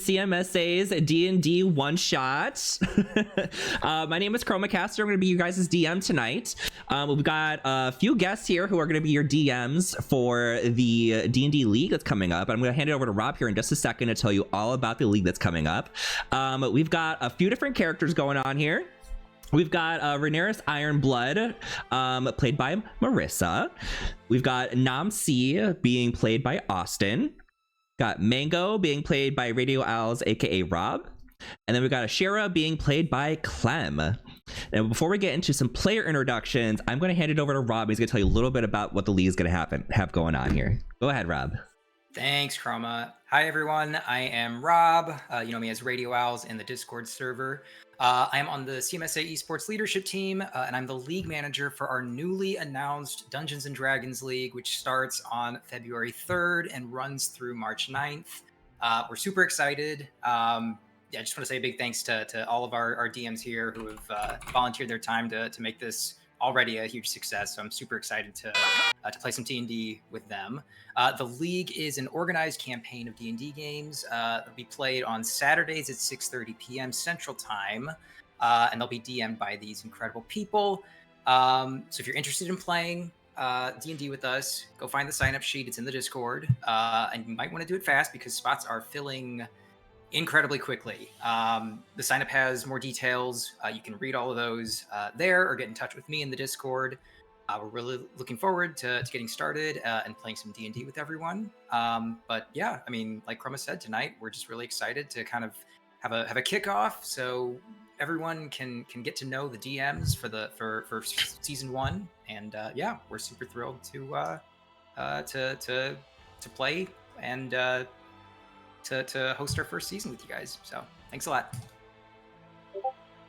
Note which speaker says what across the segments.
Speaker 1: CMSA's D&D one-shot. My name is ChromaCaster. I'm going to be you guys' DM tonight. We've got a few guests here who are going to be your DMs for the D&D League that's coming up. I'm going to hand it over to Rob here in just a second to tell you all about the league that's coming up. We've got a few different characters going on here. We've got Rhaenyra's Ironblood, played by Marissa. We've got Nam C being played by Austin. Got Mango being played by Radio Owls, aka Rob. And then we've got Ashera being played by Clem. And before we get into some player introductions, I'm going to hand it over to Rob. He's going to tell you a little bit about what the league is going to have going on here. Go ahead, Rob.
Speaker 2: Thanks, Chroma. Hi, everyone. I am Rob. You know me as Radio Owls in the Discord server. I am on the CMSA Esports leadership team, and I'm the league manager for our newly announced Dungeons & Dragons League, which starts on February 3rd and runs through March 9th. We're super excited. I just want to say a big thanks to all of our DMs here who have volunteered their time to make this already a huge success. So I'm super excited to play some D&D with them. The league is an organized campaign of D&D games. They'll be played on Saturdays at 6:30 p.m. Central Time, and they'll be DM'd by these incredible people. So if you're interested in playing D&D with us, go find the sign-up sheet. It's in the Discord, and you might want to do it fast because spots are filling incredibly quickly. The sign-up has more details. You can read all of those there or get in touch with me in the Discord. We're really looking forward to getting started and playing some D&D with everyone. But yeah, I mean, like Chroma said, tonight we're just really excited to kind of have a kickoff so everyone can get to know the DMs for season 1. And yeah, we're super thrilled to play and to host our first season with you guys. So thanks a lot.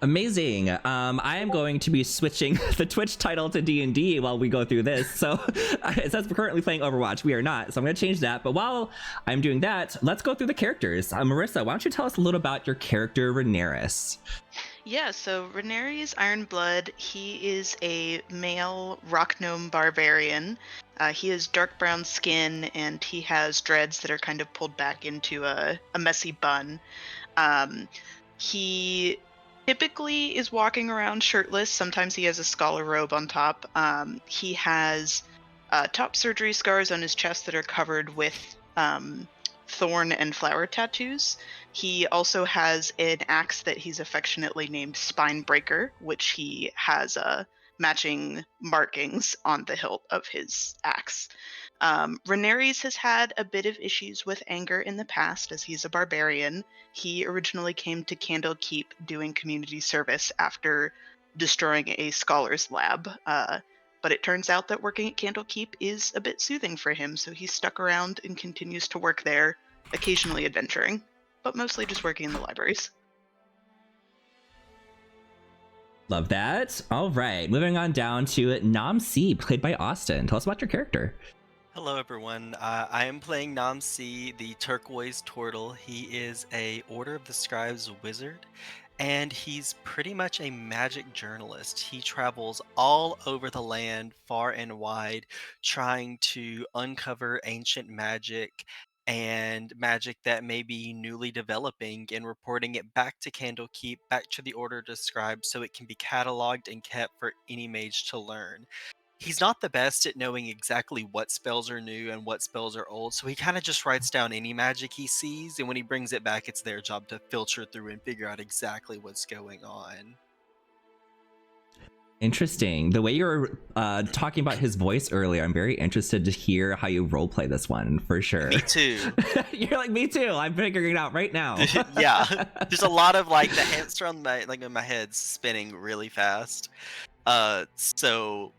Speaker 1: Amazing. I am going to be switching the Twitch title to D&D while we go through this. So it says we're currently playing Overwatch. We are not. So I'm going to change that. But while I'm doing that, let's go through the characters. Marissa, why don't you tell us a little about your character, Rhaenyra?
Speaker 3: Yeah, so Rhaenyra's Ironblood, he is a male rock gnome barbarian. He has dark brown skin, and he has dreads that are kind of pulled back into a messy bun. He typically is walking around shirtless. Sometimes he has a scholar robe on top. He has top surgery scars on his chest that are covered with thorn and flower tattoos. He also has an axe that he's affectionately named Spinebreaker, which he has matching markings on the hilt of his axe. Rhaenyra has had a bit of issues with anger in the past, as he's a barbarian. He originally came to Candlekeep doing community service after destroying a scholar's lab, but it turns out that working at Candlekeep is a bit soothing for him, so he's stuck around and continues to work there, occasionally adventuring, but mostly just working in the libraries.
Speaker 1: Love that. All right, moving on down to Nam C, played by Austin. Tell us about your character.
Speaker 4: Hello everyone, I am playing Nam C, the turquoise turtle. He is a Order of the Scribes wizard, and he's pretty much a magic journalist. He travels all over the land, far and wide, trying to uncover ancient magic and magic that may be newly developing and reporting it back to Candlekeep, back to the Order of the Scribes, so it can be cataloged and kept for any mage to learn. He's not the best at knowing exactly what spells are new and what spells are old, so he kind of just writes down any magic he sees, and when he brings it back, it's their job to filter through and figure out exactly what's going on.
Speaker 1: Interesting. The way you were talking about his voice earlier, I'm very interested to hear how you roleplay this one, for sure.
Speaker 4: Me too.
Speaker 1: You're like, me too. I'm figuring it out right now.
Speaker 4: Yeah. There's a lot of, like, the hamster on my head's spinning really fast. So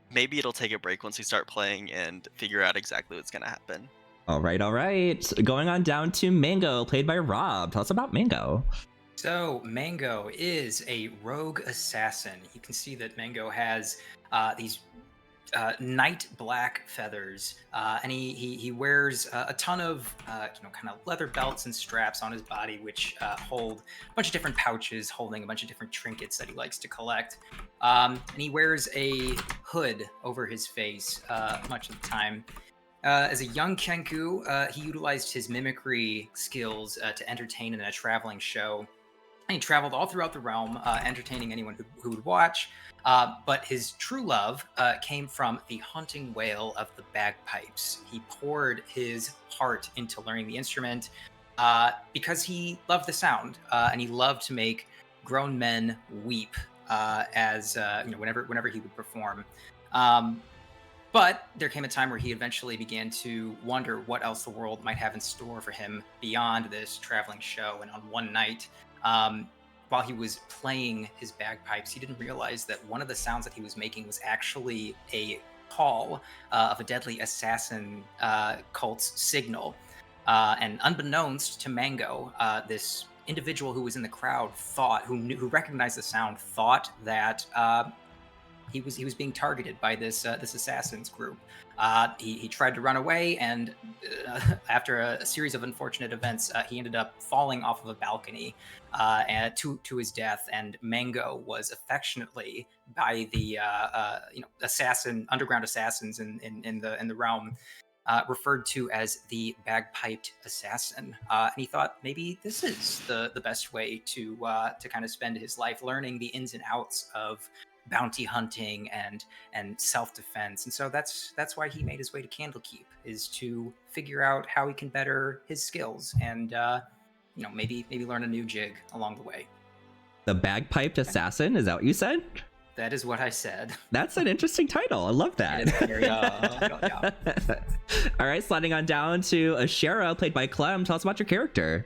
Speaker 4: maybe it'll take a break once we start playing and figure out exactly what's going to happen.
Speaker 1: All right. Going on down to Mango, played by Rob. Tell us about Mango.
Speaker 2: So Mango is a rogue assassin. You can see that Mango has these night black feathers, and he wears a ton of kind of leather belts and straps on his body, which hold a bunch of different pouches holding a bunch of different trinkets that he likes to collect. And he wears a hood over his face much of the time. As a young Kenku, he utilized his mimicry skills to entertain in a traveling show. And he traveled all throughout the realm, entertaining anyone who would watch. But his true love came from the haunting wail of the bagpipes. He poured his heart into learning the instrument because he loved the sound and he loved to make grown men weep whenever he would perform. But there came a time where he eventually began to wonder what else the world might have in store for him beyond this traveling show. And on one night, while he was playing his bagpipes, he didn't realize that one of the sounds that he was making was actually a call of a deadly assassin cult's signal. And unbeknownst to Mango, this individual who was in the crowd who recognized the sound, thought that he was being targeted by this assassins group. He tried to run away, and after a series of unfortunate events, he ended up falling off of a balcony to his death. And Mango was affectionately by the underground assassins in the realm referred to as the bagpiped assassin. And he thought maybe this is the best way to kind of spend his life, learning the ins and outs of bounty hunting and self-defense. And so that's why he made his way to Candlekeep, is to figure out how he can better his skills and maybe learn a new jig along the way.
Speaker 1: The bagpiped assassin, is that what you said?
Speaker 2: That is what I said.
Speaker 1: That's an interesting title. I love that.
Speaker 2: Yeah.
Speaker 1: All right, sliding on down to Ashera, played by Clem. Tell us about your character.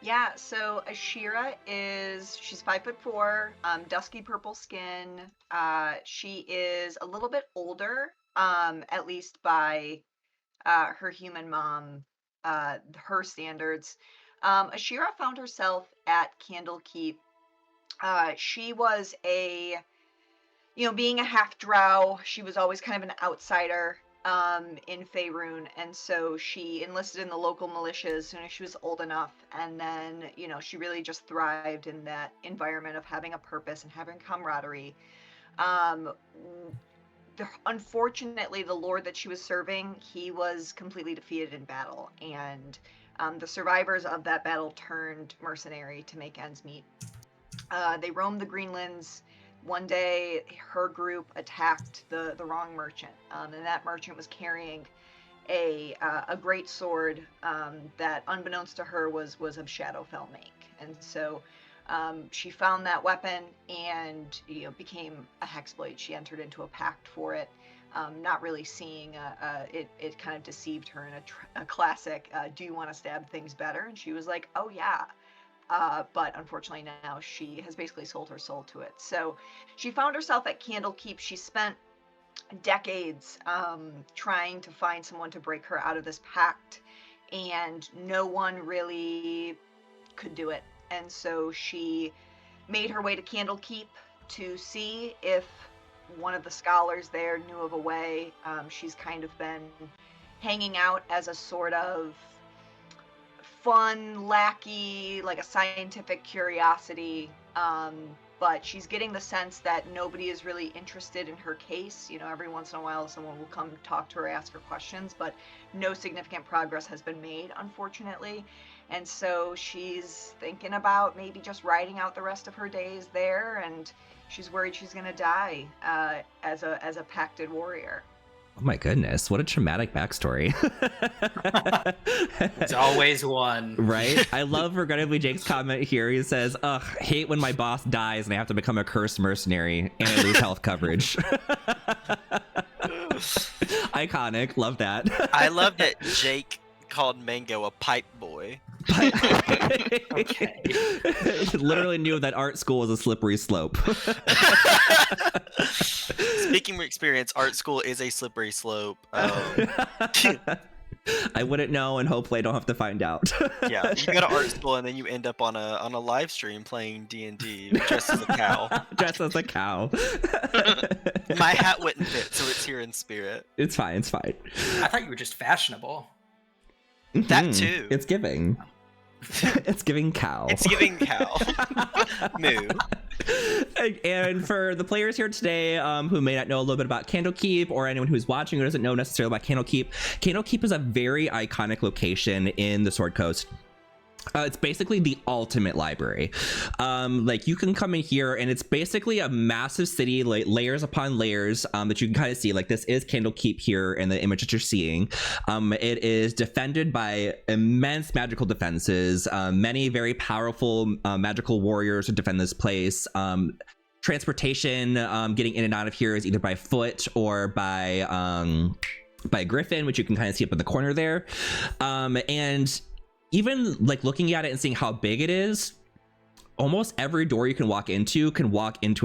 Speaker 5: Yeah, so Ashera she's 5'4", dusky purple skin. She is a little bit older, at least by her human mom, her standards. Ashera found herself at Candlekeep. She was being a half drow, she was always kind of an outsider in Faerun, and so she enlisted in the local militia as soon as she was old enough, and then she really just thrived in that environment of having a purpose and having camaraderie. Unfortunately, the lord that she was serving, he was completely defeated in battle, and the survivors of that battle turned mercenary to make ends meet. They roamed the Greenlands. One day, her group attacked the wrong merchant, and that merchant was carrying a great sword that, unbeknownst to her, was of Shadowfell make. And so she found that weapon and became a hexblade. She entered into a pact for it, not really seeing it kind of deceived her in a classic, do you want to stab things better? And she was like, oh yeah. But unfortunately now she has basically sold her soul to it. So she found herself at Candlekeep. She spent decades trying to find someone to break her out of this pact, and no one really could do it. And so she made her way to Candlekeep to see if one of the scholars there knew of a way. She's kind of been hanging out as a sort of fun lackey, like a scientific curiosity, but she's getting the sense that nobody is really interested in her case. Every once in a while someone will come talk to her, ask her questions, but no significant progress has been made, unfortunately. And so she's thinking about maybe just riding out the rest of her days there, and she's worried she's gonna die as a pacted warrior.
Speaker 1: Oh my goodness, what a traumatic backstory.
Speaker 2: It's always one.
Speaker 1: Right? I love, regrettably, Jake's comment here. He says, ugh, hate when my boss dies and I have to become a cursed mercenary and I lose health coverage. Iconic. Love that.
Speaker 4: I love that Jake called Mango a pipe boy.
Speaker 2: Okay.
Speaker 1: Literally knew that art school was a slippery slope.
Speaker 4: Speaking of experience, art school is a slippery slope.
Speaker 1: I wouldn't know, and hopefully I don't have to find out.
Speaker 4: Yeah, you go to art school and then you end up on a live stream playing D&D dressed as a cow.
Speaker 1: Dressed as a cow.
Speaker 4: My hat wouldn't fit, so it's here in spirit.
Speaker 1: It's fine.
Speaker 2: I thought you were just fashionable.
Speaker 4: That too.
Speaker 1: It's giving. It's giving cow.
Speaker 4: It's giving cow. Moo.
Speaker 1: And for the players here today who may not know a little bit about Candlekeep, or anyone who's watching who doesn't know necessarily about Candlekeep is a very iconic location in the Sword Coast. It's basically the ultimate library. Like, you can come in here and it's basically a massive city, like layers upon layers, that you can kind of see. Like, this is Candlekeep here in the image that you're seeing. It is defended by immense magical defenses, many very powerful magical warriors who defend this place. Transportation, getting in and out of here is either by foot or by Griffin, which you can kind of see up in the corner there. And even like looking at it and seeing how big it is, almost every door you can walk into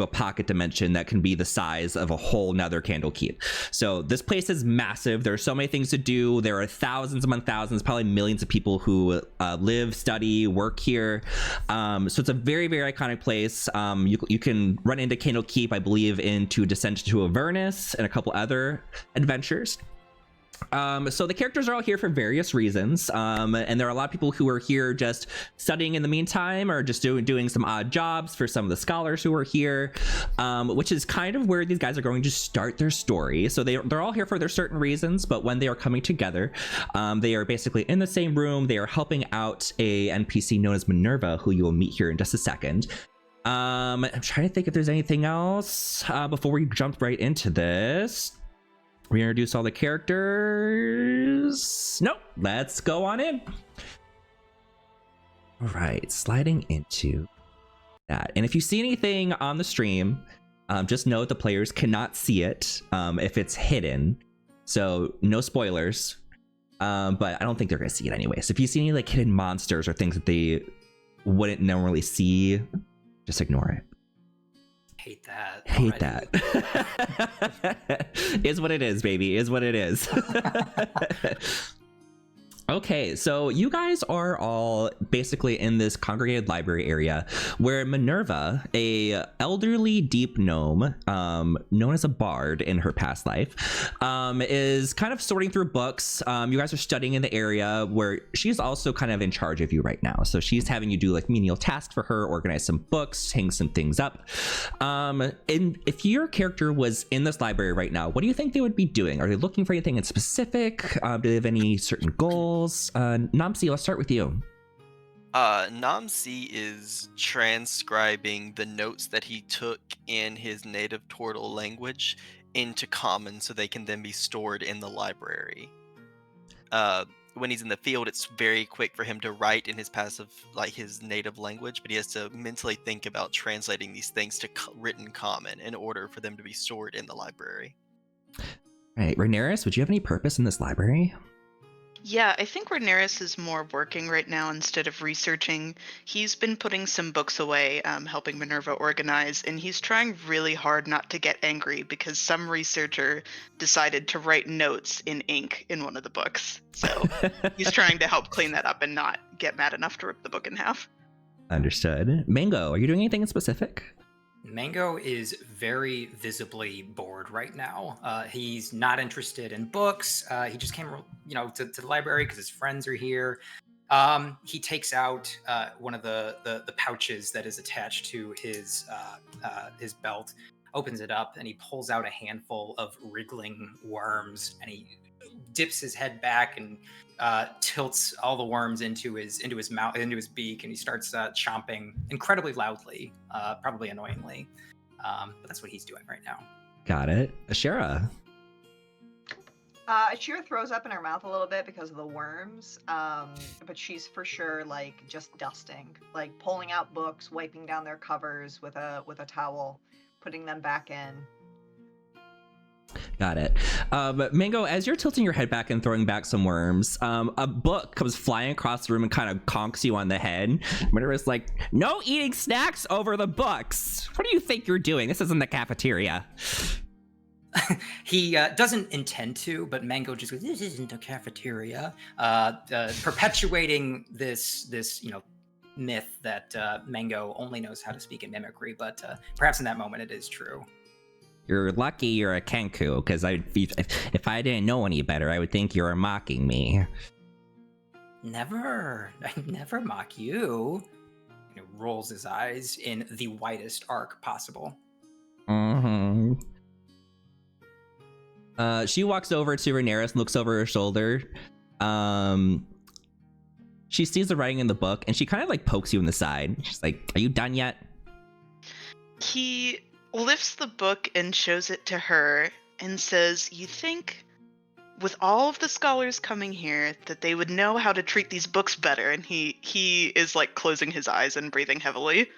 Speaker 1: a pocket dimension that can be the size of a whole nother Candlekeep. So this place is massive. There are so many things to do. There are thousands among thousands, probably millions of people who live, study, work here. So it's a very, very iconic place. You can run into Candlekeep, I believe, into Descent to Avernus and a couple other adventures. So the characters are all here for various reasons, and there are a lot of people who are here just studying in the meantime, or just doing some odd jobs for some of the scholars who are here, which is kind of where these guys are going to start their story. So they're all here for their certain reasons, but when they are coming together, they are basically in the same room. They are helping out a NPC known as Minerva, who you will meet here in just a second. I'm trying to think if there's anything else before we jump right into this. We introduce all the characters. Nope, let's go on in. All right, sliding into that. And if you see anything on the stream, just note the players cannot see it if it's hidden. So no spoilers, but I don't think they're gonna see it anyway. So if you see any like hidden monsters or things that they wouldn't normally see, just ignore it.
Speaker 2: Hate that.
Speaker 1: Hate that. Is what it is, baby. Is what it is. Okay, so you guys are all basically in this congregated library area where Minerva, a elderly deep gnome, known as a bard in her past life, is kind of sorting through books. You guys are studying in the area where she's also kind of in charge of you right now. So she's having you do like menial tasks for her, organize some books, hang some things up. And if your character was in this library right now, what do you think they would be doing? Are they looking for anything in specific? Do they have any certain goals? Namsi, let's start with you.
Speaker 4: Namsi is transcribing the notes that he took in his native Tortle language into Common so they can then be stored in the library. When he's in the field, it's very quick for him to write in his passive, like his native language, but he has to mentally think about translating these things to written Common in order for them to be stored in the library.
Speaker 1: All right, Rhaenyra, would you have any purpose in this library?
Speaker 3: Yeah, I think Rhaenyra is more working right now instead of researching. He's been putting some books away, helping Minerva organize, and he's trying really hard not to get angry because some researcher decided to write notes in ink in one of the books. So he's trying to help clean that up and not get mad enough to rip the book in half.
Speaker 1: Understood. Mango, are you doing anything in specific?
Speaker 2: Mango is very visibly bored right now. He's not interested in books. He just came, to the library because his friends are here. He takes out one of the pouches that is attached to his belt, opens it up, and he pulls out a handful of wriggling worms, and he dips his head back and tilts all the worms into his mouth, into his beak, and he starts chomping incredibly loudly, probably annoyingly. But that's what he's doing right now.
Speaker 1: Got it. Ashera.
Speaker 5: Ashera throws up in her mouth a little bit because of the worms, but she's for sure like just dusting, like pulling out books, wiping down their covers with a towel, putting them back in.
Speaker 1: Got it. Mango, as you're tilting your head back and throwing back some worms, a book comes flying across the room and kind of conks you on the head. Minerva's like, no eating snacks over the books. What do you think you're doing? This isn't the cafeteria.
Speaker 2: He doesn't intend to, but Mango just goes, this isn't a cafeteria. Perpetuating this myth that Mango only knows how to speak in mimicry, but perhaps in that moment it is true.
Speaker 1: You're lucky you're a Kenku, because if I didn't know any better, I would think you were mocking me.
Speaker 2: Never. I never mock you. rolls his eyes in the widest arc possible.
Speaker 1: Mm-hmm. She walks over to Rhaenyra and looks over her shoulder. She sees the writing in the book, and she kind of like pokes you in the side. She's like, "Are you done yet?"
Speaker 3: He lifts the book and shows it to her and says, "You think with all of the scholars coming here that they would know how to treat these books better?" And he is like closing his eyes and breathing heavily.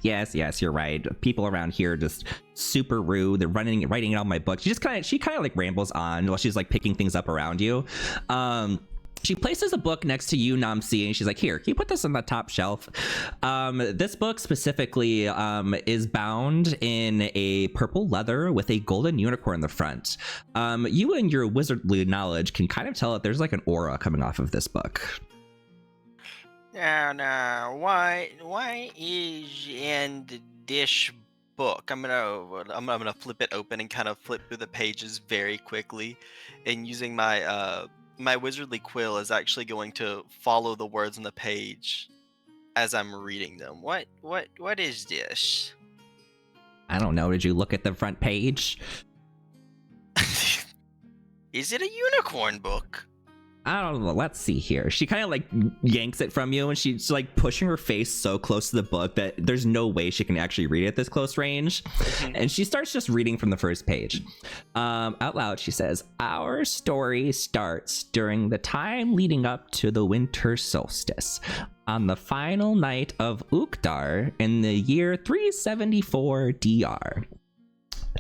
Speaker 1: Yes, you're right. People around here are just super rude. They're writing it on my book. She kind of like rambles on while she's like picking things up around you. She places a book next to you, Namsi, and she's like, "Here, can you put this on the top shelf?" This book specifically is bound in a purple leather with a golden unicorn in the front. You and your wizardly knowledge can kind of tell that there's like an aura coming off of this book.
Speaker 4: Now, why is in this book? I'm gonna flip it open and kind of flip through the pages very quickly, and using my my wizardly quill is actually going to follow the words on the page as I'm reading them. What is this?
Speaker 1: I don't know. Did you look at the front page?
Speaker 4: Is it a unicorn book?
Speaker 1: I don't know. Let's see here. She kind of like yanks it from you, and she's like pushing her face so close to the book that there's no way she can actually read it at this close range. And she starts just reading from the first page. Out loud, she says, "Our story starts during the time leading up to the winter solstice. On the final night of Uktar in the year 374 DR.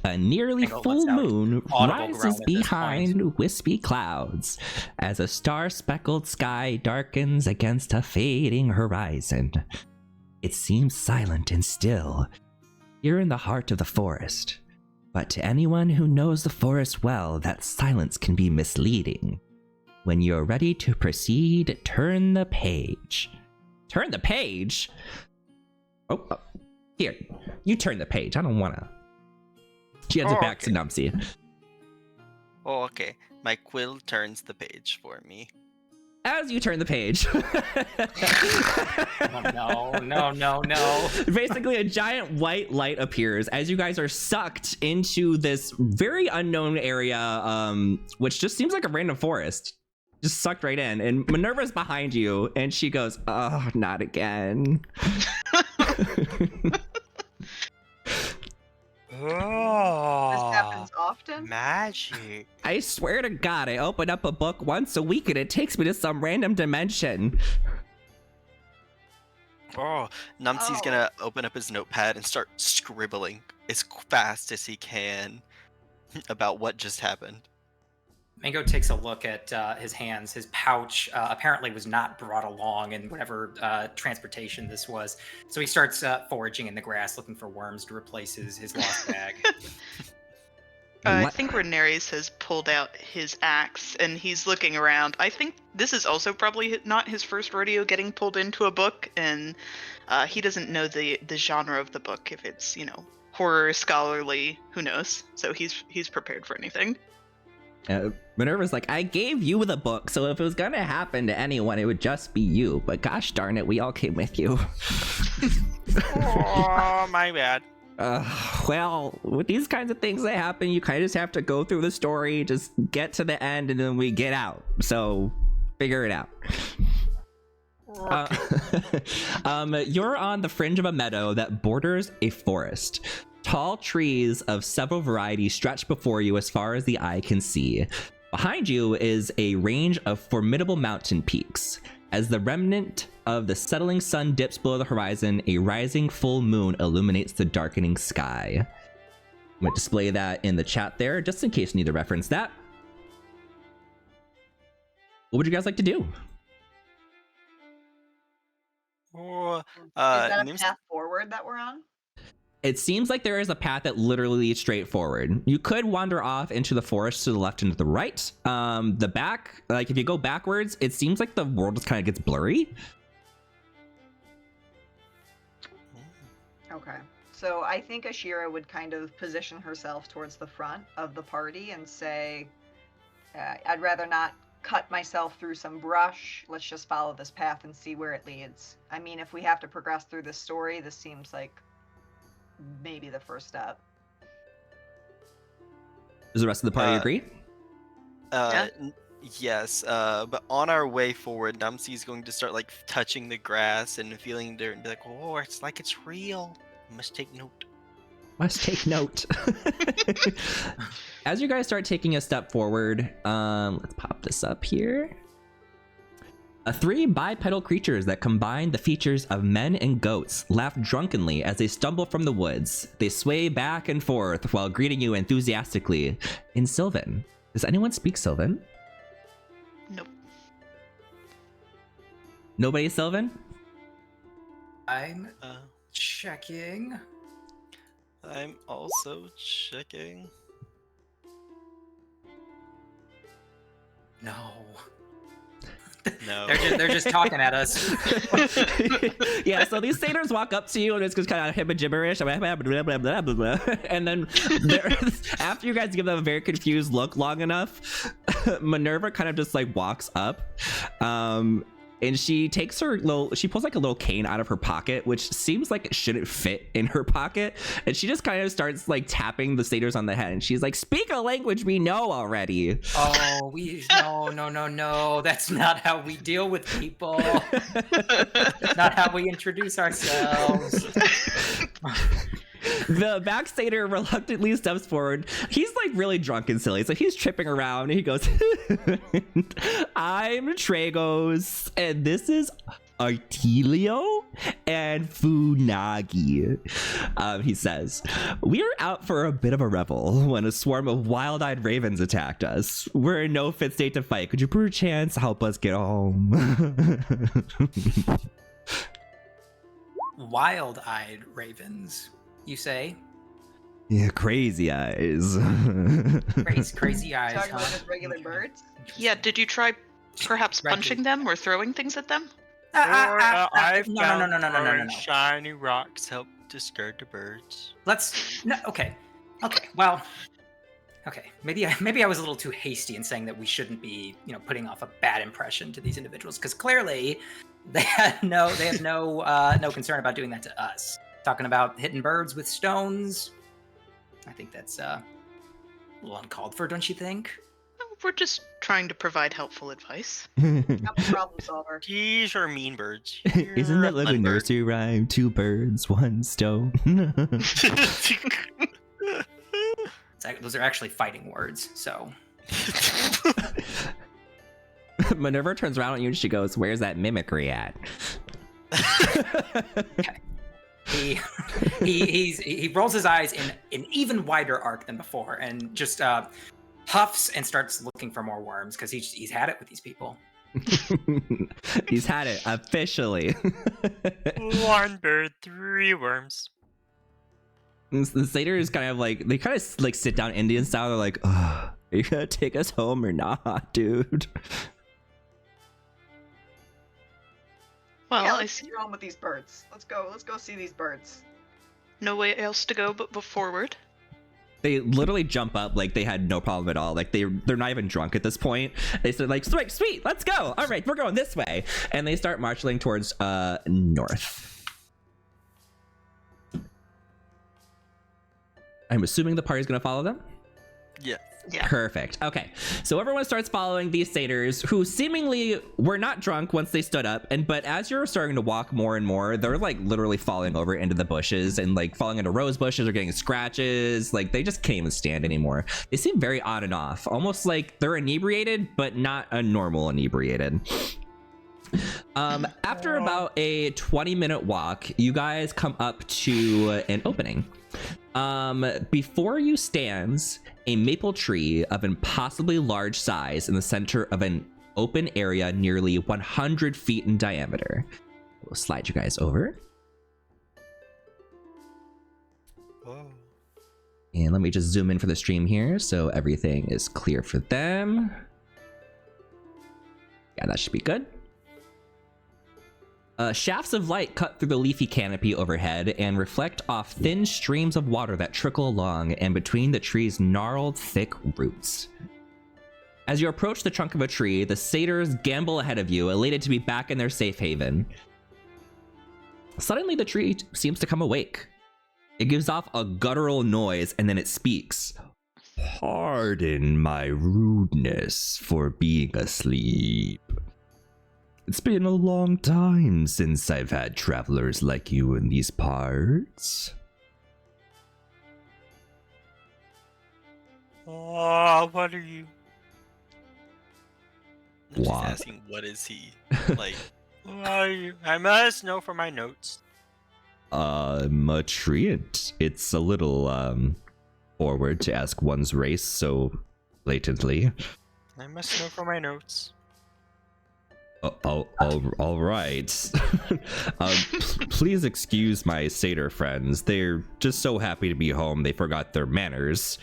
Speaker 1: A nearly full moon rises behind wispy clouds as a star-speckled sky darkens against a fading horizon. It seems silent and still. You're in the heart of the forest, but to anyone who knows the forest well, that silence can be misleading. When you're ready to proceed, turn the page." Turn the page? Oh, here, you turn the page. I don't want to. She hands it back to Numsy.
Speaker 4: Oh, okay. My quill turns the page for me.
Speaker 1: As you turn the page.
Speaker 2: Oh, no.
Speaker 1: Basically, a giant white light appears as you guys are sucked into this very unknown area, which just seems like a random forest. Just sucked right in. And Minerva's behind you, and she goes, "Oh, not again."
Speaker 4: Oh,
Speaker 5: This happens often.
Speaker 4: magic.
Speaker 1: I swear to God, I open up a book once a week and it takes me to some random dimension.
Speaker 4: Oh, Numsy's gonna open up his notepad and start scribbling as fast as he can about what just happened.
Speaker 2: Mango takes a look at his hands. His pouch apparently was not brought along in whatever transportation this was. So he starts foraging in the grass, looking for worms to replace his lost bag.
Speaker 3: I think Rhaenyra has pulled out his axe, and he's looking around. I think this is also probably not his first rodeo getting pulled into a book, and he doesn't know the genre of the book. If it's, horror, scholarly, who knows? So he's prepared for anything.
Speaker 1: Minerva's like, "I gave you the book, so if it was gonna happen to anyone, it would just be you. But gosh darn it, we all came with you."
Speaker 4: Oh, my bad.
Speaker 1: Well, with these kinds of things that happen, you kind of just have to go through the story, just get to the end, and then we get out. So, figure it out. You're on the fringe of a meadow that borders a forest. Tall trees of several varieties stretch before you as far as the eye can see. Behind you is a range of formidable mountain peaks. As the remnant of the settling sun dips below the horizon, a rising full moon illuminates the darkening sky. I'm going to display that in the chat there, just in case you need to reference that. What would you guys like to do?
Speaker 4: Oh,
Speaker 5: Is that a
Speaker 4: Nims-
Speaker 5: path forward that we're on?
Speaker 1: It seems like there is a path that literally leads straight forward. You could wander off into the forest to the left and to the right. The back, like if you go backwards, it seems like the world just kind of gets blurry.
Speaker 5: Okay. So I think Ashira would kind of position herself towards the front of the party and say, I'd rather not cut myself through some brush. Let's just follow this path and see where it leads. I mean, if we have to progress through this story, this seems like maybe the first step.
Speaker 1: Does the rest of the party agree?
Speaker 3: Yeah.
Speaker 4: Yes, but on our way forward, Namsi is going to start like touching the grass and feeling dirt and be like, "Oh, it's like it's real. Must take note."
Speaker 1: Must take note. As you guys start taking a step forward, let's pop this up here. Three bipedal creatures that combine the features of men and goats laugh drunkenly as they stumble from the woods. They sway back and forth while greeting you enthusiastically in Sylvan. Does anyone speak Sylvan?
Speaker 3: Nope.
Speaker 1: Nobody Sylvan?
Speaker 2: I'm checking.
Speaker 4: I'm also checking.
Speaker 2: No.
Speaker 4: No.
Speaker 2: They're just talking at us.
Speaker 1: Yeah, so these satyrs walk up to you and it's just kind of him gibberish, and then after you guys give them a very confused look long enough, Minerva kind of just like walks up, and she takes she pulls like a little cane out of her pocket, which seems like it shouldn't fit in her pocket, and she just kind of starts like tapping the satyrs on the head, and she's like, "Speak a language we know already."
Speaker 2: Oh, no. That's not how we deal with people. That's not how we introduce ourselves.
Speaker 1: The back satyr reluctantly steps forward. He's like really drunk and silly, so he's tripping around and he goes, "I'm Tragos, and this is Artelio and Funagi." He says, "We're out for a bit of a revel when a swarm of wild-eyed ravens attacked us. We're in no fit state to fight. Could you perchance help us get home?"
Speaker 2: Wild-eyed ravens, you say?
Speaker 1: Yeah, crazy eyes.
Speaker 2: Crazy eyes,
Speaker 5: Talking
Speaker 2: huh?
Speaker 5: about just regular birds?
Speaker 3: Yeah, did you try perhaps
Speaker 2: Reggie.
Speaker 3: punching them or throwing things at them?
Speaker 4: I
Speaker 2: No.
Speaker 4: found shiny rocks help discourage the birds.
Speaker 2: Okay. Well, okay. Maybe I was a little too hasty in saying that we shouldn't be, putting off a bad impression to these individuals, because clearly they had no concern about doing that to us. Talking about hitting birds with stones, I think that's a little uncalled for, don't you think?
Speaker 3: We're just trying to provide helpful advice.
Speaker 5: I'm a problem solver.
Speaker 4: These are mean birds.
Speaker 1: Isn't that like a
Speaker 4: You're
Speaker 1: nursery rhyme? Two birds, one stone.
Speaker 2: Those are actually fighting words, so.
Speaker 1: Minerva turns around at you and she goes, "Where's that mimicry at?"
Speaker 2: He rolls his eyes in an even wider arc than before, and just huffs and starts looking for more worms, because he's had it with these people.
Speaker 1: He's had it officially.
Speaker 4: One bird, three worms.
Speaker 1: The satyrs kind of like sit down Indian style. They're like, "Are you gonna take us home or not, dude?"
Speaker 3: Well,
Speaker 5: Yeah,
Speaker 3: I
Speaker 5: let's
Speaker 3: see
Speaker 5: get on with these birds. Let's go see these birds.
Speaker 3: no way else to go but forward.
Speaker 1: They literally jump up like they had no problem at all. Like they're not even drunk at this point. They said like, sweet, let's go. All right, we're going this way. And they start marching towards north. I'm assuming the party's gonna follow them?
Speaker 4: Yeah.
Speaker 3: Yeah.
Speaker 1: Perfect. Okay. So everyone starts following these satyrs, who seemingly were not drunk once they stood up, but as you're starting to walk more and more, they're like literally falling over into the bushes and like falling into rose bushes or getting scratches. Like they just can't even stand anymore. They seem very on and off, almost like they're inebriated, but not a normal inebriated. After about a 20-minute walk, you guys come up to an opening. Before you stands a maple tree of impossibly large size in the center of an open area nearly 100 feet in diameter. We'll slide you guys over.
Speaker 4: Whoa.
Speaker 1: And let me just zoom in for the stream here so everything is clear for them. Yeah, that should be good. Shafts of light cut through the leafy canopy overhead and reflect off thin streams of water that trickle along and between the tree's gnarled, thick roots. As you approach the trunk of a tree, the satyrs gambol ahead of you, elated to be back in their safe haven. Suddenly, the tree seems to come awake. It gives off a guttural noise, and then it speaks. Pardon my rudeness for being asleep. It's been a long time since I've had travelers like you in these parts.
Speaker 4: Oh, what are you? I'm just
Speaker 1: What?
Speaker 4: asking, what is he? Like, what are you? I must know for my notes.
Speaker 1: A treant. It's a little, forward to ask one's race so blatantly.
Speaker 4: I must know for my notes.
Speaker 1: All right. Please excuse my satyr friends. They're just so happy to be home they forgot their manners,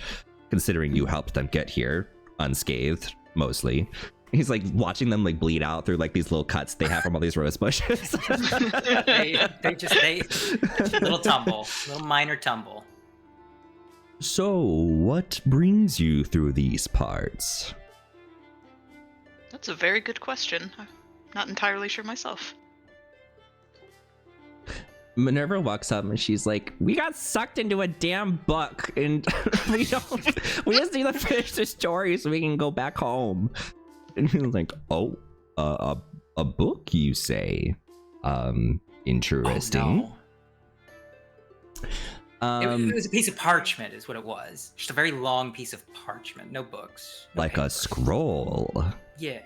Speaker 1: considering you helped them get here unscathed, mostly. He's like watching them like bleed out through like these little cuts they have from all these rose bushes.
Speaker 2: they little tumble, little minor tumble.
Speaker 1: So, what brings you through these parts?
Speaker 3: That's a very good question. I'm not entirely sure myself.
Speaker 1: Minerva walks up and she's like, "We got sucked into a damn book, and we just need to finish the story so we can go back home." And he's like, "Oh, a book, you say? Interesting."
Speaker 2: Oh, no. It was a piece of parchment, is what it was. Just a very long piece of parchment, no books. No
Speaker 1: like
Speaker 2: papers.
Speaker 1: a scroll.
Speaker 2: Yeah,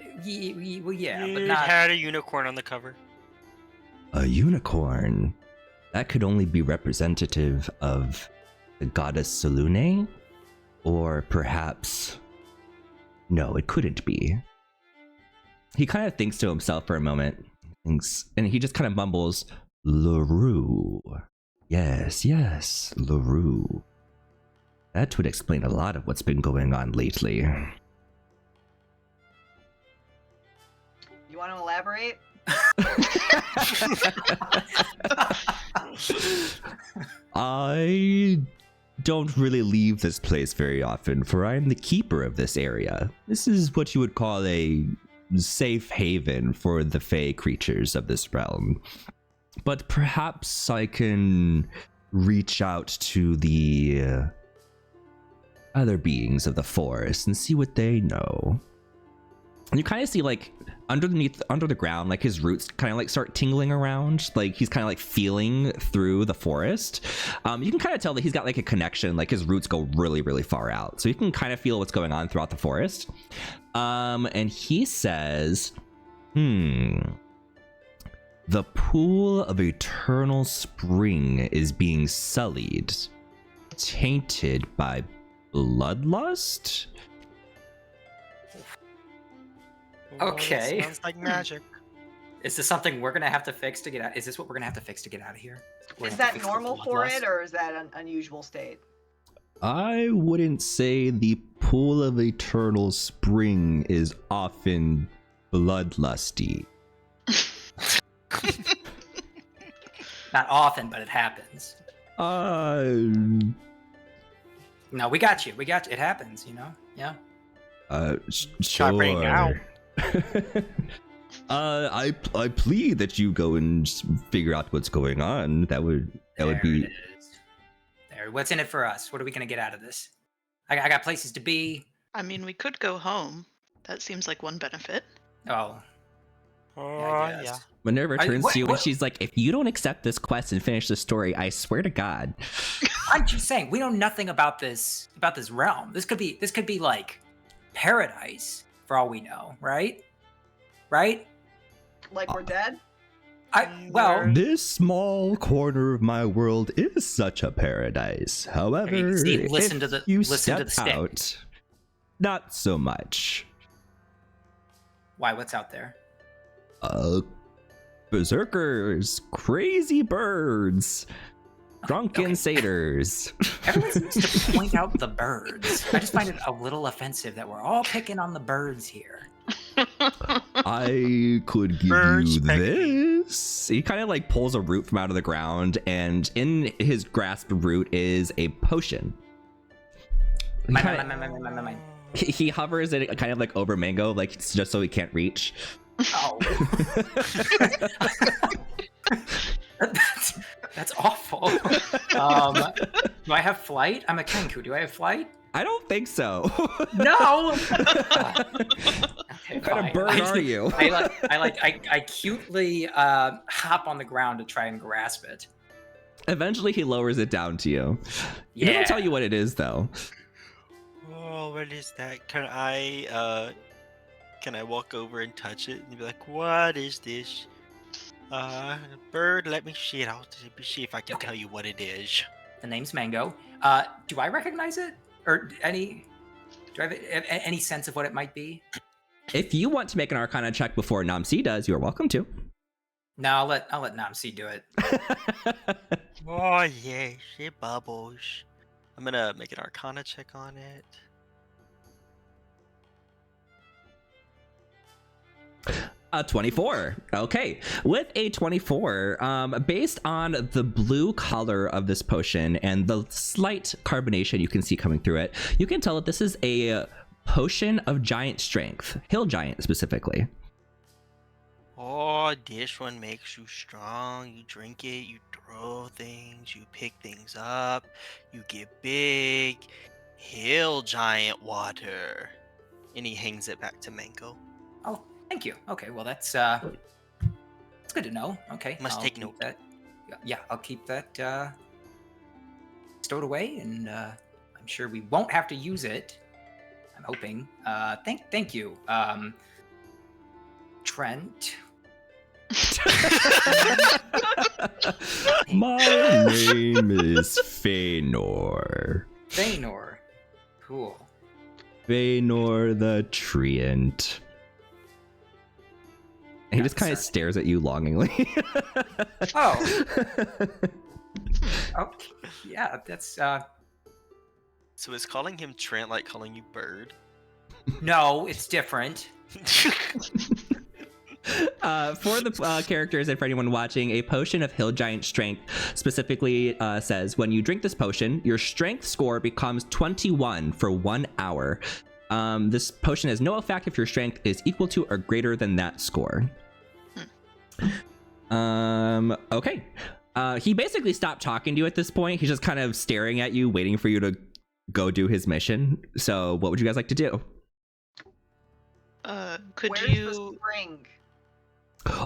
Speaker 2: well, yeah, but
Speaker 4: It
Speaker 2: not.
Speaker 4: had a unicorn on the cover.
Speaker 1: A unicorn? That could only be representative of the goddess Selune? Or perhaps... No, it couldn't be. He kind of thinks to himself for a moment, and he just kind of mumbles, LaRue. Yes, LaRue. That would explain a lot of what's been going on lately.
Speaker 5: You want to elaborate?
Speaker 1: I don't really leave this place very often, for I am the keeper of this area. This is what you would call a safe haven for the fey creatures of this realm. But perhaps I can reach out to the other beings of the forest and see what they know. And you kind of see like under the ground, like his roots kind of like start tingling around, like he's kind of like feeling through the forest. You can kind of tell that he's got like a connection, like his roots go really, really far out. So you can kind of feel what's going on throughout the forest. And he says, the pool of eternal spring is being sullied, tainted by bloodlust?
Speaker 2: Okay.
Speaker 4: Sounds like magic.
Speaker 2: Is this something we're gonna have to fix to get out? Is this what we're gonna have to fix to get out of here?
Speaker 5: Is that normal for it, or is that an unusual state?
Speaker 1: I wouldn't say the pool of eternal spring is often bloodlusty.
Speaker 2: Not often, but it happens. No, we got you. It happens, you know? Yeah.
Speaker 4: Stop bringing it out.
Speaker 1: Sure. I plead that you go and figure out what's going on. That would be.
Speaker 2: It is. There. What's in it for us? What are we gonna get out of this? I got places to be.
Speaker 3: I mean, we could go home. That seems like one benefit.
Speaker 2: Oh.
Speaker 4: Oh,
Speaker 2: guess.
Speaker 4: yeah.
Speaker 1: Minerva turns to you and she's like, "If you don't accept this quest and finish the story, I swear to God."
Speaker 2: I'm just saying, we know nothing about this realm. This could be like paradise for all we know, right? Right?
Speaker 5: Like we're dead?
Speaker 2: Well,
Speaker 1: This small corner of my world is such a paradise. However,
Speaker 2: see, listen
Speaker 1: if
Speaker 2: to the-
Speaker 1: you
Speaker 2: listen to
Speaker 1: step
Speaker 2: the stick.
Speaker 1: out, not so much.
Speaker 2: why? What's out there?
Speaker 1: Berserkers, crazy birds, drunken
Speaker 2: Okay.
Speaker 1: satyrs.
Speaker 2: Everyone seems to point out the birds. I just find it a little offensive that we're all picking on the birds here.
Speaker 1: I could give
Speaker 4: Birds
Speaker 1: you
Speaker 4: peck me.
Speaker 1: this. He kind of like pulls a root from out of the ground, and in his grasp root is a potion. He
Speaker 2: Mine,
Speaker 1: kinda-
Speaker 2: mine, mine, mine, mine, mine, mine.
Speaker 1: He hovers it kind of like over Mango, like just so he can't reach.
Speaker 2: Oh. that's awful. Do I have flight? I'm a Kenku. Do I have flight?
Speaker 1: I don't think so.
Speaker 2: No. Okay,
Speaker 1: What kind of
Speaker 2: fine.
Speaker 1: bird are you?
Speaker 2: I cutely hop on the ground to try and grasp it.
Speaker 1: Eventually, he lowers it down to you. He
Speaker 2: Yeah.
Speaker 1: doesn't tell you what it is, though.
Speaker 4: Oh, what is that? Can I walk over and touch it and be like, what is this? Bird, let me see it. I'll see if I can tell you what it is.
Speaker 2: The name's Mango. Do I recognize it, or do I have any sense of what it might be?
Speaker 1: If you want to make an Arcana check before Namsi does, you are welcome to.
Speaker 2: No, I'll let Namsi do it.
Speaker 4: Oh, yes, it bubbles. I'm gonna make an Arcana check on it.
Speaker 1: A 24. Okay. With a 24, based on the blue color of this potion and the slight carbonation you can see coming through it, you can tell that this is a potion of giant strength. Hill giant specifically.
Speaker 4: Oh, this one makes you strong. You drink it, you throw things, you pick things up, you get big. Hill giant water. And he hangs it back to Mango.
Speaker 2: Oh, thank you. Okay, well that's good to know. Okay,
Speaker 4: Must
Speaker 2: I'll
Speaker 4: take
Speaker 2: keep
Speaker 4: note.
Speaker 2: that. Yeah, I'll keep that stowed away, and I'm sure we won't have to use it. I'm hoping. Thank you, Trent.
Speaker 1: My name is Feanor.
Speaker 2: Feanor. Cool.
Speaker 1: Feanor the Treant. And he just kind of stares at you longingly.
Speaker 2: Oh. Okay. Yeah, that's
Speaker 4: So is calling him Trent like calling you Bird?
Speaker 2: no, it's different.
Speaker 1: For the characters and for anyone watching, a potion of Hill Giant Strength specifically says when you drink this potion, your strength score becomes 21 for 1 hour. This potion has no effect if your strength is equal to or greater than that score. Okay. He basically stopped talking to you at this point. He's just kind of staring at you, waiting for you to go do his mission. So what would you guys like to do?
Speaker 3: Could
Speaker 5: Where's
Speaker 3: you?
Speaker 5: the spring?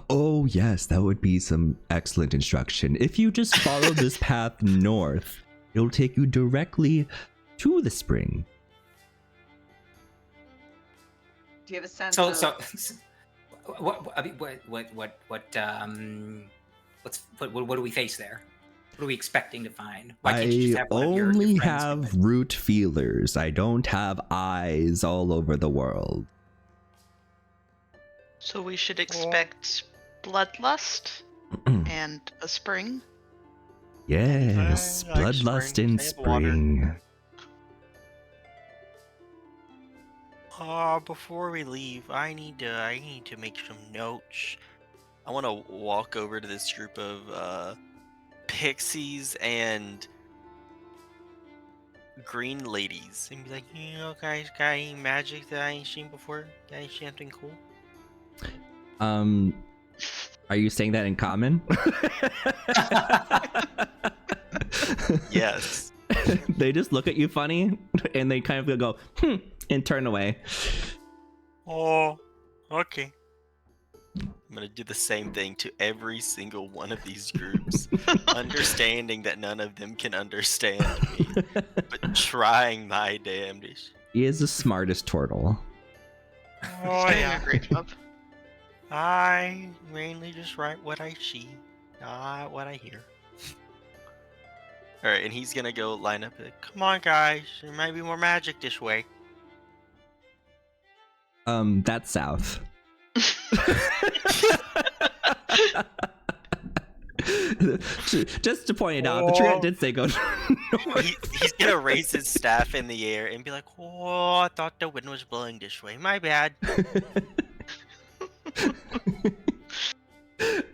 Speaker 1: Oh, yes, that would be some excellent instruction. If you just follow this path north, it'll take you directly to the spring.
Speaker 5: Do you have a sense
Speaker 2: So
Speaker 5: of...
Speaker 2: what do we face there? What are we expecting to find? Why can't you
Speaker 1: I
Speaker 2: just have one of your
Speaker 1: only
Speaker 2: friends
Speaker 1: have
Speaker 2: do it?
Speaker 1: root feelers. I don't have eyes all over the world.
Speaker 3: So we should expect bloodlust and a spring.
Speaker 1: Yes,
Speaker 4: I like
Speaker 1: bloodlust
Speaker 4: spring.
Speaker 1: in
Speaker 4: I have water.
Speaker 1: spring.
Speaker 4: Before we leave, I need to make some notes. I want to walk over to this group of pixies and green ladies and be like, you know, guys, got any magic that I ain't seen before? Got any something cool?
Speaker 1: Are you saying that in common?
Speaker 4: Yes.
Speaker 1: They just look at you funny and they kind of go, and turn away.
Speaker 4: Oh, okay. I'm gonna do the same thing to every single one of these groups, understanding that none of them can understand me, but trying my damnedest.
Speaker 1: He is the smartest turtle.
Speaker 4: Oh
Speaker 3: Doing
Speaker 4: yeah.
Speaker 3: a great job.
Speaker 4: I mainly just write what I see, not what I hear. Alright, and he's gonna go line up like, come on guys, there might be more magic this way.
Speaker 1: That's south. Just to point it out, the tree did say go north.
Speaker 4: He's gonna raise his staff in the air and be like, oh, I thought the wind was blowing this way, my bad.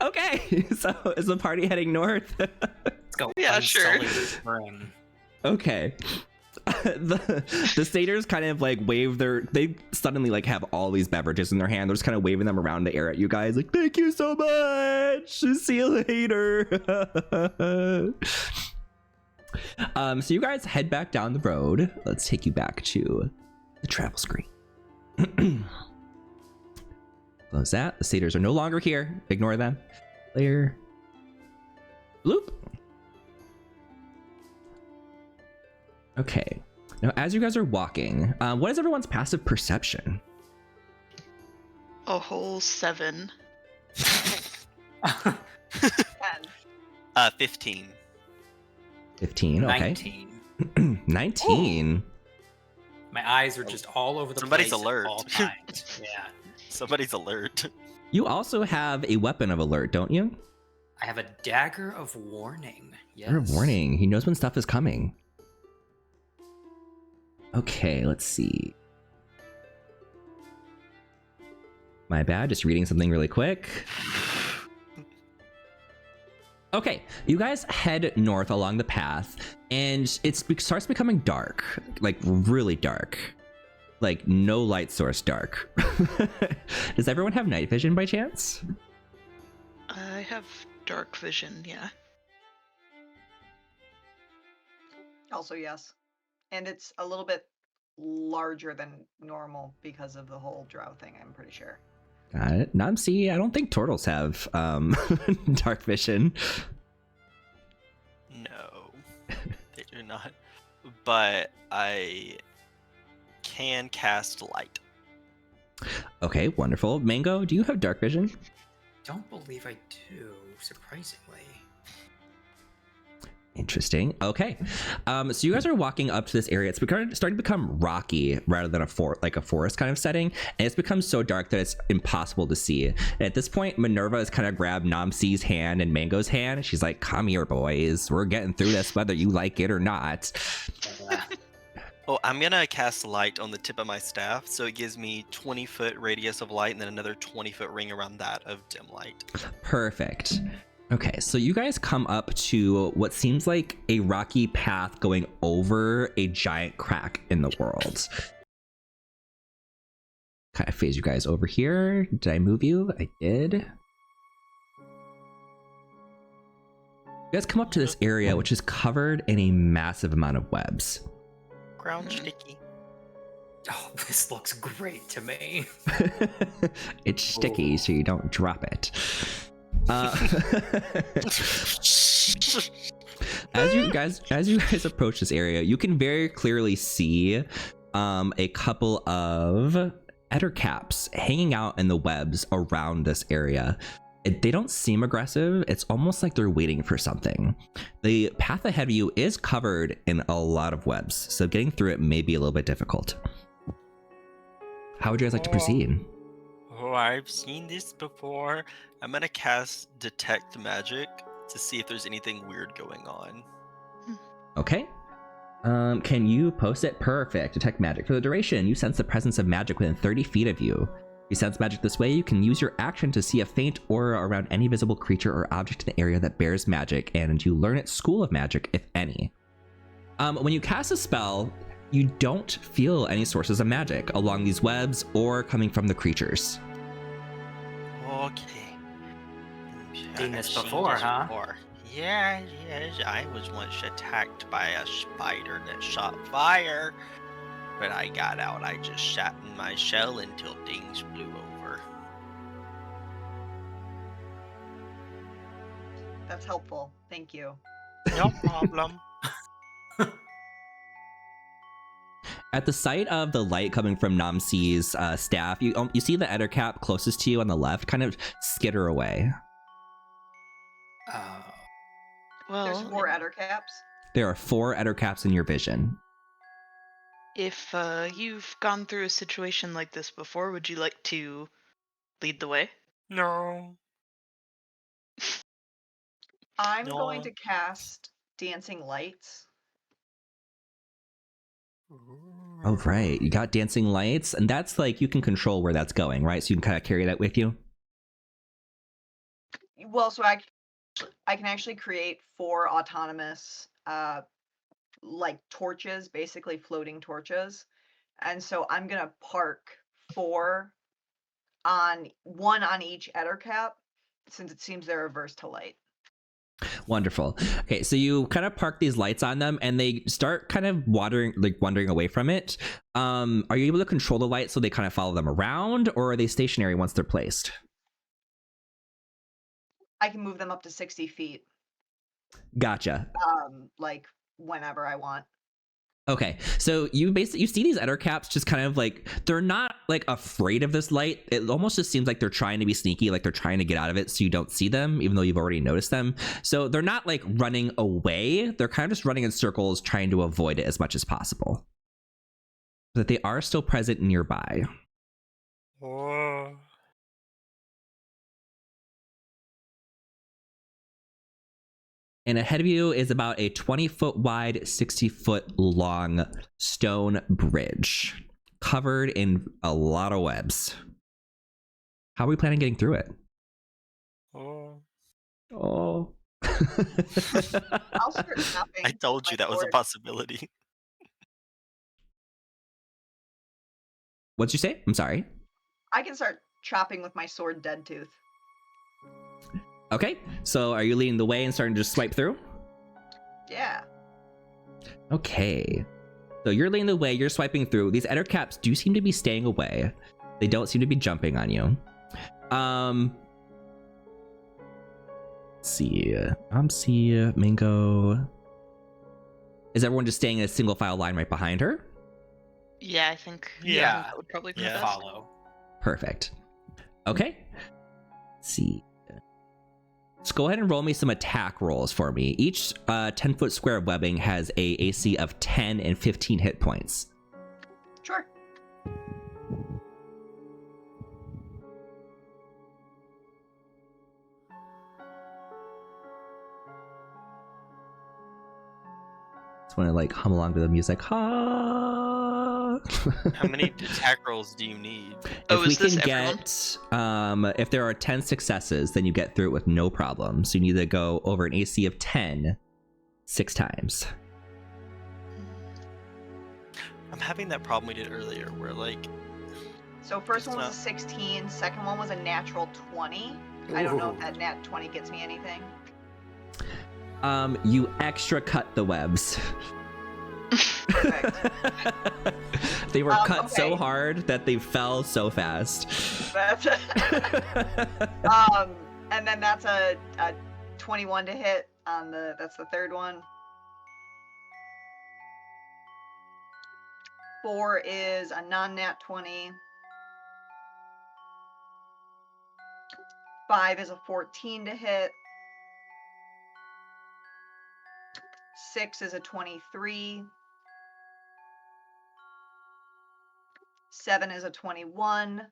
Speaker 1: Okay, so is the party heading north?
Speaker 2: Let's go.
Speaker 3: Yeah, sure.
Speaker 2: unsullied spring.
Speaker 1: Okay. the satyrs kind of like they suddenly like have all these beverages in their hand. They're just kind of waving them around the air at you guys, like, thank you so much. See you later. So you guys head back down the road. Let's take you back to the travel screen. Close that. The satyrs are no longer here. Ignore them. Layer. Bloop. Okay. Now, as you guys are walking, what is everyone's passive perception?
Speaker 3: A whole 7.
Speaker 5: 10.
Speaker 4: 15.
Speaker 1: 15. Okay.
Speaker 2: 19.
Speaker 1: 19.
Speaker 2: My eyes are just all over the
Speaker 4: Somebody's
Speaker 2: place
Speaker 4: alert.
Speaker 2: at all times. Yeah.
Speaker 4: Somebody's alert.
Speaker 1: You also have a weapon of alert, don't you?
Speaker 2: I have a dagger of warning. Yes.
Speaker 1: Or warning. He knows when stuff is coming. Okay, let's see. My bad, just reading something really quick. Okay, you guys head north along the path, and it starts becoming dark, like really dark. Like no light source dark. Does everyone have night vision by chance?
Speaker 3: I have dark vision, yeah.
Speaker 5: Also, yes. And it's a little bit larger than normal because of the whole drow thing, I'm pretty sure.
Speaker 1: Got it. Namsi, I don't think turtles have dark vision.
Speaker 4: No, they do not. But I can cast light.
Speaker 1: Okay, wonderful. Mango, do you have dark vision?
Speaker 2: Don't believe I do, surprisingly.
Speaker 1: Interesting. Okay. So you guys are walking up to this area. It's starting to become rocky rather than a forest kind of setting. And it's become so dark that it's impossible to see. At this point, Minerva has kind of grabbed Namsi's hand and Mango's hand. She's like, come here, boys. We're getting through this whether you like it or not.
Speaker 4: Oh, I'm gonna cast light on the tip of my staff, so it gives me 20-foot radius of light and then another 20-foot ring around that of dim light.
Speaker 1: Perfect. Okay, so you guys come up to what seems like a rocky path going over a giant crack in the world. Kind of phase you guys over here. Did I move you? I did. You guys come up to this area which is covered in a massive amount of webs.
Speaker 4: Ground sticky.
Speaker 2: Oh, this looks great to me.
Speaker 1: It's sticky, so you don't drop it. As you guys approach this area, you can very clearly see a couple of adder caps hanging out in the webs around this area. They don't seem aggressive. It's almost like they're waiting for something. The path ahead of you is covered in a lot of webs, so getting through it may be a little bit difficult. How would you guys like to proceed?
Speaker 4: Oh, I've seen this before. I'm gonna cast Detect Magic to see if there's anything weird going on.
Speaker 1: Okay. Can you post it? Perfect. Detect magic. For the duration, you sense the presence of magic within 30 feet of you. If you sense magic this way, you can use your action to see a faint aura around any visible creature or object in the area that bears magic, and you learn its school of magic, if any. When you cast a spell, you don't feel any sources of magic along these webs or coming from the creatures.
Speaker 4: Okay.
Speaker 2: Seen this
Speaker 4: I've seen
Speaker 2: before,
Speaker 4: this
Speaker 2: huh?
Speaker 4: before. Yeah, I was once attacked by a spider that shot fire. But I got out. I just sat in my shell until things blew over.
Speaker 5: That's helpful. Thank you.
Speaker 4: No problem.
Speaker 1: At the sight of the light coming from Namsi's staff, you see the Ettercap closest to you on the left kind of skitter away.
Speaker 2: Oh.
Speaker 3: Well,
Speaker 5: There's 4 adder caps.
Speaker 1: There are 4 Ettercaps in your vision.
Speaker 3: if you've gone through a situation like this before, would you like to lead the way?
Speaker 4: No.
Speaker 5: I'm
Speaker 4: No.
Speaker 5: going to cast Dancing Lights.
Speaker 1: Oh, right. You got dancing lights, and that's like, you can control where that's going, right? So you can kind of carry that with you.
Speaker 5: Well, so I can actually create 4 autonomous like torches, basically floating torches. And so I'm gonna park 4 on one on each Ettercap, since it seems they're averse to light.
Speaker 1: Wonderful. Okay, so you kind of park these lights on them and they start kind of wandering away from it. Are you able to control the light so they kind of follow them around, or are they stationary once they're placed?
Speaker 5: I can move them up to 60 feet,
Speaker 1: Gotcha.
Speaker 5: like whenever I want.
Speaker 1: Okay, so you see these Ettercaps just kind of like, they're not like afraid of this light. It almost just seems like they're trying to be sneaky, like they're trying to get out of it so you don't see them, even though you've already noticed them. So they're not like running away. They're kind of just running in circles, trying to avoid it as much as possible. But they are still present nearby.
Speaker 4: Oh.
Speaker 1: And ahead of you is about a 20-foot wide, 60-foot long stone bridge covered in a lot of webs. How are we planning on getting through it?
Speaker 4: Oh.
Speaker 1: Oh.
Speaker 5: I'll start chopping.
Speaker 4: I told you that was a possibility.
Speaker 1: What'd you say? I'm sorry.
Speaker 5: I can start chopping with my sword Dead Tooth.
Speaker 1: Okay, so are you leading the way and starting to just swipe through?
Speaker 5: Yeah.
Speaker 1: Okay. So you're leading the way, you're swiping through. These Ettercaps do seem to be staying away. They don't seem to be jumping on you. Let's see. Mingo. Is everyone just staying in a single file line right behind her?
Speaker 3: Yeah, I think
Speaker 2: Yeah.
Speaker 3: that would probably be
Speaker 4: Yeah.
Speaker 3: best.
Speaker 2: Follow.
Speaker 1: Perfect. Okay. Let's see. Let's go ahead and roll me some attack rolls for me. Each 10-foot square of webbing has a AC of 10 and 15 hit points.
Speaker 5: Sure.
Speaker 1: Just want to like hum along to the music. Ha!
Speaker 4: How many attack rolls do you need?
Speaker 3: Oh,
Speaker 1: If we
Speaker 3: is this
Speaker 1: can
Speaker 3: everyone?
Speaker 1: get, if there are 10 successes, then you get through it with no problem. So you need to go over an AC of 10 6 times.
Speaker 4: I'm having that problem we did earlier where like
Speaker 5: So first
Speaker 4: It's
Speaker 5: one was
Speaker 4: not-
Speaker 5: a 16, second one was a natural 20. I don't know if that nat 20 gets me anything.
Speaker 1: You extra cut the webs.
Speaker 5: Perfect.
Speaker 1: They were cut so
Speaker 5: okay.
Speaker 1: hard that they fell so fast.
Speaker 5: That's and then that's a 21 to hit on that's the third one. 4 is a non-nat 20. 5 is a 14 to hit. 6 is a 23. 7 is a 21.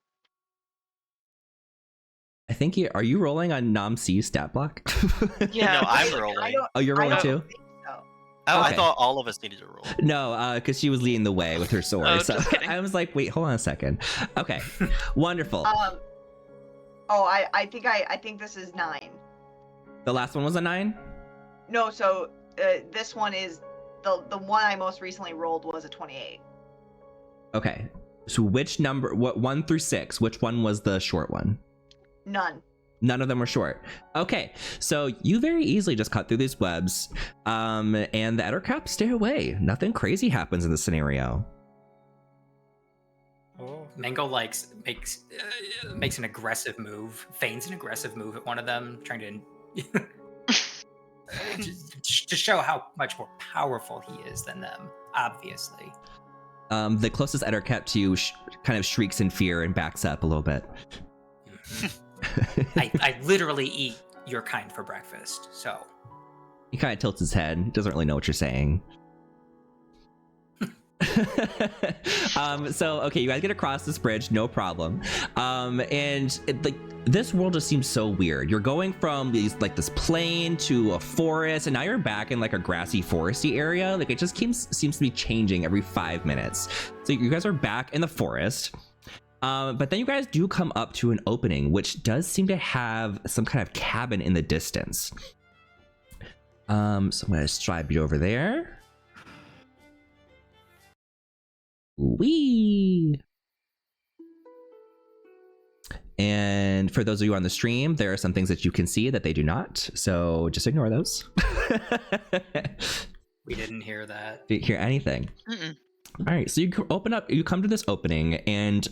Speaker 1: I think are you rolling on Nam C's stat block?
Speaker 3: Yeah.
Speaker 4: No, I'm
Speaker 5: I
Speaker 4: rolling.
Speaker 5: don't,
Speaker 1: Oh, you're
Speaker 5: I
Speaker 1: rolling
Speaker 5: don't
Speaker 1: too?
Speaker 5: think so.
Speaker 4: Oh, I
Speaker 1: Okay.
Speaker 4: thought all of us needed to roll.
Speaker 1: No, because she was leading the way with her sword.
Speaker 3: Oh,
Speaker 1: so
Speaker 3: just kidding.
Speaker 1: I was like, wait, hold on a second. Okay, wonderful.
Speaker 5: I think this is 9.
Speaker 1: The last one was a 9?
Speaker 5: No, so this one is the one I most recently rolled was a 28.
Speaker 1: Okay. So which number, what 1 through 6, which one was the short one?
Speaker 5: None.
Speaker 1: None of them were short. Okay, so you very easily just cut through these webs, and the Ettercaps stay away. Nothing crazy happens in this scenario.
Speaker 4: Oh.
Speaker 2: Mango makes an aggressive move, feigns an aggressive move at one of them, trying to just to show how much more powerful he is than them. Obviously,
Speaker 1: The closest Ettercap to you kind of shrieks in fear and backs up a little bit.
Speaker 2: I literally eat your kind for breakfast. So
Speaker 1: He kind of tilts his head, doesn't really know what you're saying. So okay, you guys get across this bridge, no problem. This world just seems so weird. You're going from this plain to a forest, and now you're back in like a grassy foresty area. Like it just seems to be changing every 5 minutes. So you guys are back in the forest. But then you guys do come up to an opening, which does seem to have some kind of cabin in the distance. So I'm gonna stride you over there. Wee. And for those of you on the stream, there are some things that you can see that they do not. So just ignore those.
Speaker 2: We didn't hear that.
Speaker 1: Didn't hear anything. All right, so you open up, you come to this opening, and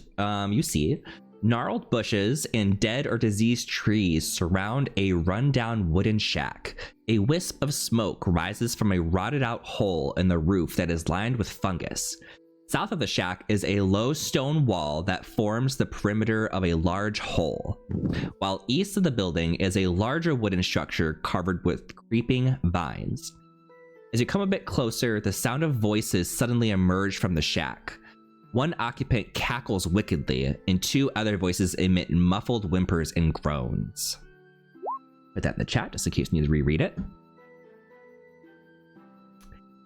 Speaker 1: you see gnarled bushes and dead or diseased trees surround a rundown wooden shack. A wisp of smoke rises from a rotted out hole in the roof that is lined with fungus. South of the shack is a low stone wall that forms the perimeter of a large hole, while east of the building is a larger wooden structure covered with creeping vines. As you come a bit closer, the sound of voices suddenly emerge from the shack. One occupant cackles wickedly, and two other voices emit muffled whimpers and groans. Put that in the chat just in case you need to reread it.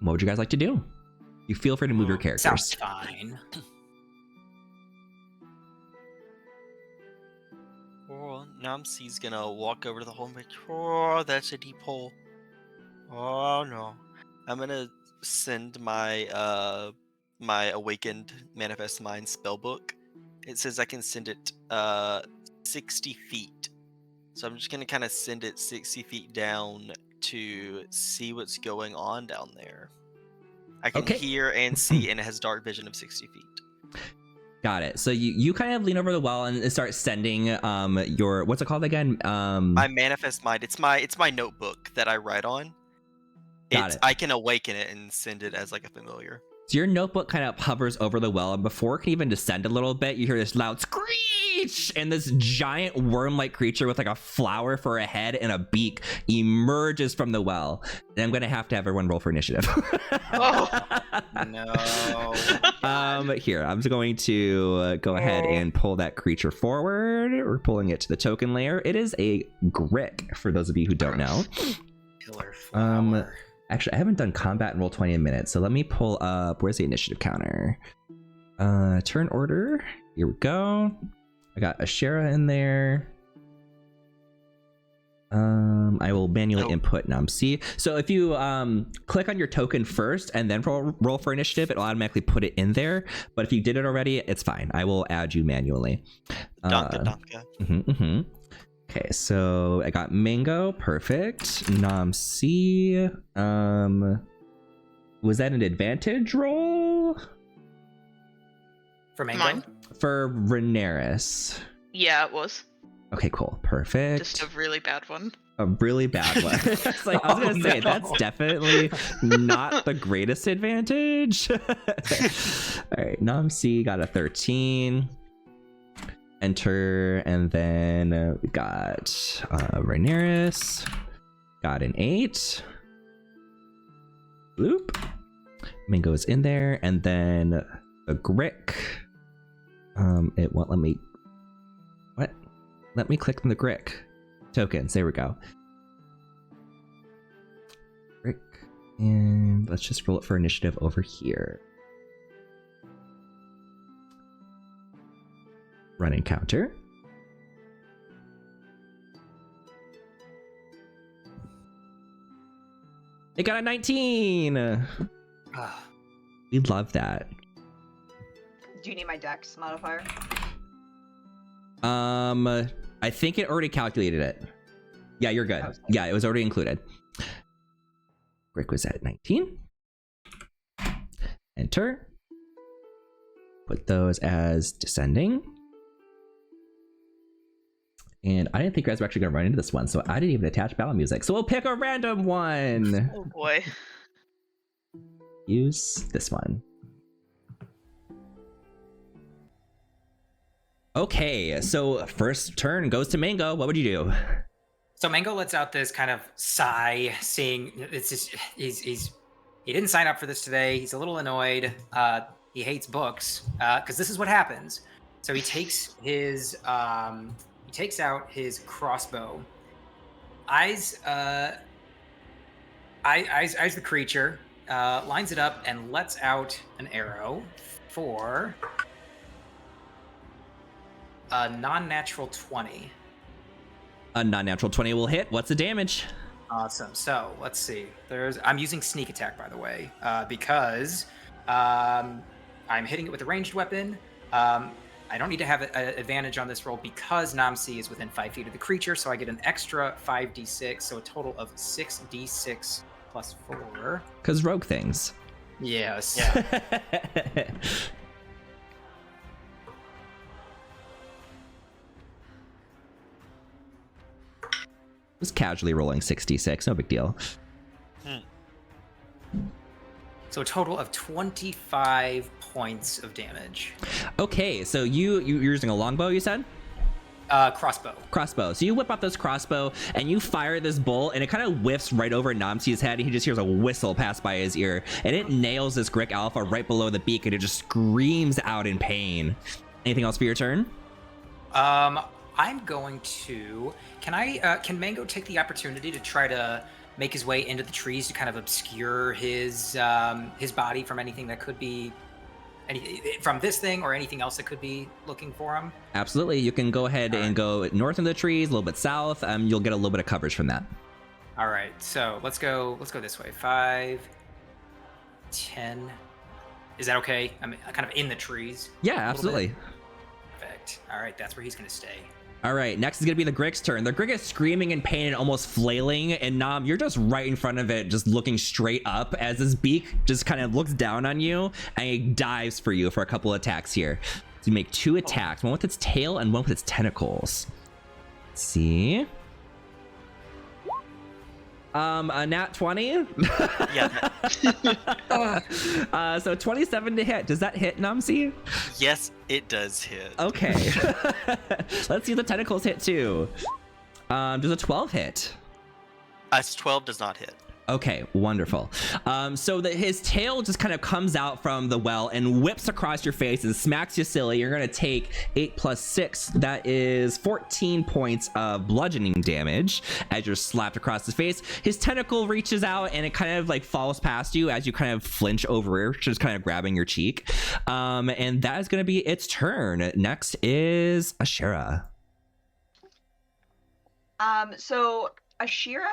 Speaker 1: What would you guys like to do? You feel free to move your characters.
Speaker 2: Sounds fine.
Speaker 4: Oh, Namsi's gonna walk over to the hole and be like, oh, that's a deep hole. Oh no. I'm gonna send my my awakened manifest mind spellbook. It says I can send it 60 feet. So I'm just gonna kind of send it 60 feet down to see what's going on down there. I can hear and see, and it has dark vision of 60 feet.
Speaker 1: Got it. So you kind of lean over the wall and start sending your, what's it called again?
Speaker 4: My manifest mind. It's my notebook that I write on.
Speaker 1: Got it.
Speaker 4: I can awaken it and send it as like a familiar.
Speaker 1: So your notebook kind of hovers over the well, and before it can even descend a little bit, you hear this loud screech, and this giant worm-like creature with like a flower for a head and a beak emerges from the well. And I'm gonna have everyone roll for initiative.
Speaker 2: Oh no!
Speaker 1: Here I'm just going to go ahead and pull that creature forward. We're pulling it to the token layer. It is a Grick, for those of you who don't know.
Speaker 2: Killer flower.
Speaker 1: Actually, I haven't done combat in Roll20 in a minute, so let me pull up, where's the initiative counter? Turn order, here we go. I got Ashera in there. I will manually input Namsi. So if you click on your token first and then roll for initiative, it'll automatically put it in there. But if you did it already, it's fine. I will add you manually.
Speaker 4: Donka.
Speaker 1: Okay, so I got Mango, perfect. Namsi, was that an advantage roll?
Speaker 2: For Mango?
Speaker 3: Mine?
Speaker 1: For Rhaenyra.
Speaker 3: Yeah, it was.
Speaker 1: Okay, cool, perfect.
Speaker 3: Just a really bad one.
Speaker 1: A really bad one. It's like, I was gonna say, that's definitely not the greatest advantage. All right, Namsi got a 13. Enter, and then we got Rhaenyra got an 8. Bloop. Mango's in there, and then the Grick. It won't let me. What? Let me click on the Grick tokens. There we go. Grick, and let's just roll it for initiative over here. Run encounter. It got a 19. We love that.
Speaker 5: Do you need my dex modifier?
Speaker 1: I think it already calculated it. Yeah, you're good. Yeah, it was already included. Rick was at 19. Enter. Put those as descending. And I didn't think you guys were actually going to run into this one, so I didn't even attach battle music. So we'll pick a random one.
Speaker 3: Oh boy.
Speaker 1: Use this one. Okay, so first turn goes to Mango. What would you do?
Speaker 2: So Mango lets out this kind of sigh, seeing it's just he didn't sign up for this today. He's a little annoyed. He hates books because this is what happens. So he takes his he takes out his crossbow, eyes the creature, lines it up, and lets out an arrow for a non-natural 20.
Speaker 1: A non-natural 20 will hit. What's the damage?
Speaker 2: Awesome. So let's see. I'm using sneak attack, by the way, because I'm hitting it with a ranged weapon. I don't need to have an advantage on this roll because Namsi is within 5 feet of the creature, so I get an extra 5d6, so a total of 6d6 plus 4.
Speaker 1: Because rogue things.
Speaker 2: Yes.
Speaker 4: Yeah.
Speaker 1: Just casually rolling 66, no big deal.
Speaker 2: So a total of 25 points of damage.
Speaker 1: Okay, so you're using a longbow, you said?
Speaker 2: Crossbow.
Speaker 1: So you whip out this crossbow and you fire this bolt, and it kind of whiffs right over Namsi's head, and he just hears a whistle pass by his ear, and it nails this Grick Alpha right below the beak, and it just screams out in pain. Anything else for your turn?
Speaker 2: I'm going to. Can Mango take the opportunity to try to make his way into the trees to kind of obscure his body from anything that could be from this thing or anything else that could be looking for him?
Speaker 1: Absolutely. You can go ahead and go north in the trees, a little bit south. You'll get a little bit of coverage from that.
Speaker 2: All right. So let's go this way. 5, 10. Is that okay? I'm kind of in the trees.
Speaker 1: Yeah, absolutely.
Speaker 2: Perfect. All right. That's where he's going to stay.
Speaker 1: All right, next is gonna be the Grick's turn. The Grick is screaming in pain and almost flailing, and Nam, you're just right in front of it, just looking straight up as his beak just kind of looks down on you, and he dives for you for a couple attacks here. So you make 2 attacks, one with its tail and one with its tentacles. Let's see. A nat 20?
Speaker 4: Yeah.
Speaker 1: So 27 to hit. Does that hit, Namsi?
Speaker 4: Yes, it does hit.
Speaker 1: Okay. Let's see if the tentacles hit too. Does a 12 hit?
Speaker 4: 12 does not hit.
Speaker 1: Okay, wonderful. So his tail just kind of comes out from the well and whips across your face and smacks you silly. You're gonna take 8 plus 6. That is 14 points of bludgeoning damage as you're slapped across his face. His tentacle reaches out and it kind of like falls past you as you kind of flinch over, just kind of grabbing your cheek. And that is gonna be its turn. Next is Ashera.
Speaker 5: So Ashira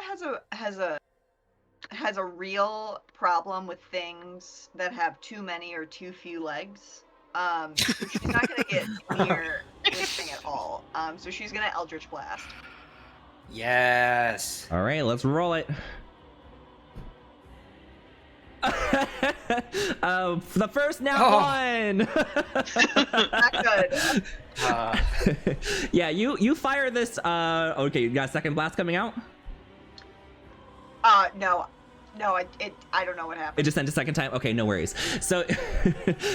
Speaker 5: has a real problem with things that have too many or too few legs. So she's not gonna get near this thing at all. So she's gonna Eldritch Blast.
Speaker 2: Yes.
Speaker 1: All right, let's roll it. The first nat 1.
Speaker 5: Not good.
Speaker 1: Yeah, you fire this. Okay, you got a second blast coming out.
Speaker 5: No, I don't know what
Speaker 1: It
Speaker 5: happened.
Speaker 1: just sent a second time. Okay, no worries. So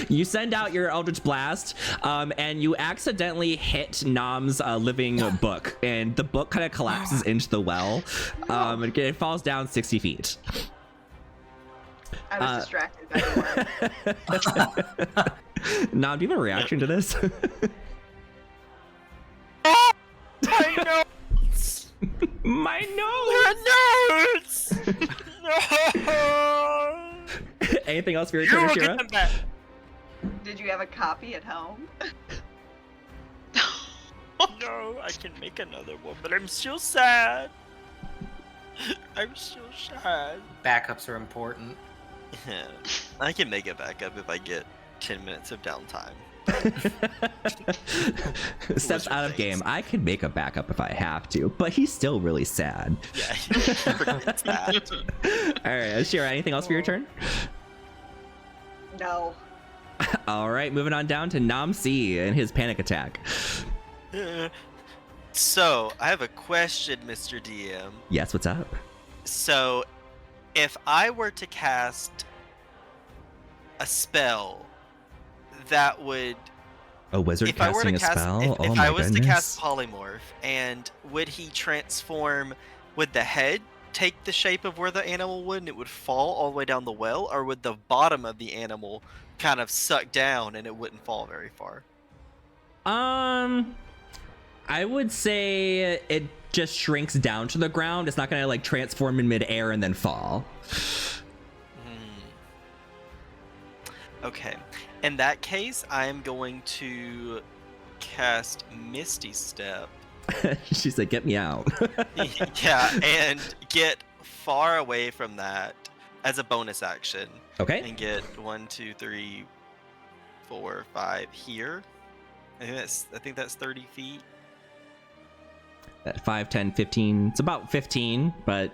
Speaker 1: you send out your Eldritch Blast, and you accidentally hit Nam's living book, and the book kind of collapses into the well. It falls down 60 feet.
Speaker 5: I was distracted by the word.
Speaker 1: Nam, do you have a reaction to this?
Speaker 4: I know.
Speaker 1: My nose!
Speaker 4: No!
Speaker 1: Anything else for your
Speaker 4: You
Speaker 1: turn,
Speaker 4: will get
Speaker 1: Shira?
Speaker 4: them back.
Speaker 5: Did you have a copy at home?
Speaker 4: No, I can make another one, but I'm still sad. I'm still sad.
Speaker 2: Backups are important.
Speaker 4: I can make it back up if I get 10 minutes of downtime.
Speaker 1: Steps out of game. I could make a backup if I have to, but he's still really sad.
Speaker 4: Yeah, he forgets that.
Speaker 1: All right, Shira, anything else for your turn?
Speaker 5: No.
Speaker 1: All right, moving on down to Namsi and his panic attack.
Speaker 4: So, I have a question, Mr. DM.
Speaker 1: Yes, what's up?
Speaker 4: So, if I were to cast a spell that would...
Speaker 1: A wizard
Speaker 4: If I were
Speaker 1: casting
Speaker 4: to
Speaker 1: a
Speaker 4: cast,
Speaker 1: spell?
Speaker 4: if
Speaker 1: my
Speaker 4: I was
Speaker 1: goodness.
Speaker 4: to cast polymorph, and would he transform? Would the head take the shape of where the animal would, and it would fall all the way down the well, or would the bottom of the animal kind of suck down and it wouldn't fall very far?
Speaker 1: I would say it just shrinks down to the ground. It's not gonna like transform in midair and then fall.
Speaker 4: Okay. In that case, I'm going to cast Misty Step.
Speaker 1: She's like, get me out.
Speaker 4: Yeah, and get far away from that as a bonus action.
Speaker 1: Okay.
Speaker 4: And get 1, 2, 3, 4, 5 here. I think that's 30 feet.
Speaker 1: At 5, 10, 15. It's about 15, but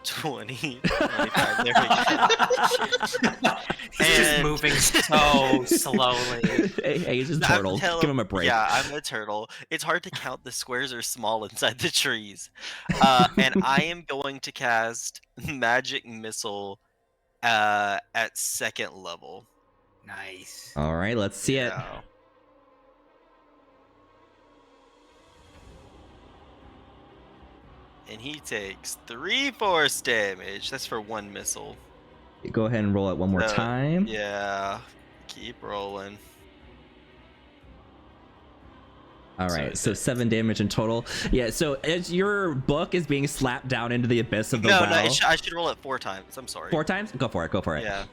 Speaker 4: 20, 25. There we go.
Speaker 2: He's just moving so slowly.
Speaker 1: hey, he's just
Speaker 4: I'm
Speaker 1: turtle.
Speaker 4: telling-
Speaker 1: Give him a break.
Speaker 4: Yeah, I'm a turtle. It's hard to count. The squares are small inside the trees. And I am going to cast Magic Missile at 2nd level.
Speaker 2: Nice.
Speaker 1: All right, let's see it.
Speaker 4: Yeah. And he takes 3 force damage. That's for 1 missile.
Speaker 1: Go ahead and roll it one more
Speaker 4: So,
Speaker 1: time.
Speaker 4: Yeah. Keep rolling.
Speaker 1: All
Speaker 4: So
Speaker 1: right,
Speaker 4: it's
Speaker 1: so 7 damage in total. Yeah, so as your book is being slapped down into the abyss of the
Speaker 4: No,
Speaker 1: well.
Speaker 4: I should roll it 4 times. I'm sorry.
Speaker 1: 4 times? Go for it.
Speaker 4: Yeah.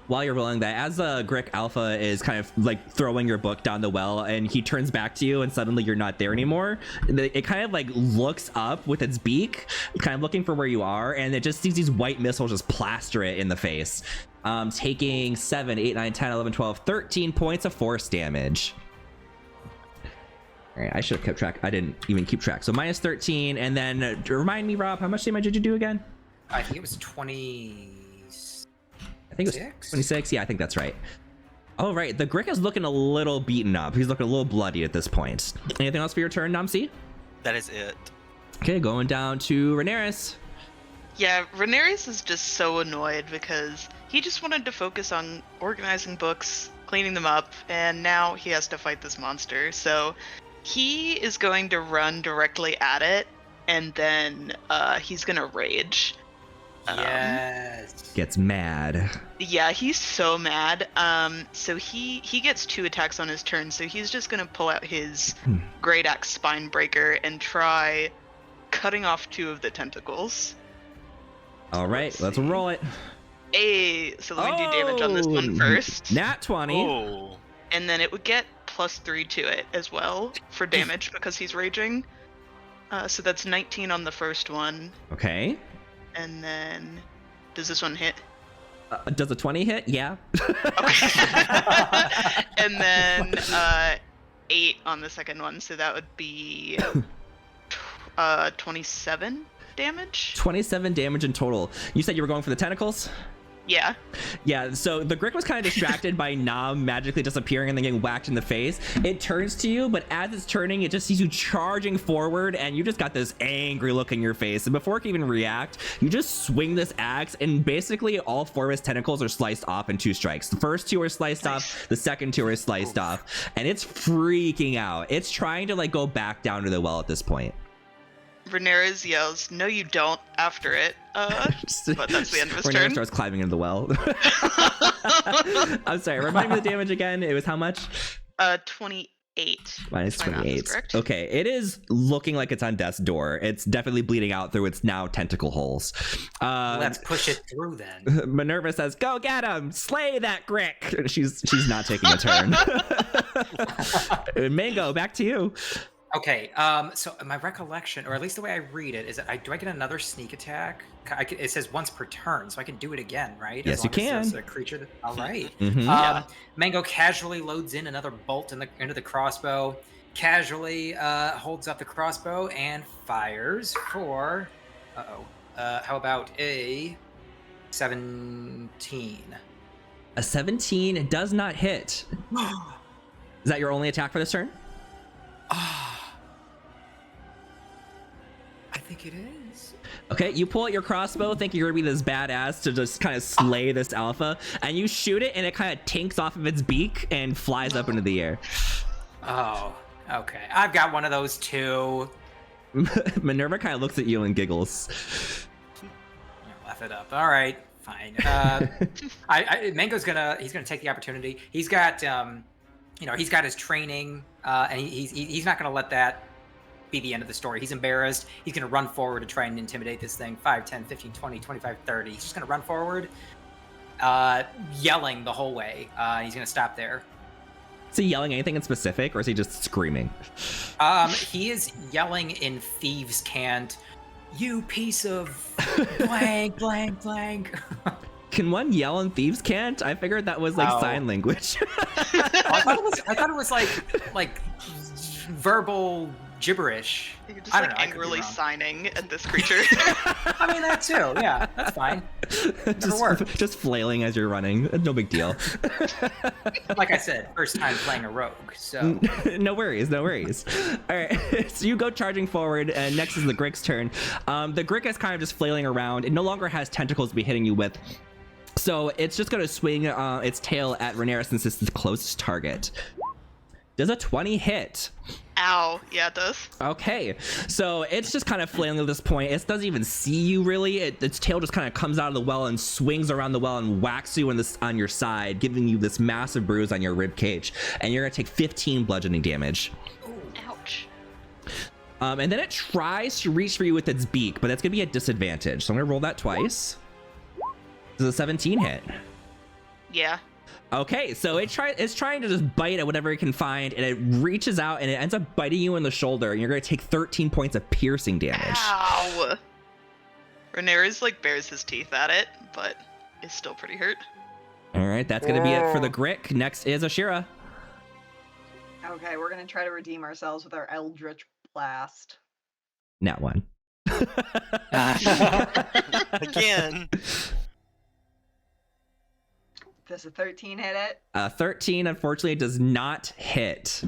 Speaker 1: While you're rolling that, as Grick Alpha is kind of like throwing your book down the well, and he turns back to you, and suddenly you're not there anymore. It kind of like looks up with its beak, kind of looking for where you are, and it just sees these white missiles just plaster it in the face, taking 7, 8, 9, 10, 11, 12, 13 points of force damage. All right, I should have kept track. I didn't even keep track. So minus 13, and then remind me, Rob, how much damage did you do again?
Speaker 2: I think it was 20.
Speaker 1: I think it was 26. Yeah, I think that's right. All right, the Grick is looking a little beaten up. He's looking a little bloody at this point. Anything else for your turn, Namsi?
Speaker 4: That is it.
Speaker 1: Okay, going down to Rhaenyra.
Speaker 3: Yeah, Rhaenyra is just so annoyed because he just wanted to focus on organizing books, cleaning them up, and now he has to fight this monster. So he is going to run directly at it, and then he's going to rage.
Speaker 2: Yes.
Speaker 1: Gets mad.
Speaker 3: Yeah, he's so mad. So he gets 2 attacks on his turn, so he's just going to pull out his Great Axe Spinebreaker and try cutting off 2 of the tentacles.
Speaker 1: All right, let's roll it.
Speaker 3: Hey, so let me do damage on this one first.
Speaker 1: Nat 20.
Speaker 4: Oh.
Speaker 3: And then it would get +3 to it as well for damage because he's raging. So that's 19 on the first one.
Speaker 1: Okay.
Speaker 3: And then, does this one hit?
Speaker 1: Does a 20 hit? Yeah.
Speaker 3: Okay. And then 8 on the second one, so that would be 27 damage.
Speaker 1: 27 damage in total. You said you were going for the tentacles?
Speaker 3: Yeah.
Speaker 1: Yeah, so the Grick was kind of distracted by Nam magically disappearing and then getting whacked in the face. It turns to you, but as it's turning, it just sees you charging forward, and you just got this angry look in your face. And before it can even react, you just swing this axe, and basically all 4 of his tentacles are sliced off in 2 strikes. The first 2 are sliced off, the second 2 are sliced off, and it's freaking out. It's trying to like go back down to the well at this point.
Speaker 3: Rhaenyra yells, "No, you don't!" after it. But that's the end of his
Speaker 1: Rhaenyra
Speaker 3: turn.
Speaker 1: starts climbing into the well. I'm sorry, remind me the damage again. It was how much?
Speaker 3: 28.
Speaker 1: Minus
Speaker 3: My math is
Speaker 1: 28.
Speaker 3: correct.
Speaker 1: Okay, it is looking like it's on death's door. It's definitely bleeding out through its now tentacle holes.
Speaker 2: Let's push it through then.
Speaker 1: Minerva says, "Go get him! Slay that Grick!" She's not taking a turn. Mango, back to you.
Speaker 2: Okay, so my recollection, or at least the way I read it, is that do I get another sneak attack? It says once per turn, so I can do it again, right?
Speaker 1: Yes, you can.
Speaker 2: As a creature. All right.
Speaker 1: Mhm.
Speaker 2: Mango casually loads in another bolt into the crossbow, casually holds up the crossbow and fires for. How about a 17?
Speaker 1: A 17 does not hit. Is that your only attack for this turn?
Speaker 2: I think it is.
Speaker 1: Okay, you pull out your crossbow thinking you're gonna be this badass to just kind of slay this alpha, and you shoot it, and it kind of tinks off of its beak and flies up into the air.
Speaker 2: Oh, okay. I've got one of those too.
Speaker 1: Minerva kind of looks at you and giggles.
Speaker 2: Laugh it up. All right, fine. Mango's he's gonna take the opportunity. He's got he's got his training, and he's not gonna let that be the end of the story. He's embarrassed. He's going to run forward to try and intimidate this thing. 5, 10, 15, 20, 25, 30. He's just going to run forward, yelling the whole way. He's going to stop there.
Speaker 1: Is he yelling anything in specific, or is he just screaming?
Speaker 2: He is yelling in thieves' cant, "You piece of blank, blank, blank."
Speaker 1: Can one yell and thieves can't? I figured that was like
Speaker 2: Oh.
Speaker 1: sign language.
Speaker 2: I thought it was like verbal gibberish.
Speaker 3: You're just
Speaker 2: I don't
Speaker 3: like
Speaker 2: know, I could be
Speaker 3: angrily
Speaker 2: wrong.
Speaker 3: signing at this creature.
Speaker 2: I mean that too. Yeah, that's fine. worked.
Speaker 1: just flailing as you're running. No big deal.
Speaker 2: Like I said, first time playing a rogue, so
Speaker 1: No worries, no worries. All right, so you go charging forward, and next is the Grick's turn. The Grick is kind of just flailing around. It no longer has tentacles to be hitting you with. So it's just going to swing its tail at Rhaenyra since it's the closest target. Does a 20 hit?
Speaker 3: Ow. Yeah, it does.
Speaker 1: Okay, so it's just kind of flailing at this point. It doesn't even see you really. Its tail just kind of comes out of the well and swings around the well and whacks you on your side, giving you this massive bruise on your rib cage. And you're gonna take 15 bludgeoning damage.
Speaker 3: Ouch.
Speaker 1: And then it tries to reach for you with its beak, but that's gonna be a disadvantage. So I'm gonna roll that twice. Does a 17 hit?
Speaker 3: Yeah.
Speaker 1: Okay, so it's trying to just bite at whatever it can find, and it reaches out and it ends up biting you in the shoulder, and you're gonna take 13 points of piercing damage.
Speaker 3: Ow. Rhaenyra's like bares his teeth at it, but is still pretty hurt.
Speaker 1: All right, that's gonna be it for the Grick. Next is Ashira.
Speaker 5: Okay, we're gonna try to redeem ourselves with our Eldritch Blast.
Speaker 1: Nat one.
Speaker 4: Again.
Speaker 5: Does a 13 hit it?
Speaker 1: 13, unfortunately, does not hit.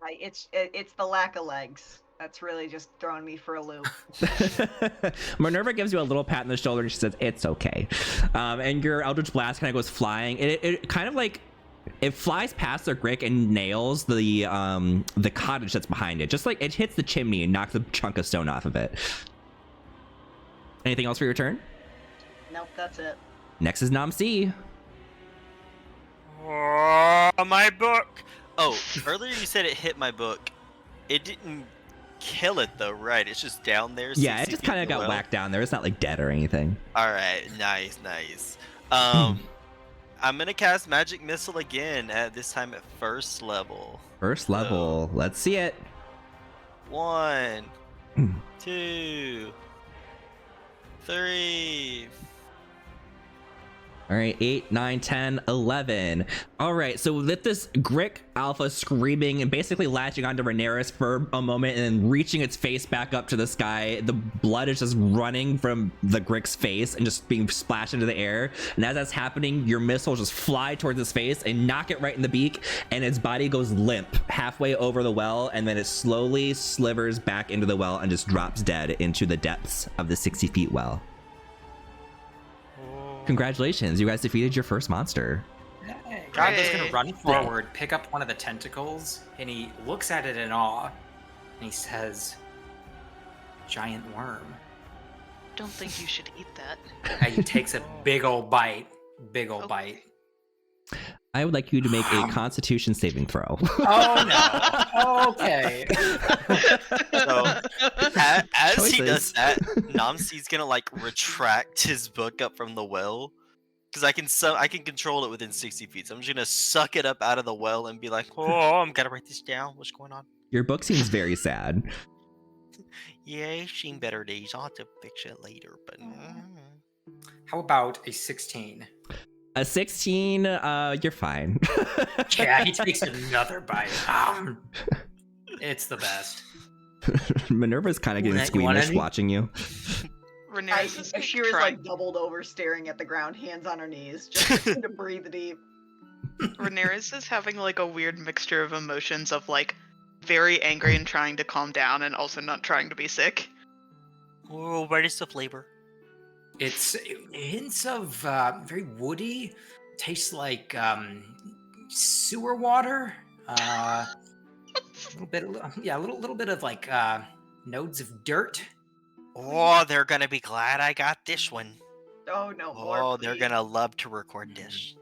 Speaker 5: Right, it's the lack of legs. That's really just throwing me for a loop.
Speaker 1: Minerva gives you a little pat on the shoulder and she says, "It's okay." And your Eldritch Blast kind of goes flying. It kind of like, it flies past the Grick and nails the cottage that's behind it. Just like it hits the chimney and knocks a chunk of stone off of it. Anything else for your turn?
Speaker 5: Nope, that's it.
Speaker 1: Next is Namsi.
Speaker 4: Oh, my book. Oh, earlier you said it hit my book. It didn't kill it though, right? It's just down there.
Speaker 1: Yeah, it
Speaker 4: 60
Speaker 1: just
Speaker 4: feet
Speaker 1: kind of got
Speaker 4: below.
Speaker 1: whacked down there. It's not like dead or anything.
Speaker 4: All right, nice. I'm gonna cast Magic Missile again. At this time at first level.
Speaker 1: First level. Let's see it.
Speaker 4: 1, 2, 3.
Speaker 1: All right, 8, 9, 10, 11. All right, so with this Grick Alpha screaming and basically latching onto Rhaenyra for a moment and then reaching its face back up to the sky, the blood is just running from the Grick's face and just being splashed into the air. And as that's happening, your missiles just fly towards its face and knock it right in the beak, and its body goes limp halfway over the well, and then it slowly slivers back into the well and just drops dead into the depths of the 60 feet well. Congratulations, you guys defeated your first monster.
Speaker 2: Rob is gonna
Speaker 3: Hooray.
Speaker 2: run forward, pick up one of the tentacles, and he looks at it in awe, and he says, "Giant worm."
Speaker 3: Don't think you should eat that.
Speaker 2: And he takes a big old bite. Big old bite.
Speaker 1: I would like you to make a Constitution saving throw.
Speaker 2: Oh no. Okay.
Speaker 4: So as he
Speaker 1: Choices.
Speaker 4: does that, Namsi's gonna like retract his book up from the well, because I can control it within 60 feet. So I'm just gonna suck it up out of the well and be like, "Oh, I'm gonna write this down. What's going on?"
Speaker 1: Your book seems very sad.
Speaker 4: Yeah, I've seen better days. I'll have to fix it later, but.
Speaker 2: How about a 16?
Speaker 1: A 16, you're fine.
Speaker 2: Yeah, he takes another bite. It's the best.
Speaker 1: Minerva's kind of getting
Speaker 2: You want
Speaker 1: squeamish
Speaker 2: any?
Speaker 1: watching you.
Speaker 3: Rhaenyra's just like,
Speaker 5: Ashira's
Speaker 3: trying.
Speaker 5: like doubled over, staring at the ground, hands on her knees, just trying to breathe deep.
Speaker 3: Rhaenyra's is having like a weird mixture of emotions of like very angry and trying to calm down, and also not trying to be sick.
Speaker 4: Oh, what is the flavor?
Speaker 2: It's hints of very woody. Tastes like sewer water. A little bit of like nodes of dirt.
Speaker 4: Oh, they're gonna be glad I got this one.
Speaker 5: Oh no, more.
Speaker 4: Oh, they're
Speaker 5: please.
Speaker 4: gonna love to record this.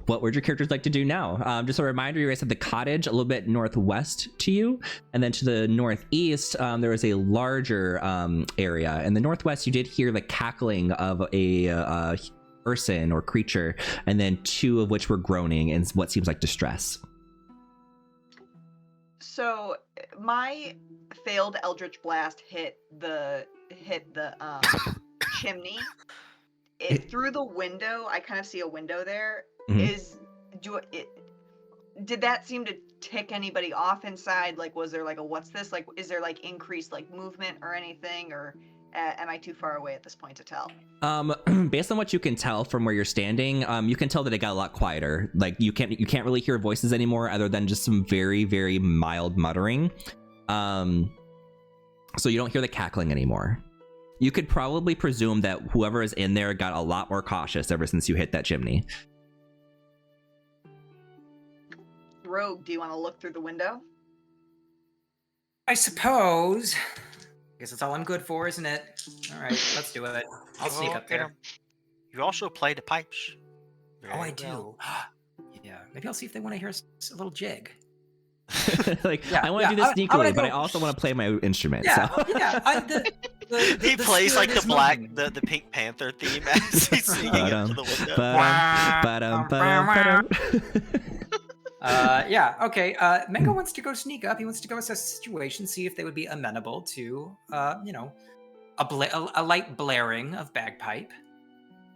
Speaker 1: What would your characters like to do now? Just a reminder, you guys have the cottage a little bit northwest to you, and then to the northeast, there was a larger area. In the northwest, you did hear the cackling of a person or creature, and then two of which were groaning in what seems like distress.
Speaker 5: So my failed Eldritch Blast hit the chimney.
Speaker 1: It-
Speaker 5: Through the window, I kind of see a window there.
Speaker 1: Mhm.
Speaker 5: Did that seem to tick anybody off inside? Like, was there like a what's this? Like, is there like increased like movement or anything, or am I too far away at this point to tell?
Speaker 1: Based on what you can tell from where you're standing, you can tell that it got a lot quieter. Like you can't really hear voices anymore, other than just some very, very mild muttering. So you don't hear the cackling anymore. You could probably presume that whoever is in there got a lot more cautious ever since you hit that chimney.
Speaker 5: Rogue, do you want to look through the window?
Speaker 2: I suppose. I guess that's all I'm good for, isn't it? All right, let's do it. I'll sneak up there.
Speaker 4: You also play the pipes.
Speaker 2: Oh, I
Speaker 4: Very well.
Speaker 2: do. Yeah, maybe I'll see if they want to hear a little jig.
Speaker 1: Like,
Speaker 2: Yeah,
Speaker 1: I want to do this
Speaker 2: I
Speaker 1: sneakily,
Speaker 2: wanna
Speaker 1: but I
Speaker 2: go-
Speaker 1: also want to play my instrument.
Speaker 2: Yeah,
Speaker 1: So.
Speaker 2: yeah.
Speaker 4: He plays like the
Speaker 2: black,
Speaker 4: the Pink Panther theme as he's sneaking up to the window.
Speaker 1: Ba-dum.
Speaker 2: Yeah, okay. Mango wants to go sneak up. He wants to go assess the situation, see if they would be amenable to, a light blaring of bagpipe.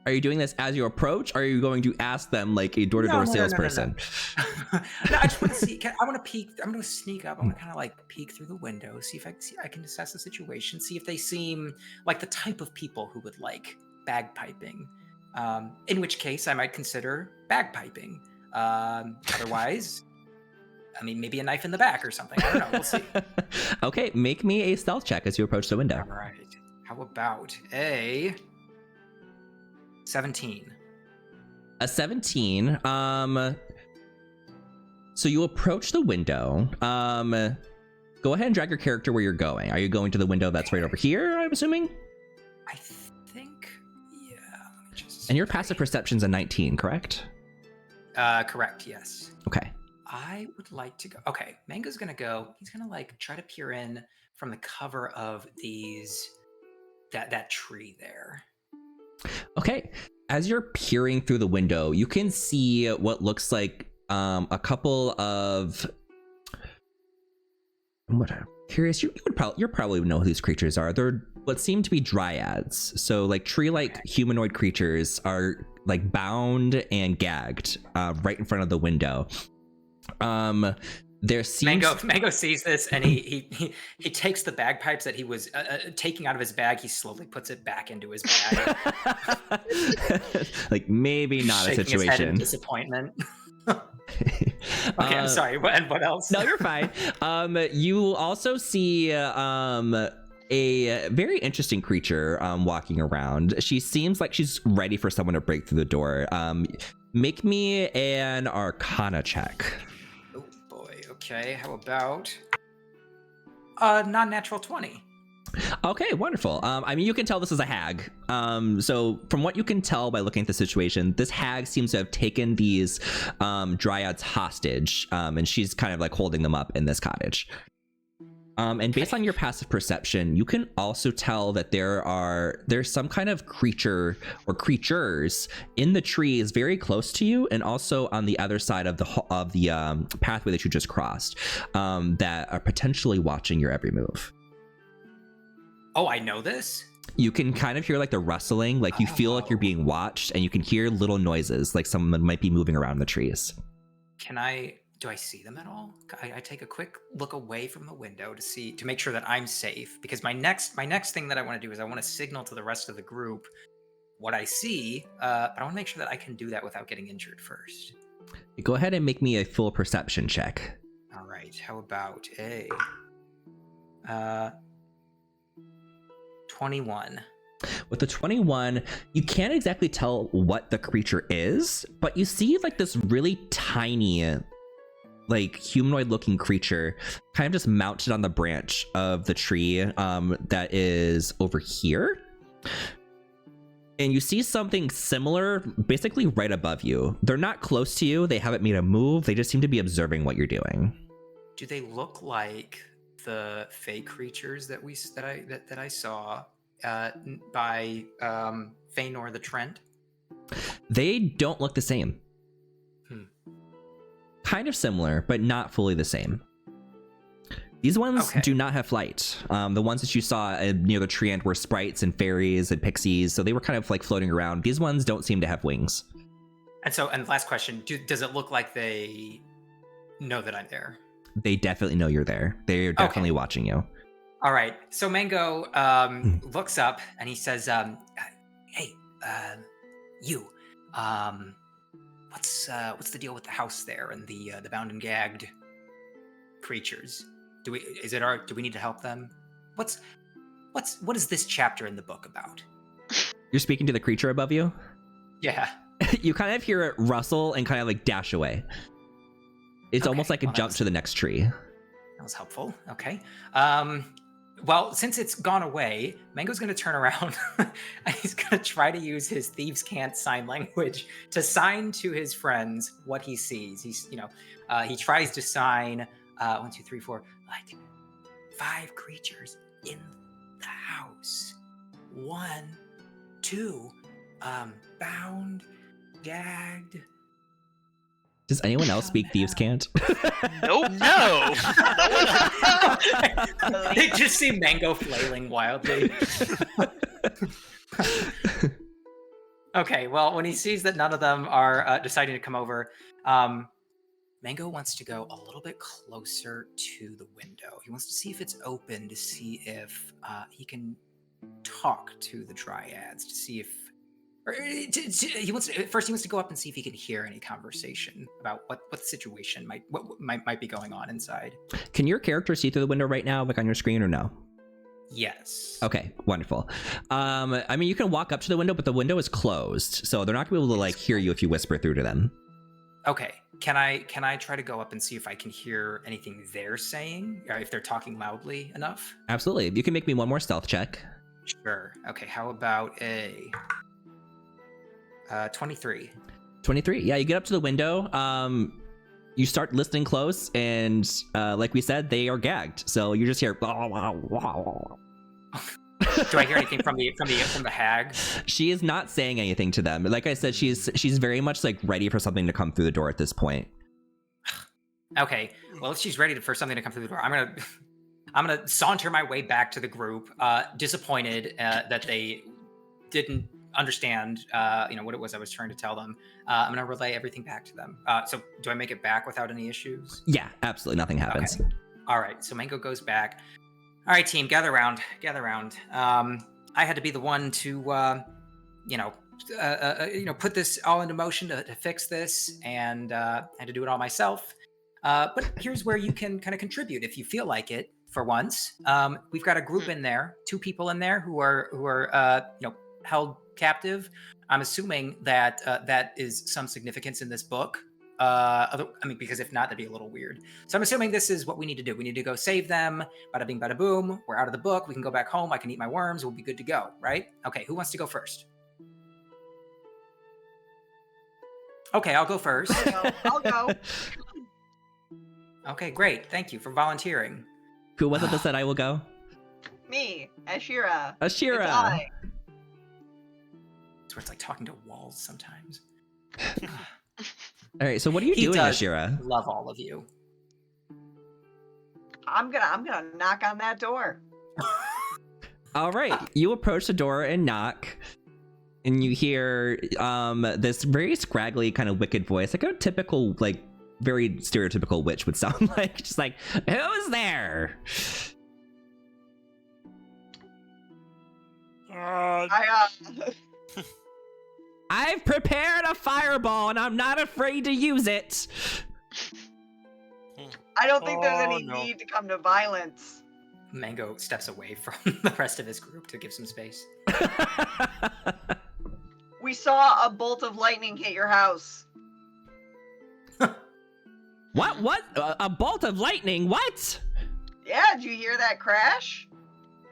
Speaker 1: Are you doing this as you approach, or are you going to ask them like a door-to-door
Speaker 2: No.
Speaker 1: salesperson?
Speaker 2: No, I just want to see. I want to peek. I'm going to sneak up. I want to kind of like peek through the window, see if I can assess the situation, see if they seem like the type of people who would like bagpiping. In which case, I might consider bagpiping. Otherwise, I mean, maybe a knife in the back or something. I don't know. We'll see.
Speaker 1: Okay, make me a stealth check as you approach the window.
Speaker 2: All right. How about a 17?
Speaker 1: A 17. So you approach the window. Go ahead and drag your character where you're going. Are you going to the window that's right over here, I'm assuming?
Speaker 2: I think, yeah. Let me just.
Speaker 1: And your passive perception's a 19, correct?
Speaker 2: Correct. Yes.
Speaker 1: Okay.
Speaker 2: I would like to go. Okay, Mango's gonna go. He's gonna like try to peer in from the cover of that tree there.
Speaker 1: Okay. As you're peering through the window, you can see what looks like a couple of. I'm curious. You probably know who these creatures are. They're what seem to be dryads. So like tree-like humanoid creatures are like bound and gagged right in front of the window. There seems
Speaker 2: Mango sees this and he takes the bagpipes that he was taking out of his bag. He slowly puts it back into his bag.
Speaker 1: like maybe not a
Speaker 2: shaking his head in
Speaker 1: situation.
Speaker 2: disappointment. Okay, I'm sorry. What else?
Speaker 1: No, you're fine. You also see a very interesting creature walking around. She seems like she's ready for someone to break through the door. Make me an Arcana check.
Speaker 2: Oh boy. Okay. How about non-natural 20?
Speaker 1: Okay, wonderful. I mean, you can tell this is a hag. So from what you can tell by looking at the situation, this hag seems to have taken these dryads hostage, and she's kind of like holding them up in this cottage. And based on your passive perception, you can also tell that there's some kind of creature or creatures in the trees very close to you, and also on the other side of the pathway that you just crossed, that are potentially watching your every move.
Speaker 2: Oh, I know this.
Speaker 1: You can kind of hear like the rustling, like you feel like you're being watched, and you can hear little noises, like someone might be moving around the trees.
Speaker 2: Do I see them at all? I take a quick look away from the window to make sure that I'm safe, because my next thing that I want to do is I want to signal to the rest of the group what I see, but I want to make sure that I can do that without getting injured first.
Speaker 1: Go ahead and make me a full perception check.
Speaker 2: All right. How about a 21?
Speaker 1: With the 21, you can't exactly tell what the creature is, but you see like this really tiny, like humanoid looking creature kind of just mounted on the branch of the tree that is over here. And you see something similar basically right above you. They're not close to you. They haven't made a move. They just seem to be observing what you're doing.
Speaker 2: Do they look like the fey creatures that I saw by Feanor the Trent?
Speaker 1: They don't look the same. Kind of similar, but not fully the same. These ones
Speaker 2: Okay.
Speaker 1: do not have flight. The ones that you saw near the tree end were sprites and fairies and pixies, so they were kind of like floating around. These ones don't seem to have wings.
Speaker 2: And last question: does it look like they know that I'm there?
Speaker 1: They definitely know you're there. They're definitely watching you.
Speaker 2: All right. So Mango looks up and he says, "Hey, you. What's the deal with the house there and the bound and gagged creatures? Do we need to help them? What is this chapter in the book about?"
Speaker 1: You're speaking to the creature above you?
Speaker 2: Yeah.
Speaker 1: You kind of hear it rustle and kind of like dash away. It's almost like a jump to the next tree.
Speaker 2: That was helpful. Okay. Well, since it's gone away, Mango's going to turn around and he's going to try to use his thieves' can't sign language to sign to his friends what he sees. He tries to sign 1, 2, 3, 4, like 5 creatures in the house. 1, 2, bound, gagged.
Speaker 1: Does anyone else speak thieves' can't?
Speaker 3: Nope.
Speaker 6: No.
Speaker 2: They just see Mango flailing wildly. Okay, well, when he sees that none of them are deciding to come over, Mango wants to go a little bit closer to the window. He wants to see if it's open, to see if he can talk to the dryads, to see if he wants to go up and see if he can hear any conversation about what the situation might be going on inside.
Speaker 1: Can your character see through the window right now, like on your screen, or no?
Speaker 2: Yes.
Speaker 1: Okay, wonderful. I mean, you can walk up to the window, but the window is closed, so they're not gonna be able to like hear you if you whisper through to them.
Speaker 2: Okay. Can I try to go up and see if I can hear anything they're saying, or if they're talking loudly enough?
Speaker 1: Absolutely. You can make me one more stealth check.
Speaker 2: Sure. Okay. How about a 23?
Speaker 1: 23. Yeah, you get up to the window. You start listening close, and like we said, they are gagged. So you just hear.
Speaker 2: Do I hear anything from the hag?
Speaker 1: She is not saying anything to them. Like I said, she's very much like ready for something to come through the door at this point.
Speaker 2: Okay. Well, if she's ready for something to come through the door, I'm gonna saunter my way back to the group, disappointed that they didn't understand what it was I was trying to tell them. I'm gonna relay everything back to them. So do I make it back without any issues?
Speaker 1: Yeah, absolutely. Nothing happens.
Speaker 2: Okay. All right, so Mango goes back. All right, team, gather around. I had to be the one to put this all into motion to fix this, and I had to do it all myself. But here's where you can kind of contribute if you feel like it. For once, we've got a group in there, 2 people in there who are held captive. I'm assuming that that is some significance in this book. Because if not, that'd be a little weird. So I'm assuming this is what we need to do. We need to go save them. Bada bing, bada boom. We're out of the book. We can go back home. I can eat my worms. We'll be good to go, right? Okay, who wants to go first? Okay, I'll go first.
Speaker 5: I'll go.
Speaker 2: Okay, great. Thank you for volunteering.
Speaker 1: Who was it that said I will go?
Speaker 5: Me, Ashira.
Speaker 1: Ashira.
Speaker 5: It's I.
Speaker 2: It's where it's like talking to walls sometimes.
Speaker 1: All right, so what are you doing,
Speaker 2: does
Speaker 1: Ashira?
Speaker 2: Love all of you.
Speaker 5: I'm gonna knock on that door.
Speaker 1: All right, you approach the door and knock, and you hear this very scraggly kind of wicked voice, like a typical, like very stereotypical witch would sound like, just like, who's there? I've prepared a fireball and I'm not afraid to use it.
Speaker 5: I don't think there's any need to come to violence.
Speaker 2: Mango steps away from the rest of his group to give some space.
Speaker 5: We saw a bolt of lightning hit your house.
Speaker 1: What? A bolt of lightning? What?
Speaker 5: Yeah, did you hear that crash?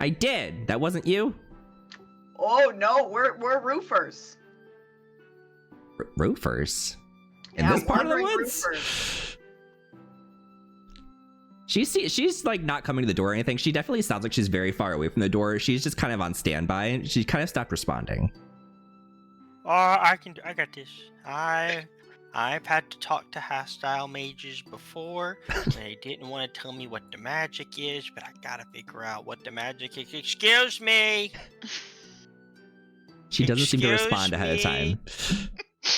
Speaker 1: I did. That wasn't you?
Speaker 5: Oh no, we're roofers.
Speaker 1: Roofers? In
Speaker 5: Yeah,
Speaker 1: this part of the
Speaker 5: wandering
Speaker 1: woods?
Speaker 5: roofers.
Speaker 1: She's like not coming to the door or anything. She definitely sounds like she's very far away from the door. She's just kind of on standby. She kind of stopped responding.
Speaker 6: I got this.
Speaker 4: I've had to talk to hostile mages before, and they didn't want to tell me what the magic is, but I gotta figure out what the magic is. Excuse me!
Speaker 1: She doesn't seem to
Speaker 4: Excuse
Speaker 1: respond ahead of
Speaker 4: me.
Speaker 1: time.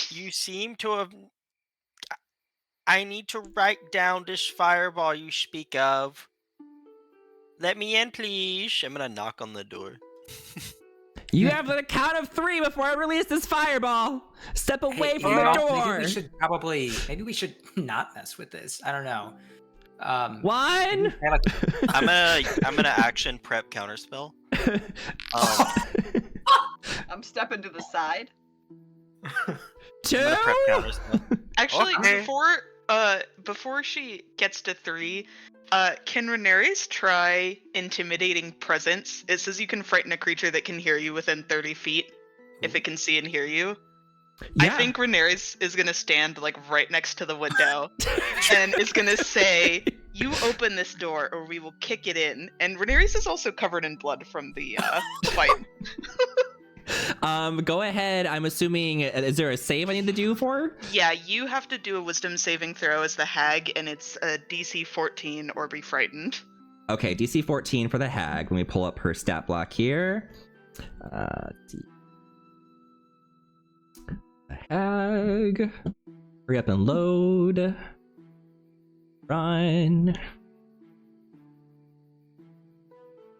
Speaker 4: You seem to have... I need to write down this fireball you speak of. Let me in, please. I'm gonna knock on the door.
Speaker 1: You have a count of 3 before I release this fireball. Step away from
Speaker 2: you
Speaker 1: the
Speaker 2: know,
Speaker 1: door.
Speaker 2: Maybe we should not mess with this. I don't know.
Speaker 1: 1.
Speaker 4: I'm gonna action prep counterspell.
Speaker 5: I'm stepping to the side.
Speaker 1: 2.
Speaker 4: I'm gonna prep counterspell.
Speaker 3: Actually,
Speaker 4: Okay.
Speaker 3: before she gets to 3, can Rhaenyra's try intimidating presence? It says you can frighten a creature that can hear you within 30 feet if it can see and hear you.
Speaker 1: Yeah.
Speaker 3: I think Rhaenyra's is gonna stand like right next to the window and is gonna say, "You open this door, or we will kick it in." And Rhaenyra's is also covered in blood from the fight.
Speaker 1: Go ahead. I'm assuming, is there a save I need to do for her?
Speaker 3: Yeah, you have to do a wisdom saving throw as the hag, and it's a DC 14 or be frightened.
Speaker 1: Okay, DC 14 for the hag. Let me pull up her stat block here. The hag. Hurry up and load. Run.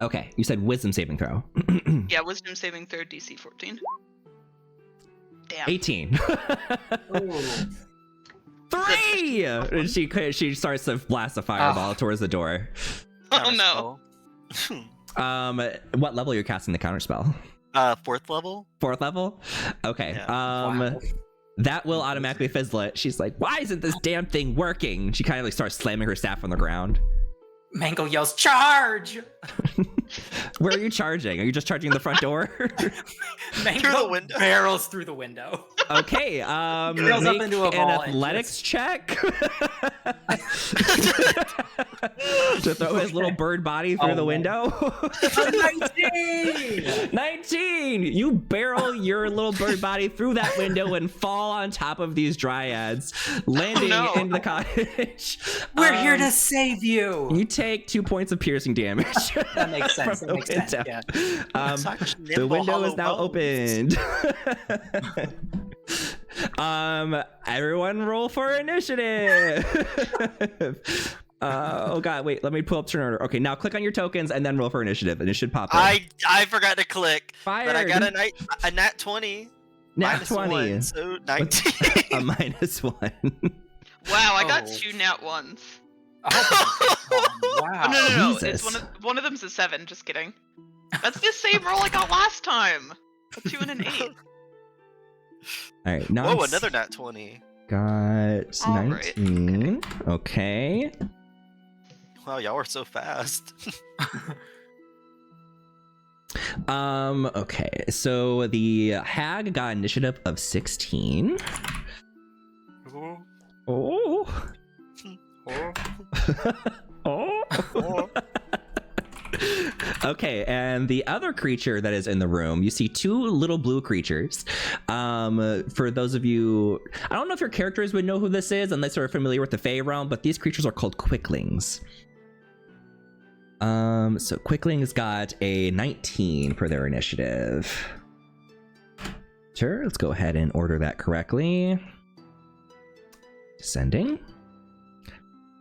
Speaker 1: Okay, you said wisdom saving throw.
Speaker 3: Yeah, wisdom saving throw DC 14. Damn.
Speaker 1: 18. 3! And she starts to blast a fireball towards the door.
Speaker 3: Oh no.
Speaker 1: What level are you casting the counterspell?
Speaker 4: 4th level.
Speaker 1: 4th level? Okay.
Speaker 4: Yeah.
Speaker 1: That will automatically fizzle it. She's like, why isn't this damn thing working? She kind of like starts slamming her staff on the ground.
Speaker 2: Mango yells, "Charge!"
Speaker 1: Where are you charging? Are you just charging the front door?
Speaker 2: Mango
Speaker 4: Through the window.
Speaker 2: barrels through the window.
Speaker 1: Okay,
Speaker 2: Curls up
Speaker 1: make
Speaker 2: into a
Speaker 1: an
Speaker 2: ball and
Speaker 1: athletics check. To throw his little bird body through the window.
Speaker 2: 19!
Speaker 1: 19! You barrel your little bird body through that window and fall on top of these dryads, landing in the cottage.
Speaker 2: We're here to save you.
Speaker 1: You take 2 points of piercing damage.
Speaker 2: That makes sense.
Speaker 1: from
Speaker 2: That
Speaker 1: the
Speaker 2: makes sense.
Speaker 1: window.
Speaker 2: Yeah.
Speaker 4: Such
Speaker 1: The
Speaker 4: nimble
Speaker 1: window is
Speaker 4: hollow
Speaker 1: now
Speaker 4: bones.
Speaker 1: opened. Everyone roll for initiative. Oh god, wait, let me pull up turn order. Okay, now click on your tokens and then roll for initiative, and it should pop up.
Speaker 4: I forgot to click,
Speaker 1: Fired.
Speaker 4: but I got a nat 20.
Speaker 1: Nat
Speaker 4: Minus
Speaker 1: 20.
Speaker 4: 1, so 19.
Speaker 1: A -1.
Speaker 3: Wow, I got
Speaker 1: Oh.
Speaker 3: 2 nat ones.
Speaker 2: Oh, wow.
Speaker 3: No.
Speaker 1: Jesus.
Speaker 3: It's one of them's a 7. Just kidding. That's the same roll I got last time. A 2 and an 8.
Speaker 1: All right, now
Speaker 4: Whoa, another nat 20.
Speaker 1: got
Speaker 3: All right,
Speaker 1: 19. Okay.
Speaker 4: Wow, y'all are so fast.
Speaker 1: Okay, so the hag got initiative of 16. Oh. Oh. Okay, and the other creature that is in the room, you see 2 little blue creatures. For those of you, I don't know if your characters would know who this is unless they're familiar with the Fey realm, but these creatures are called Quicklings. So Quicklings got a 19 for their initiative. Sure, let's go ahead and order that correctly. Descending.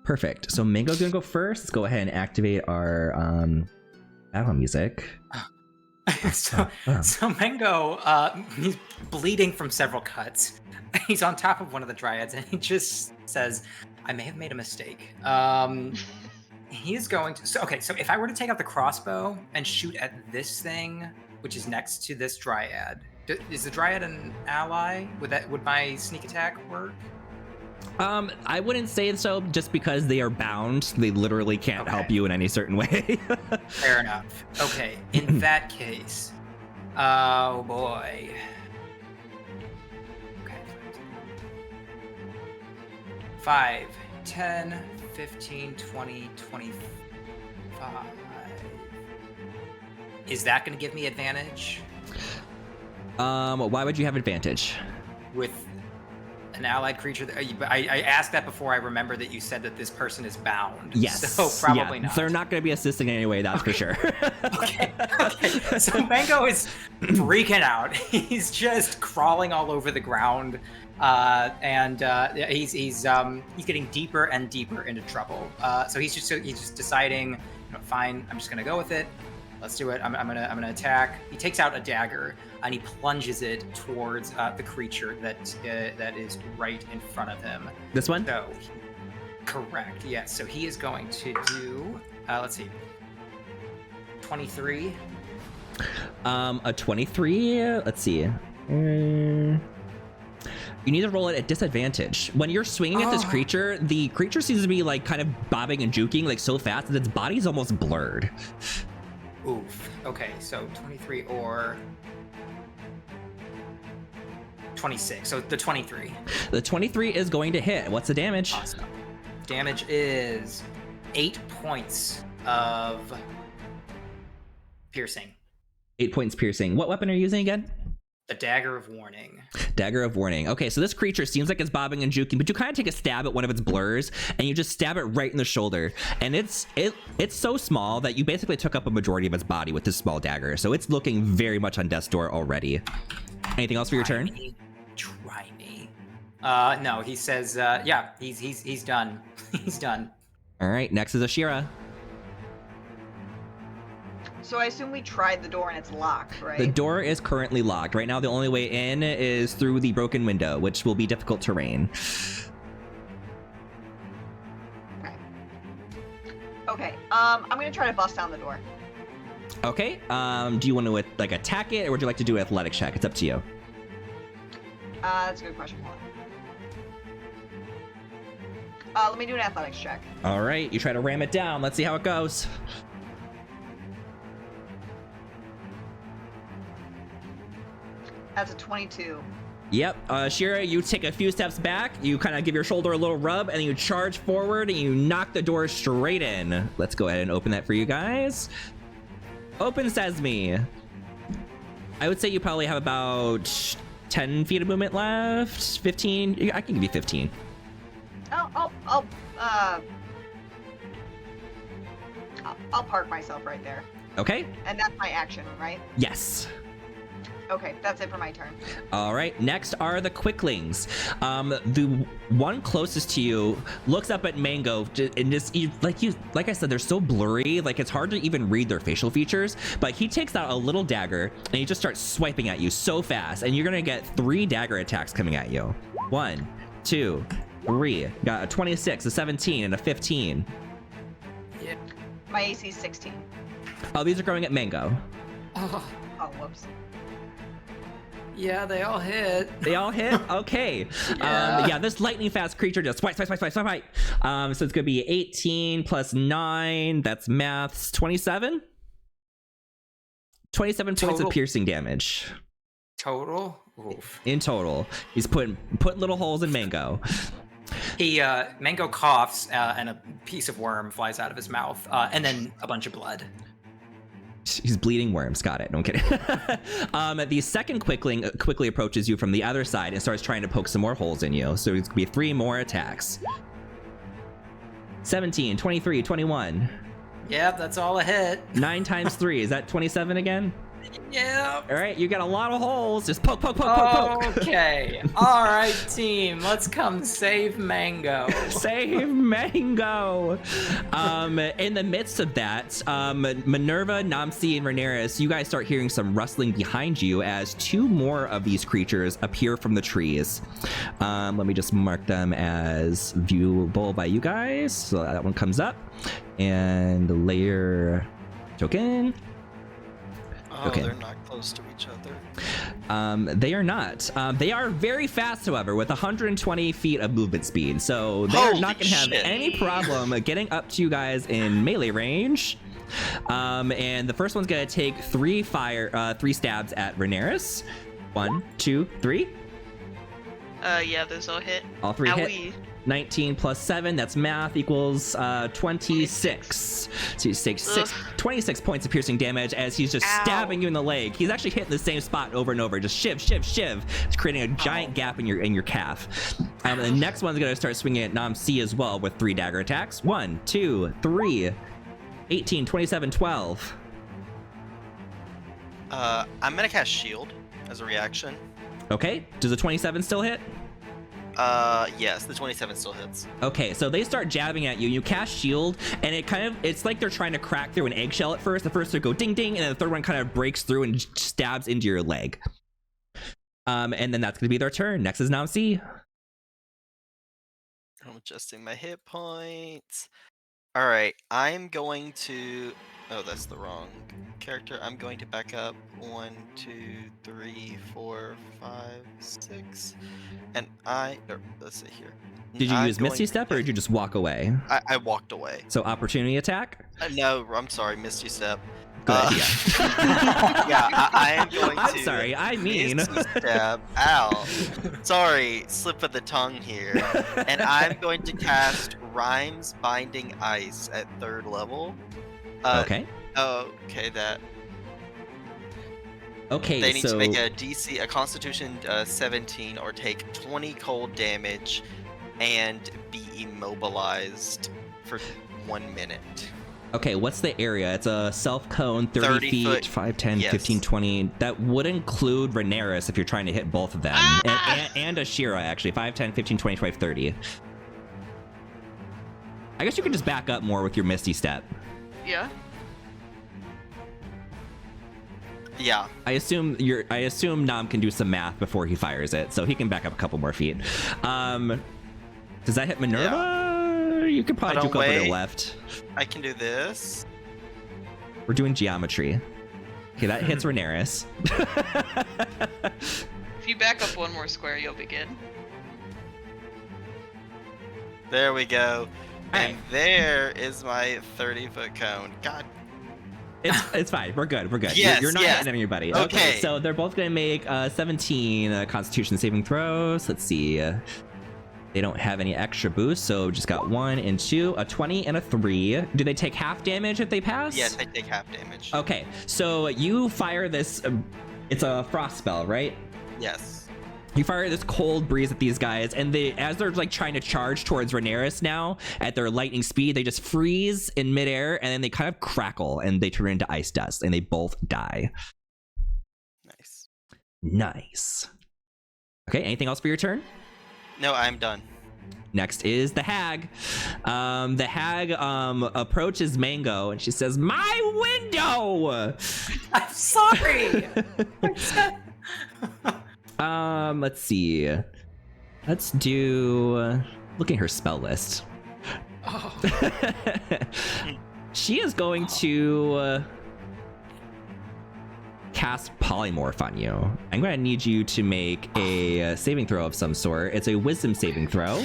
Speaker 1: Perfect. So Mango's gonna go first. Let's go ahead and activate our battle music.
Speaker 2: So Mango, he's bleeding from several cuts. He's on top of one of the dryads, and he just says, "I may have made a mistake." He's going to. So if I were to take out the crossbow and shoot at this thing, which is next to this dryad, is the dryad an ally? Would my sneak attack work?
Speaker 1: I wouldn't say so, just because they are bound. They literally can't help you in any certain way.
Speaker 2: Fair enough. Okay, in that case, oh boy. Okay. 5, 10, 15, 20, 25. Is that going to give me advantage?
Speaker 1: Why would you have advantage?
Speaker 2: With an allied creature. I asked that before I remember that you said that this person is bound.
Speaker 1: Yes.
Speaker 2: So probably
Speaker 1: yeah.
Speaker 2: not.
Speaker 1: They're not going to be assisting in any way, that's for sure.
Speaker 2: Okay. So Mango is freaking out. He's just crawling all over the ground, and he's getting deeper and deeper into trouble. So he's just deciding, fine, I'm just gonna go with it. Let's do it. I'm gonna attack. He takes out a dagger and he plunges it towards the creature that is right in front of him.
Speaker 1: This one?
Speaker 2: So, correct. Yes. So he is going to do. Let's see. 23.
Speaker 1: A 23. Let's see. You need to roll it at disadvantage. When you're swinging at this creature, the creature seems to be like kind of bobbing and juking like so fast that its body's almost blurred.
Speaker 2: Oof. Okay, so 23 or 26. So the 23.
Speaker 1: The 23 is going to hit. What's the damage?
Speaker 2: Awesome. Damage is 8 points of piercing.
Speaker 1: 8 points piercing. What weapon are you using again?
Speaker 2: The Dagger of Warning.
Speaker 1: Dagger of Warning. Okay, so this creature seems like it's bobbing and juking, but you kind of take a stab at one of its blurs and you just stab it right in the shoulder. And it's so small that you basically took up a majority of its body with this small dagger. So it's looking very much on death's door already. Anything else for your turn?
Speaker 2: Try me. No, he says, yeah, he's done. He's done.
Speaker 1: All right, next is Ashira.
Speaker 5: So I assume we tried the door and it's locked, right?
Speaker 1: The door is currently locked. Right now, the only way in is through the broken window, which will be difficult terrain.
Speaker 5: Okay. I'm gonna try to bust down the door.
Speaker 1: Okay. Do you want to like attack it, or would you like to do an athletics check? It's up to you.
Speaker 5: That's a good question. Hold on. Let me do an athletics check.
Speaker 1: All right. You try to ram it down. Let's see how it goes.
Speaker 5: That's a 22.
Speaker 1: Yep, Shira, you take a few steps back, you kind of give your shoulder a little rub, and then you charge forward and you knock the door straight in. Let's go ahead and open that for you guys. Open sesame. I would say you probably have about 10 feet of movement left. 15. I can give you 15.
Speaker 5: I'll park myself right there.
Speaker 1: Okay.
Speaker 5: And that's my action, right?
Speaker 1: Yes.
Speaker 5: Okay, that's it for my turn.
Speaker 1: All right, next are the quicklings. The one closest to you looks up at Mango and just like I said, they're so blurry, like it's hard to even read their facial features, but he takes out a little dagger and he just starts swiping at you so fast, and you're gonna get 3 dagger attacks coming at you. 1, 2, 3. Got a 26, a 17, and a 15.
Speaker 2: Yeah.
Speaker 5: My AC is 16.
Speaker 1: Oh, these are going at Mango.
Speaker 2: Oh.
Speaker 5: Oh, whoops.
Speaker 2: Yeah, they all hit.
Speaker 1: They all hit? Okay.
Speaker 2: Yeah.
Speaker 1: This lightning fast creature just swipe. So it's gonna be 18 plus 9. That's maths. 27? 27 points of piercing damage.
Speaker 2: Total? Oof.
Speaker 1: In total. He's putting little holes in Mango.
Speaker 2: Mango coughs, and a piece of worm flies out of his mouth, and then a bunch of blood.
Speaker 1: He's bleeding worms. Got it. No, I'm kidding. The second quickling quickly approaches you from the other side and starts trying to poke some more holes in you. So it's gonna be 3 more attacks. 17, 23, 21.
Speaker 2: Yep, that's all a hit.
Speaker 1: 9 times 3. Is that 27 again?
Speaker 2: Yep.
Speaker 1: All right, you got a lot of holes. Just poke.
Speaker 2: Okay. All right, team. Let's come save Mango.
Speaker 1: Save Mango. In the midst of that, Minerva, Namsi, and Rhaenyra, you guys start hearing some rustling behind you as 2 more of these creatures appear from the trees. Let me just mark them as viewable by you guys. So that one comes up. And layer token.
Speaker 4: Oh,
Speaker 1: okay.
Speaker 4: They're not close to each other.
Speaker 1: They are not. They are very fast, however, with 120 feet of movement speed. So they're
Speaker 4: Holy
Speaker 1: not going to have
Speaker 4: shit.
Speaker 1: any problem getting up to you guys in melee range. And the first one's going to take 3 stabs at Rhaenyra. 1, 2, 3.
Speaker 3: Yeah, those all hit.
Speaker 1: All 3 hit.
Speaker 3: Owie.
Speaker 1: 19 plus 7, that's math, equals 26. So you take 26 points of piercing damage as he's just stabbing you in the leg. He's actually hitting the same spot over and over, just shiv. It's creating a giant gap in your calf. The next one's gonna start swinging at Nam C as well with 3 dagger attacks. 1, 2, 3, 18, 27, 12.
Speaker 4: I'm gonna cast Shield as a reaction.
Speaker 1: Okay, does the 27 still hit?
Speaker 4: Yes, the 27 still hits.
Speaker 1: Okay, so they start jabbing at you. You cast shield, and it's like they're trying to crack through an eggshell at first. The first two go ding ding, and then the third one kind of breaks through and stabs into your leg. And then that's gonna be their turn. Next is Namsi.
Speaker 4: I'm adjusting my hit points. All right, I'm going to. Oh, that's the wrong character. I'm going to back up 1, 2, 3, 4, 5, 6, and let's see here.
Speaker 1: Did you use Misty Step, or did you just walk away?
Speaker 4: I walked away.
Speaker 1: So opportunity attack.
Speaker 4: No, I'm sorry, Misty Step.
Speaker 1: Good idea.
Speaker 4: Yeah, I am going to.
Speaker 1: I'm sorry, I mean.
Speaker 4: Misty Step. Ow. Sorry, slip of the tongue here. And I'm going to cast Rhymes Binding Ice at 3rd level.
Speaker 1: Okay.
Speaker 4: Okay, that.
Speaker 1: Okay,
Speaker 4: They need
Speaker 1: so
Speaker 4: to make a Constitution 17 or take 20 cold damage and be immobilized for 1 minute.
Speaker 1: okay, what's the area? It's a self cone, 30 feet,
Speaker 4: foot.
Speaker 1: 5, 10,
Speaker 4: Yes.
Speaker 1: 15, 20. That would include Rhaenyra if you're trying to hit both of them. And Ashira, actually. 5, 10, 15, 20, 25, 30. I guess you could just back up more with your Misty Step.
Speaker 3: Yeah.
Speaker 4: Yeah.
Speaker 1: I assume Nam can do some math before he fires it, so he can back up a couple more feet. Does that hit Minerva? You could probably
Speaker 4: Put
Speaker 1: juke over to the
Speaker 4: away.
Speaker 1: left.
Speaker 4: I can do this.
Speaker 1: We're doing geometry. Okay, that hits Rhaenyra.
Speaker 3: If you back up one more square, you'll be good.
Speaker 4: There we go. And
Speaker 1: Alright.
Speaker 4: there is my 30-foot cone. God.
Speaker 1: It's fine. We're good. We're good.
Speaker 4: Yes,
Speaker 1: You're not
Speaker 4: yes.
Speaker 1: hitting anybody.
Speaker 4: Okay.
Speaker 1: So they're both going to make 17 Constitution saving throws. Let's see. They don't have any extra boosts, so just got 1 and 2, a 20 and a 3. Do they take half damage if they pass?
Speaker 4: Yes, I take half damage.
Speaker 1: Okay, so you fire this. It's a frost spell, right?
Speaker 4: Yes.
Speaker 1: You fire this cold breeze at these guys, and as they're like trying to charge towards Rhaenyra now at their lightning speed, they just freeze in midair, and then they kind of crackle and they turn into ice dust, and they both die.
Speaker 4: Nice.
Speaker 1: Nice. Okay, anything else for your turn?
Speaker 4: No, I'm done.
Speaker 1: Next is the hag. The hag approaches Mango, and she says, "My window."
Speaker 2: I'm sorry.
Speaker 1: Let's see. Let's do looking at her spell list.
Speaker 2: Oh.
Speaker 1: She is going to cast polymorph on you. I'm going to need you to make a saving throw of some sort. It's a wisdom saving throw.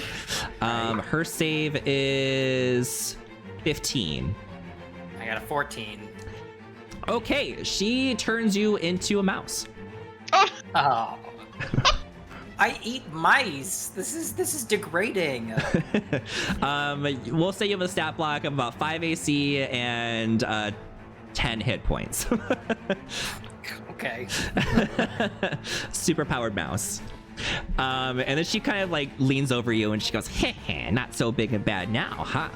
Speaker 1: Her save is 15.
Speaker 2: I got a 14.
Speaker 1: Okay, she turns you into a mouse.
Speaker 2: Oh. I eat mice. This is degrading.
Speaker 1: We'll say you have a stat block of about 5 AC and 10 hit points.
Speaker 2: Okay.
Speaker 1: Super powered mouse. And then she kind of like leans over you and she goes, "Heh, not so big and bad now, huh?"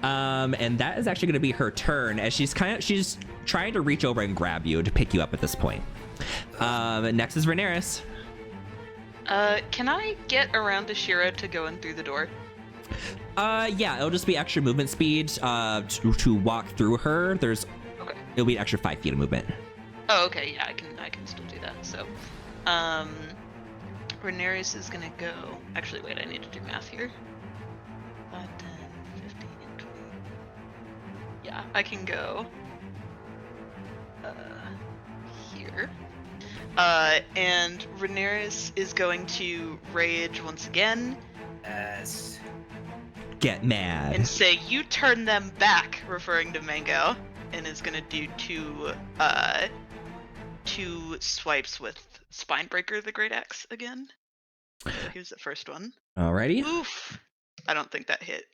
Speaker 1: And that is actually going to be her turn as she's trying to reach over and grab you to pick you up at this point. Next is Rhaenyra.
Speaker 3: Can I get around to Shira to go in through the door?
Speaker 1: Yeah, it'll just be extra movement speed to walk through her.
Speaker 3: Okay.
Speaker 1: It'll be an extra 5 feet of movement.
Speaker 3: Oh, okay. Yeah, I can still do that. So, Rhaenyra is gonna go. Actually, wait. I need to do math here. 5, 10, 15, 20. Yeah, I can go. Here. And Rhaenyra is going to rage once again
Speaker 2: Yes.
Speaker 1: Get mad.
Speaker 3: and say, "You turn them back," referring to Mango, and is gonna do two swipes with Spinebreaker, the Great Axe again. So here's the first one.
Speaker 1: Alrighty.
Speaker 3: Oof! I don't think that hit.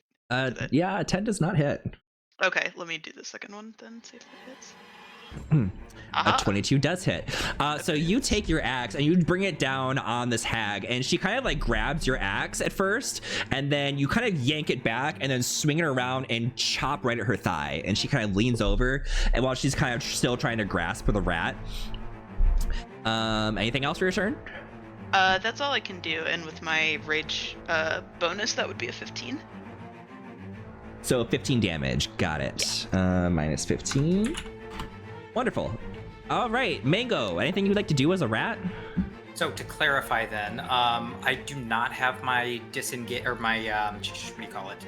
Speaker 1: Yeah, 10 does not hit.
Speaker 3: Okay, let me do the second one then, see if it hits.
Speaker 1: A 22 does hit. So you take your axe and you bring it down on this hag, and she kind of like grabs your axe at first, and then you kind of yank it back and then swing it around and chop right at her thigh. And she kind of leans over, and while she's kind of still trying to grasp for the rat. Anything else for your turn?
Speaker 3: That's all I can do, and with my rage bonus, that would be a 15.
Speaker 1: So 15 damage. Got it. Minus 15. Wonderful. All right, Mango, anything you'd like to do as a rat?
Speaker 2: So to clarify then, I do not have my disengage, or my, what do you call it?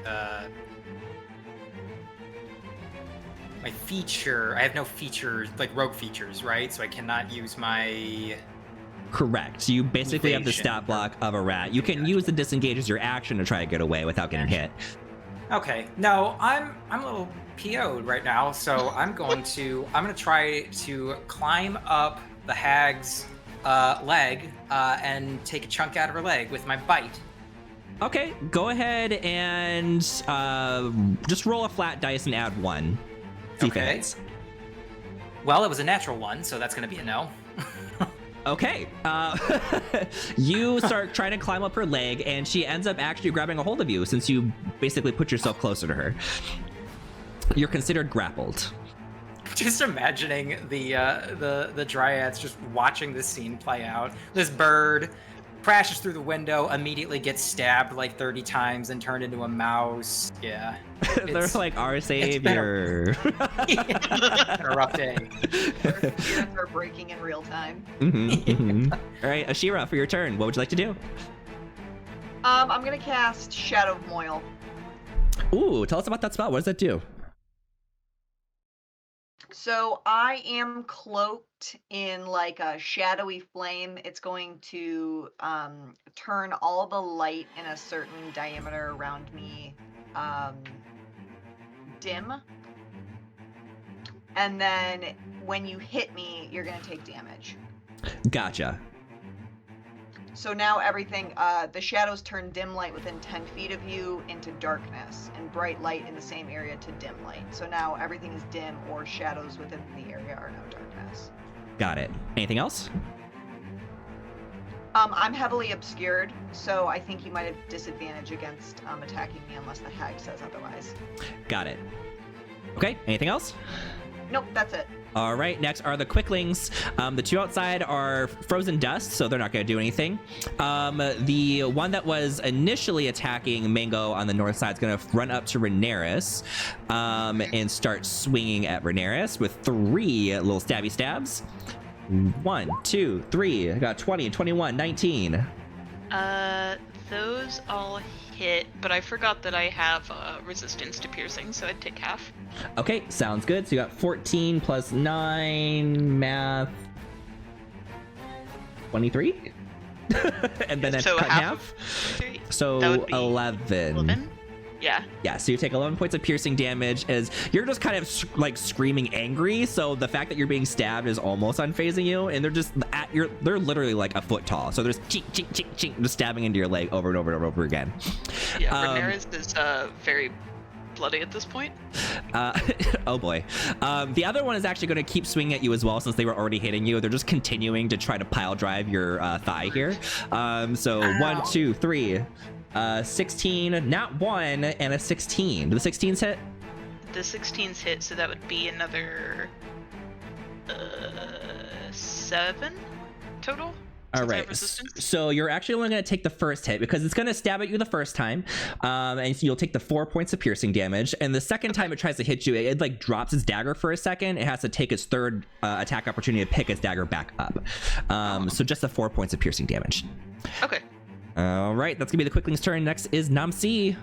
Speaker 2: My feature, I have no features, like rogue features, right? So I cannot use my...
Speaker 1: Correct. You basically have the
Speaker 2: Evasion.
Speaker 1: stat block of a rat. You can use the disengage as your action to try to get away without getting hit.
Speaker 2: Okay, no, I'm a little PO'd right now, so I'm gonna try to climb up the hag's leg and take a chunk out of her leg with my bite.
Speaker 1: Okay, go ahead and just roll a flat dice and add 1. See if it
Speaker 2: Okay.
Speaker 1: hits.
Speaker 2: Well, it was a natural one, so that's gonna be a no.
Speaker 1: Okay, you start trying to climb up her leg, and she ends up actually grabbing a hold of you since you basically put yourself closer to her. You're considered grappled.
Speaker 2: Just imagining the dryads just watching this scene play out. This bird crashes through the window, immediately gets stabbed like 30 times and turned into a mouse. Yeah.
Speaker 1: They're like our savior.
Speaker 2: It's been a rough day.
Speaker 5: Spirits are breaking in real time.
Speaker 1: All right, Ashira, for your turn, what would you like to do?
Speaker 5: I'm gonna cast Shadow of Moil.
Speaker 1: Ooh, tell us about that spell. What does that do?
Speaker 5: So I am cloaked in like a shadowy flame. It's going to turn all the light in a certain diameter around me dim. And then when you hit me, you're going to take damage.
Speaker 1: Gotcha.
Speaker 5: So now everything, the shadows turn dim light within 10 feet of you into darkness, and bright light in the same area to dim light. So now everything is dim, or shadows within the area are now darkness.
Speaker 1: Got it. Anything else?
Speaker 5: I'm heavily obscured, so I think you might have disadvantage against attacking me unless the hag says otherwise.
Speaker 1: Got it. Okay, anything else?
Speaker 5: Nope, that's it.
Speaker 1: All right, next are the quicklings. The two outside are frozen dust, so they're not going to do anything. The one that was initially attacking Mango on the north side is going to run up to Rhaenyra and start swinging at Rhaenyra with 3 little stabby stabs. 1, 2, 3. I got 20, 21, 19.
Speaker 3: Those all hit, but I forgot that I have resistance to piercing, so I'd take half.
Speaker 1: Okay, sounds good. So you got 14 plus 9, math, 23? And then that's
Speaker 3: So
Speaker 1: cut in
Speaker 3: half
Speaker 1: half.
Speaker 3: of 3?
Speaker 1: So
Speaker 3: That would be
Speaker 1: 11.
Speaker 3: 11? Yeah.
Speaker 1: Yeah, so you take 11 points of piercing damage as you're just kind of like screaming angry. So the fact that you're being stabbed is almost unfazing you, and they're just they're literally like a foot tall. So there's chink, chink, chink, chink, just stabbing into your leg over and over and over again.
Speaker 3: Yeah, Rhaenyra is very bloody at this point.
Speaker 1: Oh boy. The other one is actually going to keep swinging at you as well, since they were already hitting you. They're just continuing to try to pile drive your thigh here. So 1, 2, 3. 16, not 1, and a 16. Do the 16s hit?
Speaker 3: The 16's hit, so that would be another 7 total.
Speaker 1: All
Speaker 3: since I have
Speaker 1: right.
Speaker 3: resistance.
Speaker 1: So you're actually only going to take the first hit because it's going to stab at you the first time, and so you'll take the 4 points of piercing damage. And the second time it tries to hit you, it like drops its dagger for a second. It has to take its third attack opportunity to pick its dagger back up. So just the 4 points of piercing damage.
Speaker 3: Okay.
Speaker 1: All right, that's gonna be the quickling's turn. Next is Namsi.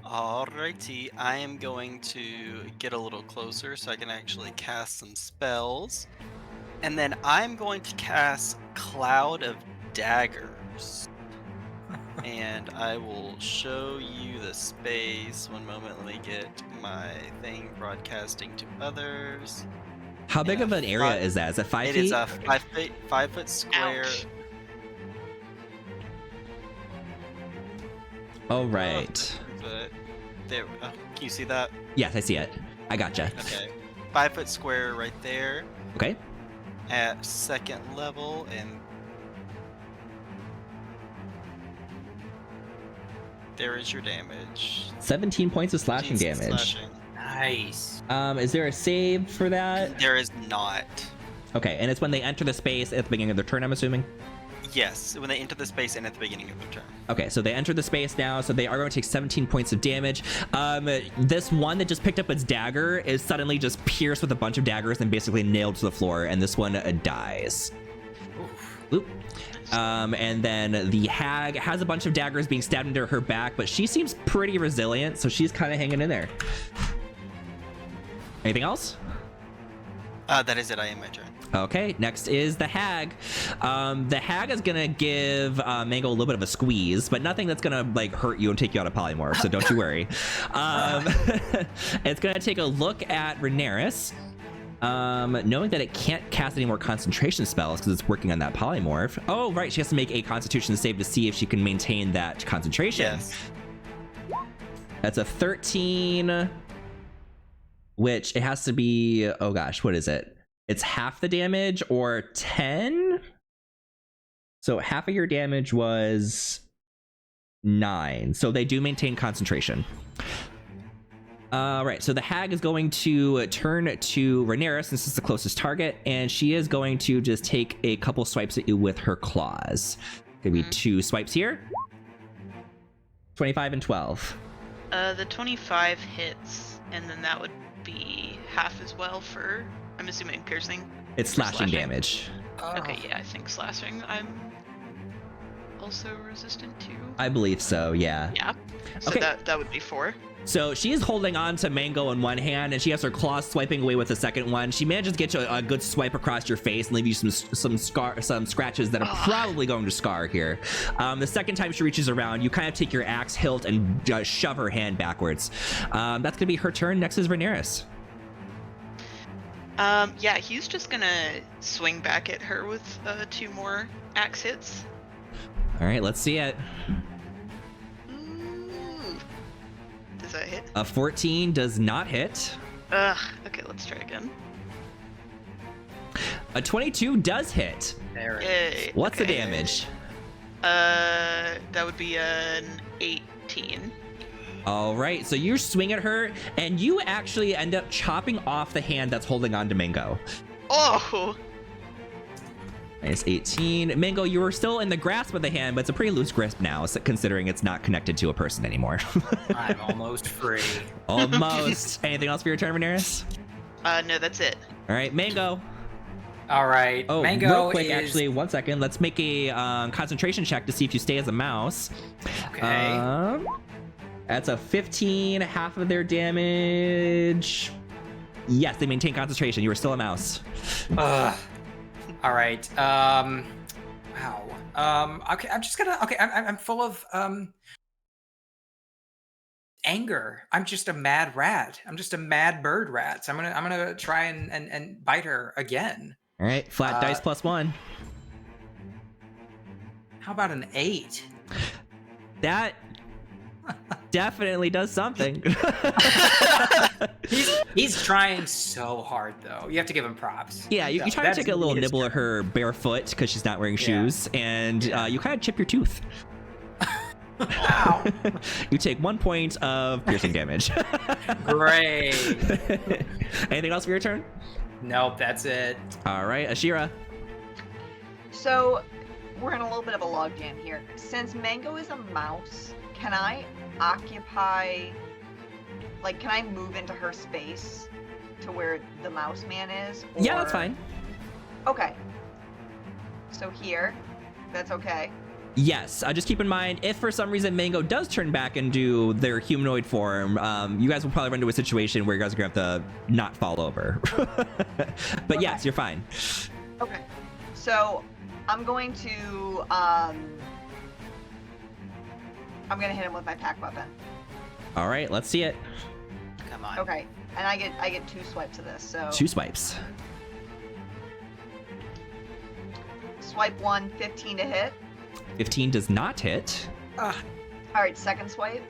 Speaker 4: Alrighty, I am going to get a little closer so I can actually cast some spells. And then I'm going to cast Cloud of Daggers. And I will show you the space. One moment, let me get my thing broadcasting to others.
Speaker 1: How big
Speaker 4: Yeah,
Speaker 1: of an area
Speaker 4: 5
Speaker 1: is that? Is it 5
Speaker 4: It
Speaker 1: feet?
Speaker 4: is a 5 foot square.
Speaker 3: Ouch.
Speaker 1: All right.
Speaker 4: But there, can you see that?
Speaker 1: Yes, I see it. I gotcha.
Speaker 4: Okay. 5-foot square right there
Speaker 1: Okay.
Speaker 4: at second level, and there is your damage.
Speaker 1: 17 points of slashing
Speaker 4: 15
Speaker 1: damage.
Speaker 4: slashing.
Speaker 2: Nice.
Speaker 1: Is there a save for that?
Speaker 4: There is not.
Speaker 1: Okay, and it's when they enter the space at the beginning of their turn, I'm assuming?
Speaker 4: Yes, when they enter the space and at the beginning of their turn.
Speaker 1: Okay, so they enter the space now, so they are going to take 17 points of damage. This one that just picked up its dagger is suddenly just pierced with a bunch of daggers and basically nailed to the floor, and this one dies. Oop. And then the hag has a bunch of daggers being stabbed into her back, but she seems pretty resilient, so she's kind of hanging in there. Anything else?
Speaker 4: That is it. I am my turn.
Speaker 1: Okay, next is the hag. The hag is gonna give Mango a little bit of a squeeze, but nothing that's gonna like hurt you and take you out of polymorph, so don't you worry. It's gonna take a look at Rhaenyra, knowing that it can't cast any more concentration spells because it's working on that polymorph. Oh, right, she has to make a Constitution save to see if she can maintain that concentration.
Speaker 4: Yes.
Speaker 1: That's a 13, which it has to be, oh gosh, what is it? It's half the damage or 10? So half of your damage was 9. So they do maintain concentration. Right, so the hag is going to turn to Rhaenyra since it's the closest target, and she is going to just take a couple swipes at you with her claws. Gonna be 2 swipes here. 25 and 12.
Speaker 3: The 25 hits, and then that would be half as well for, I'm assuming, piercing.
Speaker 1: It's slashing damage.
Speaker 3: Okay, yeah, I think slashing I'm also resistant to.
Speaker 1: I believe so, yeah.
Speaker 3: Yeah. So
Speaker 1: Okay.
Speaker 3: that would be 4.
Speaker 1: So she is holding on to Mango in one hand, and she has her claws swiping away with the second one. She manages to get you a good swipe across your face and leave you some scratches that are probably going to scar here. The second time she reaches around, you kind of take your axe hilt and shove her hand backwards. That's gonna be her turn. Next is Rhaenyra.
Speaker 3: Yeah, he's just gonna swing back at her with 2 more axe hits.
Speaker 1: All right, let's see it.
Speaker 3: Ooh. Does that hit?
Speaker 1: A 14 does not hit.
Speaker 3: Ugh. Okay, let's try again.
Speaker 1: A 22 does hit.
Speaker 2: There it is.
Speaker 3: Yay.
Speaker 1: What's the
Speaker 3: Okay.
Speaker 1: damage?
Speaker 3: That would be an 18.
Speaker 1: All right, so you swing at her, and you actually end up chopping off the hand that's holding on to Mango.
Speaker 3: Oh!
Speaker 1: Minus 18. Mango, you were still in the grasp of the hand, but it's a pretty loose grasp now, considering it's not connected to a person anymore.
Speaker 2: I'm almost free.
Speaker 1: Almost. Anything else for your turn, Rhaenyra?
Speaker 3: No, that's it.
Speaker 1: All right, Mango.
Speaker 2: All right.
Speaker 1: Oh,
Speaker 2: Mango
Speaker 1: real quick,
Speaker 2: is...
Speaker 1: actually, 1 second. Let's make a concentration check to see if you stay as a mouse.
Speaker 2: Okay.
Speaker 1: That's a 15, half of their damage. Yes, they maintain concentration. You were still a mouse.
Speaker 2: Ugh. All right. Wow. Okay. I'm just gonna. Okay. I'm full of anger. I'm just a mad rat. I'm just a mad bird rat. So I'm gonna try and bite her again.
Speaker 1: All right, flat dice +1.
Speaker 2: How about an 8?
Speaker 1: That definitely does something.
Speaker 2: He's trying so hard though. You have to give him props.
Speaker 1: Yeah, you try to
Speaker 2: That's
Speaker 1: take a little
Speaker 2: his
Speaker 1: nibble at
Speaker 2: turn.
Speaker 1: her bare foot because she's not wearing shoes, and you kind of chip your tooth.
Speaker 2: Wow.
Speaker 1: You take 1 point of piercing damage.
Speaker 2: Great.
Speaker 1: Anything else for your turn?
Speaker 2: Nope, that's it.
Speaker 1: All right, Ashira.
Speaker 5: So we're in a little bit of a logjam here. Since Mango is a mouse, can I occupy, like, can I move into her space to where the mouse man is?
Speaker 1: Yeah, that's
Speaker 5: or-
Speaker 1: fine.
Speaker 5: Okay. So here, that's okay.
Speaker 1: Yes, just keep in mind, if for some reason Mango does turn back into their humanoid form, you guys will probably run into a situation where you guys are going to have to not fall over. But
Speaker 5: Okay.
Speaker 1: yes, you're fine.
Speaker 5: Okay. So I'm going to I'm gonna hit him with my pack weapon.
Speaker 1: All right, let's see it.
Speaker 4: Come on.
Speaker 5: Okay. And I get 2 swipes of this, so
Speaker 1: 2 swipes.
Speaker 5: swipe 1, 15 to hit.
Speaker 1: 15 does not hit.
Speaker 5: Alright, second swipe.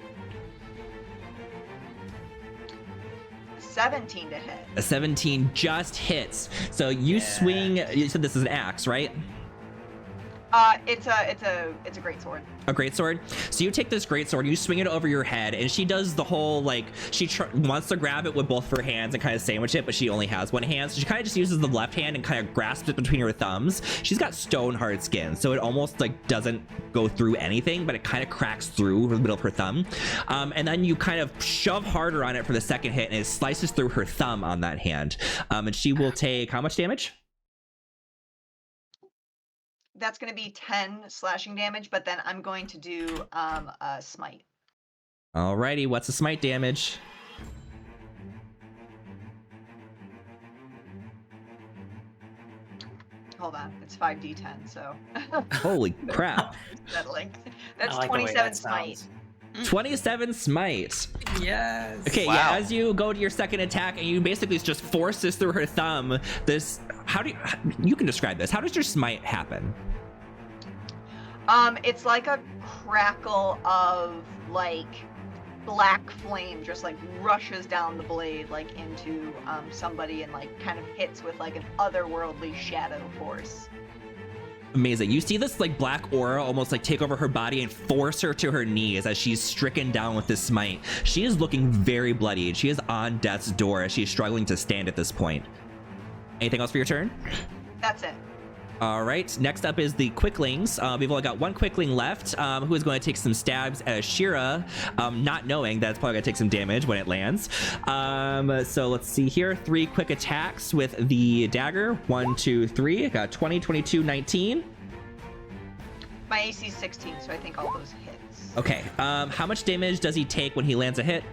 Speaker 5: 17 to hit.
Speaker 1: A 17 just hits. So you swing. You said this is an axe, right?
Speaker 5: It's a great sword.
Speaker 1: A great sword. So you take this great sword, you swing it over your head, and she does the whole like she wants to grab it with both of her hands and kind of sandwich it, but she only has one hand, so she kind of just uses the left hand and kind of grasps it between her thumbs. She's got stone hard skin, so it almost like doesn't go through anything, but it kind of cracks through the middle of her thumb. And then you kind of shove harder on it for the second hit, and it slices through her thumb on that hand. And she will take how much damage?
Speaker 5: That's going to be 10 slashing damage, but then I'm going to do a smite.
Speaker 1: Alrighty, what's the smite damage?
Speaker 5: Hold on, it's 5d10, so.
Speaker 1: Holy crap.
Speaker 5: Settling. That's
Speaker 2: I like the way
Speaker 5: 27
Speaker 2: that
Speaker 5: smite.
Speaker 2: sounds.
Speaker 1: 27 smite.
Speaker 2: Yes.
Speaker 1: Okay,
Speaker 4: Wow.
Speaker 1: yeah, as you go to your second attack and you basically just force this through her thumb, you can describe this. How does your smite happen?
Speaker 5: It's like a crackle of like black flame just like rushes down the blade like into somebody and like kind of hits with like an otherworldly shadow force.
Speaker 1: Amazing. You see this like black aura almost like take over her body and force her to her knees as she's stricken down with this smite. She is looking very bloodied. She is on death's door as she's struggling to stand at this point. Anything else for your turn?
Speaker 5: That's it.
Speaker 1: All right, next up is the quicklings. We've only got one quickling left, who is going to take some stabs at Ashira, not knowing that it's probably going to take some damage when it lands. So let's see here. 3 quick attacks with the dagger. 1, 2, 3. Got 20, 22, 19.
Speaker 5: My AC is 16, so I think all those hits.
Speaker 1: Okay, how much damage does he take when he lands a hit?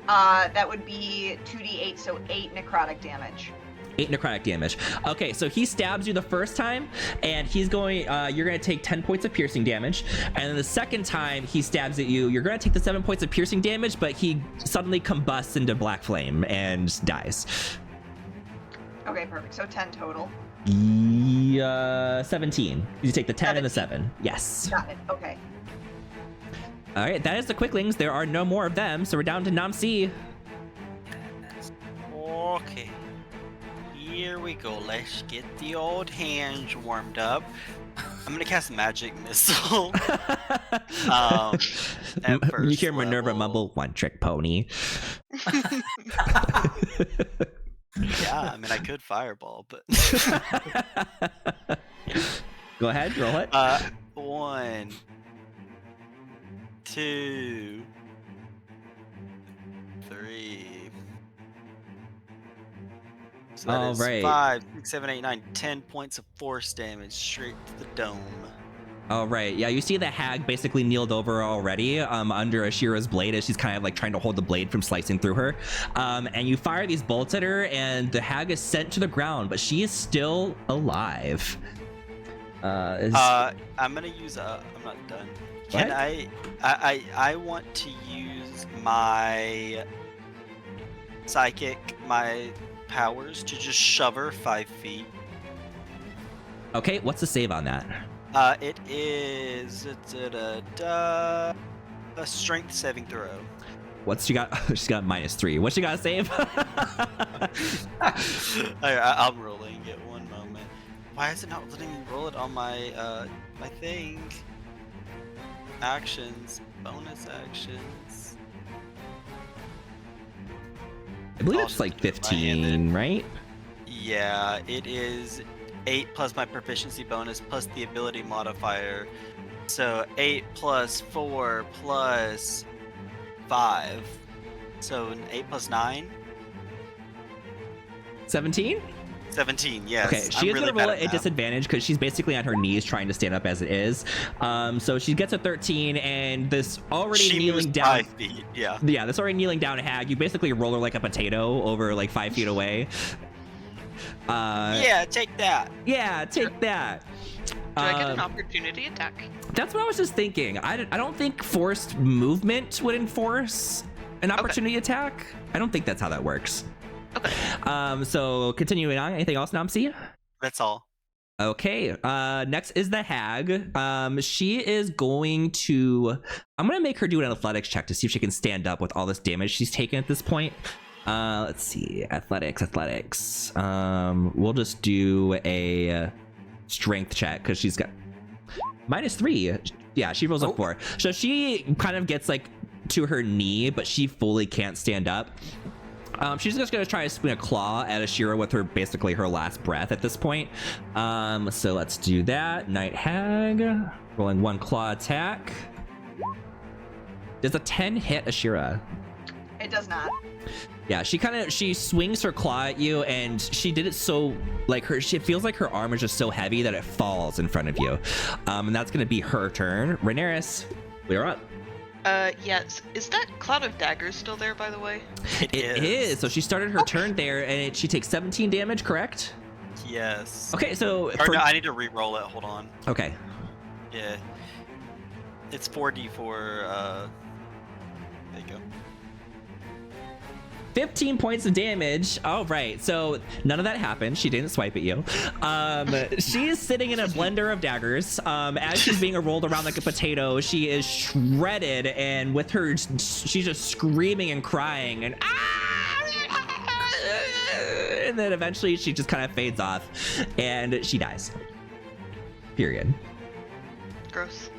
Speaker 5: That would be 2d8, so 8 necrotic damage.
Speaker 1: 8 necrotic damage. Okay, so he stabs you the first time, and he's going. You're going to take 10 points of piercing damage, and then the second time he stabs at you, you're going to take the 7 points of piercing damage, but he suddenly combusts into black flame and dies.
Speaker 5: Okay, perfect. So 10 total.
Speaker 1: 17. You take the 10 and the 7. Yes.
Speaker 5: Got it. Okay.
Speaker 1: All right, that is the quicklings. There are no more of them, so we're down to Namsi.
Speaker 4: Okay. Here we go. Let's get the old hands warmed up. I'm gonna cast Magic Missile. At first
Speaker 1: You hear Minerva
Speaker 4: level.
Speaker 1: mumble, "One trick pony."
Speaker 4: Yeah, I mean I could Fireball, but
Speaker 1: Go ahead, roll it.
Speaker 4: 1, 2, 3. So that is
Speaker 1: Alright.
Speaker 4: 5, 6, 7, 8, 9, 10 points of force damage straight to the dome.
Speaker 1: All right, yeah, you see the hag basically kneeled over already under Ashira's blade as she's kind of like trying to hold the blade from slicing through her. And you fire these bolts at her, and the hag is sent to the ground, but she is still alive.
Speaker 4: I'm gonna use I'm not done. Can
Speaker 1: What?
Speaker 4: I want to use my my powers to just shove her 5 feet.
Speaker 1: Okay, what's the save on that?
Speaker 4: It is a strength saving throw.
Speaker 1: What's she got? She's got -3. What's she got to save?
Speaker 4: I'm rolling it. One moment. Why is it not letting me roll it on my my thing? Actions, bonus actions.
Speaker 1: I believe
Speaker 4: I'll
Speaker 1: it's
Speaker 4: just
Speaker 1: like
Speaker 4: do it by hand
Speaker 1: 15, right?
Speaker 4: Yeah, it is 8 plus my proficiency bonus plus the ability modifier. So 8 plus 4 plus 5. So an 8 plus 9?
Speaker 1: 17?
Speaker 4: 17, yes.
Speaker 1: Okay, she is
Speaker 4: really
Speaker 1: gonna roll
Speaker 4: bad
Speaker 1: it at
Speaker 4: math.
Speaker 1: disadvantage because she's basically on her knees trying to stand up as it is. So she gets a 13, and this already
Speaker 4: She
Speaker 1: kneeling
Speaker 4: moves
Speaker 1: down.
Speaker 4: 5 feet, yeah.
Speaker 1: Yeah, this already kneeling down hag. You basically roll her like a potato over like 5 feet away.
Speaker 4: Yeah, take that.
Speaker 1: Yeah, take that.
Speaker 3: Do I get an
Speaker 1: Um,
Speaker 3: opportunity attack?
Speaker 1: That's what I was just thinking. I don't think forced movement would enforce an opportunity attack. I don't think that's how that works.
Speaker 3: Okay.
Speaker 1: So continuing on, anything else, Namsi?
Speaker 4: That's all.
Speaker 1: Okay, next is the hag. She is going to... I'm going to make her do an athletics check to see if she can stand up with all this damage she's taken at this point. Let's see. Athletics. We'll just do a strength check because she's got -3. Yeah, she rolls a 4. So she kind of gets like to her knee, but she fully can't stand up. She's just gonna try to swing a claw at Ashira with basically her last breath at this point. So let's do that. Night Hag, rolling 1 claw attack. Does a 10 hit Ashira?
Speaker 5: It does not.
Speaker 1: Yeah, she swings her claw at you, and she did it so like it feels like her arm is just so heavy that it falls in front of you. And that's gonna be her turn. Rhaenyra, we're up.
Speaker 3: Yes. Is that cloud of daggers still there, by the way?
Speaker 1: It is. So she started her turn there, and she takes 17 damage, correct?
Speaker 4: Yes.
Speaker 1: Okay, so
Speaker 4: No, I need to re-roll it. Hold on.
Speaker 1: Okay.
Speaker 4: Yeah. It's 4d4. There you go.
Speaker 1: 15 points of damage. All right, so none of that happened. She didn't swipe at you. She is sitting in a blender of daggers. As she's being rolled around like a potato, she is shredded, and with her, she's just screaming and crying, and and then eventually she just kind of fades off, and she dies. Period. Gross.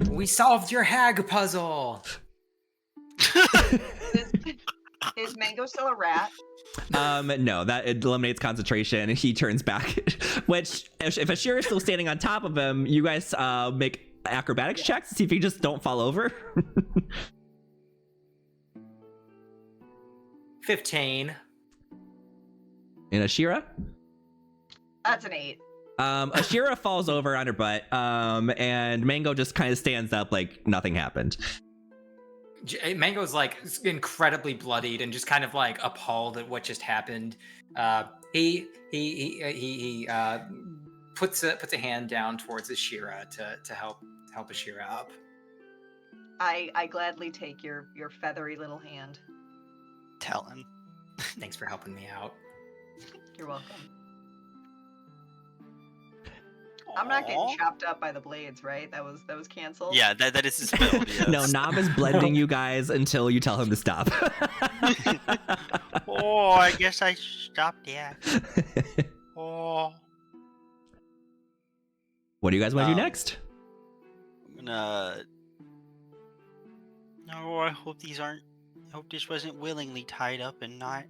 Speaker 2: We solved your hag puzzle.
Speaker 5: Is Mango still a rat?
Speaker 1: No, that eliminates concentration. He turns back, which if Ashira is still standing on top of him, you guys make acrobatics checks to see if you just don't fall over.
Speaker 2: 15.
Speaker 1: And Ashira?
Speaker 5: That's an 8.
Speaker 1: Ashira falls over on her butt, and Mango just kind of stands up like nothing happened.
Speaker 2: Mango's like incredibly bloodied and just kind of like appalled at what just happened. He puts a hand down towards Ashira to help Ashira up.
Speaker 5: I gladly take your feathery little hand.
Speaker 4: Talon.
Speaker 2: Thanks for helping me out.
Speaker 5: You're welcome. I'm not getting chopped up by the blades, right? That was canceled.
Speaker 4: Yeah, that is his spell. Yes.
Speaker 1: No, Nam is blending you guys until you tell him to stop.
Speaker 4: Oh, I guess I stopped. Yeah. Oh.
Speaker 1: What do you guys want to do next?
Speaker 4: I'm gonna. No, I hope these aren't. I hope this wasn't willingly tied up and not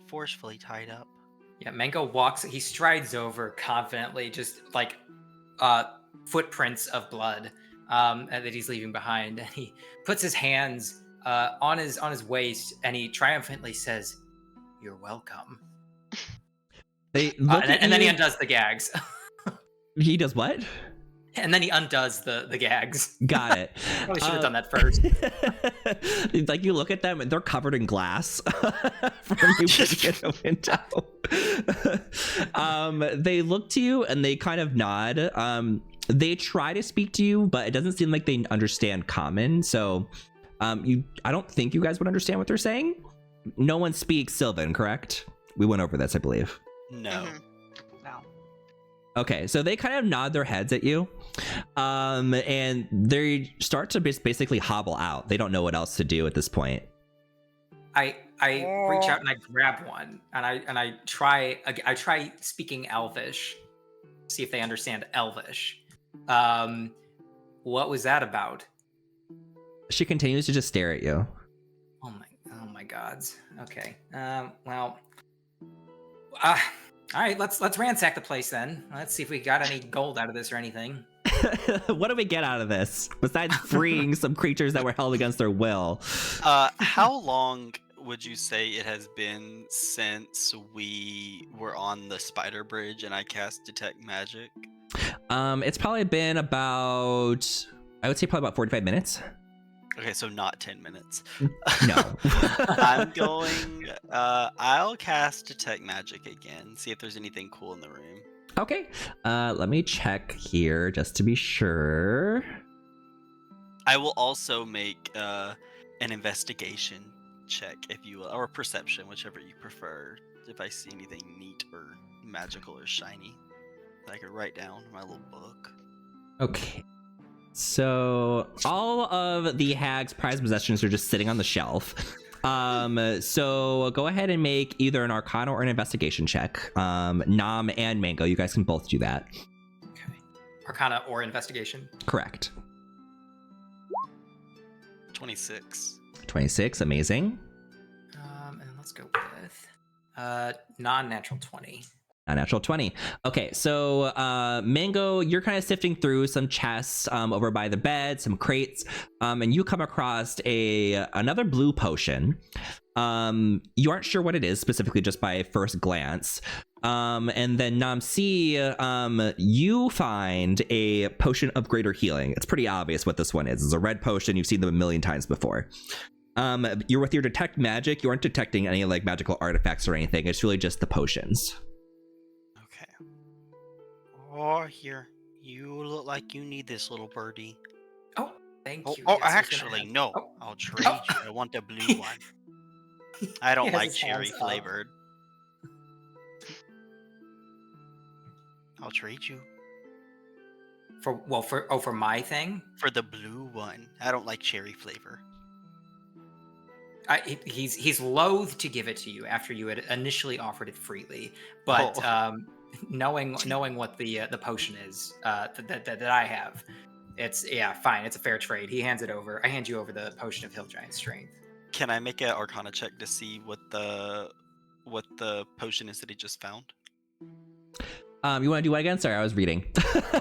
Speaker 4: forcefully tied up.
Speaker 2: Yeah, Mango he strides over confidently, just like footprints of blood that he's leaving behind. And he puts his hands on his waist, and he triumphantly says, "You're welcome."
Speaker 1: They look at
Speaker 2: and then he
Speaker 1: you-
Speaker 2: undoes the gags.
Speaker 1: He does what?
Speaker 2: And then he undoes the gags.
Speaker 1: Got it.
Speaker 2: Probably should have done that first.
Speaker 1: Like you look at them and they're covered in glass from you putting in a window. They look to you and they kind of nod. They try to speak to you, but it doesn't seem like they understand common. So I don't think you guys would understand what they're saying. No one speaks Sylvan, correct? We went over this, I believe.
Speaker 4: No.
Speaker 5: No.
Speaker 1: Okay, so they kind of nod their heads at you, and they start to basically hobble out. They don't know what else to do at this point.
Speaker 2: I reach out and I grab one, and I try speaking Elvish, see if they understand Elvish. What was that about?
Speaker 1: She continues to just stare at you.
Speaker 2: Oh my gods. Okay. All right, let's ransack the place then. Let's see if we got any gold out of this or anything.
Speaker 1: What do we get out of this besides freeing some creatures that were held against their will?
Speaker 4: How long would you say it has been since we were on the spider bridge and I cast detect magic?
Speaker 1: It's probably been about, I would say probably about 45 minutes.
Speaker 4: Okay, so not 10 minutes.
Speaker 1: No.
Speaker 4: I'm going, I'll cast detect magic again, see if there's anything cool in the room.
Speaker 1: Okay, let me check here just to be sure.
Speaker 4: I will also make an investigation check, if you will, or perception, whichever you prefer, if I see anything neat or magical or shiny that I could write down in my little book.
Speaker 1: Okay. So all of the hag's prized possessions are just sitting on the shelf. So go ahead and make either an Arcana or an Investigation check. Nom and Mango, you guys can both do that.
Speaker 2: Okay. Arcana or investigation?
Speaker 1: Correct.
Speaker 4: 26.
Speaker 1: 26, amazing.
Speaker 2: And let's go with non-natural 20.
Speaker 1: Natural 20. Okay, so Mango, you're kind of sifting through some chests over by the bed, some crates, and you come across another blue potion. You aren't sure what it is specifically just by first glance. And then Namsi, you find a potion of greater healing. It's pretty obvious what this one is. It's a red potion. You've seen them a million times before. You're with your detect magic. You aren't detecting any like magical artifacts or anything. It's really just the potions.
Speaker 4: Oh, here. You look like you need this, little birdie.
Speaker 2: Oh, thank you.
Speaker 4: Oh,
Speaker 2: Yes, I was gonna
Speaker 4: actually,
Speaker 2: ask.
Speaker 4: no.
Speaker 2: Oh.
Speaker 4: I'll trade you. I want the blue one. I don't
Speaker 2: He has
Speaker 4: like
Speaker 2: his
Speaker 4: cherry
Speaker 2: hands up.
Speaker 4: flavored. I'll trade you
Speaker 2: For my thing.
Speaker 4: for the blue one. I don't like cherry flavor.
Speaker 2: He's loath to give it to you after you had initially offered it freely, but knowing what the potion is that I have, it's fine. It's a fair trade. He hands it over. I hand you over the potion of Hill Giant Strength.
Speaker 4: Can I make an Arcana check to see what the potion is that he just found?
Speaker 1: You want to do what again? Sorry, I was reading.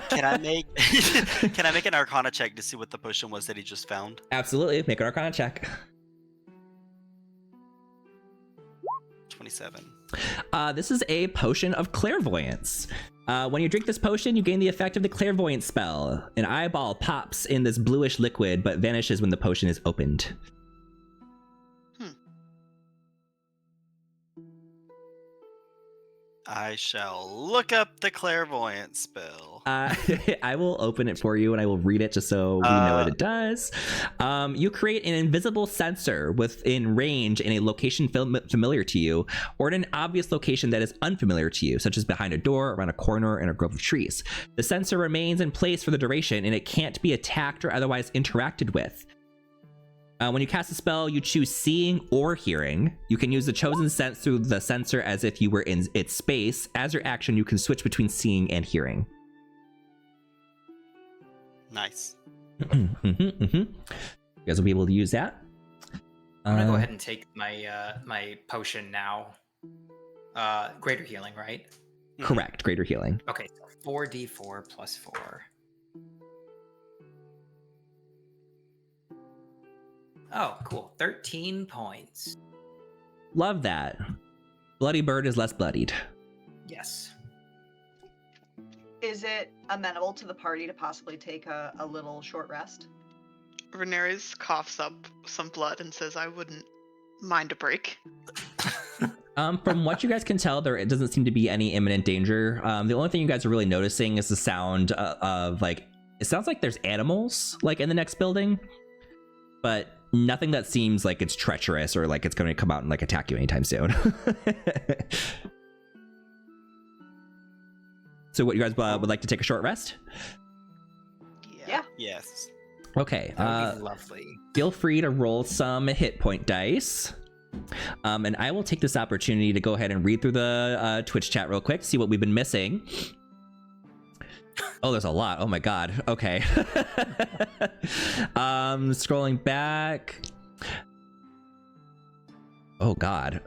Speaker 4: Can I make an Arcana check to see what the potion was that he just found?
Speaker 1: Absolutely. Make an Arcana check.
Speaker 4: 27.
Speaker 1: This is a potion of clairvoyance. When you drink this potion, you gain the effect of the clairvoyance spell. An eyeball pops in this bluish liquid, but vanishes when the potion is opened.
Speaker 4: I shall look up the clairvoyance spell.
Speaker 1: I will open it for you and I will read it just so we know what it does. You create an invisible sensor within range in a location familiar to you, or in an obvious location that is unfamiliar to you, such as behind a door, around a corner, in a grove of trees. The sensor remains in place for the duration and it can't be attacked or otherwise interacted with. When you cast a spell, you choose seeing or hearing. You can use the chosen sense through the sensor as if you were in its space. As your action, you can switch between seeing and hearing.
Speaker 4: Nice.
Speaker 1: You guys will be able to use that.
Speaker 2: I'm gonna go ahead and take my my potion now. Greater healing, right?
Speaker 1: Correct, greater healing.
Speaker 2: Okay, so 4d4 plus 4. Oh, cool. 13 points.
Speaker 1: Love that. Bloody bird is less bloodied.
Speaker 2: Yes.
Speaker 5: Is it amenable to the party to possibly take a little short rest?
Speaker 3: Rhaenyra's coughs up some blood and says, I wouldn't mind a break.
Speaker 1: From what you guys can tell, it doesn't seem to be any imminent danger. The only thing you guys are really noticing is the sound of like, it sounds like there's animals like in the next building, but nothing that seems like it's treacherous or like it's going to come out and like attack you anytime soon. So what, you guys would like to take a short rest?
Speaker 5: Yeah.
Speaker 4: Yes.
Speaker 1: Okay.
Speaker 2: That would be lovely.
Speaker 1: Feel free to roll some hit point dice. And I will take this opportunity to go ahead and read through the Twitch chat real quick, see what we've been missing. Oh, there's a lot. Oh my god. Okay. Scrolling back. Oh god.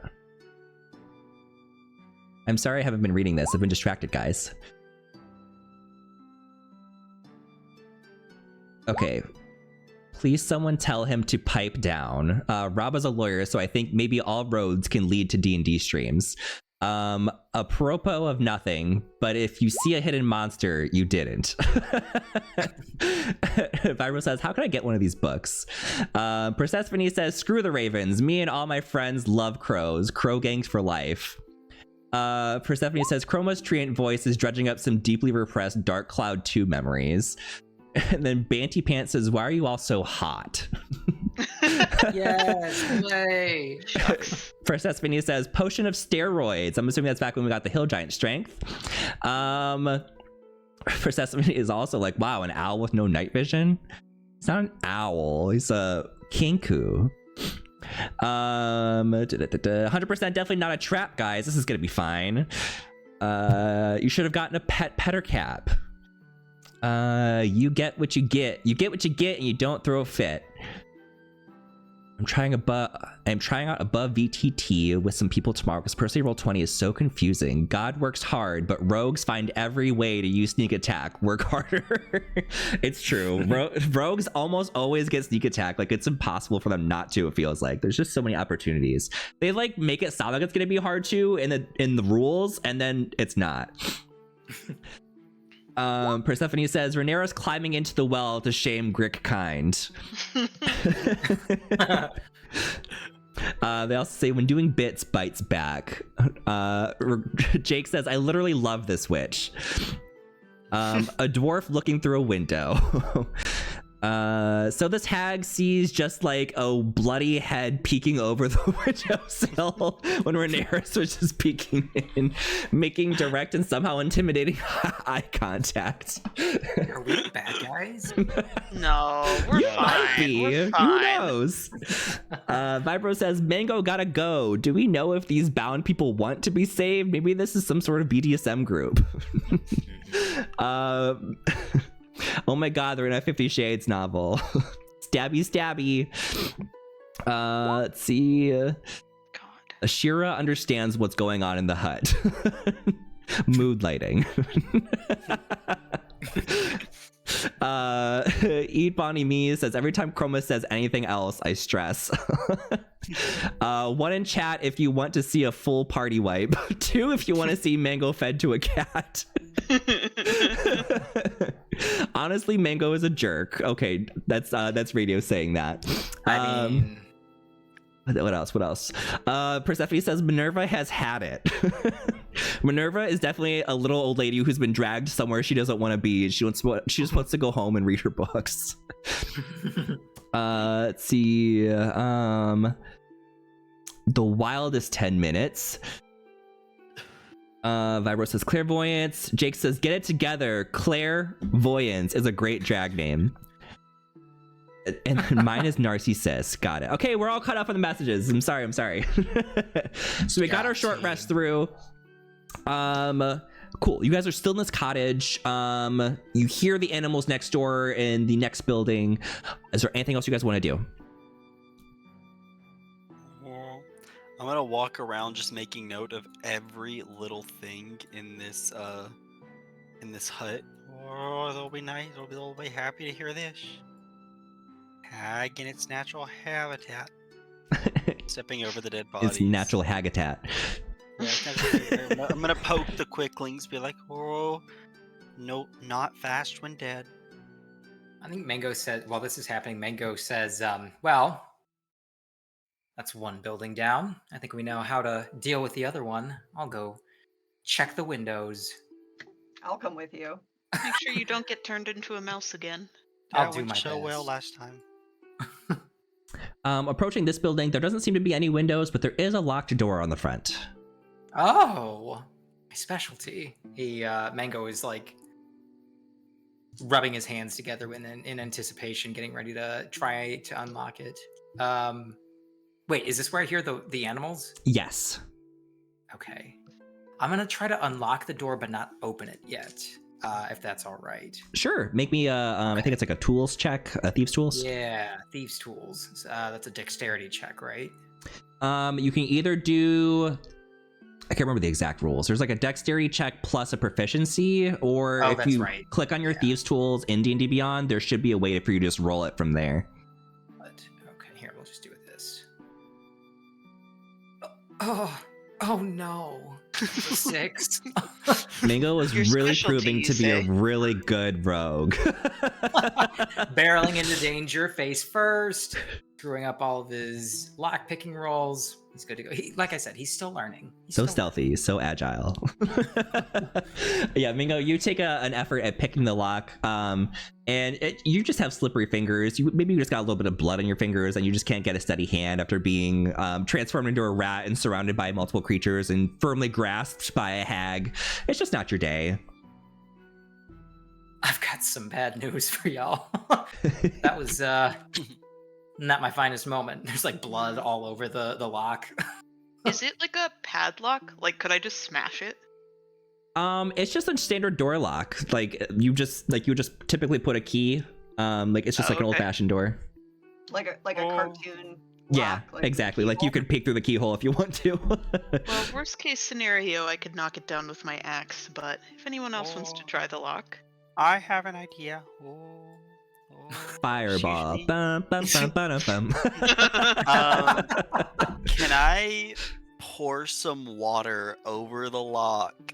Speaker 1: I'm sorry I haven't been reading this. I've been distracted, guys. Okay. Please someone tell him to pipe down. Rob is a lawyer, so I think maybe all roads can lead to D&D streams. Apropos of nothing, but if you see a hidden monster, you didn't. Vibro says, how can I get one of these books? Persephone says, screw the ravens. Me and all my friends love crows. Crow gangs for life. Persephone says, Chroma's treant voice is dredging up some deeply repressed Dark Cloud 2 memories. And then Banty Pants says, why are you all so hot?
Speaker 2: Yes, play.
Speaker 1: Persephone says, potion of steroids. I'm assuming that's back when we got the Hill Giant strength. Persephone is also like, wow, an owl with no night vision. It's not an owl. He's a kinku. 100% definitely not a trap, guys. This is gonna be fine. You should have gotten a petter cap. You get what you get. You get what you get, and you don't throw a fit. I'm trying out above VTT with some people tomorrow because personally Roll20 is so confusing. God works hard, but rogues find every way to use sneak attack. Work harder. It's true. Rogues almost always get sneak attack. Like, it's impossible for them not to, it feels like. There's just so many opportunities. They like make it sound like it's gonna be hard to in the rules, and then it's not. Persephone says Rhaenyra's climbing into the well to shame Grick kind. They also say when doing bits bites back. Jake says I literally love this witch. A dwarf looking through a window. So this hag sees just like a bloody head peeking over the windowsill when Rhaenyra was just peeking in, making direct and somehow intimidating eye contact.
Speaker 2: Are we the bad guys?
Speaker 3: No, we're fine.
Speaker 1: Might be.
Speaker 3: We're
Speaker 1: Who
Speaker 3: fine.
Speaker 1: knows? Vibro says Mango gotta go. Do we know if these bound people want to be saved? Maybe this is some sort of BDSM group. Oh my god, they're in a 50 Shades novel. Stabby. Let's see.
Speaker 3: God.
Speaker 1: Ashira understands what's going on in the hut. Mood lighting. Eat Bonnie Me says every time Chroma says anything else, I stress. One in chat if you want to see a full party wipe. Two if you want to see Mango fed to a cat. Honestly, Mango is a jerk. Okay, that's radio saying that.
Speaker 2: I mean,
Speaker 1: what else? Persephone says Minerva has had it. Minerva is definitely a little old lady who's been dragged somewhere she doesn't want to be. She just wants to go home and read her books. Let's see. The wildest 10 minutes. Vibro says clairvoyance. Jake says get it together. Clairvoyance is a great drag name. And mine is Narcissus. Got it. Okay, we're all caught up on the messages. I'm sorry. So we got our short rest through. Cool. You guys are still in this cottage. You hear the animals next door in the next building. Is there anything else you guys want to do?
Speaker 4: I'm gonna walk around just making note of every little thing in this hut. Oh, they'll be nice. They'll be happy to hear this. Hag in its natural habitat. Stepping over the dead bodies.
Speaker 1: It's natural habitat.
Speaker 4: Yeah, I'm gonna poke the quicklings, be like, oh, no, not fast when dead.
Speaker 2: I think Mango said, while this is happening, Mango says, well, that's one building down. I think we know how to deal with the other one. I'll go check the windows.
Speaker 5: I'll come with you.
Speaker 3: Make sure you don't get turned into a mouse again.
Speaker 2: I'll
Speaker 4: That
Speaker 2: do
Speaker 4: went
Speaker 2: my
Speaker 4: so
Speaker 2: best.
Speaker 4: well last time.
Speaker 1: Approaching this building, there doesn't seem to be any windows, but there is a locked door on the front.
Speaker 2: Oh, my specialty. Mango is like rubbing his hands together in anticipation, getting ready to try to unlock it. Wait, is this where I hear the animals?
Speaker 1: Yes.
Speaker 2: Okay. I'm gonna try to unlock the door, but not open it yet, if that's all right.
Speaker 1: Sure. Make me I think it's like a tools check, thieves tools.
Speaker 2: Yeah, thieves' tools. That's a dexterity check, right?
Speaker 1: You can either do, I can't remember the exact rules. There's like a dexterity check plus a proficiency, or
Speaker 2: Oh,
Speaker 1: if
Speaker 2: that's
Speaker 1: you
Speaker 2: right.
Speaker 1: click on your thieves tools in D&D Beyond, there should be a way for you to just roll it from there.
Speaker 2: But okay, here we'll just do it this. Oh no! 6.
Speaker 1: Mingo was
Speaker 3: Your
Speaker 1: really
Speaker 3: specialty,
Speaker 1: proving
Speaker 3: you
Speaker 1: to be a
Speaker 3: say?
Speaker 1: really good rogue.
Speaker 2: Barreling into danger face first, screwing up all of his lock picking rolls. He's good to go. Like I said, he's still learning. He's
Speaker 1: So
Speaker 2: still
Speaker 1: stealthy, so agile. Yeah, Mingo, you take an effort at picking the lock, you just have slippery fingers. Maybe you just got a little bit of blood on your fingers, and you just can't get a steady hand after being transformed into a rat and surrounded by multiple creatures and firmly grasped by a hag. It's just not your day.
Speaker 2: that's some bad news for y'all. That was not my finest moment. There's like blood all over the lock.
Speaker 3: Is it like a padlock? Like, could I just smash it?
Speaker 1: It's just a standard door lock. Like you just typically put a key. Like it's just like an
Speaker 3: Okay.
Speaker 1: old-fashioned door.
Speaker 5: Like a cartoon.
Speaker 1: Yeah,
Speaker 5: lock, like
Speaker 1: exactly. Like you could peek through the keyhole if you want to.
Speaker 3: Well, worst case scenario, I could knock it down with my axe, but if anyone else wants to try the lock.
Speaker 6: I have an idea.
Speaker 1: Fireball.
Speaker 6: Excuse me.
Speaker 1: Bum, bum, bum, bum, bum.
Speaker 4: Can I pour some water over the lock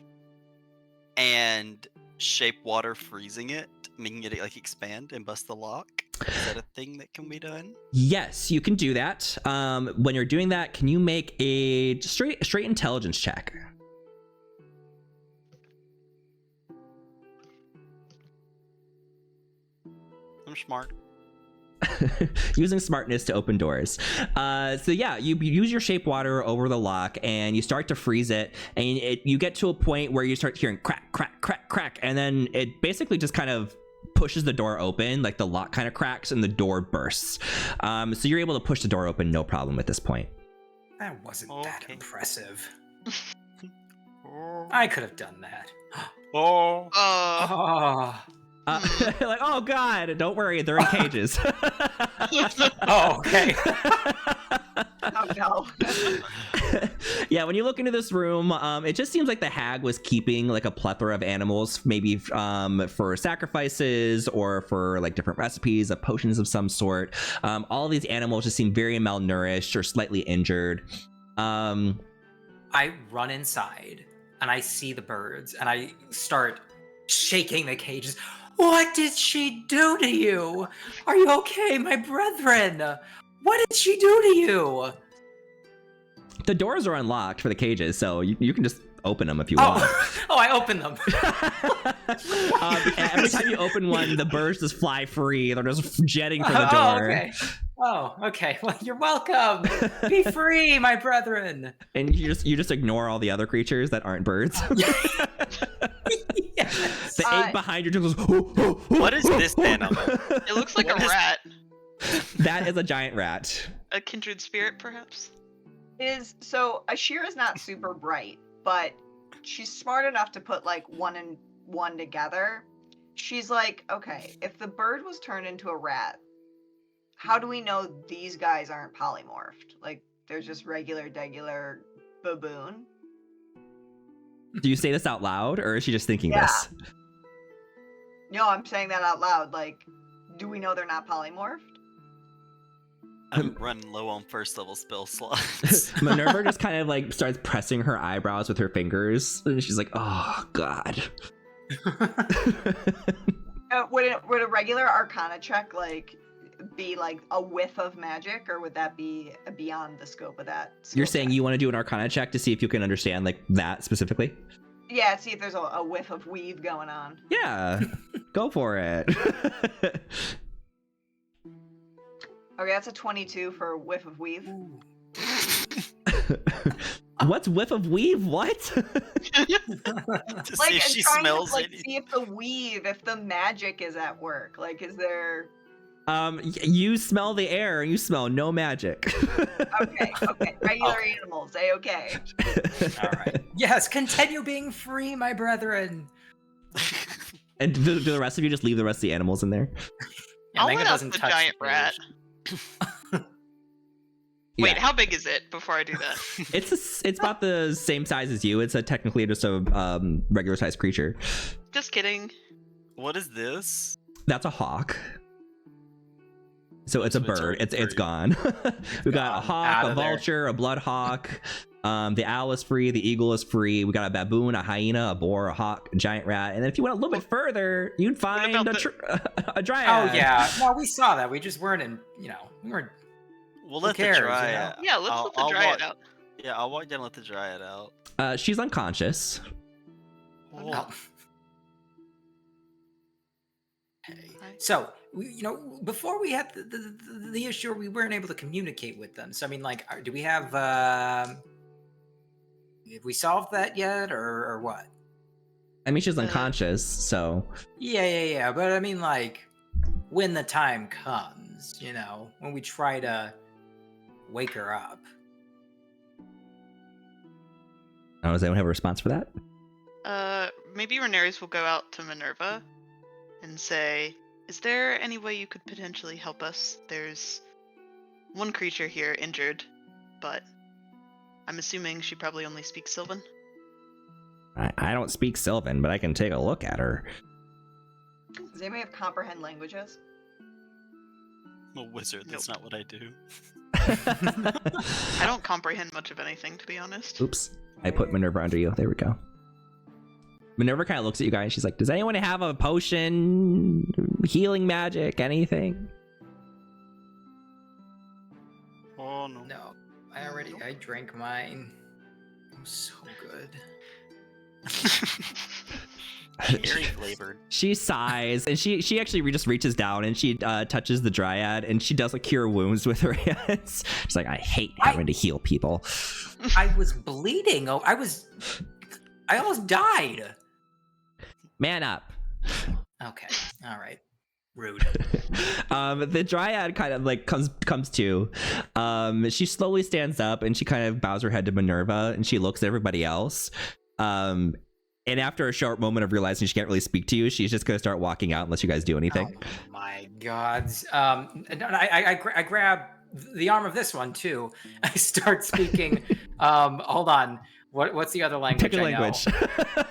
Speaker 4: and shape water freezing it, making it like expand and bust the lock? Is that a thing that can be done?
Speaker 1: Yes, you can do that. When you're doing that, can you make a straight intelligence check?
Speaker 4: I'm smart.
Speaker 1: Using smartness to open doors. So yeah, you use your shape water over the lock and you start to freeze it, and you get to a point where you start hearing crack, crack, crack, crack, and then it basically just kind of pushes the door open, like the lock kind of cracks and the door bursts. So you're able to push the door open no problem at this point.
Speaker 2: That wasn't that
Speaker 4: Okay.
Speaker 2: impressive. I could have done that.
Speaker 6: Oh.
Speaker 3: Oh.
Speaker 1: Like, oh god, don't worry, they're in cages.
Speaker 2: Oh, okay.
Speaker 5: Oh no.
Speaker 1: Yeah, when you look into this room, it just seems like the hag was keeping like a plethora of animals, maybe for sacrifices or for like different recipes of potions of some sort. All of these animals just seem very malnourished or slightly injured.
Speaker 2: I run inside and I see the birds and I start shaking the cages. What did she do to you? Are you okay, my brethren? What did she do to you?
Speaker 1: The doors are unlocked for the cages, so you can just open them if you want.
Speaker 2: Oh, I opened them.
Speaker 1: Every time you open one, the birds just fly free. They're just jetting for the
Speaker 2: Oh,
Speaker 1: door.
Speaker 2: okay. Oh, okay. Well, you're welcome. Be free, my brethren.
Speaker 1: And you just ignore all the other creatures that aren't birds.
Speaker 2: Yes.
Speaker 1: The egg behind you just goes.
Speaker 4: What is this animal?
Speaker 3: It looks like
Speaker 4: What
Speaker 3: a
Speaker 4: is-
Speaker 3: rat.
Speaker 1: That is a giant rat.
Speaker 3: A kindred spirit, perhaps?
Speaker 5: So Ashira's not super bright, but she's smart enough to put like one and one together. She's like, okay, if the bird was turned into a rat, how do we know these guys aren't polymorphed? Like they're just regular baboon?
Speaker 1: Do you say this out loud, or is she just thinking this?
Speaker 5: No, I'm saying that out loud. Like, do we know they're not polymorphed?
Speaker 4: I'm running low on first level spell slots.
Speaker 1: Minerva just kind of like starts pressing her eyebrows with her fingers, and she's like, "Oh God."
Speaker 5: Would a regular Arcana check like be like a whiff of magic, or would that be beyond the scope of that?
Speaker 1: You're saying you want to do an Arcana check to see if you can understand like that specifically?
Speaker 5: Yeah, see if there's a whiff of weave going on.
Speaker 1: Yeah, go for it.
Speaker 5: Okay, that's a 22 for a whiff of weave.
Speaker 1: What's whiff of weave? What?
Speaker 4: To
Speaker 5: Like,
Speaker 4: see if
Speaker 5: I'm
Speaker 4: she
Speaker 5: trying
Speaker 4: smells
Speaker 5: to like
Speaker 4: anything.
Speaker 5: see if the weave, if the magic is at work. Like, is there?
Speaker 1: You smell the air and you smell no magic.
Speaker 5: Okay, regular animals, okay.
Speaker 2: All right. Yes, continue being free, my brethren.
Speaker 1: And do the rest of you just leave the rest of the animals in there?
Speaker 2: Yeah,
Speaker 3: I'll
Speaker 2: Megan
Speaker 3: let out
Speaker 2: doesn't
Speaker 3: the
Speaker 2: touch
Speaker 3: giant
Speaker 2: the
Speaker 3: rat. Wait,
Speaker 1: Yeah.
Speaker 3: how big is it before I do that?
Speaker 1: It's about the same size as you. It's technically just a regular sized creature.
Speaker 3: Just kidding.
Speaker 4: What is this?
Speaker 1: That's a hawk. So it's a
Speaker 4: So it's
Speaker 1: bird.
Speaker 4: already
Speaker 1: It's
Speaker 4: free.
Speaker 1: gone. We got a
Speaker 2: gone.
Speaker 1: hawk,
Speaker 2: Out
Speaker 1: a
Speaker 2: of there.
Speaker 1: vulture, a blood hawk. The owl is free. The eagle is free. We got a baboon, a hyena, a boar, a hawk, a giant rat. And then if you went a little bit further, you'd find
Speaker 3: about
Speaker 1: a dryad.
Speaker 2: Oh yeah. No, we saw that. We just weren't in. You know, we weren't.
Speaker 4: We'll
Speaker 2: Who
Speaker 4: let
Speaker 2: cares,
Speaker 4: the
Speaker 2: you know?
Speaker 4: dryad.
Speaker 3: Yeah, let's let the
Speaker 4: I'll
Speaker 3: dryad
Speaker 4: walk-
Speaker 3: out.
Speaker 4: Yeah, I'll walk down and let the dryad out.
Speaker 1: She's unconscious.
Speaker 3: Oh,
Speaker 2: Oh. Okay. So, you know, before we had the issue, we weren't able to communicate with them. So, I mean, like, do we have? Have we solved that yet, or what?
Speaker 1: I mean, she's unconscious, so
Speaker 2: Yeah. But I mean, like, when the time comes, when we try to wake her up.
Speaker 1: oh, does anyone have a response for that?
Speaker 3: Maybe Rhaenyra will go out to Minerva and say, "Is there any way you could potentially help us? There's one creature here injured, but I'm assuming she probably only speaks Sylvan."
Speaker 1: I don't speak Sylvan, but I can take a look at her.
Speaker 5: Does anybody have comprehend languages?
Speaker 4: I'm a wizard. That's not what I do.
Speaker 3: I don't comprehend much of anything, to be honest.
Speaker 1: Oops. I put Minerva under you. There we go. Minerva kind of looks at you guys. She's like, does anyone have a potion, healing magic, anything?
Speaker 6: Oh no.
Speaker 2: No, I drank mine. It was so good.
Speaker 4: Cherry flavored.
Speaker 1: She sighs, and she actually just reaches down and she touches the dryad, and she does like cure wounds with her hands. She's like, I hate having to heal people.
Speaker 2: I was bleeding. I almost died.
Speaker 1: Man up.
Speaker 2: Okay. All right. Rude.
Speaker 1: The dryad kind of like comes to. She slowly stands up and she kind of bows her head to Minerva, and she looks at everybody else. And after a short moment of realizing she can't really speak to you, she's just gonna start walking out unless you guys do anything.
Speaker 2: Oh my God. I grab the arm of this one too. I start speaking. Hold on. What's the other language?
Speaker 1: Pick a
Speaker 2: I know?
Speaker 1: language.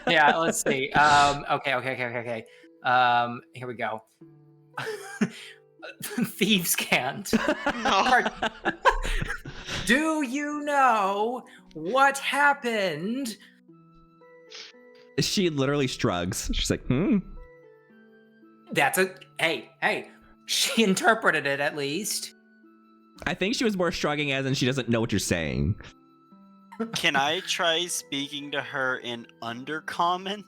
Speaker 2: Yeah, let's see. Okay. Here we go. Thieves can't. Do you know what happened?
Speaker 1: She literally shrugs. She's like,
Speaker 2: That's hey. She interpreted it at least.
Speaker 1: I think she was more shrugging as in she doesn't know what you're saying.
Speaker 4: Can I try speaking to her in Undercommon?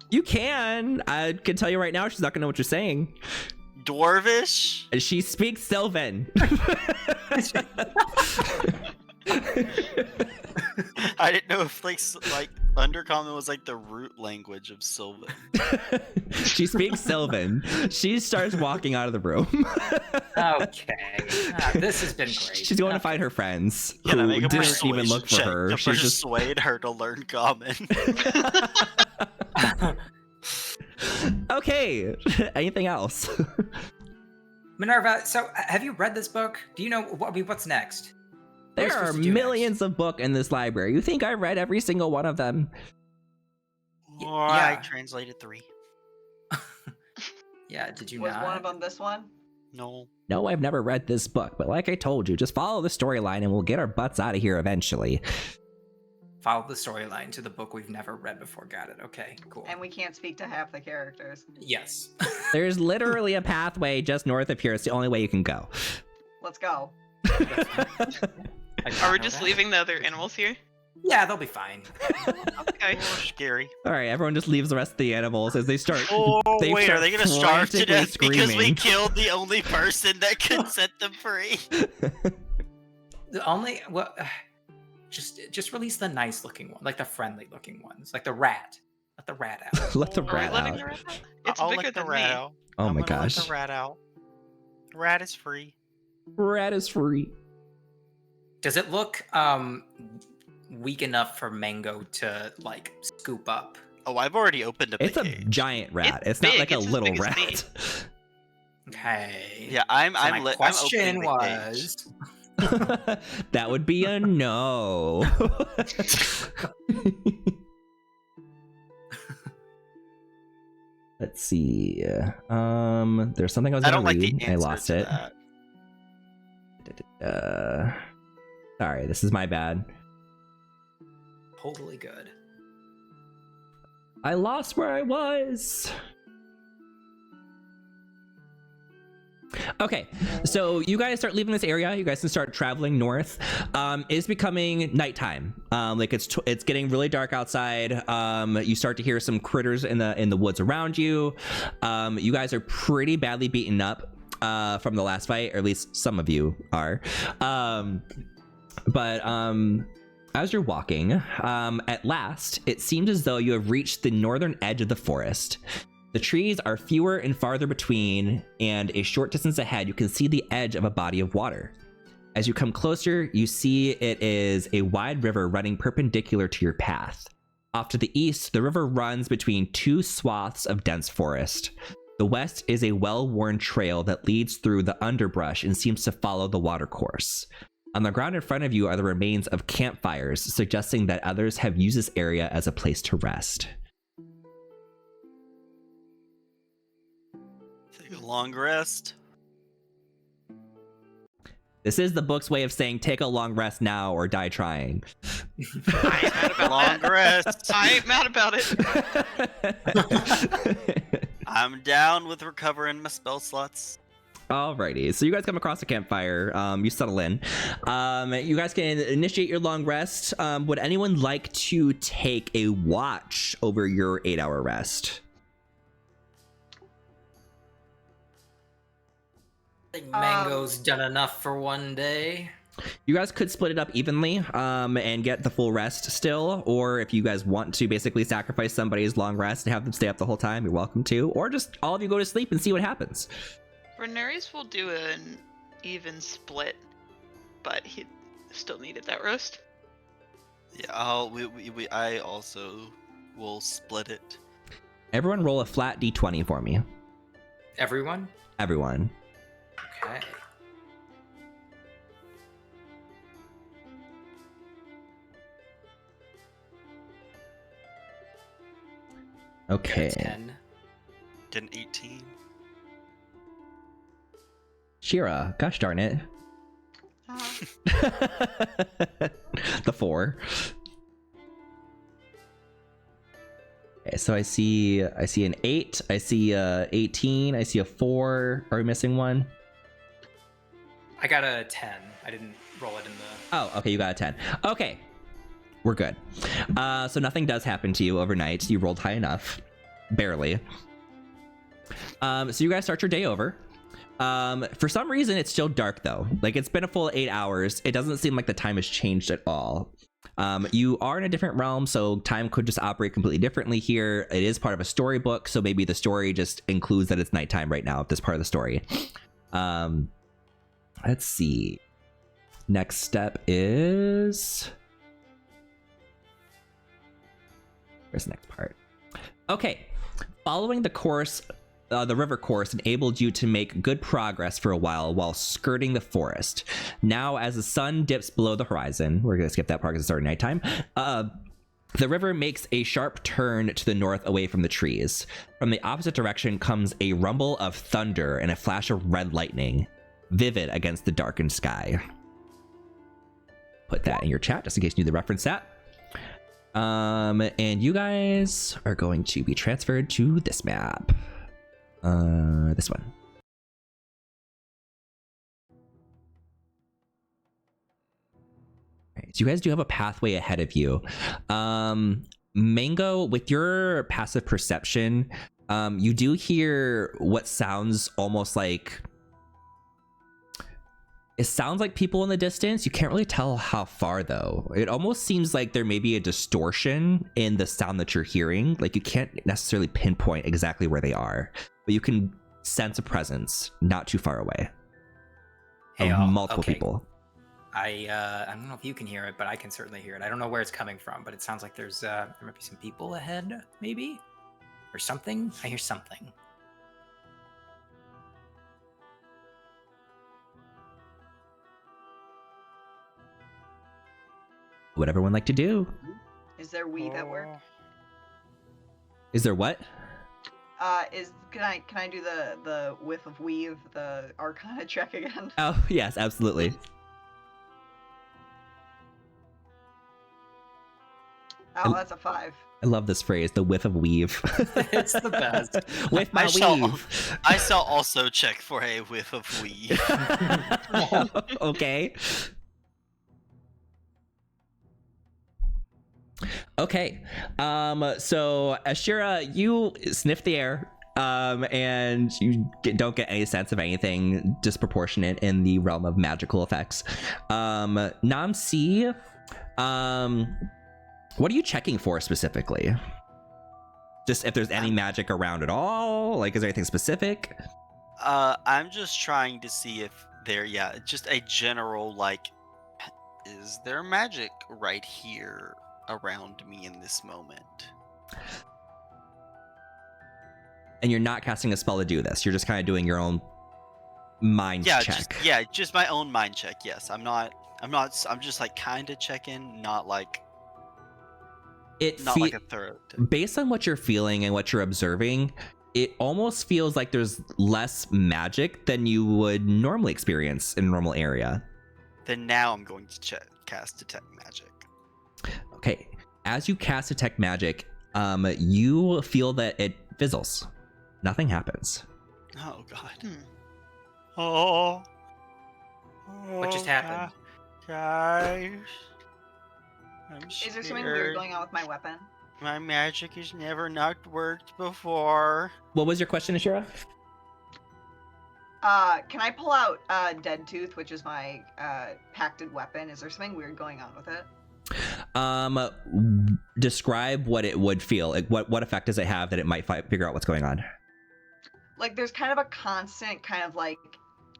Speaker 1: You can. I can tell you right now, she's not gonna know what you're saying.
Speaker 4: Dwarvish?
Speaker 1: She speaks Sylvan.
Speaker 4: I didn't know if like Undercommon was like the root language of Sylvan.
Speaker 1: She speaks Sylvan. She starts walking out of the room.
Speaker 2: Okay. This has been great.
Speaker 1: She's going to find her friends
Speaker 4: Can I
Speaker 1: who
Speaker 4: make a
Speaker 1: didn't even look for
Speaker 4: check
Speaker 1: her.
Speaker 4: to
Speaker 1: She's just
Speaker 4: persuade her to learn Common?
Speaker 1: okay. Anything else?
Speaker 2: Minerva, so have you read this book? Do you know what's next? What
Speaker 1: There
Speaker 2: are we
Speaker 1: are
Speaker 2: supposed to do
Speaker 1: millions of books in this library. You think I read every single one of them?
Speaker 4: I
Speaker 2: yeah.
Speaker 4: translated 3.
Speaker 2: Yeah, did you
Speaker 5: Was
Speaker 2: not?
Speaker 5: one of them this one?
Speaker 4: No.
Speaker 1: No, I've never read this book, but like I told you, just follow the storyline and we'll get our butts out of here eventually.
Speaker 2: Follow the storyline to the book we've never read before. Got it. Okay, cool.
Speaker 5: And we can't speak to half the characters.
Speaker 2: Yes.
Speaker 1: There's literally a pathway just north of here. It's the only way you can go.
Speaker 5: Let's go.
Speaker 3: Are we just leaving the other animals here?
Speaker 2: Yeah, they'll be fine.
Speaker 3: Okay.
Speaker 4: Scary.
Speaker 1: All right, everyone just leaves the rest of the animals as they start.
Speaker 4: Oh,
Speaker 1: they
Speaker 4: wait,
Speaker 1: start
Speaker 4: are they gonna starve to
Speaker 1: frantically
Speaker 4: death because we
Speaker 1: screaming.
Speaker 4: killed the only person that could set them free?
Speaker 2: The only just release the nice looking one, like the friendly looking ones, like the rat. Let the rat out.
Speaker 1: Let the
Speaker 3: Are we
Speaker 1: rat
Speaker 3: letting
Speaker 1: out.
Speaker 3: the rat out? It's
Speaker 4: I'll
Speaker 3: bigger
Speaker 4: let the
Speaker 3: than
Speaker 4: rat
Speaker 3: me.
Speaker 4: out.
Speaker 1: Oh
Speaker 4: I'm
Speaker 1: my
Speaker 4: gonna let
Speaker 1: gosh.
Speaker 4: the rat out. Rat is free.
Speaker 1: Rat is free.
Speaker 2: Does it look weak enough for Mango to like scoop up?
Speaker 4: Oh, I've already opened up
Speaker 1: It's
Speaker 4: the
Speaker 1: a
Speaker 4: cage.
Speaker 1: giant rat. It's,
Speaker 3: It's
Speaker 1: not
Speaker 3: big,
Speaker 1: like a
Speaker 3: it's as
Speaker 1: little
Speaker 3: big as me.
Speaker 1: rat.
Speaker 2: Okay.
Speaker 4: Yeah, I'm
Speaker 2: So my
Speaker 4: opening
Speaker 2: question
Speaker 4: the cage.
Speaker 2: was.
Speaker 1: That would be a no. Let's see. There's something I was
Speaker 4: I
Speaker 1: gonna
Speaker 4: don't like
Speaker 1: read.
Speaker 4: the
Speaker 1: I
Speaker 4: answer
Speaker 1: lost
Speaker 4: to
Speaker 1: it.
Speaker 4: that.
Speaker 1: Sorry, this is my bad.
Speaker 2: Totally good.
Speaker 1: I lost where I was. Okay, so you guys start leaving this area. You guys can start traveling north. It's becoming nighttime. Like it's getting really dark outside. You start to hear some critters in the woods around you. You guys are pretty badly beaten up from the last fight, or at least some of you are. But as you're walking, at last, it seems as though you have reached the northern edge of the forest. The trees are fewer and farther between, and a short distance ahead, you can see the edge of a body of water. As you come closer, you see it is a wide river running perpendicular to your path. Off to the east, the river runs between two swaths of dense forest. The west is a well-worn trail that leads through the underbrush and seems to follow the watercourse. On the ground in front of you are the remains of campfires, suggesting that others have used this area as a place to rest.
Speaker 4: Take a long rest.
Speaker 1: This is the book's way of saying take a long rest now or die trying.
Speaker 3: I ain't mad about
Speaker 4: Long
Speaker 3: that.
Speaker 4: rest.
Speaker 3: I ain't mad about it.
Speaker 4: I'm down with recovering my spell slots.
Speaker 1: Alrighty, so you guys come across a campfire, you settle in. You guys can initiate your long rest. Would anyone like to take a watch over your 8-hour rest?
Speaker 2: I think Mango's done enough for one day.
Speaker 1: You guys could split it up evenly and get the full rest still, or if you guys want to basically sacrifice somebody's long rest and have them stay up the whole time, you're welcome to, or just all of you go to sleep and see what happens.
Speaker 3: Rhaenyra's will do an even split, but he still needed that rest.
Speaker 4: Yeah, I also will split it.
Speaker 1: Everyone roll a flat d20 for me.
Speaker 2: Everyone?
Speaker 1: Everyone.
Speaker 2: Okay.
Speaker 1: Okay.
Speaker 2: 10.
Speaker 4: Get an 18.
Speaker 1: Shira, gosh darn it. The 4. Okay, so I see an 8, I see a 18, I see a 4. Are we missing one?
Speaker 2: I got a 10. I didn't roll it in the...
Speaker 1: Oh, okay, you got a 10. Okay, we're good. So nothing does happen to you overnight. You rolled high enough. Barely. So you guys start your day over. For some reason, it's still dark, though. Like, it's been a full 8 hours. It doesn't seem like the time has changed at all. You are in a different realm, so time could just operate completely differently here. It is part of a storybook, so maybe the story just includes that it's nighttime right now, if this part of the story. Let's see. Next step is... Where's the next part? Okay. Following the course... the river course enabled you to make good progress for a while skirting the forest. Now, as the sun dips below the horizon, we're going to skip that part because it's already nighttime, the river makes a sharp turn to the north away from the trees. From the opposite direction comes a rumble of thunder and a flash of red lightning, vivid against the darkened sky. Put that in your chat just in case you need to reference that. And you guys are going to be transferred to this map. This one. Right, so you guys do have a pathway ahead of you. Mango, with your passive perception, you do hear what sounds almost like... It sounds like people in the distance. You can't really tell how far, though. It almost seems like there may be a distortion in the sound that you're hearing. Like, you can't necessarily pinpoint exactly where they are, but you can sense a presence not too far away
Speaker 2: Hey,
Speaker 1: of
Speaker 2: y'all.
Speaker 1: multiple
Speaker 2: Okay.
Speaker 1: people.
Speaker 2: I don't know if you can hear it, but I can certainly hear it. I don't know where it's coming from, but it sounds like there might be some people ahead, maybe? Or something? I hear something.
Speaker 1: Would everyone like to do?
Speaker 5: Is there weave at work?
Speaker 1: Is there what?
Speaker 5: Can I do the whiff of weave, the Arcana check again?
Speaker 1: Oh, yes, absolutely.
Speaker 5: Oh, that's a 5.
Speaker 1: I love this phrase, the whiff of weave.
Speaker 2: It's the best.
Speaker 1: With my weave.
Speaker 4: I shall also check for a whiff of weed.
Speaker 1: Okay. Okay. So Ashira, you sniff the air, and you don't get any sense of anything disproportionate in the realm of magical effects. Namsi, What are you checking for specifically? Just if there's any magic around at all? Like, is there anything specific?
Speaker 4: I'm just trying to see if just a general, like, is there magic right here around me in this moment?
Speaker 1: And you're not casting a spell to do this. You're just kind of doing your own mind check.
Speaker 4: Just my own mind check. Yes, I'm just like kind of checking, not like like a thorough.
Speaker 1: Based on what you're feeling and what you're observing, it almost feels like there's less magic than you would normally experience in a normal area.
Speaker 4: Then now I'm going to cast Detect Magic.
Speaker 1: Okay. As you cast Detect Magic, you feel that it fizzles. Nothing happens.
Speaker 4: Oh God. Oh.
Speaker 2: What just happened?
Speaker 4: Guys. I'm scared.
Speaker 5: Is there something weird going on with my weapon?
Speaker 4: My magic has never not worked before.
Speaker 1: What was your question, Ashira?
Speaker 5: Can I pull out Dead Tooth, which is my pacted weapon? Is there something weird going on with it?
Speaker 1: Describe what it would feel. Like, what effect does it have that it might figure out what's going on?
Speaker 5: Like, there's kind of a constant kind of like...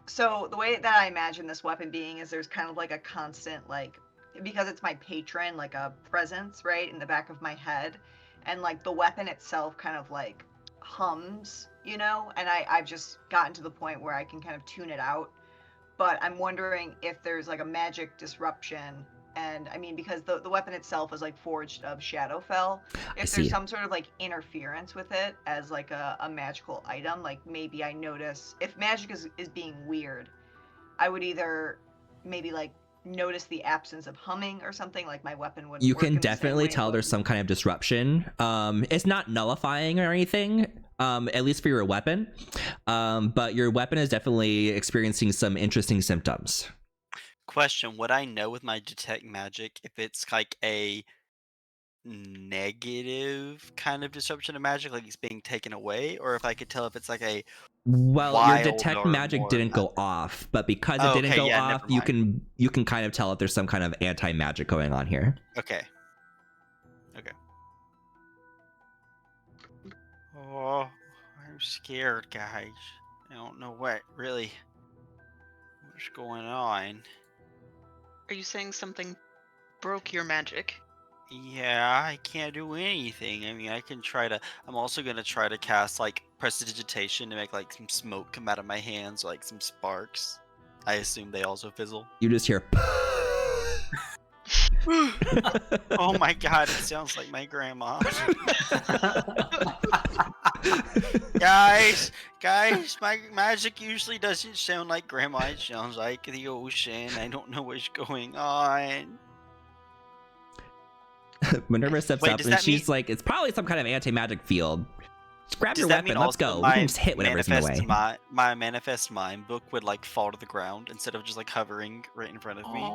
Speaker 5: So the way that I imagine this weapon being is there's kind of like a constant, like, because it's my patron, like a presence, right, in the back of my head. And, like, the weapon itself kind of, like, hums, you know? And I've just gotten to the point where I can kind of tune it out. But I'm wondering if there's, like, a magic disruption. And, I mean, because the weapon itself is, like, forged of Shadowfell. If there's some sort of, like, interference with it as, like, a magical item, like, maybe I notice... If magic is being weird, I would either maybe, like, notice the absence of humming or something, like my weapon would.
Speaker 1: You can definitely tell there's some kind of disruption. It's not nullifying or anything, at least for your weapon, but your weapon is definitely experiencing some interesting symptoms.
Speaker 4: Question: would I know with my Detect Magic if it's like a negative kind of disruption of magic, like it's being taken away, or if I could tell if it's like a
Speaker 1: your Detect Magic didn't go off, but because it didn't go off, you can kind of tell if there's some kind of anti-magic going on here.
Speaker 4: Okay. Oh, I'm scared, guys. I don't know what's going on.
Speaker 3: Are you saying something broke your magic?
Speaker 4: Yeah, I can't do anything. I mean, I'm also gonna try to cast, like, Prestidigitation to make, like, some smoke come out of my hands, like some sparks. I assume they also fizzle.
Speaker 1: You just hear...
Speaker 4: Oh my God, it sounds like my grandma. Guys, my magic usually doesn't sound like grandma. It sounds like the ocean. I don't know what's going on.
Speaker 1: Minerva steps up and she's like, it's probably some kind of anti-magic field. Just grab your weapon, let's go. We can just hit whatever's in the way.
Speaker 4: My Manifest Mind book would, like, fall to the ground instead of just, like, hovering right in front of me.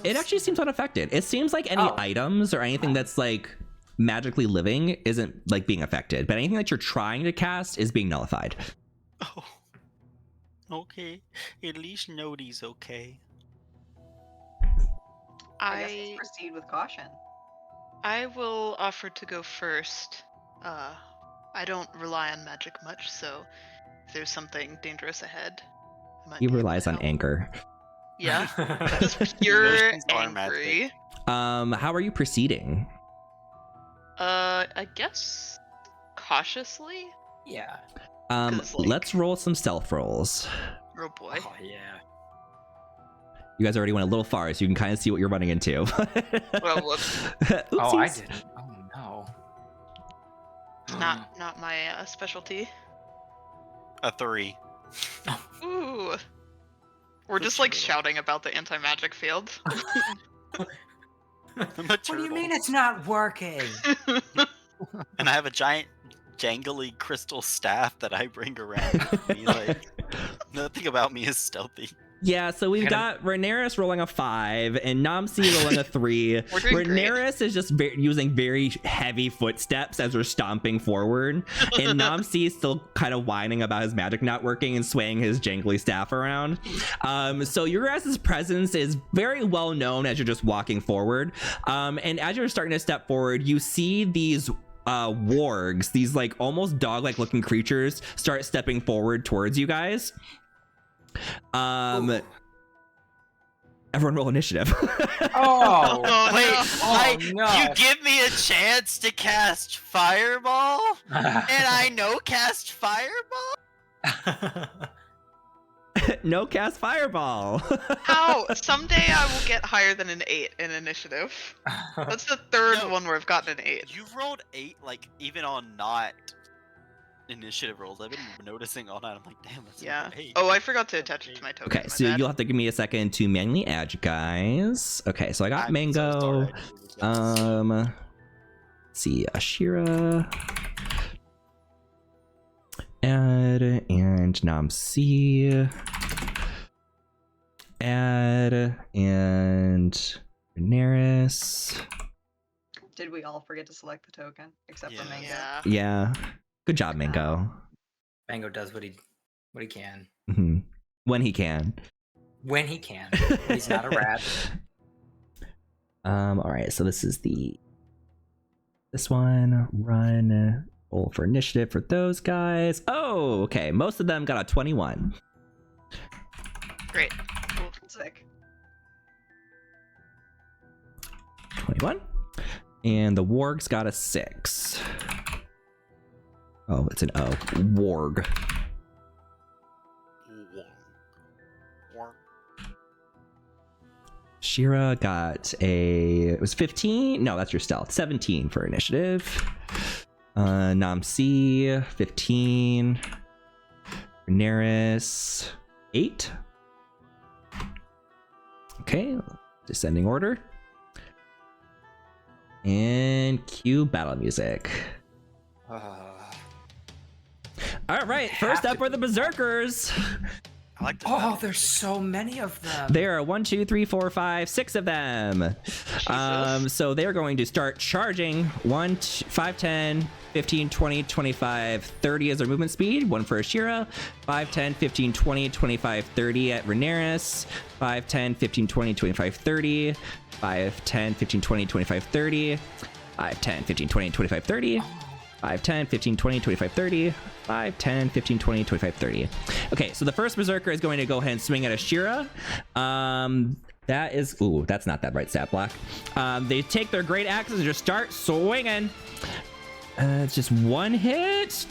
Speaker 1: It actually seems unaffected. It seems like any items or anything that's, like, magically living isn't, like, being affected, but anything that you're trying to cast is being nullified.
Speaker 4: Oh, okay. At least Nodi's okay.
Speaker 5: I guess let's proceed with caution.
Speaker 3: I will offer to go first. I don't rely on magic much, so if there's something dangerous ahead,
Speaker 1: he relies on anger.
Speaker 3: Yeah, just pure angry.
Speaker 1: How are you proceeding?
Speaker 3: I guess cautiously.
Speaker 2: Yeah.
Speaker 1: Let's roll some stealth rolls.
Speaker 3: Oh boy.
Speaker 2: Oh yeah.
Speaker 1: You guys already went a little far, so you can kind of see what you're running into.
Speaker 3: Well, whoops.
Speaker 2: Oh, I didn't. Oh no.
Speaker 3: Not my specialty.
Speaker 4: A 3.
Speaker 3: Ooh. We're just like shouting about the anti-magic field.
Speaker 2: What do you mean it's not working?
Speaker 4: And I have a giant jangly crystal staff that I bring around with me. Like, nothing about me is stealthy.
Speaker 1: Yeah, so we've got Rhaenyra rolling a 5 and Namsi rolling a 3.
Speaker 3: We're doing
Speaker 1: Rhaenyra is just using very heavy footsteps as we're stomping forward, and Namsi is still kind of whining about his magic not working and swaying his jangly staff around. So your guys' presence is very well known as you're just walking forward. And as you're starting to step forward, you see these wargs, these like almost dog-like looking creatures, start stepping forward towards you guys. Everyone roll initiative.
Speaker 2: Oh,
Speaker 4: Wait,
Speaker 2: no.
Speaker 4: you give me a chance to cast Fireball? And I know cast Fireball?
Speaker 1: No cast Fireball.
Speaker 3: How? Someday I will get higher than an 8 in initiative. That's the third
Speaker 4: No.
Speaker 3: one where I've gotten an 8.
Speaker 4: You rolled 8, like, even on not initiative rolls. I've been noticing all night. I'm like, damn, that's
Speaker 3: Yeah.
Speaker 4: an 8.
Speaker 3: Oh, I forgot to attach it to my token.
Speaker 1: Okay, so you'll have to give me a second to manually add you guys. Okay, so I got
Speaker 4: I'm
Speaker 1: Mango.
Speaker 4: so sorry.
Speaker 1: Let's see, Ashira. Add and Namsi. Add and Daenerys.
Speaker 5: Did we all forget to select the token except for
Speaker 4: Yeah.
Speaker 5: Mango?
Speaker 3: Yeah.
Speaker 1: Yeah. Good job, Mango.
Speaker 2: Mango does what he can
Speaker 1: hmm When he can.
Speaker 2: when he can. He's not a rat.
Speaker 1: All right, so this is this one. Run. Roll for initiative for those guys. Oh, okay. Most of them got a 21.
Speaker 3: Great. Cool.
Speaker 5: Sick.
Speaker 1: 21. And the wargs got a 6. Oh, it's an O. Warg. Shira got it was 15. No, that's your stealth. 17 for initiative. Namsi, 15. Daenerys, 8. Okay, descending order. And cue battle music. All right, first up are the Berserkers.
Speaker 4: I like the
Speaker 2: Oh, there's so many of them.
Speaker 1: There are 1, 2, 3, 4, 5, 6 of them. So they're going to start charging. 1, 5, 10, 15, 20, 25, 30 as their movement speed. 1 for Ashira. 5, 10, 15, 20, 25, 30 at Rhaenyra. 5, 10, 15, 20, 25, 30. 5, 10, 15, 20, 25, 30. 5, 10, 15, 20, 25, 30. 5, 10, 15, 20, 25, 30. 5, 10, 15, 20, 25, 30. Okay, so the first Berserker is going to go ahead and swing at Ashira. That is... Ooh, that's not that right stat block. They take their great axes and just start swinging. It's just one hit.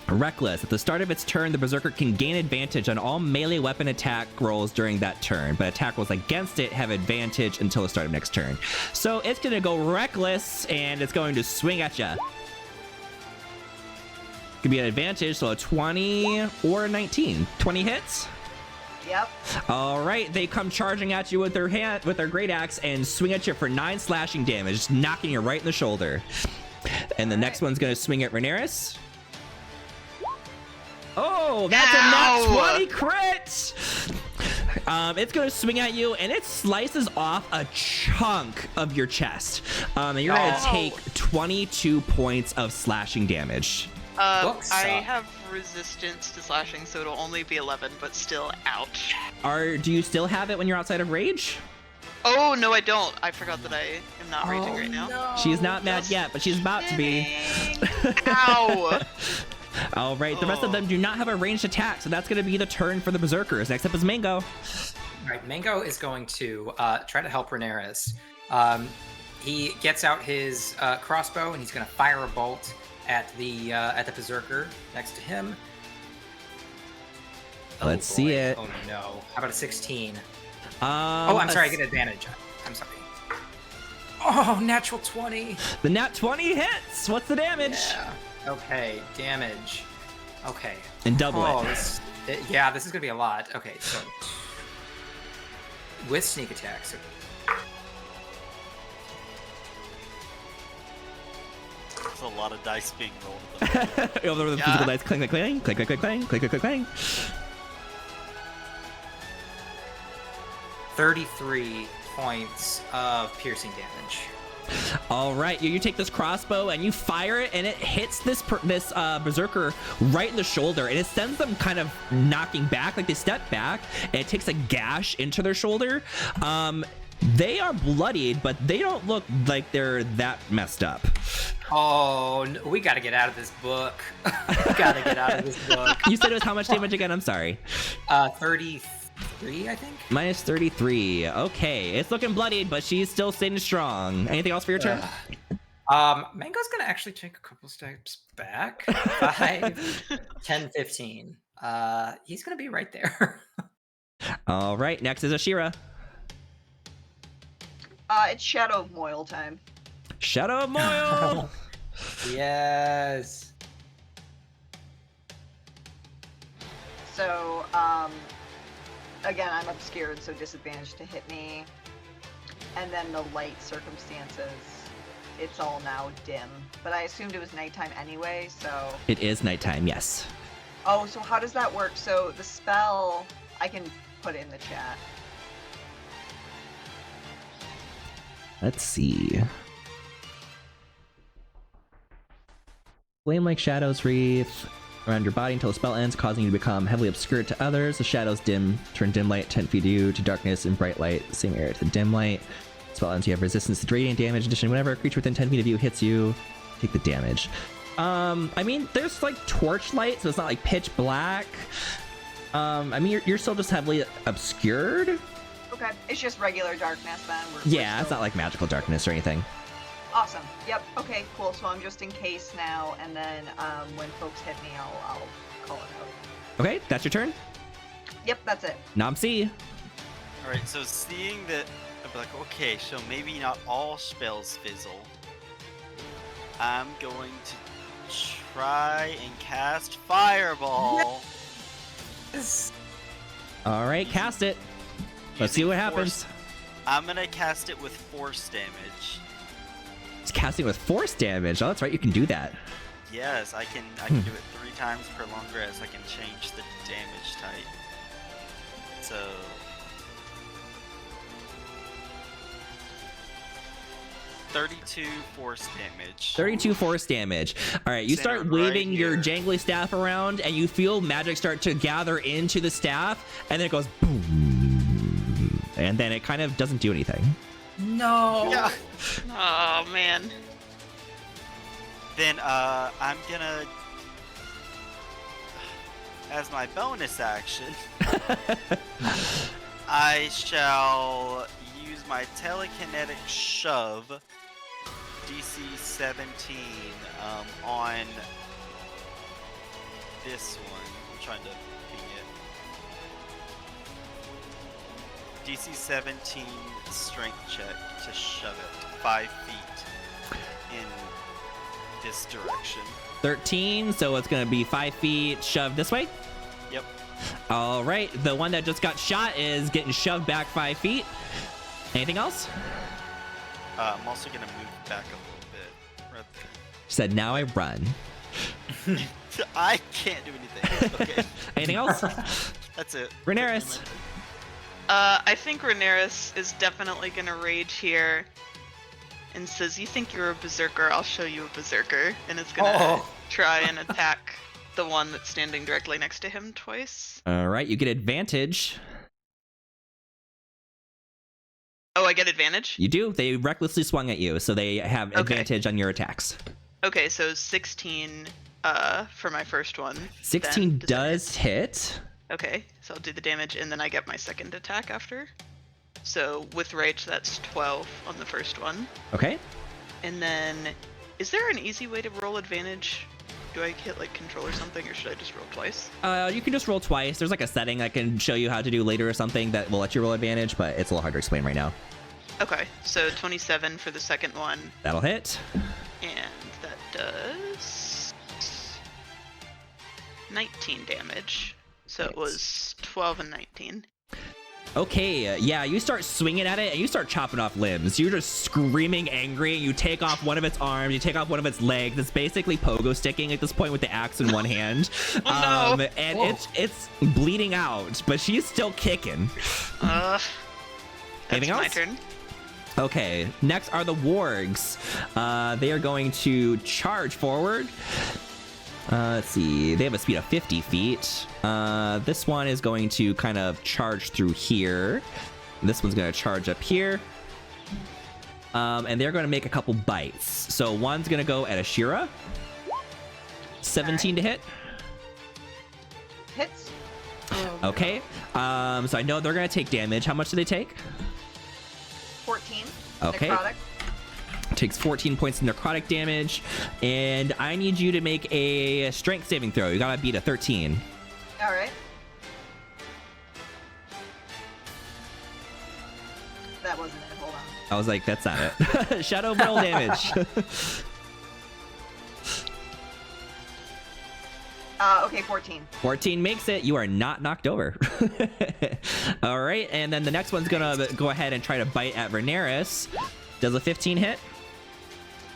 Speaker 1: Reckless. At the start of its turn, the Berserker can gain advantage on all melee weapon attack rolls during that turn, but attack rolls against it have advantage until the start of next turn. So it's going to go Reckless, and it's going to swing at you. Could be an advantage, so a 20 or a 19. 20 hits.
Speaker 5: Yep.
Speaker 1: All right, they come charging at you with their great axe and swing at you for 9 slashing damage, just knocking you right in the shoulder. And the next one's gonna swing at Rhaenyra. Oh, that's a nat 20 crit! It's gonna swing at you and it slices off a chunk of your chest. And you're gonna take 22 points of slashing damage.
Speaker 2: Books
Speaker 3: I
Speaker 2: suck.
Speaker 3: have resistance to slashing, so it'll only be 11, but still, ouch.
Speaker 1: Do you still have it when you're outside of rage?
Speaker 3: Oh, no, I don't. I forgot that I am not raging right now.
Speaker 2: No.
Speaker 1: She is not mad yet, but she's about to be.
Speaker 3: Ow!
Speaker 1: All right, the rest of them do not have a ranged attack, so that's going to be the turn for the Berserkers. Next up is Mango.
Speaker 2: All right, Mango is going to try to help Rhaenyra. He gets out his crossbow and he's going to fire a bolt at the Berserker next to him.
Speaker 1: Let's
Speaker 2: boy.
Speaker 1: see it.
Speaker 2: Oh no! How about a 16?
Speaker 1: Oh,
Speaker 2: I'm sorry, I get advantage. I'm sorry. Oh, natural 20.
Speaker 1: The nat 20 hits. What's the damage?
Speaker 2: Yeah. Okay, damage. Okay.
Speaker 1: And double
Speaker 2: Oh,
Speaker 1: it.
Speaker 2: this is gonna be a lot. Okay, so with sneak attacks.
Speaker 4: There's a lot of dice being rolled.
Speaker 1: Over the physical dice, clang, clang, clang, clang, clang, clang, clang, clang, clang, clang.
Speaker 2: 33 points of piercing damage.
Speaker 1: All right, you take this crossbow and you fire it, and it hits this berserker right in the shoulder, and it sends them kind of knocking back, like they step back, and it takes a gash into their shoulder. They are bloodied, but they don't look like they're that messed up.
Speaker 2: Oh, no, we gotta get out of this book. We gotta get out of this book.
Speaker 1: You said it was how much damage again? I'm sorry.
Speaker 2: 33, I think.
Speaker 1: Minus 33. Okay, it's looking bloodied, but she's still staying strong. Anything else for your turn?
Speaker 2: Mango's gonna actually take a couple steps back. 5, 10, 15. He's gonna be right there.
Speaker 1: All right, next is Ashira.
Speaker 5: It's Shadow of Moil time.
Speaker 1: Shadow of Moil.
Speaker 2: Yes.
Speaker 5: So, again, I'm obscured, so disadvantage to hit me. And then the light circumstances, it's all now dim. But I assumed it was nighttime anyway, so...
Speaker 1: It is nighttime, yes.
Speaker 5: Oh, so how does that work? So the spell, I can put it in the chat.
Speaker 1: Let's see. Flame-like shadows wreath around your body until the spell ends, causing you to become heavily obscured to others. The shadows turn dim light 10 feet to you, to darkness and bright light, same area to the dim light. Spell ends, you have resistance to radiant damage. In addition, whenever a creature within 10 feet of you hits you, take the damage. I mean, there's like torchlight, so it's not like pitch black. I mean, you're still just heavily obscured.
Speaker 5: Okay, it's just regular darkness then.
Speaker 1: Yeah, it's not like magical darkness or anything.
Speaker 5: Awesome. Yep. Okay, cool. So I'm just in case now, and then when folks hit me, I'll call it out.
Speaker 1: Okay, that's your turn.
Speaker 5: Yep, that's it.
Speaker 1: Namsi.
Speaker 6: All right, so seeing that, I'd be like, okay, so maybe not all spells fizzle. I'm going to try and cast Fireball.
Speaker 2: Yes.
Speaker 1: All right, cast it. Let's see what happens.
Speaker 6: I'm gonna cast it with force damage.
Speaker 1: It's casting with force damage. Oh, that's right. You can do that.
Speaker 6: Yes, I can do it 3 times per long rest. I can change the damage type. So 32 force damage.
Speaker 1: 32 force damage. All right, you start
Speaker 6: Center
Speaker 1: waving
Speaker 6: right
Speaker 1: your
Speaker 6: here.
Speaker 1: jangly staff around, and you feel magic start to gather into the staff, and then it goes boom, and then it kind of doesn't do anything.
Speaker 2: No.
Speaker 6: Yeah.
Speaker 3: Oh man.
Speaker 6: Then I'm gonna, as my bonus action, I shall use my telekinetic shove, DC 17, on this one. I'm trying to ping it. DC 17 strength check to shove it 5 feet in this direction.
Speaker 1: 13, so it's gonna be 5 feet shoved this way.
Speaker 6: Yep.
Speaker 1: All right, the one that just got shot is getting shoved back 5 feet. Anything else?
Speaker 6: I'm also gonna move back a little bit. Right
Speaker 1: She said, now I run.
Speaker 6: there. I can't do anything. Okay.
Speaker 1: Anything else?
Speaker 6: That's it.
Speaker 1: Rhaenyra.
Speaker 3: I think Rhaenyra is definitely gonna rage here and says, "You think you're a berserker? I'll show you a berserker," and is gonna try and attack the one that's standing directly next to him twice.
Speaker 1: All right, you get advantage.
Speaker 3: Oh, I get advantage?
Speaker 1: You do. They recklessly swung at you, so they have advantage on your attacks.
Speaker 3: Okay, so 16 for my first one.
Speaker 1: 16
Speaker 3: then
Speaker 1: does hit.
Speaker 3: Okay, so I'll do the damage and then I get my second attack after. So with rage, that's 12 on the first one.
Speaker 1: Okay.
Speaker 3: And then, is there an easy way to roll advantage? Do I hit like control or something, or should I just roll twice?
Speaker 1: You can just roll twice. There's like a setting I can show you how to do later or something that will let you roll advantage, but it's a little hard to explain right now.
Speaker 3: Okay, so 27 for the second one,
Speaker 1: That'll hit.
Speaker 3: and that does 19 damage. So it was 12 and 19.
Speaker 1: Okay, yeah, you start swinging at it and you start chopping off limbs. You're just screaming angry. You take off one of its arms, you take off one of its legs. It's basically pogo sticking at this point with the axe in one hand.
Speaker 3: Oh, no.
Speaker 1: And it's bleeding out, but she's still kicking. Anything
Speaker 3: my
Speaker 1: else?
Speaker 3: turn.
Speaker 1: Okay, next are the wargs. They are going to charge forward. Let's see, they have a speed of 50 feet. This one is going to kind of charge through here. This one's going to charge up here. And they're going to make a couple bites. So one's going to go at Ashira. 17 to hit.
Speaker 5: Hits.
Speaker 1: Okay. So I know they're going to take damage. How much do they take?
Speaker 5: 14.
Speaker 1: Okay.
Speaker 5: Necrotic.
Speaker 1: Takes 14 points of necrotic damage. And I need you to make a strength saving throw. You got to beat a 13.
Speaker 5: All right. That wasn't it. Hold on.
Speaker 1: I was like, that's not it. Shadow roll damage.
Speaker 5: Okay, 14.
Speaker 1: 14 makes it. You are not knocked over. All right, and then the next one's gonna go ahead and try to bite at Verneris. Does a 15 hit?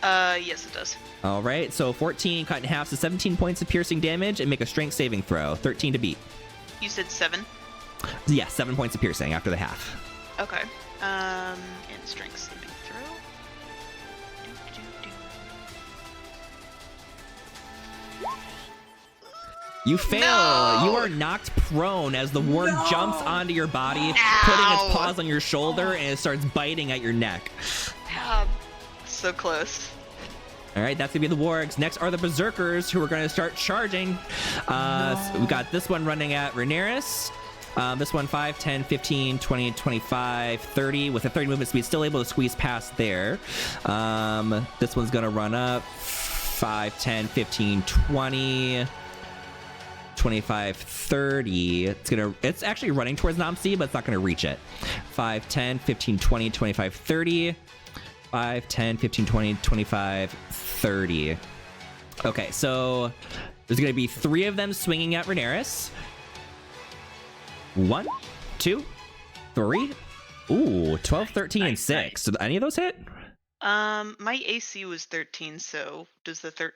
Speaker 3: Yes, it does.
Speaker 1: All right, so 14 cut in half, so 17 points of piercing damage, and make a strength saving throw. 13 to beat.
Speaker 3: You said 7.
Speaker 1: Yeah, 7 points of piercing after the half.
Speaker 3: Okay. And strength saving throw.
Speaker 1: You fail.
Speaker 3: No!
Speaker 1: You are knocked prone as the ward jumps onto your body,
Speaker 3: Ow!
Speaker 1: putting its paws on your shoulder, and it starts biting at your neck.
Speaker 3: So close.
Speaker 1: All right, that's gonna be the wargs. Next are the berserkers, who are gonna start charging. So we got this one running at Rhaenyra. This one 5, 10, 15, 20, 25, 30. With a 30 movement speed, still able to squeeze past there. This one's gonna run up 5, 10, 15, 20, 25, 30. It's actually running towards Namsi, but it's not gonna reach it. 5, 10, 15, 20, 25, 30. 5, 10, 15, 20, 25, 30. Okay, so there's going to be 3 of them swinging at Rhaenyra. 1, 2, 3. Ooh, 12, 13, and 6. So any of those hit?
Speaker 3: My AC was 13, so does the 13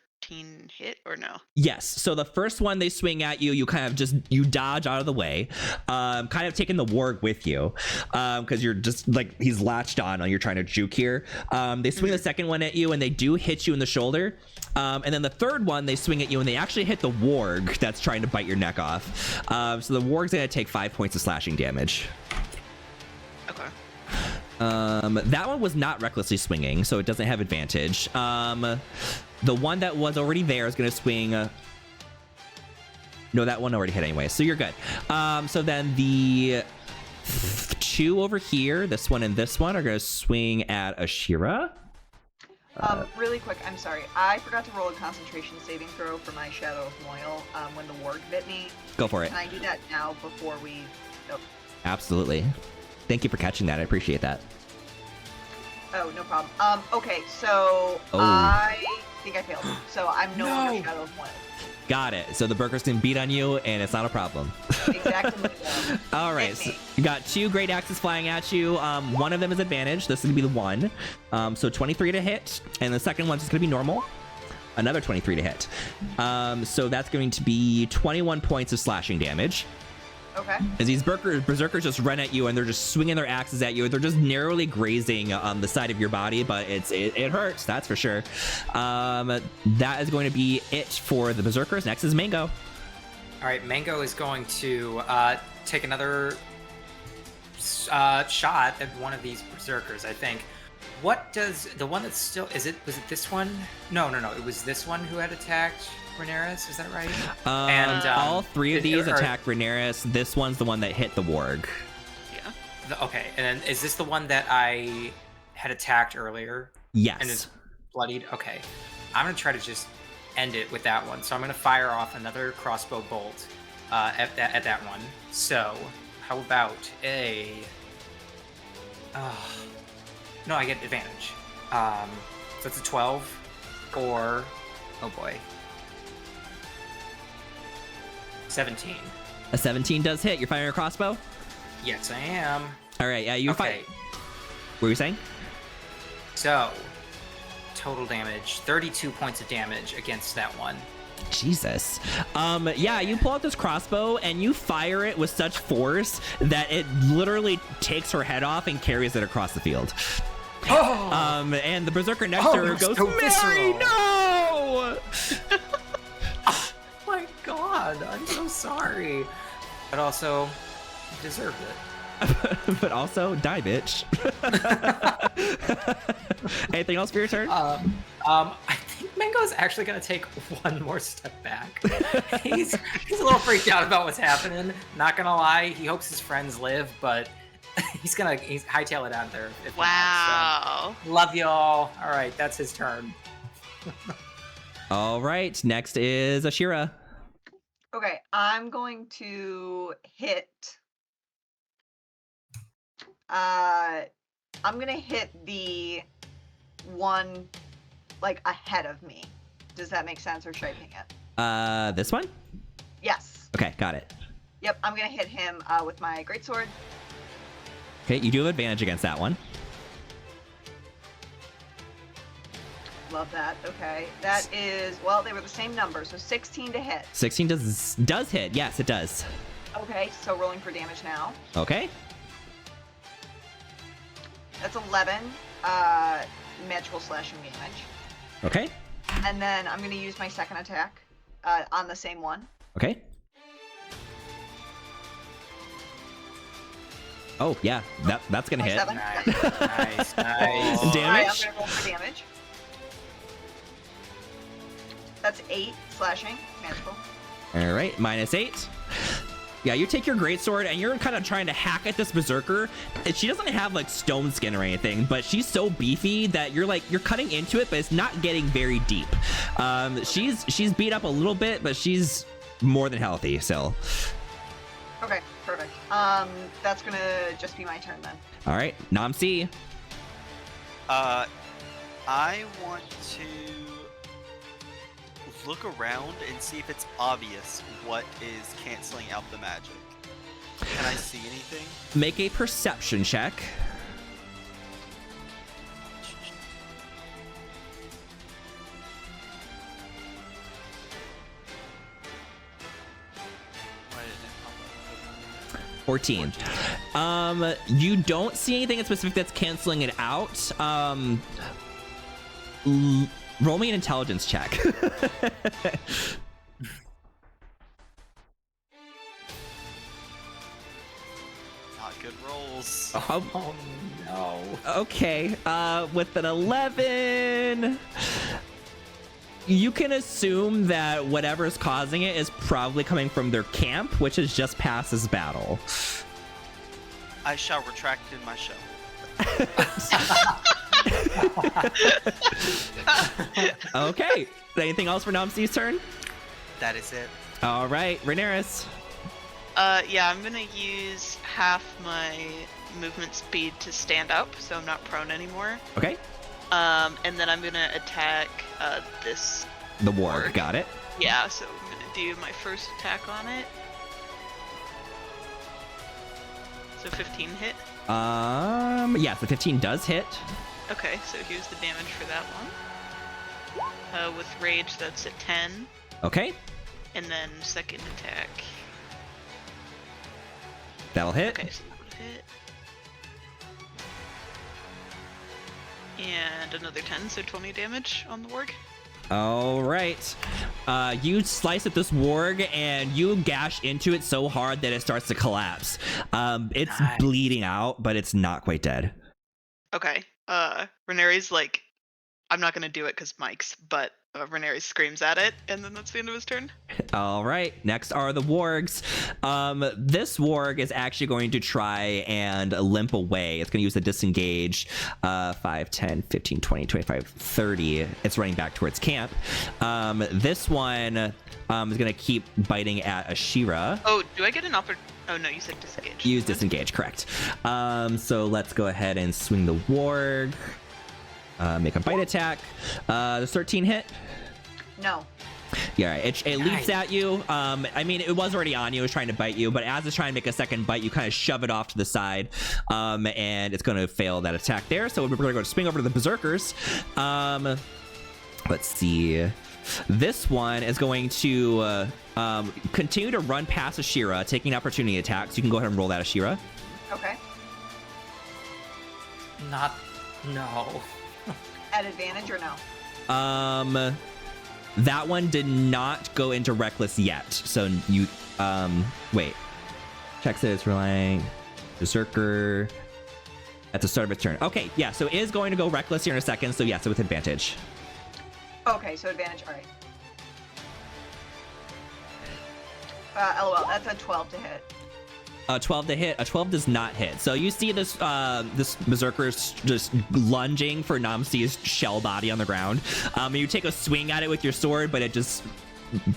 Speaker 3: hit or no?
Speaker 1: Yes. So the first one they swing at you, you kind of you dodge out of the way, kind of taking the warg with you, because you're just like, he's latched on, you're trying to juke here. They swing the second one at you, and they do hit you in the shoulder. And then the third one, they swing at you, and they actually hit the warg that's trying to bite your neck off. So the warg's gonna take 5 points of slashing damage.
Speaker 3: Okay.
Speaker 1: That one was not recklessly swinging, so it doesn't have advantage. The one that was already there is going to swing. No, that one already hit anyway, so you're good. So then the 2 over here, this one and this one, are going to swing at Ashira.
Speaker 5: Really quick, I'm sorry. I forgot to roll a concentration saving throw for my Shadow of Moil when the warg bit me.
Speaker 1: Go for it.
Speaker 5: Can I do that now before we... Oh.
Speaker 1: Absolutely. Thank you for catching that. I appreciate that.
Speaker 5: Oh, no problem. Okay, so
Speaker 1: Oh.
Speaker 5: I think I failed. So I'm no longer Shadow of Moil.
Speaker 1: Got it. So the burgers can beat on you, and it's not a problem.
Speaker 5: Exactly.
Speaker 1: All right. So you got 2 great axes flying at you. One of them is advantage. This is going to be the one. So 23 to hit. And the second one's just going to be normal. Another 23 to hit. So that's going to be 21 points of slashing damage.
Speaker 5: Okay.
Speaker 1: As these berserkers just run at you, and they're just swinging their axes at you. They're just narrowly grazing the side of your body, but it hurts, that's for sure. That is going to be it for the berserkers. Next is Mango.
Speaker 2: All right, Mango is going to take another shot at one of these berserkers, I think. What does the one that's still... was it this one? No. It was this one who had attacked Rhaenyra, is that right?
Speaker 1: All 3 of these attack Rhaenyra. This one's the one that hit the warg.
Speaker 3: Yeah.
Speaker 2: Okay, and then is this the one that I had attacked earlier?
Speaker 1: Yes.
Speaker 2: And is bloodied? Okay. I'm going to try to just end it with that one. So I'm going to fire off another crossbow bolt at that one. So how about a... no, I get advantage. So it's a 12 or... Oh boy. 17.
Speaker 1: A 17 does hit. You're firing a crossbow?
Speaker 2: Yes, I am.
Speaker 1: All right, yeah, you
Speaker 2: Okay.
Speaker 1: What were you saying?
Speaker 2: So, total damage, 32 points of damage against that one.
Speaker 1: Jesus. Yeah, you pull out this crossbow and you fire it with such force that it literally takes her head off and carries it across the field.
Speaker 2: Oh,
Speaker 1: And the berserker next to her goes,
Speaker 2: so
Speaker 1: Mary,
Speaker 2: visceral.
Speaker 1: no!
Speaker 2: Oh my god, I'm so sorry. But also, you deserved it.
Speaker 1: But also, die, bitch. Anything else for your turn?
Speaker 2: I think Mango's actually gonna take one more step back. he's a little freaked out about what's happening. Not gonna lie, he hopes his friends live, but he's hightail it out of there. If
Speaker 3: Wow.
Speaker 2: Not, so. Love y'all. All right, that's his turn.
Speaker 1: All right, next is Ashira.
Speaker 5: Okay, I'm going to hit. I'm gonna hit the one like ahead of me. Does that make sense, or should I ping it?
Speaker 1: This one?
Speaker 5: Yes.
Speaker 1: Okay, got it.
Speaker 5: Yep, I'm gonna hit him with my greatsword.
Speaker 1: Okay, you do have advantage against that one.
Speaker 5: Love that. Okay, that is, well, they were the same number, so 16 to hit.
Speaker 1: 16 does hit. Yes, it does.
Speaker 5: Okay, so rolling for damage now.
Speaker 1: Okay.
Speaker 5: That's 11 magical slashing damage.
Speaker 1: Okay.
Speaker 5: And then I'm gonna use my second attack on the same one.
Speaker 1: Okay. Oh, yeah, that's gonna hit.
Speaker 5: 7.
Speaker 2: Nice.
Speaker 1: And
Speaker 5: Alright,
Speaker 1: damage?
Speaker 5: I'm gonna roll for damage. That's 8 slashing, magical.
Speaker 1: All right, -8. Yeah, you take your greatsword and you're kind of trying to hack at this berserker. She doesn't have like stone skin or anything, but she's so beefy that you're cutting into it, but it's not getting very deep. She's beat up a little bit, but she's more than healthy still.
Speaker 5: Okay, perfect. That's gonna just be my turn then.
Speaker 1: All right, Namsi.
Speaker 4: I want to look around and see if it's obvious what is canceling out the magic. Can I see anything?
Speaker 1: Make a perception check.
Speaker 6: Why didn't it pop up?
Speaker 1: 14. You don't see anything in specific that's canceling it out. Roll me an intelligence check.
Speaker 4: Not good rolls.
Speaker 2: Oh no.
Speaker 1: Okay, with an 11, you can assume that whatever's causing it is probably coming from their camp, which is just past this battle.
Speaker 4: I shall retract in my show.
Speaker 1: Okay, anything else for Namsi's turn?
Speaker 4: That is it.
Speaker 1: All right, Rhaenyra.
Speaker 3: Yeah, I'm gonna use half my movement speed to stand up, so I'm not prone anymore.
Speaker 1: Okay,
Speaker 3: And then I'm gonna attack this.
Speaker 1: the warg, got it.
Speaker 3: Yeah, so I'm gonna do my first attack on it. So 15 hit.
Speaker 1: Yeah, the 15 does hit.
Speaker 3: Okay, so here's the damage for that one. With rage, that's at 10,
Speaker 1: Okay,
Speaker 3: and then second attack.
Speaker 1: that'll hit.
Speaker 3: Okay, so that would hit. And another 10, so 20 damage on the warg.
Speaker 1: All right. You slice at this warg and you gash into it so hard that it starts to collapse. It's
Speaker 2: Nice.
Speaker 1: bleeding out, but it's not quite dead.
Speaker 3: Okay. Rhaenyra's like, I'm not gonna do it because Mike's, but Rhaenyra screams at it, and then that's the end of his turn.
Speaker 1: All right. Next are the wargs. This warg is actually going to try and limp away. It's going to use the disengage. 5, 10, 15, 20, 25, 30. It's running back towards camp. This one is going to keep biting at Ashira.
Speaker 3: Oh, do I get an opportunity? Oh no, you said disengage.
Speaker 1: Use disengage, correct. So let's go ahead and swing the warg. Make a bite attack. The 13 hit.
Speaker 5: No.
Speaker 1: Yeah, it leaps at you. I mean, it was already on you. It was trying to bite you, but as it's trying to make a second bite, you kind of shove it off to the side, and it's going to fail that attack there. So we're going to go swing over to the berserkers. Let's see. This one is going to continue to run past Ashira, taking opportunity attacks. You can go ahead and roll that, Ashira.
Speaker 5: Okay.
Speaker 2: No.
Speaker 5: At advantage or no?
Speaker 1: That one did not go into reckless yet. So you wait. Check says relying Berserker at the start of its turn. Okay, yeah, so it is going to go reckless here in a second, so yeah, so with advantage.
Speaker 5: Okay, so advantage, alright. LOL, that's a 12 to hit.
Speaker 1: 12 to hit. A 12 does not hit. So you see this this Berserker just lunging for Namsi's shell body on the ground. And you take a swing at it with your sword, but it just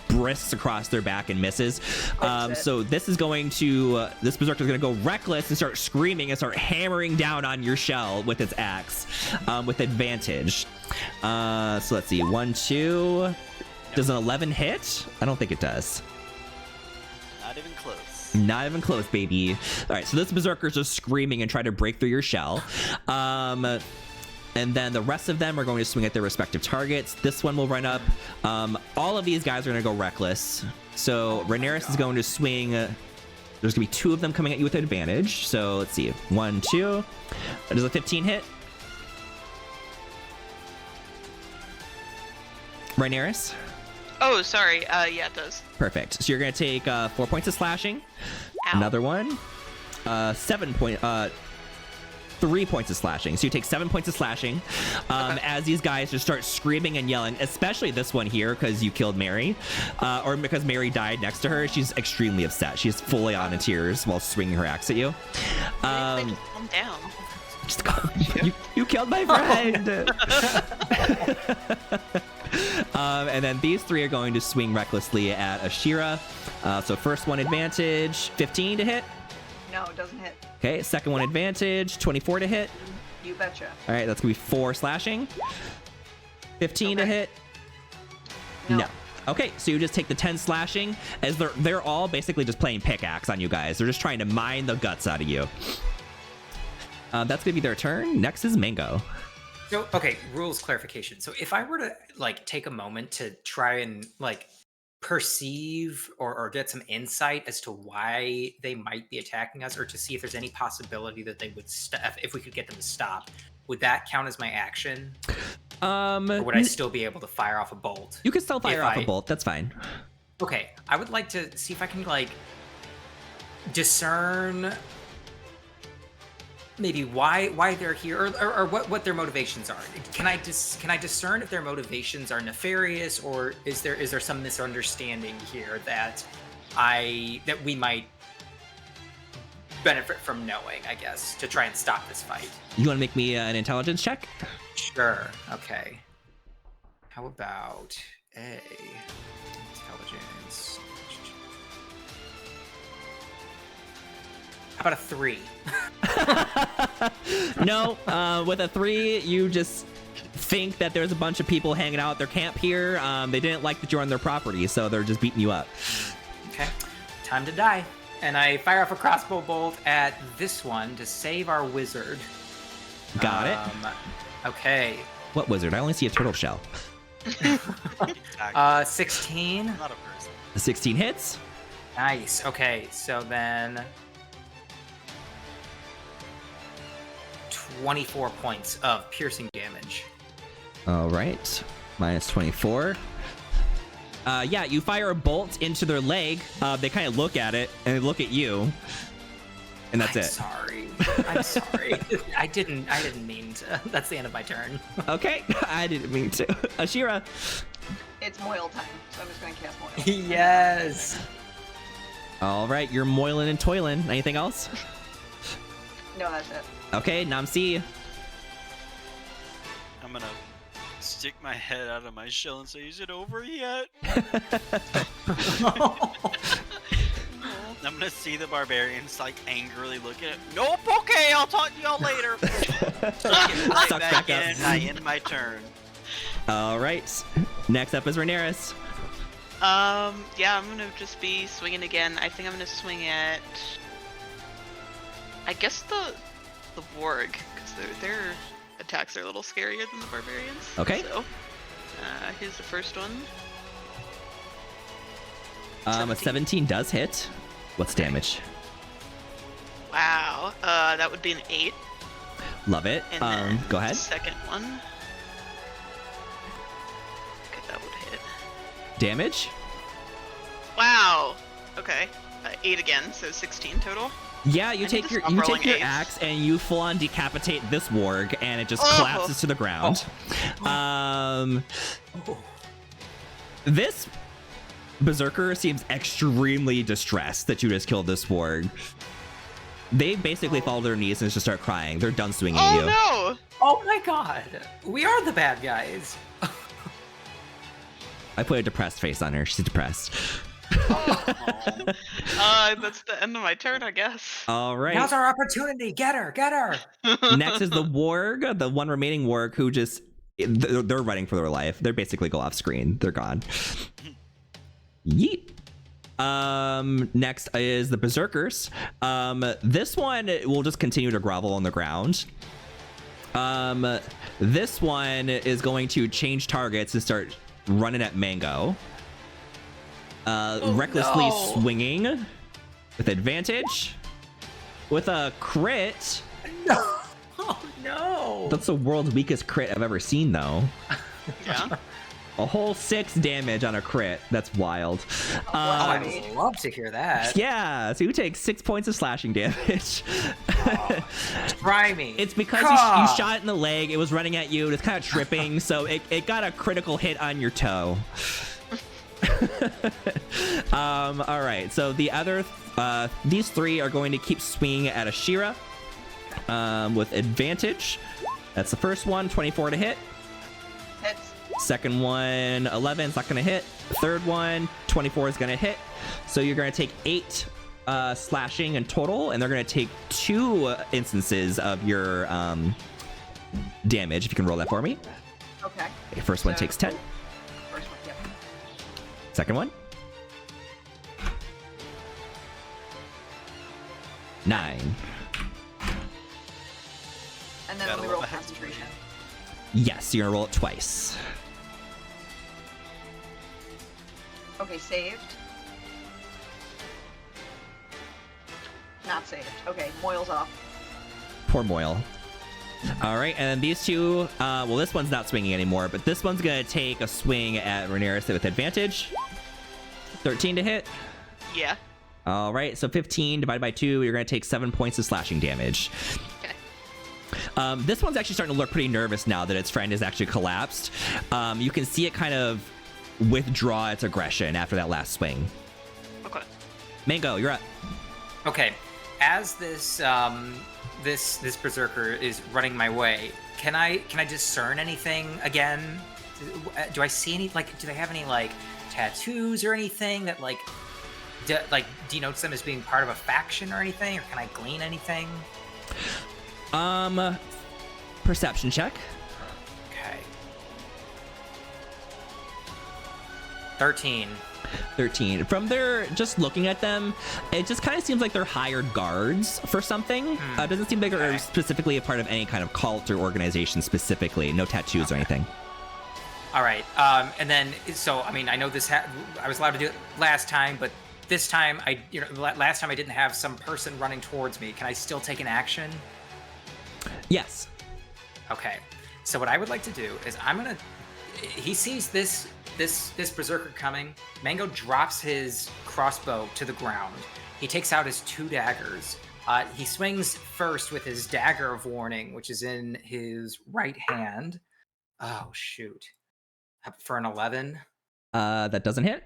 Speaker 1: brisks across their back and misses. So this is going to this Berserker is going to go reckless and start screaming and start hammering down on your shell with its axe with advantage. So let's see. 1, 2. Does an 11 hit? I don't think it does.
Speaker 6: Not even close.
Speaker 1: Not even close, baby. All right, so this Berserker's just screaming and try to break through your shell. And then the rest of them are going to swing at their respective targets. This one will run up. All of these guys are going to go reckless. So Rhaenyra is going to swing. There's going to be 2 of them coming at you with advantage. So let's see. 1, 2. Does a 15 hit? Rhaenyra?
Speaker 3: Oh, sorry. Yeah, it does.
Speaker 1: Perfect. So you're going to take 4 points of slashing.
Speaker 3: Ow.
Speaker 1: Another one. 3 points of slashing. So you take 7 points of slashing as these guys just start screaming and yelling, especially this one here because you killed Mary, or because Mary died next to her. She's extremely upset. She's fully on in tears while swinging her axe at you.
Speaker 3: Just calm down.
Speaker 1: You killed my friend. And then these 3 are going to swing recklessly at Ashira. So first one advantage, 15 to hit.
Speaker 5: No, it doesn't hit.
Speaker 1: Okay, second one advantage, 24 to hit.
Speaker 5: You betcha.
Speaker 1: All right, that's gonna be 4 slashing. 15 to hit. No. Okay, so you just take the 10 slashing as they're all basically just playing pickaxe on you guys. They're just trying to mine the guts out of you. That's gonna be their turn. Next is Mango.
Speaker 2: So, okay, rules clarification. So if I were to take a moment to try and perceive or get some insight as to why they might be attacking us, or to see if there's any possibility that they would if we could get them to stop, would that count as my action? Or would I still be able to fire off a bolt?
Speaker 1: You can still fire off a bolt. That's fine.
Speaker 2: Okay, I would like to see if I can discern maybe why they're here, or what their motivations are. Can I discern if their motivations are nefarious, or is there some misunderstanding here that we might benefit from knowing, I guess, to try and stop this fight?
Speaker 1: You want to make me an intelligence check?
Speaker 2: Sure. Okay. How about a intelligence? How about a 3?
Speaker 1: No, with a 3, you just think that there's a bunch of people hanging out at their camp here. They didn't like that you're on their property, so they're just beating you up.
Speaker 2: Okay, time to die. And I fire off a crossbow bolt at this one to save our wizard.
Speaker 1: Got it.
Speaker 2: Okay.
Speaker 1: What wizard? I only see a turtle shell.
Speaker 2: 16.
Speaker 6: Not a person.
Speaker 1: 16 hits.
Speaker 2: Nice. Okay, so then 24 points of piercing damage.
Speaker 1: All right. Minus 24. Yeah, you fire a bolt into their leg. They kind of look at it and they look at you. And that's it.
Speaker 2: Sorry. I'm sorry. I didn't mean to. That's the end of my turn.
Speaker 1: Okay. I didn't mean to. Ashira.
Speaker 5: It's moil time, so I'm just gonna cast moil.
Speaker 2: Yes.
Speaker 1: All right. You're moiling and toiling. Anything else?
Speaker 5: No, that's it.
Speaker 1: Okay. Namsi.
Speaker 6: I'm gonna stick my head out of my shell and say, "Is it over yet?" I'm gonna see the barbarians angrily look at it. Nope. Okay, I'll talk to y'all later. Right back in, and I end my turn.
Speaker 1: All right. Next up is Rhaenyra.
Speaker 7: Yeah, I'm gonna just be swinging again. I think I'm gonna swing at, I guess the Warg, because their attacks are a little scarier than the barbarians.
Speaker 1: Okay.
Speaker 7: So Here's the first one.
Speaker 1: A
Speaker 7: 17.
Speaker 1: 17 does hit. What's damage?
Speaker 7: Wow. That would be an 8.
Speaker 1: Love it.
Speaker 7: And then
Speaker 1: Go ahead.
Speaker 7: Second one. Okay, that would hit.
Speaker 1: Damage?
Speaker 7: Wow. Okay. 8 again, so 16 total.
Speaker 1: Yeah,
Speaker 7: I
Speaker 1: you
Speaker 7: need
Speaker 1: take
Speaker 7: to
Speaker 1: your
Speaker 7: stop
Speaker 1: you
Speaker 7: rolling
Speaker 1: take your
Speaker 7: eights.
Speaker 1: axe and you full on decapitate this warg, and it just
Speaker 7: Oh.
Speaker 1: collapses to the ground. This berserker seems extremely distressed that you just killed this warg. They basically fall to their knees and just start crying. They're done swinging at you.
Speaker 7: Oh
Speaker 2: Oh my god. We are the bad guys.
Speaker 1: I put a depressed face on her. She's depressed.
Speaker 7: no! That's the end of my turn, I guess.
Speaker 1: All right.
Speaker 2: Now's our opportunity. Get her. Get her.
Speaker 1: Next is the warg, the one remaining warg who just they're running for their life. They're basically go off screen. They're gone. Yeet. Next is the berserkers. This one will just continue to grovel on the ground. This one is going to change targets and start running at Mango. Recklessly
Speaker 2: no.
Speaker 1: swinging with advantage. With a crit.
Speaker 2: No. Oh no.
Speaker 1: That's the world's weakest crit I've ever seen, though.
Speaker 7: Yeah.
Speaker 1: A whole 6 damage on a crit. That's wild.
Speaker 2: I would love to hear that.
Speaker 1: Yeah, so you take 6 points of slashing damage.
Speaker 2: Try me.
Speaker 1: It's because you shot it in the leg. It was running at you. It's kind of tripping, so it got a critical hit on your toe. All right, so the other these 3 are going to keep swinging at Ashira with advantage. That's the first one, 24 to hit.
Speaker 5: Hits.
Speaker 1: Second one, 11 is not going to hit. Third one, 24 is going to hit. So you're going to take 8 slashing in total, and they're going to take 2 instances of your damage. If you can roll that for me.
Speaker 5: Okay.
Speaker 1: Okay, first one takes 10.
Speaker 5: First one, yep.
Speaker 1: Second one. 9.
Speaker 5: And then
Speaker 6: Gotta
Speaker 5: we
Speaker 6: love
Speaker 5: roll
Speaker 6: a hefty
Speaker 5: concentration.
Speaker 1: Yes, you're going to roll it twice.
Speaker 5: Okay, saved. Not saved. Okay, Moyle's off.
Speaker 1: Poor Moyle. All right, and then these 2, well, this one's not swinging anymore, but this one's going to take a swing at Rhaenyra with advantage. 13 to hit.
Speaker 7: Yeah.
Speaker 1: All right, so 15 divided by 2, you're going to take 7 points of slashing damage.
Speaker 7: Okay.
Speaker 1: This one's actually starting to look pretty nervous now that its friend has actually collapsed. You can see it kind of withdraw its aggression after that last swing.
Speaker 7: Okay.
Speaker 1: Mango, you're up.
Speaker 2: Okay, as this this berserker is running my way, can I discern anything again? Do I see any, like, do they have any like tattoos or anything that like denotes them as being part of a faction or anything, or can I glean anything?
Speaker 1: Perception check.
Speaker 2: Okay. 13.
Speaker 1: 13. From their just looking at them, it just kind of seems like they're hired guards for something. It doesn't seem like they're specifically a part of any kind of cult or organization specifically. No tattoos or anything.
Speaker 2: All right. And then, so I mean, I know this. I was allowed to do it last time, but this time, last time I didn't have some person running towards me. Can I still take an action?
Speaker 1: Yes.
Speaker 2: Okay. So what I would like to do is he sees this berserker coming. Mango drops his crossbow to the ground. He takes out his 2 daggers. He swings first with his dagger of warning, which is in his right hand. Oh shoot! For an 11.
Speaker 1: That doesn't hit.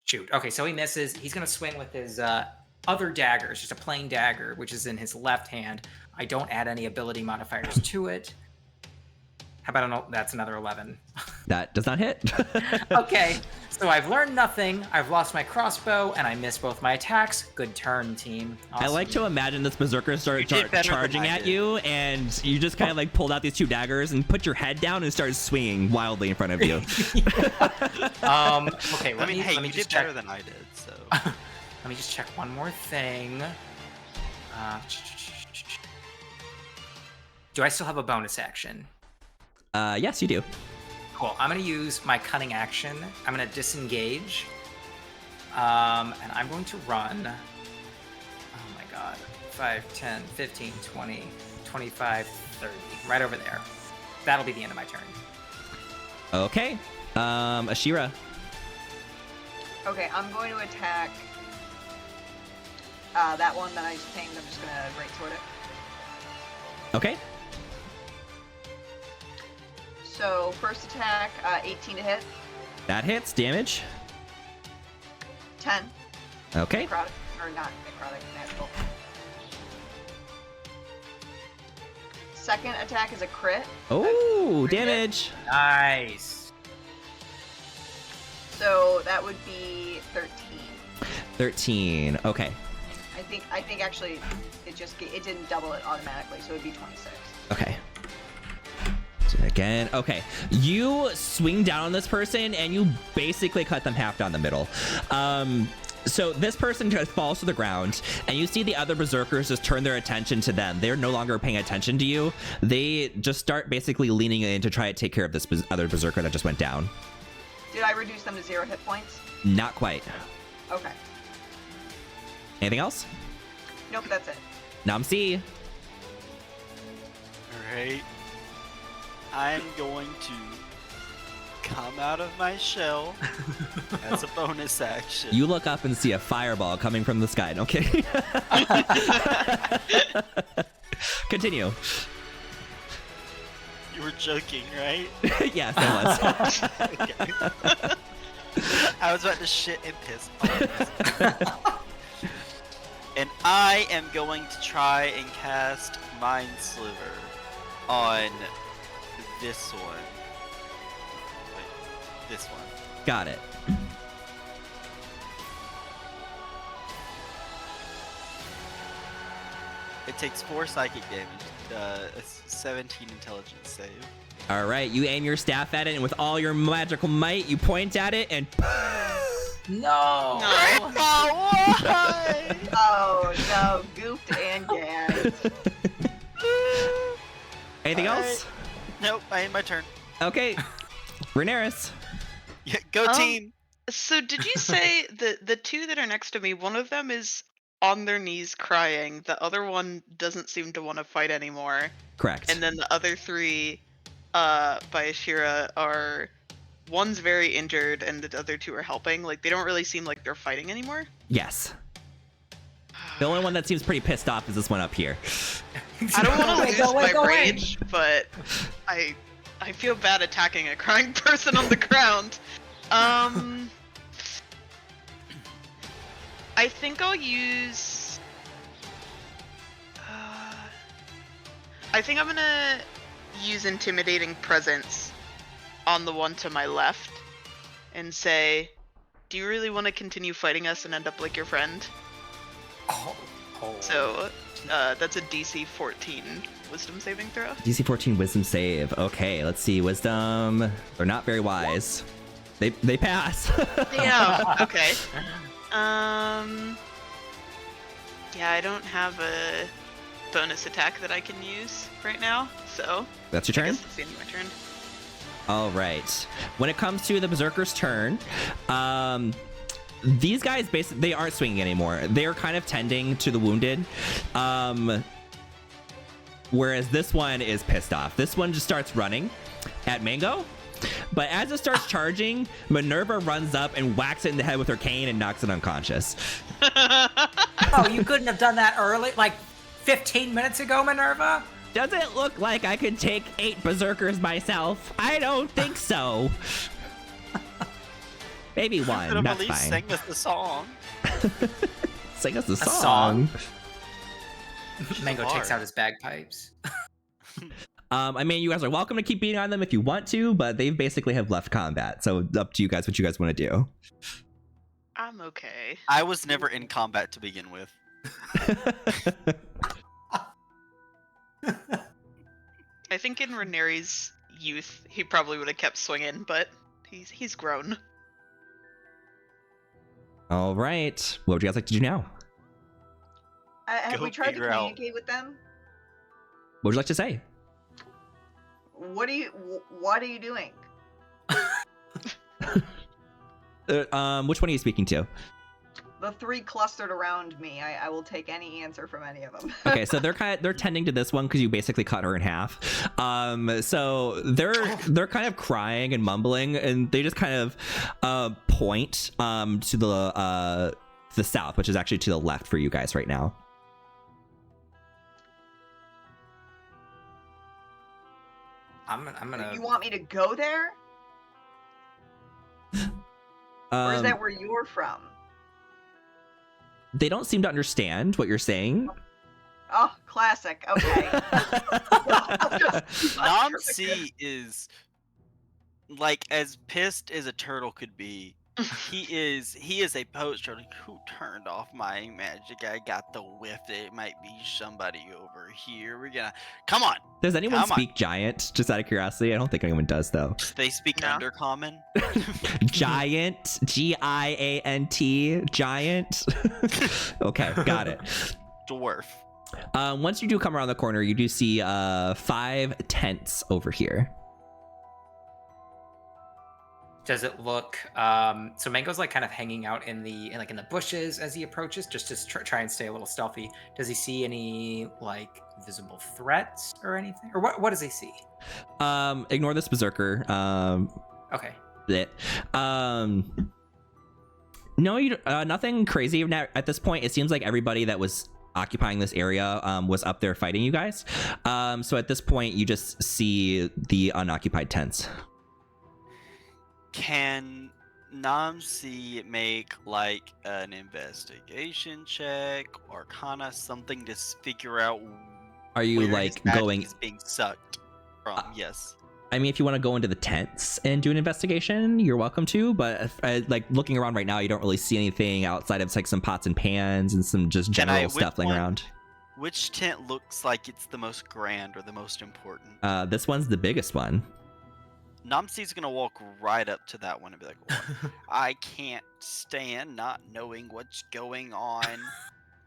Speaker 2: Shoot. Okay, so he misses. He's gonna swing with his other dagger. It's just a plain dagger, which is in his left hand. I don't add any ability modifiers to it. How about that's another 11?
Speaker 1: That does not hit.
Speaker 2: Okay, so I've learned nothing. I've lost my crossbow, and I missed both my attacks. Good turn, team. Awesome.
Speaker 1: I like to imagine this berserker started
Speaker 6: You did better than
Speaker 1: charging
Speaker 6: I
Speaker 1: at
Speaker 6: did.
Speaker 1: you, and you just kind of like pulled out these 2 daggers and put your head down and started swinging wildly in front of you.
Speaker 2: Okay,
Speaker 6: I mean, hey,
Speaker 2: let me
Speaker 6: you
Speaker 2: just
Speaker 6: did
Speaker 2: check.
Speaker 6: better than I did, so.
Speaker 2: Let me just check one more thing. Do I still have a bonus action?
Speaker 1: Yes, you do.
Speaker 2: Cool. I'm going to use my cunning action. I'm going to disengage. And I'm going to run. Oh my god. 5, 10, 15, 20, 25, 30. Right over there. That'll be the end of my turn.
Speaker 1: Okay. Ashira.
Speaker 5: Okay, I'm going to attack that one that I just pinged. I'm just going to right toward it.
Speaker 1: Okay.
Speaker 5: So, first attack, 18 to hit.
Speaker 1: That hits. Damage.
Speaker 5: 10.
Speaker 1: Okay.
Speaker 5: Necrotic, or not necrotic, natural. Second attack is a crit.
Speaker 1: Oh, damage.
Speaker 2: Nice.
Speaker 5: So that would be 13.
Speaker 1: 13. Okay.
Speaker 5: I think actually it didn't double it automatically, so it'd be 26.
Speaker 1: Okay. So again, okay. You swing down on this person and you basically cut them half down the middle. So this person just falls to the ground, and you see the other berserkers just turn their attention to them. They're no longer paying attention to you. They just start basically leaning in to try to take care of this other berserker that just went down.
Speaker 5: Did I reduce them to 0 hit points?
Speaker 1: Not quite.
Speaker 5: Okay.
Speaker 1: Anything else?
Speaker 5: Nope, that's it.
Speaker 1: Namsi.
Speaker 6: Alright. I'm going to come out of my shell as a bonus action.
Speaker 1: You look up and see a fireball coming from the sky. No kidding. Continue.
Speaker 6: You were joking, right?
Speaker 1: Yes, I was.
Speaker 6: Okay. I was about to shit and piss. Oh, and I am going to try and cast Mind Sliver on this one. Wait, this one.
Speaker 1: Got it.
Speaker 6: It takes 4 psychic damage, a 17 intelligence save.
Speaker 1: All right, you aim your staff at it, and with all your magical might, you point at it, and
Speaker 2: No.
Speaker 7: No.
Speaker 6: Oh, why?
Speaker 5: Oh no, goofed and gagged.
Speaker 1: anything
Speaker 6: Alright.
Speaker 1: else?
Speaker 6: Nope, I end my turn.
Speaker 1: Okay, Rhaenyra.
Speaker 6: Yeah, go team!
Speaker 7: So did you say the two that are next to me, one of them is on their knees crying, the other one doesn't seem to want to fight anymore,
Speaker 1: Correct.
Speaker 7: and then the other three by Ashira are, one's very injured and the other two are helping? Like, they don't really seem like they're fighting anymore?
Speaker 1: Yes. The only one that seems pretty pissed off is this one up here.
Speaker 7: I don't want to
Speaker 5: Wait,
Speaker 7: lose
Speaker 5: go away,
Speaker 7: my
Speaker 5: go away.
Speaker 7: rage, but I feel bad attacking a crying person on the ground. I think I'll use. I think I'm gonna use Intimidating Presence on the one to my left and say, "Do you really want to continue fighting us and end up like your friend?"
Speaker 2: Oh.
Speaker 7: So that's a DC 14 Wisdom saving throw.
Speaker 1: DC 14 Wisdom save. Okay, let's see. Wisdom. They're not very wise. They pass.
Speaker 7: Damn. Okay. Yeah, I don't have a bonus attack that I can use right now, so
Speaker 1: That's your
Speaker 7: I
Speaker 1: turn?
Speaker 7: guess that's the end of my turn.
Speaker 1: All right. When it comes to the Berserker's turn, these guys basically, they aren't swinging anymore. They're kind of tending to the wounded. Whereas this one is pissed off. This one just starts running at Mango. But as it starts charging, Minerva runs up and whacks it in the head with her cane and knocks it unconscious.
Speaker 8: Oh, you couldn't have done that early, like 15 minutes ago, Minerva?
Speaker 1: Does it look like I could take 8 Berserkers myself? I don't think so. Maybe one,
Speaker 6: Could've
Speaker 1: that's
Speaker 6: at least
Speaker 1: fine.
Speaker 6: sang us the song.
Speaker 1: Sing us a song.
Speaker 2: song? Mango
Speaker 6: Hard.
Speaker 2: takes out his bagpipes.
Speaker 1: I mean, you guys are welcome to keep beating on them if you want to, but they basically have left combat. So up to you guys what you guys want to do.
Speaker 7: I'm okay.
Speaker 6: I was never in combat to begin with.
Speaker 7: I think in Rhaenyra's youth, he probably would have kept swinging, but he's grown.
Speaker 1: All right. What would you guys like to do now?
Speaker 5: Have
Speaker 6: Go
Speaker 5: we tried to
Speaker 6: figure out.
Speaker 5: communicate with them?
Speaker 1: What would you like to say?
Speaker 5: What are you doing?
Speaker 1: Which one are you speaking to?
Speaker 5: The three clustered around me. I will take any answer from any of them.
Speaker 1: Okay, so they're tending to this one because you basically cut her in half. So they're kind of crying and mumbling, and they just kind of point to the south, which is actually to the left for you guys right now.
Speaker 2: I'm gonna.
Speaker 5: You want me to go there? Or is that where you're from?
Speaker 1: They don't seem to understand what you're saying.
Speaker 5: Oh, classic. Okay.
Speaker 6: Namsi is like as pissed as a turtle could be. He is a poacher who turned off my magic. I got the whiff that it might be somebody over here. We're gonna come on.
Speaker 1: Does anyone
Speaker 6: Come on.
Speaker 1: speak giant? Just out of curiosity, I don't think anyone does though.
Speaker 6: They speak
Speaker 7: No.
Speaker 6: undercommon.
Speaker 1: Giant, Giant, giant. Okay, got it.
Speaker 6: Dwarf.
Speaker 1: Once you do come around the corner, you do see 5 tents over here.
Speaker 2: Does it look? So Mango's like kind of hanging out in the bushes as he approaches, just to try and stay a little stealthy. Does he see any like visible threats or anything, or what does he see?
Speaker 1: Ignore this berserker.
Speaker 2: Okay.
Speaker 1: No, you nothing crazy at this point. It seems like everybody that was occupying this area was up there fighting you guys. So at this point, you just see the unoccupied tents.
Speaker 6: Can Namsi make like an investigation check, Arcana, something to figure out?
Speaker 1: Are you
Speaker 6: where
Speaker 1: like
Speaker 6: his magic
Speaker 1: going?
Speaker 6: is being sucked from? Yes.
Speaker 1: I mean, if you want to go into the tents and do an investigation, you're welcome to. But like looking around right now, you don't really see anything outside of like some pots and pans and some just general stuff laying around.
Speaker 6: Which tent looks like it's the most grand or the most important?
Speaker 1: This one's the biggest one.
Speaker 6: Namsi's gonna walk right up to that one and be like, "What? I can't stand not knowing what's going on."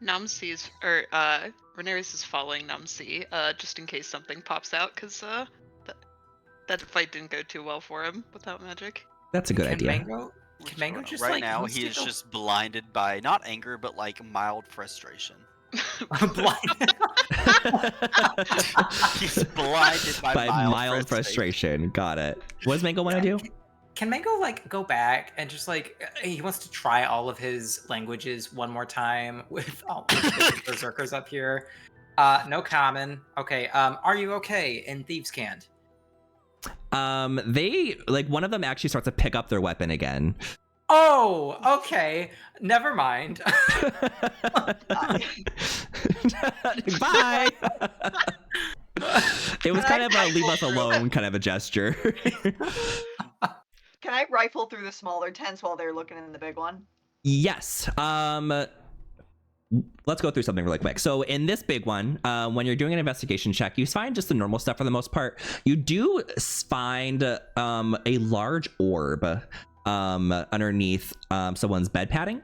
Speaker 7: Namsi's Rhaenyra's is following Namsi, just in case something pops out, because that fight didn't go too well for him without magic.
Speaker 1: That's a good idea.
Speaker 2: Can Mango just
Speaker 6: right
Speaker 2: like
Speaker 6: now
Speaker 2: wants
Speaker 6: he
Speaker 2: to
Speaker 6: is
Speaker 2: go-
Speaker 6: just blinded by not anger but like mild frustration.
Speaker 2: blind?
Speaker 6: He's blinded by
Speaker 1: mild frustration. Got it. What does Mango want to do?
Speaker 2: Can Mango like go back and just like he wants to try all of his languages one more time with all of the berserkers up here? No common. Okay. Are you okay? In Thieves' Cant.
Speaker 1: They like one of them actually starts to pick up their weapon again.
Speaker 2: Oh, okay. Never mind.
Speaker 1: Bye. It was kind of a leave us alone kind of a gesture.
Speaker 5: Can I rifle through the smaller tents while they're looking in the big one?
Speaker 1: Yes. Let's go through something really quick. So in this big one, when you're doing an investigation check, you find just the normal stuff for the most part. You do find a large orb underneath someone's bed padding.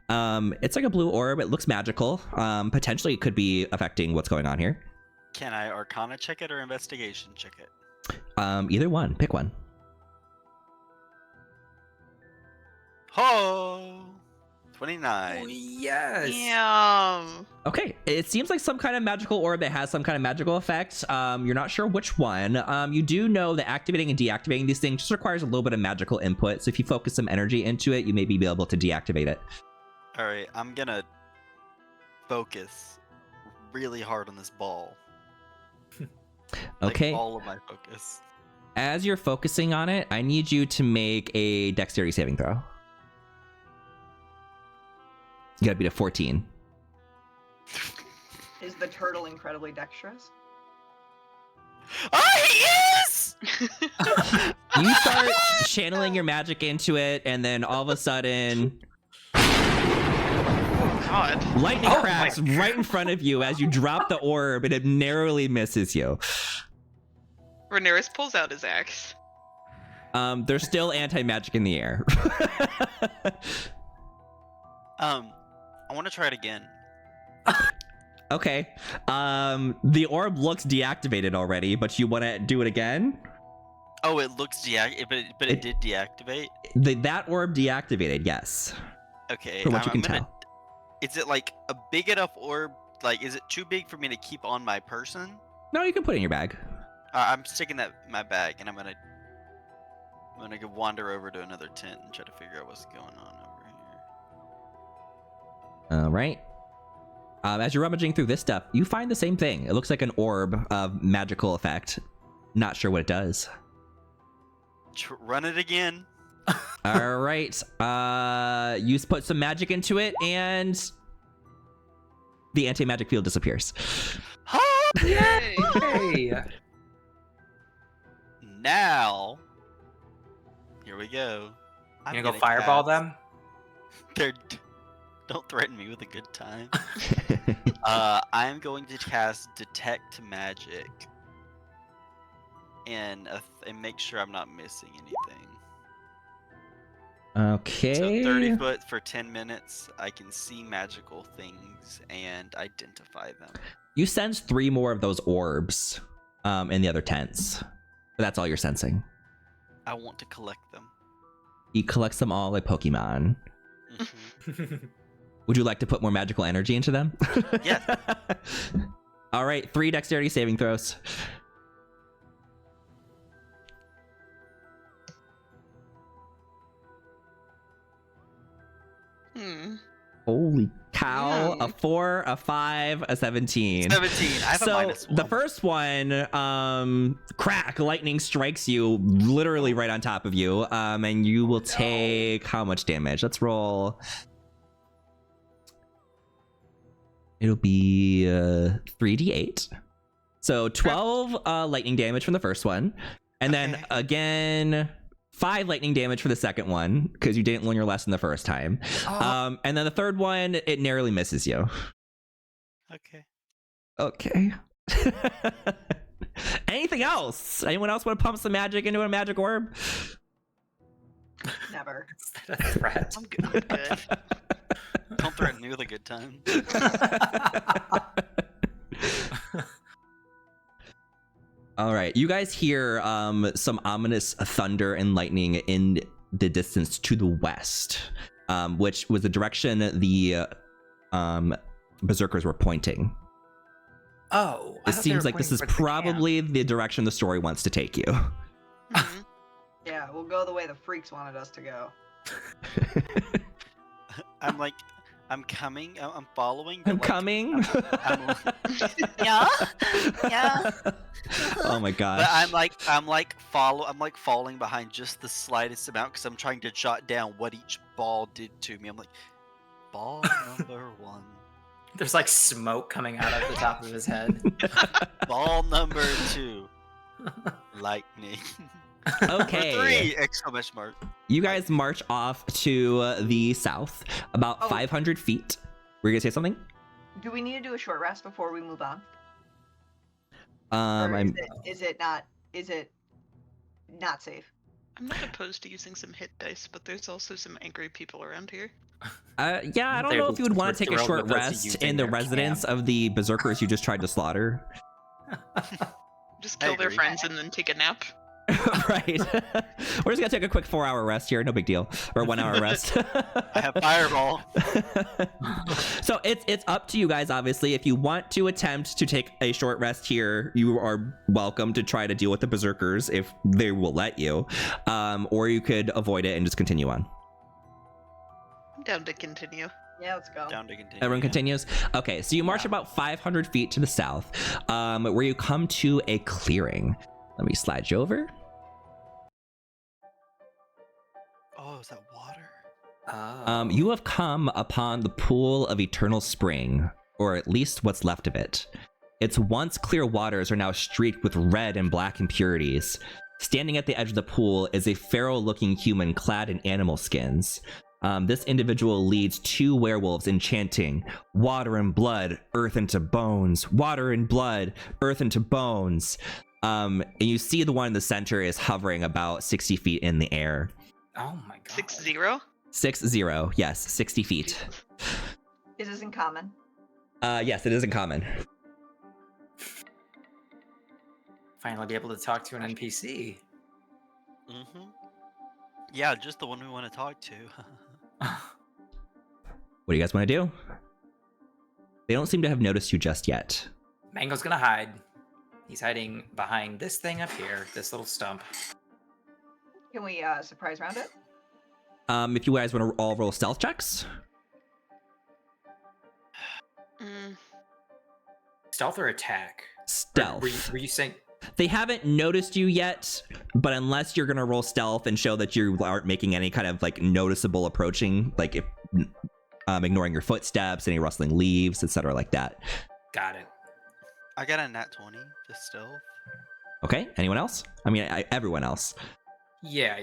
Speaker 1: It's like a blue orb. It looks magical. Potentially it could be affecting what's going on here.
Speaker 6: Can I Arcana check it or investigation check it?
Speaker 1: Either one. Pick one.
Speaker 6: Ho!
Speaker 2: Oh,
Speaker 6: 29.
Speaker 2: yes.
Speaker 7: Damn.
Speaker 1: Okay, it seems like some kind of magical orb that has some kind of magical effect. You're not sure which one. You do know that activating and deactivating these things just requires a little bit of magical input. So if you focus some energy into it, you may be able to deactivate it.
Speaker 6: All right, I'm gonna focus really hard on this ball.
Speaker 1: Okay.
Speaker 6: Like all of my focus.
Speaker 1: As you're focusing on it, I need you to make a dexterity saving throw. You gotta beat a 14.
Speaker 5: Is the turtle incredibly dexterous?
Speaker 6: Oh, he is!
Speaker 1: You start channeling your magic into it, and then all of a sudden,
Speaker 7: God.
Speaker 1: lightning
Speaker 2: Oh my
Speaker 1: cracks
Speaker 2: God.
Speaker 1: right in front of you as you drop the orb, and it narrowly misses you.
Speaker 7: Rhaenyra pulls out his axe.
Speaker 1: There's still anti-magic in the air.
Speaker 6: I want to try it again.
Speaker 1: Okay. The orb looks deactivated already, but you want to do it again?
Speaker 6: Oh, it looks deactivated, but it did deactivate.
Speaker 1: That orb deactivated, yes.
Speaker 6: Okay,
Speaker 1: From what you can
Speaker 6: gonna,
Speaker 1: tell.
Speaker 6: Is it like a big enough orb? Like, is it too big for me to keep on my person?
Speaker 1: No, you can put it in your bag.
Speaker 6: I'm sticking that in my bag, and I'm gonna go wander over to another tent and try to figure out what's going on over here.
Speaker 1: All right. As you're rummaging through this stuff, you find the same thing. It looks like an orb of magical effect. Not sure what it does.
Speaker 6: Run it again.
Speaker 1: All right. You put some magic into it, and the anti-magic field disappears.
Speaker 2: Yay! Hey.
Speaker 6: Now, here we go.
Speaker 2: You gonna go fireball them?
Speaker 6: Don't threaten me with a good time. I'm going to cast Detect Magic and make sure I'm not missing anything.
Speaker 1: Okay.
Speaker 6: So 30 foot for 10 minutes, I can see magical things and identify them.
Speaker 1: You sense 3 more of those orbs in the other tents. But that's all you're sensing.
Speaker 6: I want to collect them.
Speaker 1: You collect them all like Pokemon.
Speaker 6: Mhm.
Speaker 1: Would you like to put more magical energy into them?
Speaker 6: Yes.
Speaker 1: All right, 3 dexterity saving throws. Holy cow.
Speaker 7: Yeah.
Speaker 1: A 4, a 5, a 17.
Speaker 6: 17. I have a
Speaker 1: So
Speaker 6: minus 1.
Speaker 1: the first one, crack, lightning strikes you literally right on top of you. And you will take how much damage? Let's roll. It'll be 3d8. So 12 lightning damage from the first one. And then
Speaker 6: Okay.
Speaker 1: again, 5 lightning damage for the second one, because you didn't learn your lesson the first time. And then the third one, it narrowly misses you.
Speaker 6: Okay.
Speaker 1: Okay. Anything else? Anyone else want to pump some magic into a magic orb?
Speaker 5: Never.
Speaker 2: Is that a threat?
Speaker 7: I'm good.
Speaker 6: Don't threaten me with a good time.
Speaker 1: All right, you guys hear some ominous thunder and lightning in the distance to the west, which was the direction the berserkers were pointing.
Speaker 2: Oh,
Speaker 1: It seems like this is probably the direction the story wants to take you.
Speaker 7: Mhm.
Speaker 5: Yeah, we'll go the way the freaks wanted us to go.
Speaker 6: I'm coming. I'm following.
Speaker 1: I'm
Speaker 6: but, like,
Speaker 1: coming.
Speaker 6: yeah. Yeah.
Speaker 1: Oh my gosh.
Speaker 6: But I'm falling behind just the slightest amount because I'm trying to jot down what each ball did to me. I'm like, ball number 1,
Speaker 2: There's like smoke coming out of the top of his head.
Speaker 6: ball number 2, lightning.
Speaker 1: Okay.
Speaker 6: 3! Exclamation mark.
Speaker 1: You guys march off to the south, about
Speaker 5: Oh.
Speaker 1: 500 feet. Were you gonna say something?
Speaker 5: Do we need to do a short rest before we move on?
Speaker 1: Or
Speaker 5: Is it not safe?
Speaker 7: I'm not opposed to using some hit dice, but there's also some angry people around here.
Speaker 1: yeah, I don't
Speaker 2: They
Speaker 1: know if you would
Speaker 2: were
Speaker 1: want to take a
Speaker 2: thrilled
Speaker 1: short
Speaker 2: with us
Speaker 1: rest
Speaker 2: using
Speaker 1: in the
Speaker 2: their
Speaker 1: residence
Speaker 2: camp.
Speaker 1: of the berserkers you just tried to slaughter.
Speaker 7: Just
Speaker 6: I
Speaker 7: kill their
Speaker 6: agree.
Speaker 7: friends and then take a nap.
Speaker 1: Right. We're just gonna take a quick 4-hour rest here, no big deal, or 1-hour rest.
Speaker 6: I have fireball.
Speaker 1: So it's up to you guys. Obviously, if you want to attempt to take a short rest here, you are welcome to try to deal with the berserkers if they will let you, or you could avoid it and just continue on.
Speaker 7: I'm down to continue.
Speaker 5: Yeah, let's go.
Speaker 6: Down to continue.
Speaker 1: Everyone
Speaker 6: yeah.
Speaker 1: continues. Okay, so you march about 500 feet to the south, where you come to a clearing. Let me slide you over.
Speaker 6: Oh, is that water?
Speaker 2: Oh.
Speaker 1: You have come upon the pool of eternal spring, or at least what's left of it. Its once clear waters are now streaked with red and black impurities. Standing at the edge of the pool is a feral-looking human clad in animal skins. This individual leads 2 werewolves in chanting, "Water and blood, earth into bones. Water and blood, earth into bones." And you see the one in the center is hovering about 60 feet in the air.
Speaker 2: Oh my god.
Speaker 7: 6-0.
Speaker 1: 60, yes, 60 feet.
Speaker 5: Is this in common?
Speaker 1: Yes, it is in common.
Speaker 2: Finally be able to talk to an NPC.
Speaker 6: Mm-hmm. Yeah, just the one we want to talk to.
Speaker 1: What do you guys want to do? They don't seem to have noticed you just yet.
Speaker 2: Mango's gonna hide. He's hiding behind this thing up here, this little stump.
Speaker 5: Can we surprise round it?
Speaker 1: If you guys want to all roll stealth checks.
Speaker 2: Stealth or attack?
Speaker 1: Stealth.
Speaker 2: Were you saying?
Speaker 1: They haven't noticed you yet, but unless you're gonna roll stealth and show that you aren't making any kind of like noticeable approaching, like if ignoring your footsteps, any rustling leaves, etc., like that.
Speaker 2: Got it.
Speaker 6: I got a nat 20 to stealth.
Speaker 1: Okay. Anyone else? I mean, everyone else.
Speaker 2: Yeah.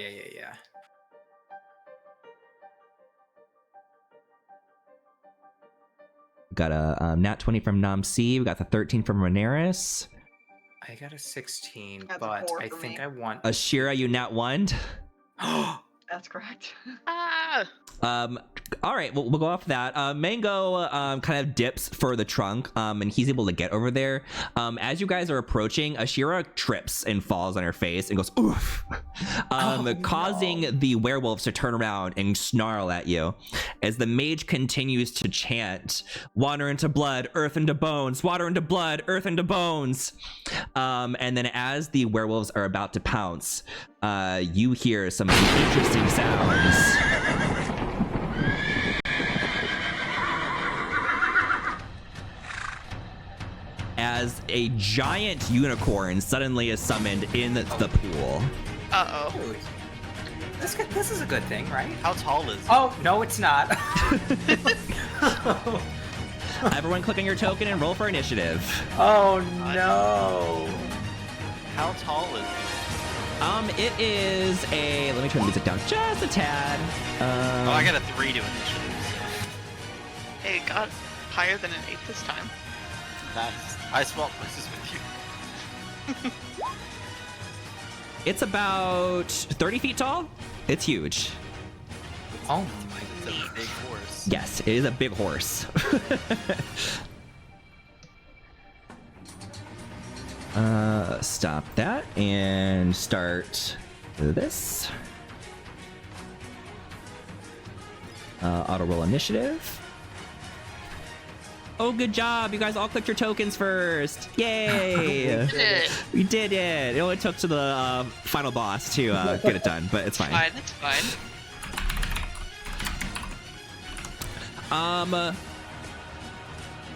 Speaker 1: We got a nat 20 from Nam C. We got the 13 from Rhaenyra.
Speaker 2: I got a 16,
Speaker 5: That's a
Speaker 2: but
Speaker 5: 4
Speaker 2: I
Speaker 5: for
Speaker 2: think
Speaker 5: me.
Speaker 2: I want.
Speaker 1: Ashira, you nat 1.
Speaker 5: That's correct.
Speaker 7: Ah!
Speaker 1: All right, we'll go off that. Mango kind of dips for the trunk, and he's able to get over there. As you guys are approaching, Ashira trips and falls on her face and goes oof, causing the werewolves to turn around and snarl at you. As the mage continues to chant, "Water into blood, earth into bones. Water into blood, earth into bones." And then as the werewolves are about to pounce, you hear some interesting sounds. As a giant unicorn suddenly is summoned in the pool.
Speaker 7: Uh-oh.
Speaker 2: Ooh. This is a good thing, right?
Speaker 6: How tall is it?
Speaker 2: Oh, no, it's not.
Speaker 1: Everyone click on your token and roll for initiative.
Speaker 2: Oh, no.
Speaker 6: How tall is it?
Speaker 1: It is a... Let me turn the music down just a tad.
Speaker 6: Oh, I got a 3 to initiative.
Speaker 7: Hey, it got higher than an 8 this time.
Speaker 6: Nice. I swapped places with you.
Speaker 1: It's about 30 feet tall. It's huge.
Speaker 2: Oh, my
Speaker 6: It's a big horse.
Speaker 1: Yes, it is a big horse. Stop that and start this. Auto roll initiative. Oh, good job. You guys all clicked your tokens first. Yay. We did it. It only took to the final boss to get it done, but it's fine.
Speaker 7: Fine, it's fine.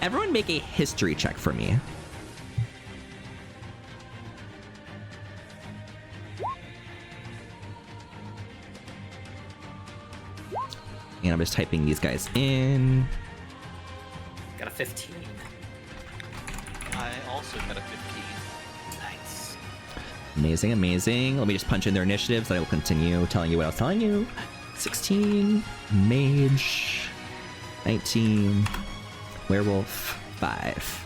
Speaker 1: Everyone make a history check for me. And I'm just typing these guys in.
Speaker 2: Got a 15.
Speaker 6: I also got a 15.
Speaker 2: Nice.
Speaker 1: Amazing, amazing. Let me just punch in their initiatives and I will continue telling you what I was telling you. 16, mage, 19, werewolf, 5.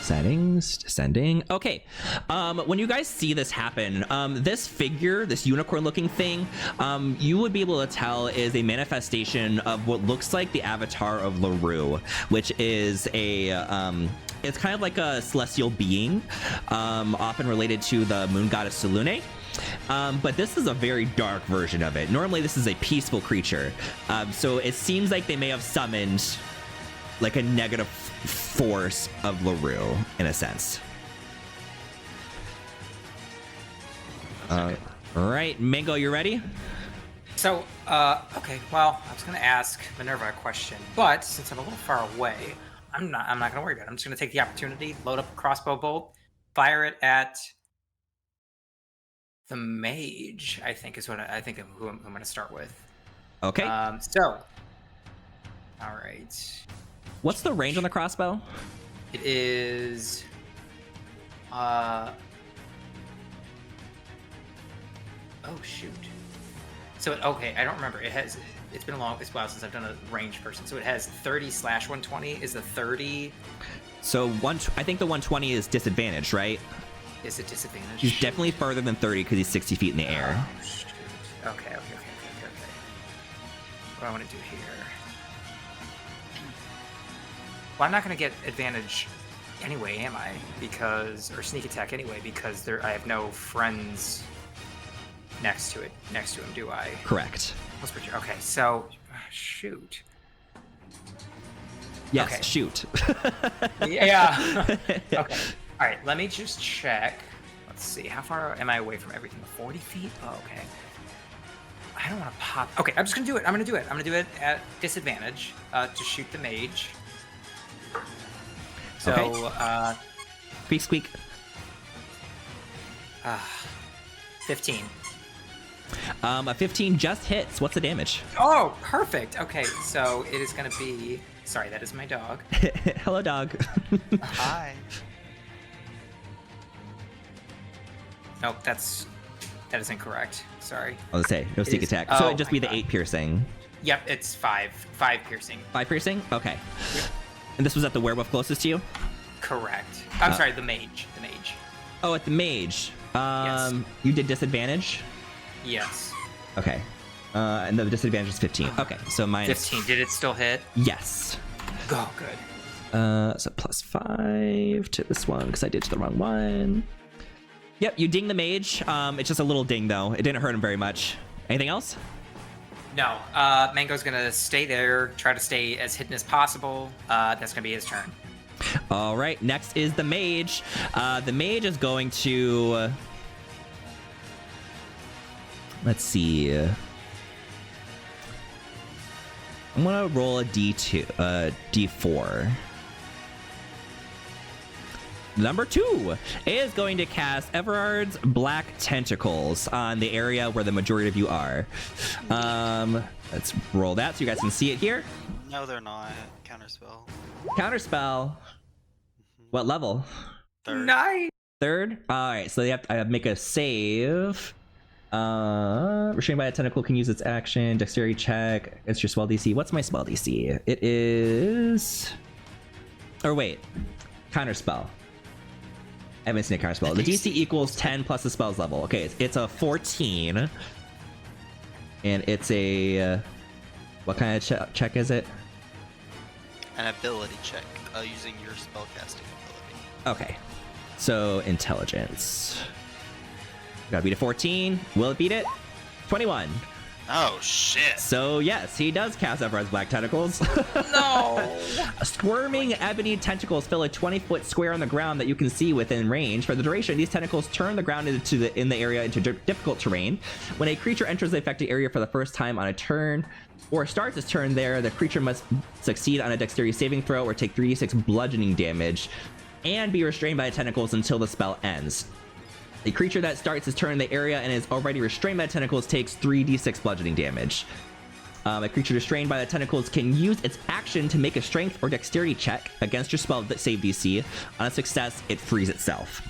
Speaker 1: Settings, descending. Okay, when you guys see this happen, this figure, this unicorn-looking thing, you would be able to tell is a manifestation of what looks like the avatar of LaRue, which is a, it's kind of like a celestial being, often related to the moon goddess Selune. But this is a very dark version of it. Normally, this is a peaceful creature. So it seems like they may have summoned like a negative force of LaRue in a sense. All right, Mango, you ready?
Speaker 2: So, okay, well, I was gonna ask Minerva a question, but since I'm a little far away, I'm not gonna worry about it. I'm just gonna take the opportunity, load up a crossbow bolt, fire it at the mage, I think is what I think of who I'm gonna start with.
Speaker 1: Okay.
Speaker 2: So, all right.
Speaker 1: What's the range on the crossbow?
Speaker 2: It is, oh shoot. So okay, I don't remember. It's been a while since I've done a range person. So it has 30/120. Is the 30?
Speaker 1: So I think the 120 is disadvantaged, right?
Speaker 2: Is it disadvantage?
Speaker 1: He's definitely further than 30 because he's 60 feet in the air.
Speaker 2: Oh, shoot. Okay. What do I want to do here? Well, I'm not going to get advantage anyway, am I? Or sneak attack anyway, because I have no friends next to him, do I?
Speaker 1: Correct.
Speaker 2: Okay, so, shoot.
Speaker 1: Yes,
Speaker 2: Okay.
Speaker 1: shoot.
Speaker 2: Yeah. Okay. All right, let me just check. Let's see, how far am I away from everything? 40 feet? Oh, okay. I don't want to pop. Okay, I'm just going to do it. I'm going to do it at disadvantage to shoot the mage. So,
Speaker 1: Okay. Squeak, squeak.
Speaker 2: 15.
Speaker 1: A 15 just hits. What's the damage?
Speaker 2: Oh, perfect. Okay, so it is going to be... Sorry, that is my dog.
Speaker 1: Hello, dog.
Speaker 4: Hi.
Speaker 2: Nope, that is incorrect. Sorry.
Speaker 1: I'll say no
Speaker 2: It
Speaker 1: sneak
Speaker 2: is-
Speaker 1: attack. So
Speaker 2: oh
Speaker 1: it'd just
Speaker 2: my
Speaker 1: be the
Speaker 2: God.
Speaker 1: 8 piercing.
Speaker 2: Yep, it's 5 piercing.
Speaker 1: 5 piercing? Okay. And this was at the werewolf closest to you?
Speaker 2: Correct. I'm sorry, the mage.
Speaker 1: Oh, at the mage.
Speaker 2: Yes.
Speaker 1: You did disadvantage?
Speaker 2: Yes.
Speaker 1: Okay. And the disadvantage is 15. Okay, so minus
Speaker 2: 15. Did it still hit?
Speaker 1: Yes.
Speaker 2: Oh, good.
Speaker 1: So plus 5 to this one because I did to the wrong one. Yep, you ding the mage. It's just a little ding though. It didn't hurt him very much. Anything else?
Speaker 2: No. Mango's gonna stay there, try to stay as hidden as possible. That's gonna be his turn.
Speaker 1: All right, next is the mage. The mage is going to... let's see. I'm gonna roll a D4. Number 2 is going to cast Everard's Black Tentacles on the area where the majority of you are. Let's roll that so you guys can see it here.
Speaker 6: No, they're not. Counterspell.
Speaker 1: Counterspell. What level?
Speaker 6: Third.
Speaker 2: Nice.
Speaker 1: 3rd? Alright, so they have to make a save. Restrained by a tentacle can use its action. Dexterity check. It's your spell DC. What's my spell DC? It is... or wait. Counterspell. I haven't seen a counterspell. The DC equals 10 plus the spell's level. Okay, it's a 14. And it's a... what kind of check is it?
Speaker 6: An ability check using your spellcasting ability.
Speaker 1: Okay. So, intelligence. Gotta beat a 14. Will it beat it? 21.
Speaker 6: Oh shit!
Speaker 1: So yes, he does cast Everard's Black Tentacles.
Speaker 7: No.
Speaker 1: Squirming ebony tentacles fill a 20-foot square on the ground that you can see within range. For the duration, these tentacles turn the ground in the area into difficult terrain. When a creature enters the affected area for the first time on a turn, or starts its turn there, the creature must succeed on a dexterity saving throw or take 3d6 bludgeoning damage, and be restrained by the tentacles until the spell ends. A creature that starts its turn in the area and is already restrained by the tentacles takes 3d6 bludgeoning damage. A creature restrained by the tentacles can use its action to make a strength or dexterity check against your spell save DC. On a success, it frees itself.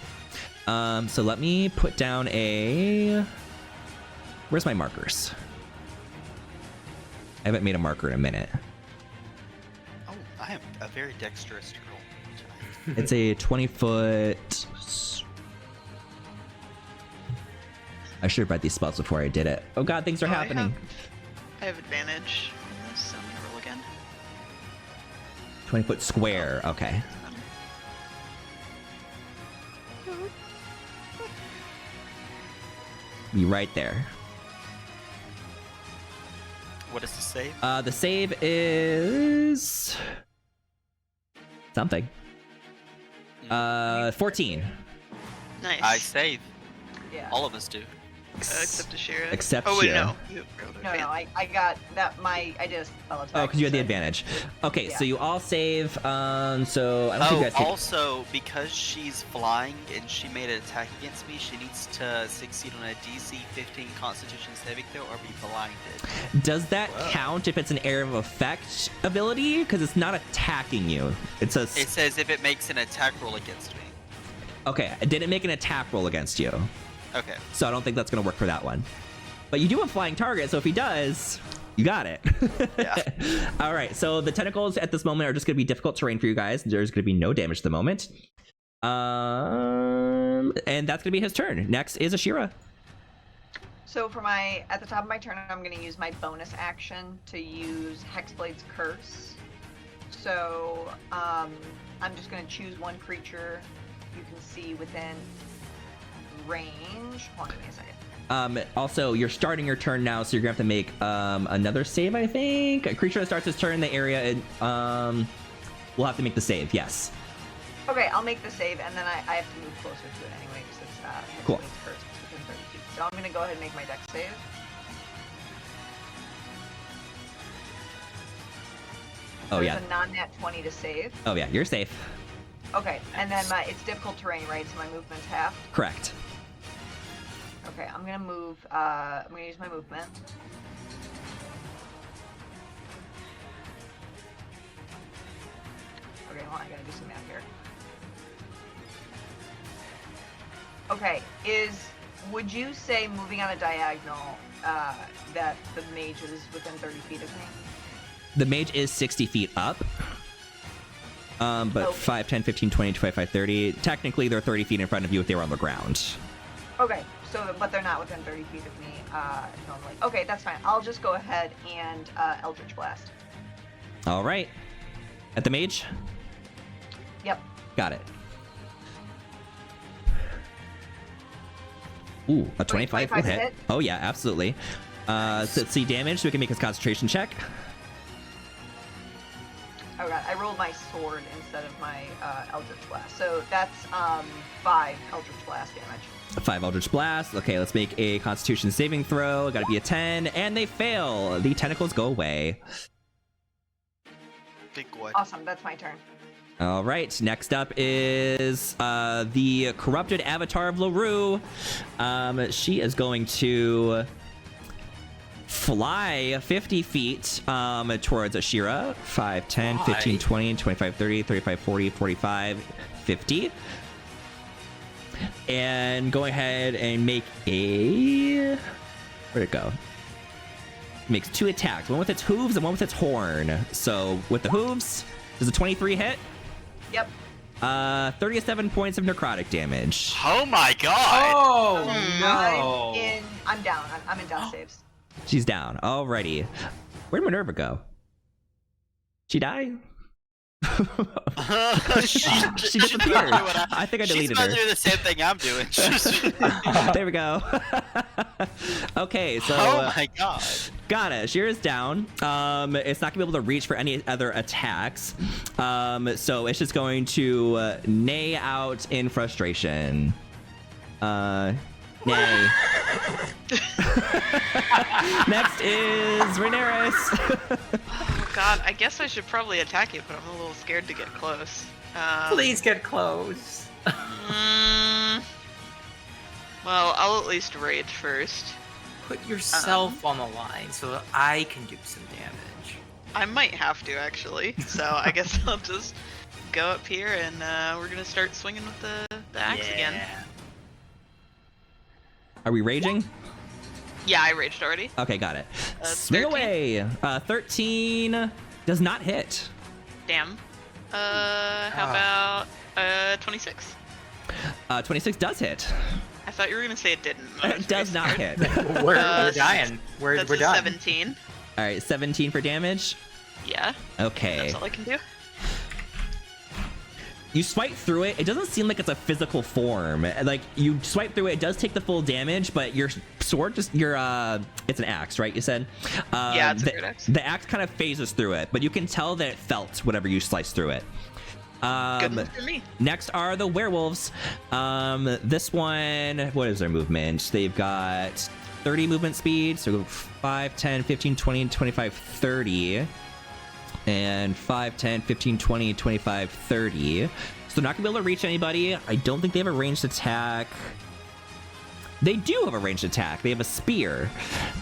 Speaker 1: So let me put down a... where's my markers? I haven't made a marker in a minute.
Speaker 6: Oh, I am a very dexterous girl.
Speaker 1: It's a 20-foot... I should have read these spells before I did it. Oh god, things are happening.
Speaker 7: I have advantage on this, so I'm gonna roll again.
Speaker 1: 20-foot square, okay. Be right there.
Speaker 6: What is the save?
Speaker 1: The save is... something. 14.
Speaker 7: Nice.
Speaker 6: I save.
Speaker 5: Yeah.
Speaker 6: All of us do.
Speaker 7: Except Ashira.
Speaker 1: Except
Speaker 7: Oh wait,
Speaker 1: Shira.
Speaker 7: no. You rolled
Speaker 5: No,
Speaker 7: advantage.
Speaker 5: I got that. I did a spell attack.
Speaker 1: Oh, because you had the
Speaker 5: so-
Speaker 1: advantage. Okay,
Speaker 5: Yeah.
Speaker 1: so you all save. So I don't think you
Speaker 6: Oh,
Speaker 1: guys take...
Speaker 6: also, because she's flying and she made an attack against me, she needs to succeed on a DC 15 Constitution saving throw or be blinded.
Speaker 1: Does that count if it's an area of effect ability? Because it's not attacking you. It's a...
Speaker 6: It says if it makes an attack roll against me.
Speaker 1: Okay, it didn't make an attack roll against you.
Speaker 6: Okay.
Speaker 1: So I don't think that's going to work for that one. But you do have flying target, so if he does, you got it.
Speaker 6: Yeah.
Speaker 1: All right, so the tentacles at this moment are just going to be difficult terrain for you guys. There's going to be no damage at the moment. And that's going to be his turn. Next is Ashira.
Speaker 5: So for at the top of my turn, I'm going to use my bonus action to use Hexblade's Curse So I'm just going to choose one creature you can see within range. Hold on, give me a second.
Speaker 1: Also, you're starting your turn now, so you're gonna have to make another save, I think. A creature that starts its turn in the area, will have to make the save, yes.
Speaker 5: Okay, I'll make the save, and then I have to move closer to it anyway, because it's
Speaker 1: Cool.
Speaker 5: it's first, it's within 30 feet. So I'm gonna go ahead and make my dex save.
Speaker 1: Oh,
Speaker 5: There's
Speaker 1: yeah.
Speaker 5: a non-nat 20 to save.
Speaker 1: Oh, yeah, you're safe.
Speaker 5: Okay, and then it's difficult terrain, right? So my movement's half.
Speaker 1: Correct.
Speaker 5: Okay, I'm gonna move. I'm gonna use my movement. Okay, hold on. I gotta do some math here. Okay, would you say moving on a diagonal that the mage is within 30 feet of me?
Speaker 1: The mage is 60 feet up. But
Speaker 5: Okay.
Speaker 1: 5, 10, 15, 20, 25, 30. Technically, they're 30 feet in front of you if they were on the ground.
Speaker 5: Okay, so but they're not within 30 feet of me normally. Okay, that's fine. I'll just go ahead and Eldritch Blast.
Speaker 1: All right. At the mage?
Speaker 5: Yep.
Speaker 1: Got it. Ooh, a 25 will
Speaker 5: 25
Speaker 1: hit.
Speaker 5: hit?
Speaker 1: Oh, yeah, absolutely. So let's see damage, so we can make his concentration check.
Speaker 5: Oh god, I rolled my sword instead of my Eldritch Blast. So that's 5 Eldritch Blast damage.
Speaker 1: 5 Eldritch Blast. Okay, let's make a Constitution saving throw. Gotta be a 10, and they fail. The tentacles go away.
Speaker 6: Big what?
Speaker 5: Awesome, that's my turn.
Speaker 1: All right, next up is the corrupted avatar of LaRue. She is going to fly 50 feet towards Ashira. 5, 10, 15, 20, 25, 30, 35, 40, 45, 50. And go ahead and make a... Where'd it go? Makes 2 attacks, one with its hooves and one with its horn. So with the hooves, does a 23 hit?
Speaker 5: Yep.
Speaker 1: 37 points of necrotic damage.
Speaker 6: Oh my god!
Speaker 8: Oh no!
Speaker 5: I'm down. I'm in death saves.
Speaker 1: She's down. Alrighty. Where'd Minerva go? She die? She disappeared. I think I deleted her.
Speaker 6: She's doing the same thing I'm doing.
Speaker 1: There we go. Okay, so
Speaker 6: Oh my god.
Speaker 1: got it. Shira's down. It's not gonna be able to reach for any other attacks. So it's just going to neigh out in frustration. Nay. Next is Rhaenyra.
Speaker 7: Oh god, I guess I should probably attack it, but I'm a little scared to get close.
Speaker 8: Please get close.
Speaker 7: Well, I'll at least rage first.
Speaker 8: Put yourself on the line so that I can do some damage.
Speaker 7: I might have to, actually. So I guess I'll just go up here and we're gonna start swinging with the axe again.
Speaker 1: Are we raging?
Speaker 7: Yeah, I raged already.
Speaker 1: Okay, got it.
Speaker 7: That's
Speaker 1: Swing
Speaker 7: 13.
Speaker 1: away. 13 does not hit.
Speaker 7: Damn. How about 26?
Speaker 1: 26 does hit.
Speaker 7: I thought you were gonna say it didn't. I was
Speaker 1: It does
Speaker 7: very
Speaker 1: not
Speaker 7: scared.
Speaker 1: hit.
Speaker 8: We're
Speaker 7: Uh,
Speaker 8: dying. We're
Speaker 7: That's
Speaker 8: we're
Speaker 7: a
Speaker 8: done.
Speaker 7: 17.
Speaker 1: All right, 17 for damage.
Speaker 7: Yeah,
Speaker 1: Okay.
Speaker 7: that's all I can do.
Speaker 1: You swipe through it. It doesn't seem like it's a physical form. Like you swipe through it, it does take the full damage, but your sword just it's an axe, right? You said.
Speaker 7: Yeah, it's a great axe.
Speaker 1: The axe kind of phases through it, but you can tell that it felt whatever you sliced through it.
Speaker 7: Good enough for me.
Speaker 1: Next are the werewolves. This one, what is their movement? They've got 30 movement speed, so 5, 10, 15, 20, 25, 30. And 5, 10, 15, 20, 25, 30. So they're not gonna be able to reach anybody. I don't think they have a ranged attack. They do have a ranged attack. They have a spear.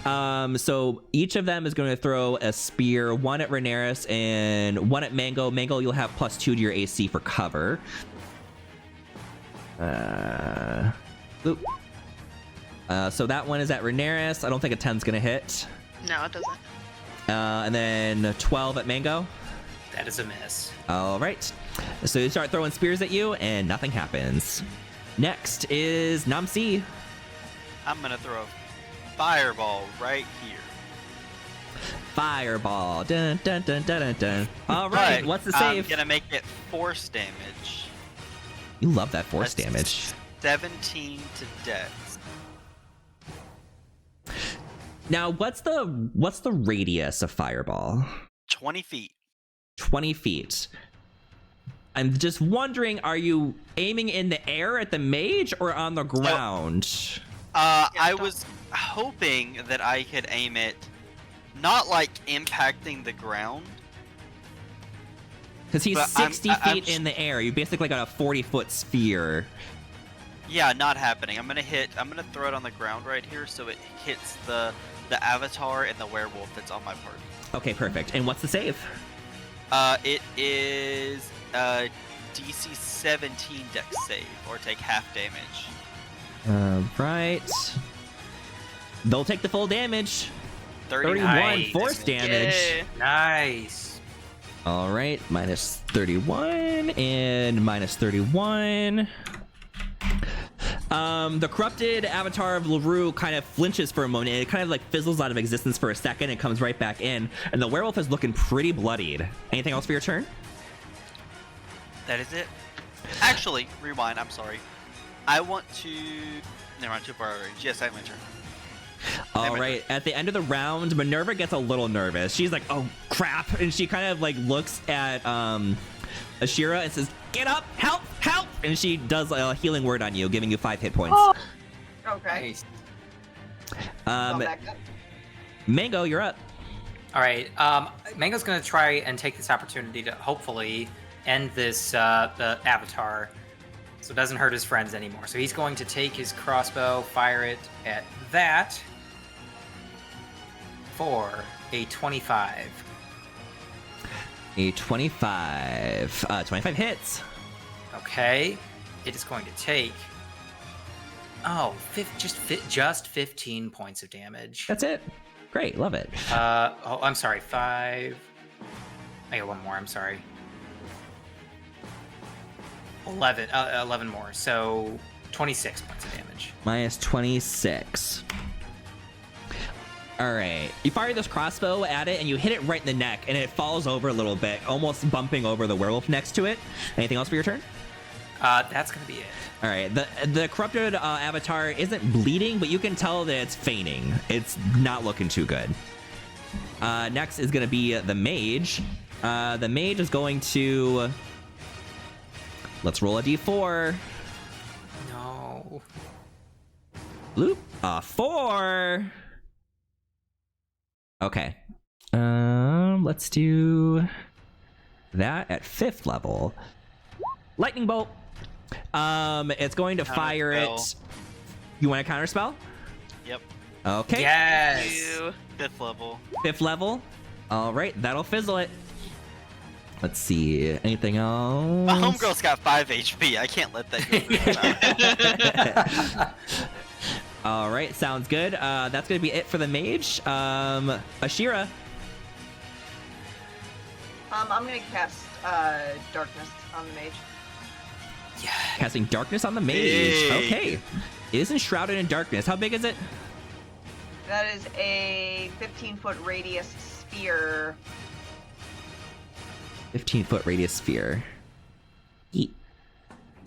Speaker 1: So each of them is going to throw a spear, one at Rhaenyra and one at Mango. Mango, you'll have +2 to your AC for cover. So that one is at Rhaenyra. I don't think a 10's gonna hit.
Speaker 7: No, it doesn't.
Speaker 1: And then 12 at Mango.
Speaker 8: That is a miss.
Speaker 1: All right. So you start throwing spears at you, and nothing happens. Next is Namsi.
Speaker 6: I'm gonna throw a fireball right here.
Speaker 1: Fireball. Dun, dun, dun, dun, dun, dun. All right,
Speaker 6: But
Speaker 1: what's the save?
Speaker 6: I'm gonna make it force damage.
Speaker 1: You love that force
Speaker 6: That's
Speaker 1: damage.
Speaker 6: 17 to dex.
Speaker 1: Now, what's the radius of Fireball?
Speaker 6: 20 feet.
Speaker 1: 20 feet. I'm just wondering, are you aiming in the air at the mage or on the ground?
Speaker 6: I was hoping that I could aim it not like impacting the ground.
Speaker 1: Because he's
Speaker 6: But
Speaker 1: 60
Speaker 6: I'm
Speaker 1: feet in the air. You basically got a 40-foot sphere.
Speaker 6: Yeah, not happening. I'm gonna throw it on the ground right here so it hits the avatar and the werewolf that's on my party.
Speaker 1: Okay, perfect. And what's the save?
Speaker 6: It is DC 17 dex save, or take half damage.
Speaker 1: Right. They'll take the full damage. 31
Speaker 6: Nice.
Speaker 1: force damage.
Speaker 7: Yay.
Speaker 8: Nice.
Speaker 1: All right, minus 31 and minus 31. The corrupted avatar of LaRue kind of flinches for a moment. It kind of like fizzles out of existence for a second and comes right back in. And the werewolf is looking pretty bloodied. Anything else for your turn?
Speaker 6: That is it. Actually, rewind. I'm sorry. I want to. Never mind. Too far range. Yes, I have my turn.
Speaker 1: All right. At the end of the round, Minerva gets a little nervous. She's like, "Oh crap!" And she kind of like looks at Ashira and says, "Get up! Help! Help!" And she does a healing word on you, giving you 5 hit points.
Speaker 5: Okay.
Speaker 8: Nice.
Speaker 5: Go back up.
Speaker 1: Mango, you're up.
Speaker 8: All right. Mango's gonna try and take this opportunity to hopefully end this the avatar, so it doesn't hurt his friends anymore. So he's going to take his crossbow, fire it at that for a 25.
Speaker 1: A 25. 25 hits.
Speaker 8: Okay. It is going to take just 15 points of damage.
Speaker 1: That's it. Great, love it.
Speaker 8: I'm sorry, 5. I got one more. I'm sorry. 11 more. So 26 points of damage.
Speaker 1: Minus 26. All right. You fire this crossbow at it, and you hit it right in the neck, and it falls over a little bit, almost bumping over the werewolf next to it. Anything else for your turn?
Speaker 8: That's gonna be it.
Speaker 1: All right. The corrupted avatar isn't bleeding, but you can tell that it's fainting. It's not looking too good. Next is going to be the mage. The mage is going to... Let's roll a d4.
Speaker 8: No.
Speaker 1: Bloop. 4. Okay. Let's do that at 5th level. Lightning bolt. It's going to fire it. You want a counter spell?
Speaker 6: Yep.
Speaker 1: Okay.
Speaker 8: Yes.
Speaker 7: Ew.
Speaker 6: 5th level.
Speaker 1: 5th level. All right, that'll fizzle it. Let's see. Anything else?
Speaker 6: My homegirl's got 5 HP. I can't let that go.
Speaker 1: All right, sounds good. That's gonna be it for the mage. Ashira.
Speaker 5: I'm gonna cast darkness on the mage.
Speaker 8: Yeah.
Speaker 1: Casting darkness on the mage.
Speaker 6: Big.
Speaker 1: Okay. It is enshrouded in darkness. How big is it?
Speaker 5: That is a 15-foot radius sphere.
Speaker 1: 15-foot radius sphere. Yeet.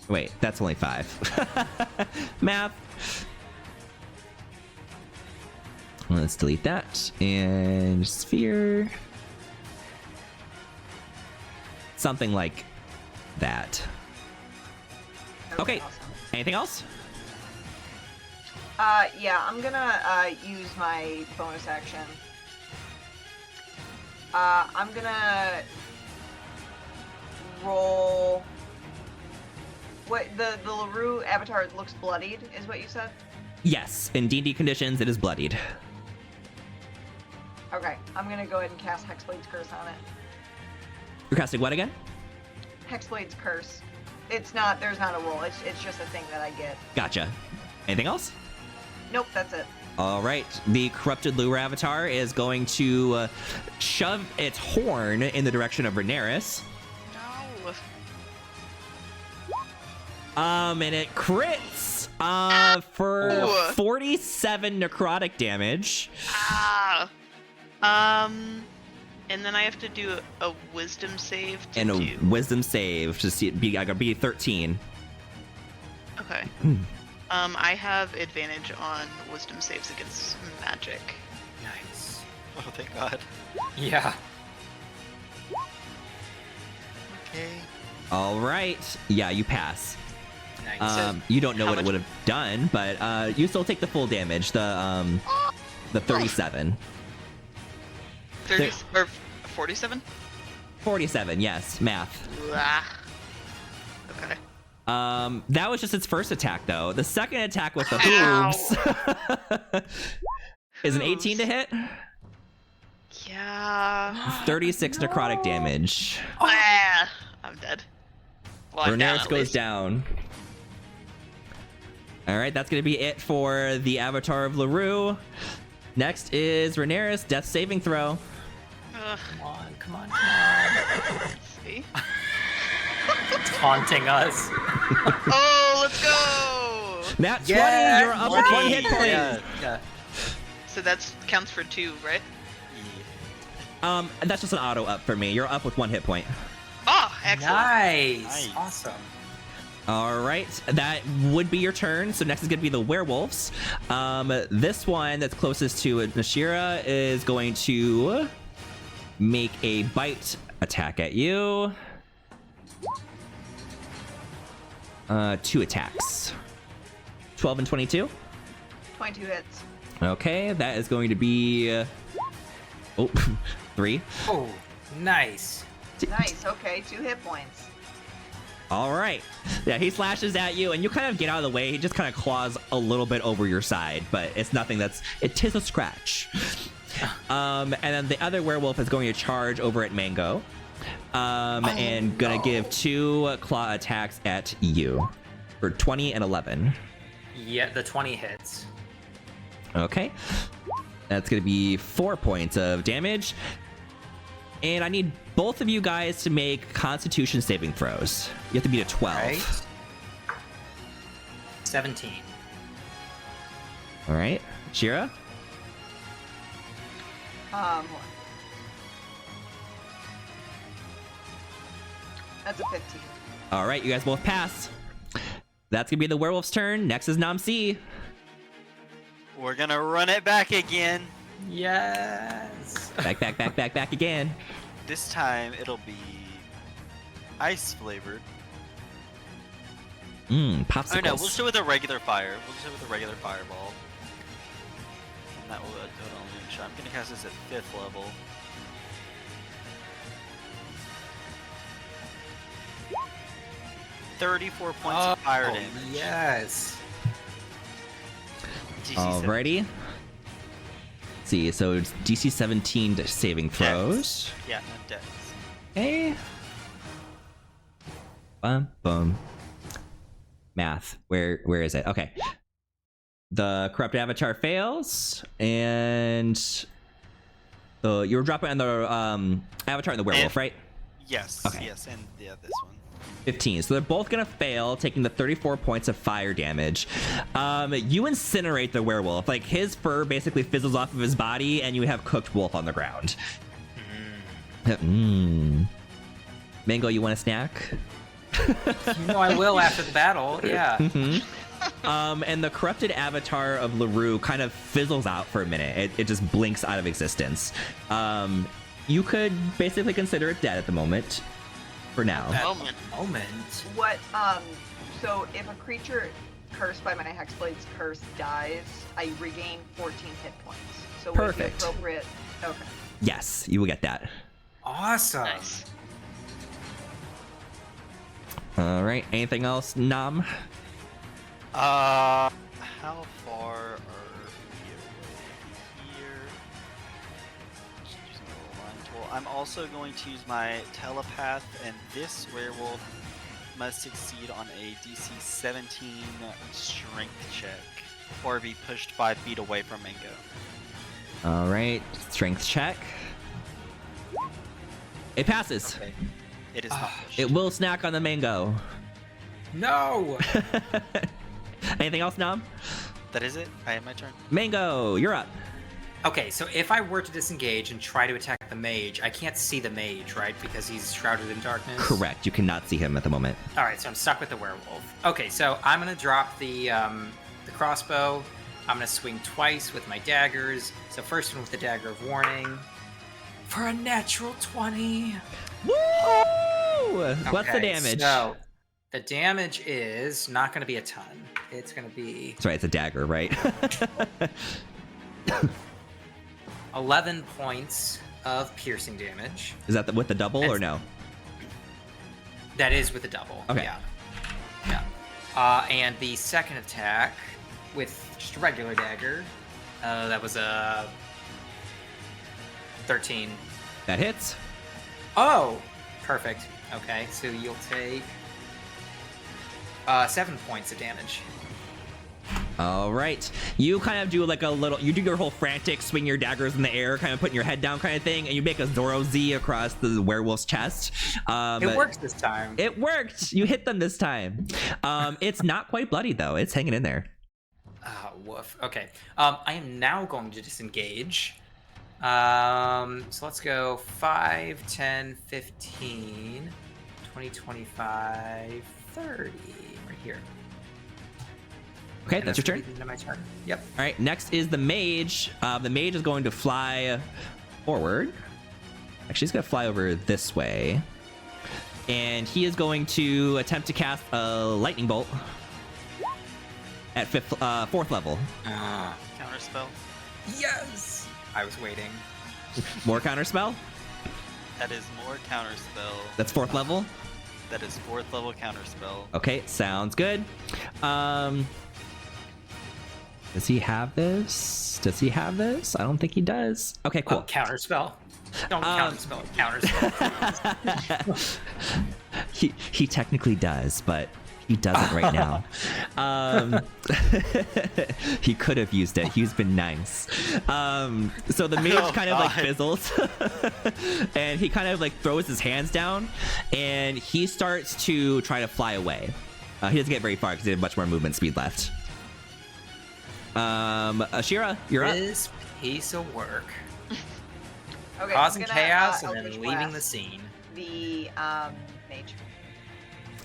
Speaker 1: Wait, that's only 5. Math. Let's delete that. And sphere. Something like that. Okay.
Speaker 5: Awesome.
Speaker 1: Anything else?
Speaker 5: Yeah, I'm gonna use my bonus action. I'm gonna roll. What the LaRue avatar looks bloodied, is what you said?
Speaker 1: Yes. In D&D conditions, it is bloodied.
Speaker 5: Okay, I'm gonna go ahead and cast Hexblade's Curse on it.
Speaker 1: You're casting what again?
Speaker 5: Hexblade's Curse. It's not. There's not a roll. It's just a thing that I get.
Speaker 1: Gotcha. Anything else?
Speaker 5: Nope, that's it.
Speaker 1: All right. The corrupted lure avatar is going to shove its horn in the direction of Rhaenyra.
Speaker 7: No.
Speaker 1: And it crits for
Speaker 7: Ow.
Speaker 1: 47 necrotic damage.
Speaker 7: Ah. And then I have to do a wisdom save to
Speaker 1: And a
Speaker 7: do.
Speaker 1: wisdom save to see I gotta be 13.
Speaker 7: Okay. I have advantage on wisdom saves against magic.
Speaker 8: Nice.
Speaker 4: Oh, thank God.
Speaker 8: Yeah.
Speaker 4: Okay.
Speaker 1: All right. Yeah, you pass.
Speaker 8: Nice.
Speaker 1: You don't know
Speaker 7: How
Speaker 1: what it
Speaker 7: much-
Speaker 1: would have done, but you still take the full damage. The 37.
Speaker 7: 30 or 47?
Speaker 1: 47. Yes, math.
Speaker 7: Ah. Okay.
Speaker 1: That was just its first attack, though. The second attack with the
Speaker 7: Ow.
Speaker 1: hooves is an 18 to hit.
Speaker 7: Yeah.
Speaker 1: 36 necrotic damage.
Speaker 7: Ah, I'm dead. Well, I'm down
Speaker 1: Rhaenyra
Speaker 7: at
Speaker 1: goes
Speaker 7: least.
Speaker 1: down. All right, that's going to be it for the Avatar of LaRue. Next is Rhaenyra's death saving throw.
Speaker 7: Ugh,
Speaker 8: Come on.
Speaker 7: let's see.
Speaker 8: Taunting us.
Speaker 7: Oh, let's go!
Speaker 1: Nat 20, you're up with 1 hit point.
Speaker 8: Yeah.
Speaker 7: So that's counts for 2, right?
Speaker 1: That's just an auto up for me. You're up with 1 hit point.
Speaker 7: Oh, excellent.
Speaker 8: Nice.
Speaker 4: Nice.
Speaker 8: Awesome.
Speaker 1: All right, that would be your turn. So next is going to be the werewolves. This one that's closest to Nashira is going to make a bite attack at you. 2 attacks. 12 and 22.
Speaker 5: 22 hits.
Speaker 1: Okay, that is going to be 3.
Speaker 8: Oh, nice.
Speaker 5: Nice. Okay, 2 hit points.
Speaker 1: All right. Yeah, he slashes at you, and you kind of get out of the way. He just kind of claws a little bit over your side, but it's nothing it tis a scratch. And then the other werewolf is going to charge over at Mango, and gonna give 2 claw attacks at you for 20 and 11.
Speaker 8: Yeah, the 20 hits.
Speaker 1: Okay. That's gonna be 4 points of damage. And I need both of you guys to make Constitution saving throws. You have to beat a 12.
Speaker 8: Right. 17.
Speaker 1: All right. Shira?
Speaker 5: Hold on. That's a 15.
Speaker 1: All right, you guys both pass. That's gonna be the werewolf's turn. Next is Namsi.
Speaker 6: We're gonna run it back again.
Speaker 8: Yes.
Speaker 1: Back again.
Speaker 6: This time it'll be ice flavored.
Speaker 1: Popsicles.
Speaker 6: Oh no, we'll just do it with a regular fire. We'll just do it with a regular fireball. And that will go to unleash. I'm gonna cast this at 5th level. $34 points of fire damage.
Speaker 8: Yes.
Speaker 6: DC
Speaker 1: Alrighty. Let's see, so it's DC 17 to saving throws.
Speaker 6: Yeah, not dex.
Speaker 1: Okay. Bum. Math. Where is it? Okay. The corrupt avatar fails, and you were dropping on the avatar and the werewolf, right?
Speaker 6: Yes.
Speaker 1: Okay.
Speaker 6: Yes, and yeah, this one.
Speaker 1: 15. So they're both gonna fail, taking the 34 points of fire damage. You incinerate the werewolf. Like, his fur basically fizzles off of his body, and you have cooked wolf on the ground. Mango, you want a snack?
Speaker 8: You know I will after the battle. Yeah.
Speaker 1: And the corrupted avatar of LaRue kind of fizzles out for a minute. It just blinks out of existence. You could basically consider it dead at the moment. For now.
Speaker 8: Moment.
Speaker 3: What, so if a creature cursed by my Hexblade's curse dies, I regain 14 hit points. So would it be
Speaker 1: Perfect.
Speaker 3: appropriate? Okay.
Speaker 1: Yes, you will get that.
Speaker 8: Awesome.
Speaker 7: Nice.
Speaker 1: All right. Anything else, Nam?
Speaker 6: How far are we away here? Just using the little line tool. I'm also going to use my telepath, and this werewolf must succeed on a DC 17 strength check, or be pushed 5 feet away from Mango.
Speaker 1: All right. Strength check. It passes.
Speaker 8: Okay.
Speaker 6: It is not pushed.
Speaker 1: It will snack on the mango.
Speaker 8: No.
Speaker 1: Anything else, Nam?
Speaker 6: That is it. I have my turn.
Speaker 1: Mango, you're up.
Speaker 8: Okay, so if I were to disengage and try to attack the mage, I can't see the mage, right? Because he's shrouded in darkness?
Speaker 1: Correct. You cannot see him at the moment.
Speaker 8: All right, so I'm stuck with the werewolf. Okay, so I'm going to drop the crossbow. I'm going to swing twice with my daggers. So first one with the dagger of warning. For a natural 20.
Speaker 1: Woo! What's the
Speaker 8: Okay,
Speaker 1: damage?
Speaker 8: So the damage is not going to be a ton. It's going to be...
Speaker 1: That's right, it's a dagger, right?
Speaker 8: 11 points of piercing damage.
Speaker 1: Is that with the double or no?
Speaker 8: That is with a double.
Speaker 1: Okay.
Speaker 8: Yeah. And the second attack with just a regular dagger, that was a 13.
Speaker 1: That hits.
Speaker 8: Oh, perfect. Okay, so you'll take 7 points of damage.
Speaker 1: All right. You kind of do like you do your whole frantic swing your daggers in the air, kind of putting your head down kind of thing, and you make a Zorro Z across the werewolf's chest.
Speaker 8: It works this time.
Speaker 1: It worked. You hit them this time. It's not quite bloody though. It's hanging in there.
Speaker 8: Oh, woof. Okay. I am now going to disengage. So let's go 5, 10, 15, 20, 25, 30. Right here.
Speaker 1: Okay, that's your turn.
Speaker 8: My turn. Yep.
Speaker 1: All right, next is the mage. The mage is going to fly forward. Actually, he's going to fly over this way. And he is going to attempt to cast a lightning bolt at 4th level.
Speaker 6: Counterspell.
Speaker 8: Yes! I was waiting.
Speaker 1: More counterspell?
Speaker 6: That is more counterspell.
Speaker 1: That's 4th level?
Speaker 6: That is 4th level counterspell.
Speaker 1: Okay, sounds good. Does he have this? Does he have this? I don't think he does. Okay, cool.
Speaker 8: Oh, counterspell. Don't counterspell. Counterspell.
Speaker 1: He technically does, but he doesn't right now. He could have used it. He's been nice. So the mage kind of like fizzles, and he kind of like throws his hands down, and he starts to try to fly away. He doesn't get very far because he has much more movement speed left. Ashira, you're up.
Speaker 8: This piece of work.
Speaker 5: Okay,
Speaker 8: Causing
Speaker 5: I'm gonna,
Speaker 8: chaos and then
Speaker 5: Eldritch
Speaker 8: leaving the
Speaker 5: Blast
Speaker 8: scene.
Speaker 5: The mage.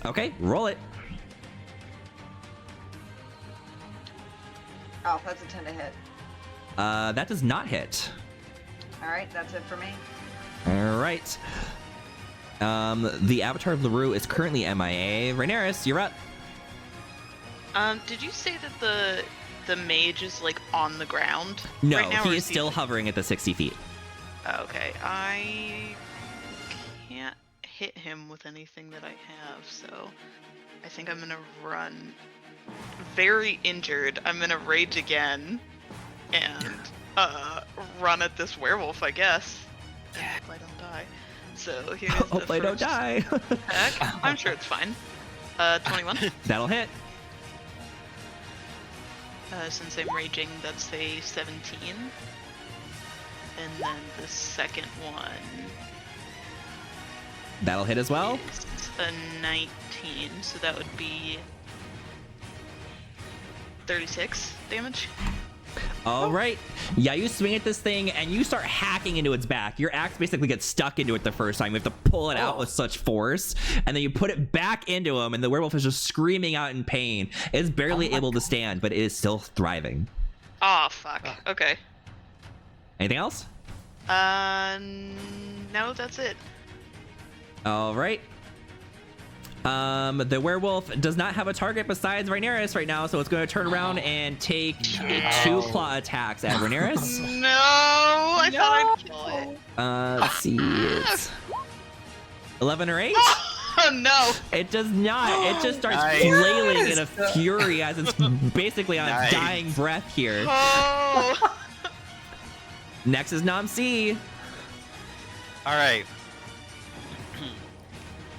Speaker 1: Okay, roll it.
Speaker 5: Oh, that's a 10 to hit.
Speaker 1: That does not hit.
Speaker 5: All right, that's it for me.
Speaker 1: All right. The Avatar of LaRue is currently MIA. Rhaenyra, you're up.
Speaker 7: Did you say that the mage is like on the ground?
Speaker 1: No,
Speaker 7: right now,
Speaker 1: he
Speaker 7: or
Speaker 1: is still hovering at the 60 feet.
Speaker 7: Okay, I can't hit him with anything that I have, so I think I'm gonna run. Very injured. I'm gonna rage again and run at this werewolf, I guess. I hope I don't die. So here's the
Speaker 1: Hope I don't
Speaker 7: first
Speaker 1: die.
Speaker 7: attack. I'm sure it's fine. 21.
Speaker 1: That'll hit.
Speaker 7: Since I'm raging, that's a 17. And then the second one
Speaker 1: That'll hit as well.
Speaker 7: is a 19, so that would be 36 damage.
Speaker 1: All right. Yeah, you swing at this thing and you start hacking into its back. Your axe basically gets stuck into it the first time. You have to pull it out with such force, and then you put it back into him, and the werewolf is just screaming out in pain. It's barely able to stand, but it is still thriving.
Speaker 7: Oh, fuck. Okay.
Speaker 1: Anything else?
Speaker 7: No, that's it.
Speaker 1: All right. The werewolf does not have a target besides Rhaenyra right now, so it's going to turn around and take 2 claw attacks at Rhaenyra.
Speaker 7: No, I thought I'd kill it.
Speaker 1: Let's see. It's 11 or 8?
Speaker 7: Oh, no.
Speaker 1: It does not. It just starts
Speaker 6: Nice.
Speaker 1: flailing in a fury as it's basically on
Speaker 6: Nice.
Speaker 1: its dying breath here.
Speaker 7: Oh.
Speaker 1: Next is Nam C.
Speaker 6: All right.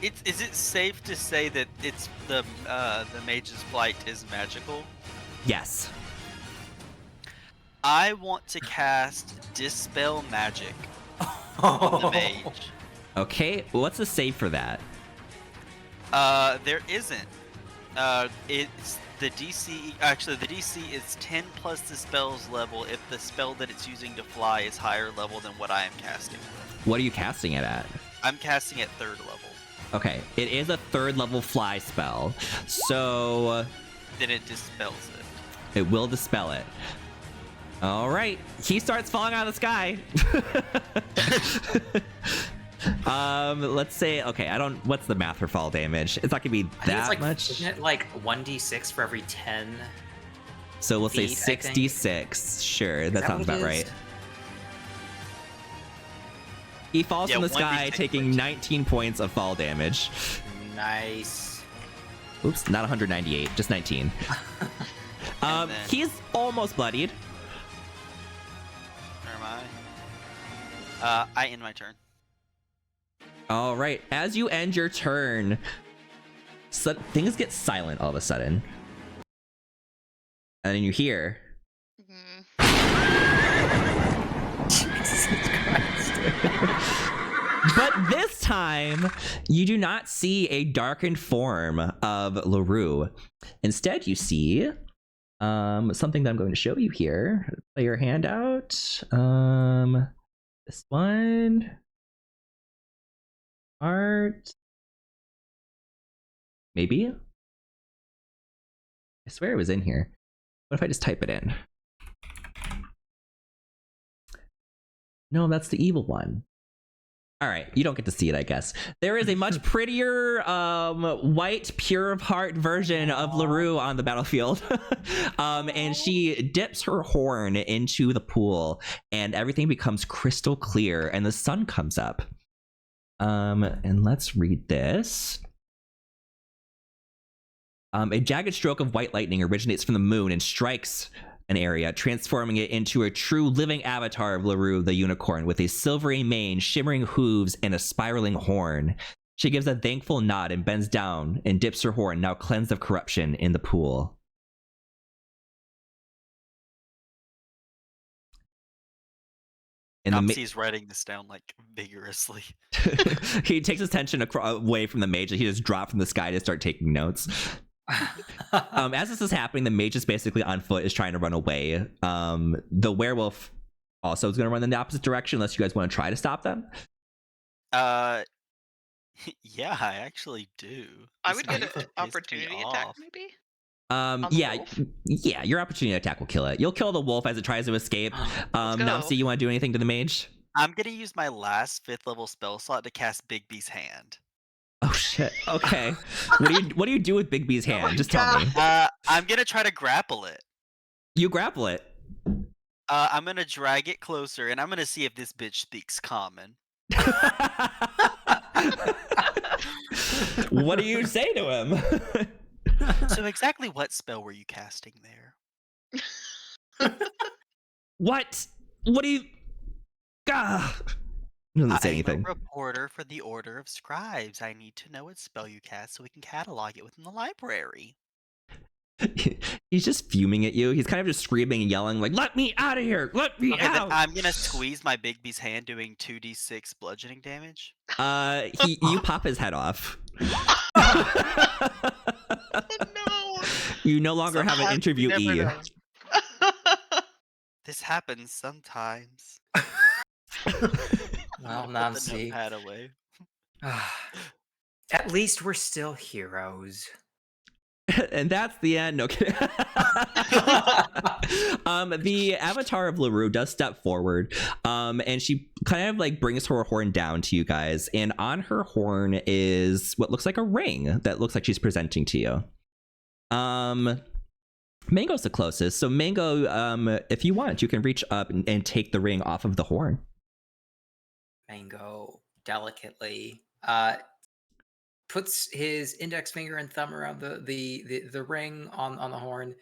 Speaker 6: Is it safe to say that it's the mage's flight is magical?
Speaker 1: Yes.
Speaker 6: I want to cast Dispel Magic on the mage.
Speaker 1: Okay, what's the save for that?
Speaker 6: There isn't. the DC is 10 plus the spell's level if the spell that it's using to fly is higher level than what I am casting.
Speaker 1: What are you casting it at?
Speaker 6: I'm casting at 3rd level.
Speaker 1: Okay, it is a 3rd level fly spell, so
Speaker 6: Then it dispels it.
Speaker 1: it will dispel it. All right, he starts falling out of the sky. Let's say, okay, what's the math for fall damage? It's not gonna be
Speaker 8: I think it's
Speaker 1: that
Speaker 8: like,
Speaker 1: much.
Speaker 8: Isn't it like 1d6 for every 10?
Speaker 1: So we'll say
Speaker 8: feet, I think?
Speaker 1: 66. Sure, that
Speaker 8: that
Speaker 1: sounds
Speaker 8: what
Speaker 1: about
Speaker 8: it
Speaker 1: right.
Speaker 8: is?
Speaker 1: He falls
Speaker 6: Yeah,
Speaker 1: from the sky,
Speaker 6: 1d6
Speaker 1: taking
Speaker 6: points.
Speaker 1: 19 points of fall damage.
Speaker 8: Nice.
Speaker 1: Oops, not 198, just 19.
Speaker 6: then-
Speaker 1: He's almost bloodied.
Speaker 6: Where am I? I end my turn.
Speaker 1: All right, as you end your turn, things get silent all of a sudden. And then you hear... But this time, you do not see a darkened form of LaRue. Instead, you see something that I'm going to show you here. Play your hand out. This one. Art. Maybe? I swear it was in here. What if I just type it in? No, that's the evil one. All right, you don't get to see it, I guess. There is a much prettier, white, pure of heart version of LaRue on the battlefield. And she dips her horn into the pool, and everything becomes crystal clear, and the sun comes up. And let's read this. A jagged stroke of white lightning originates from the moon and strikes an area, transforming it into a true living avatar of LaRue the unicorn with a silvery mane, shimmering hooves, and a spiraling horn. She gives a thankful nod and bends down and dips her horn, now cleansed of corruption, in the pool. And
Speaker 6: He's writing this down like vigorously.
Speaker 1: he takes his attention away from the mage, and he just dropped from the sky to start taking notes. As this is happening, the mage is basically on foot, is trying to run away. The werewolf also is going to run in the opposite direction, unless you guys want to try to stop them.
Speaker 6: Yeah, I actually do.
Speaker 7: I
Speaker 6: This
Speaker 7: would get
Speaker 6: knife
Speaker 7: an
Speaker 6: pissed me
Speaker 7: opportunity attack,
Speaker 6: off.
Speaker 7: maybe? the
Speaker 1: Yeah,
Speaker 7: wolf?
Speaker 1: yeah, your opportunity attack will kill it. You'll kill the wolf as it tries to escape.
Speaker 7: Let's go.
Speaker 1: Namsi, you want to do anything to the mage?
Speaker 6: I'm gonna use my last 5th level spell slot to cast Big B's hand.
Speaker 1: Oh shit. Okay. What do you do with Big B's hand? Just tell me.
Speaker 6: I'm gonna try to grapple it.
Speaker 1: You grapple it.
Speaker 6: I'm gonna drag it closer, and I'm gonna see if this bitch speaks common.
Speaker 1: What do you say to him?
Speaker 6: So exactly what spell were you casting there?
Speaker 1: What? What do you? Gah. He doesn't say
Speaker 6: I'm
Speaker 1: anything.
Speaker 6: a reporter for the Order of Scribes. I need to know what spell you cast so we can catalog it within the library.
Speaker 1: He's just fuming at you. He's kind of just screaming and yelling, like, "Let me out of here! Let me
Speaker 6: Okay, then
Speaker 1: out!"
Speaker 6: I'm gonna squeeze my Big B's hand, doing 2d6 bludgeoning damage.
Speaker 1: You pop his head off.
Speaker 7: Oh, no!
Speaker 1: You no longer have an
Speaker 6: Sometimes you
Speaker 1: interviewee.
Speaker 6: never know. This happens sometimes.
Speaker 8: Well,
Speaker 6: Put the
Speaker 8: Namsi.
Speaker 6: notepad away.
Speaker 8: At least we're still heroes.
Speaker 1: And that's the end. No kidding. The avatar of LaRue does step forward, and she kind of like brings her horn down to you guys, and on her horn is what looks like a ring that looks like she's presenting to you. Mango's the closest, so Mango, if you want, you can reach up and take the ring off of the horn.
Speaker 8: Mango delicately puts his index finger and thumb around the ring on the horn,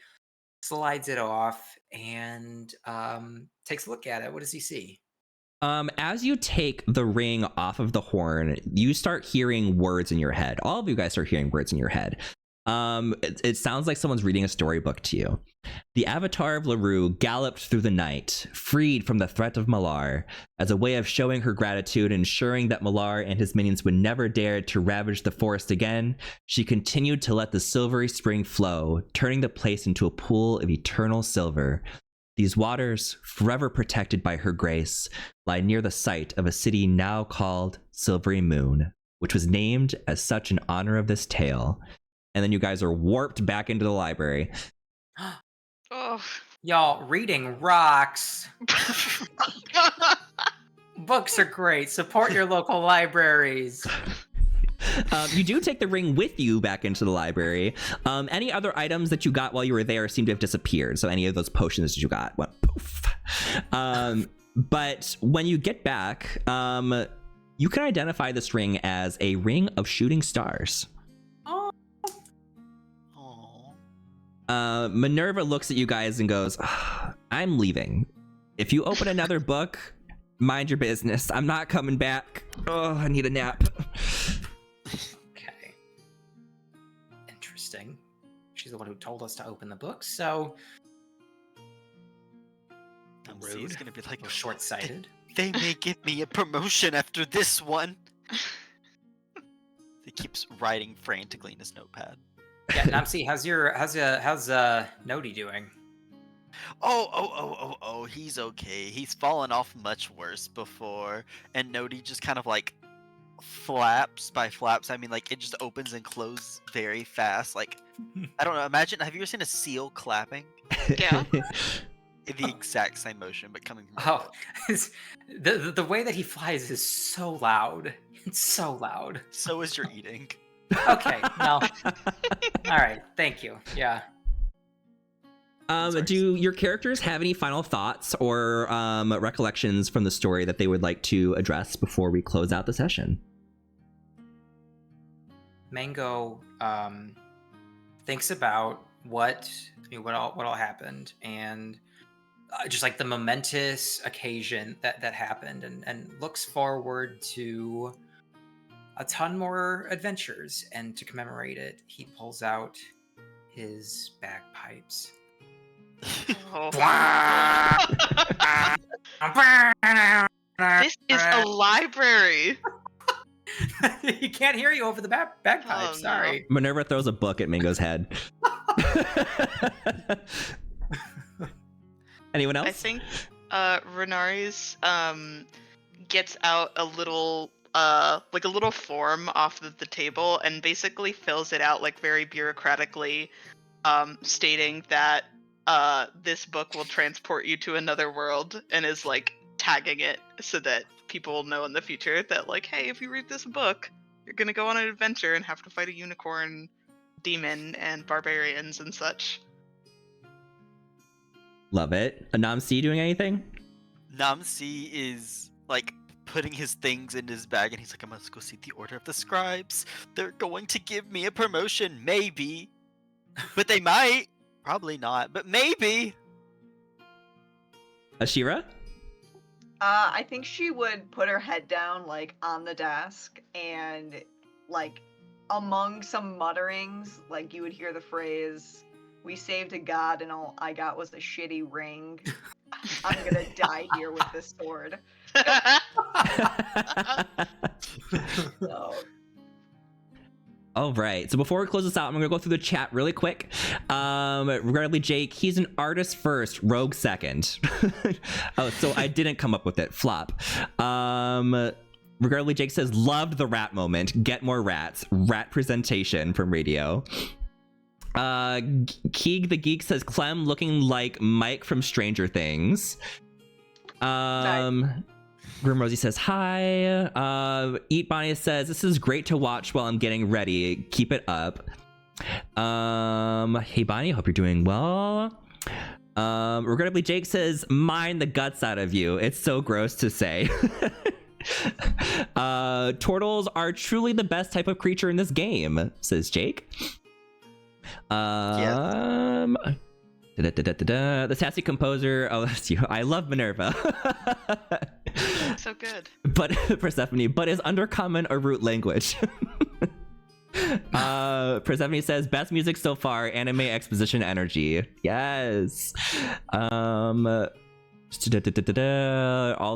Speaker 8: slides it off, and takes a look at it. What does he see?
Speaker 1: As you take the ring off of the horn, you start hearing words in your head. All of you guys start hearing words in your head. It sounds like someone's reading a storybook to you. The avatar of LaRue galloped through the night, freed from the threat of Malar, as a way of showing her gratitude and ensuring that Malar and his minions would never dare to ravage the forest again. She continued to let the silvery spring flow, turning the place into a pool of eternal silver. These waters, forever protected by her grace, lie near the site of a city now called Silvery Moon, which was named as such in honor of this tale. And then you guys are warped back into the library.
Speaker 7: Oh.
Speaker 8: Y'all, reading rocks. Books are great. Support your local libraries.
Speaker 1: You do take the ring with you back into the library. Any other items that you got while you were there seem to have disappeared. So any of those potions that you got went poof. But when you get back, you can identify this ring as a ring of shooting stars. Minerva looks at you guys and goes, I'm leaving. If you open another book, mind your business. I'm not coming back. Oh, I need a nap.
Speaker 8: Okay. Interesting. She's the one who told us to open the book, so...
Speaker 6: Rude. Gonna be like,
Speaker 8: short-sighted.
Speaker 6: They may give me a promotion after this one. He keeps writing frantically in his notepad.
Speaker 8: Yeah, Namsi, how's Nodi doing?
Speaker 6: Oh, he's okay. He's fallen off much worse before, and Nodi just kind of like flaps. By flaps, I mean like it just opens and closes very fast. Like, I don't know. Imagine, have you ever seen a seal clapping?
Speaker 7: Yeah.
Speaker 6: The exact same motion, but coming from
Speaker 8: the way that he flies is so loud. It's so loud.
Speaker 6: So is your eating.
Speaker 8: Okay, no. All right, thank you. Yeah.
Speaker 1: Do your characters have any final thoughts or recollections from the story that they would like to address before we close out the session?
Speaker 8: Mango thinks about what all happened and just like the momentous occasion that happened, and looks forward to a ton more adventures. And to commemorate it, he pulls out his bagpipes.
Speaker 7: This is a library.
Speaker 8: He can't hear you over the bagpipes.
Speaker 7: Oh,
Speaker 8: Sorry.
Speaker 7: no.
Speaker 1: Minerva throws a book at Mingo's head. Anyone else?
Speaker 7: I think Renari's gets out a little like a little form off of the table and basically fills it out like very bureaucratically, stating that this book will transport you to another world, and is like tagging it so that people will know in the future that like, hey, if you read this book, you're gonna go on an adventure and have to fight a unicorn demon and barbarians and such.
Speaker 1: Love it. Namsi doing anything?
Speaker 6: Namsi is like putting his things in his bag, and he's like, I must go see the Order of the Scribes. They're going to give me a promotion, maybe. But they might. Probably not, but maybe.
Speaker 1: Ashira?
Speaker 5: I think she would put her head down, like, on the desk, and, like, among some mutterings, like, you would hear the phrase, "We saved a god and all I got was a shitty ring. I'm gonna die here with this sword." So.
Speaker 1: All right. So before we close this out, I'm gonna go through the chat really quick. Regardless, Jake, he's an artist first, rogue second. Oh, so I didn't come up with it. Flop. Regardless, Jake says loved the rat moment. Get more rats. Rat presentation from radio. Keeg the Geek says Clem looking like Mike from Stranger Things. Grim Rosie says hi. Eat Bonnie says this is great to watch while I'm getting ready. Keep it up. Hey Bonnie, hope you're doing well. Regrettably Jake says mind the guts out of you. It's so gross to say. Turtles are truly the best type of creature in this game, says Jake. The sassy composer. Oh, that's you. I love Minerva.
Speaker 7: So good.
Speaker 1: But Persephone, but is undercommon a root language? Persephone says best music so far, anime exposition energy. Yes. All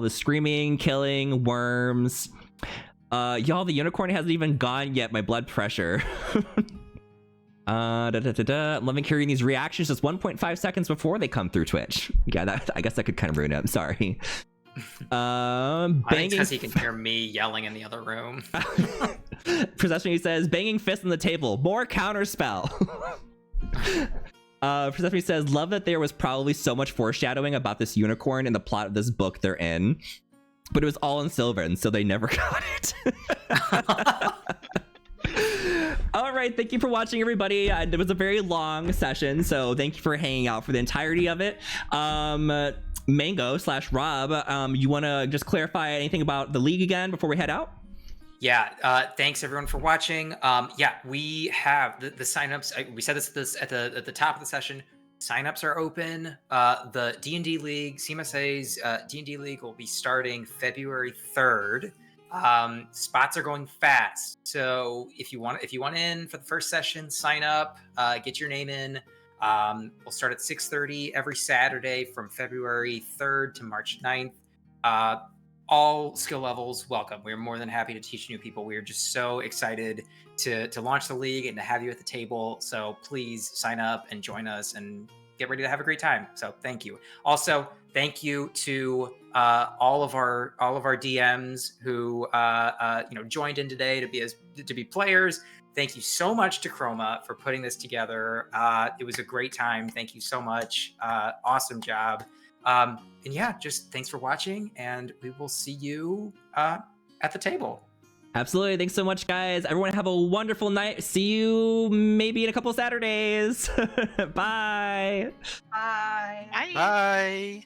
Speaker 1: the screaming, killing, worms. Y'all, the unicorn hasn't even gone yet. My blood pressure. I'm loving hearing these reactions just 1.5 seconds before they come through Twitch. Yeah, I guess that could kind of ruin it. I'm sorry.
Speaker 8: I think
Speaker 1: Banging.
Speaker 8: because he can hear me yelling in the other room.
Speaker 1: Persephone says banging fist on the table. More counterspell. Persephone says love that there was probably so much foreshadowing about this unicorn in the plot of this book they're in, but it was all in Sylvan, so they never got it. All right, thank you for watching, everybody. It was a very long session, so thank you for hanging out for the entirety of it. Mango/Rob, you want to just clarify anything about the league again before we head out?
Speaker 8: Yeah, thanks everyone for watching. Yeah, we have the signups. We said this at the top of the session. Signups are open. The D&D League, CMSA's D&D League will be starting February 3rd. Spots are going fast, so if you want in for the first session, sign up, get your name in. We'll start at 6:30 every Saturday from February 3rd to March 9th. All skill levels welcome. We're more than happy to teach new people. We're just so excited to launch the league and to have you at the table. So please sign up and join us and get ready to have a great time. So thank you. Also, thank you to all of our DMs who joined in today to be players. Thank you so much to Chroma for putting this together. It was a great time. Thank you so much. Awesome job. And yeah, just thanks for watching, and we will see you at the table.
Speaker 1: Absolutely. Thanks so much, guys. Everyone have a wonderful night. See you maybe in a couple Saturdays. Bye.
Speaker 5: Bye.
Speaker 7: Bye.
Speaker 4: Bye.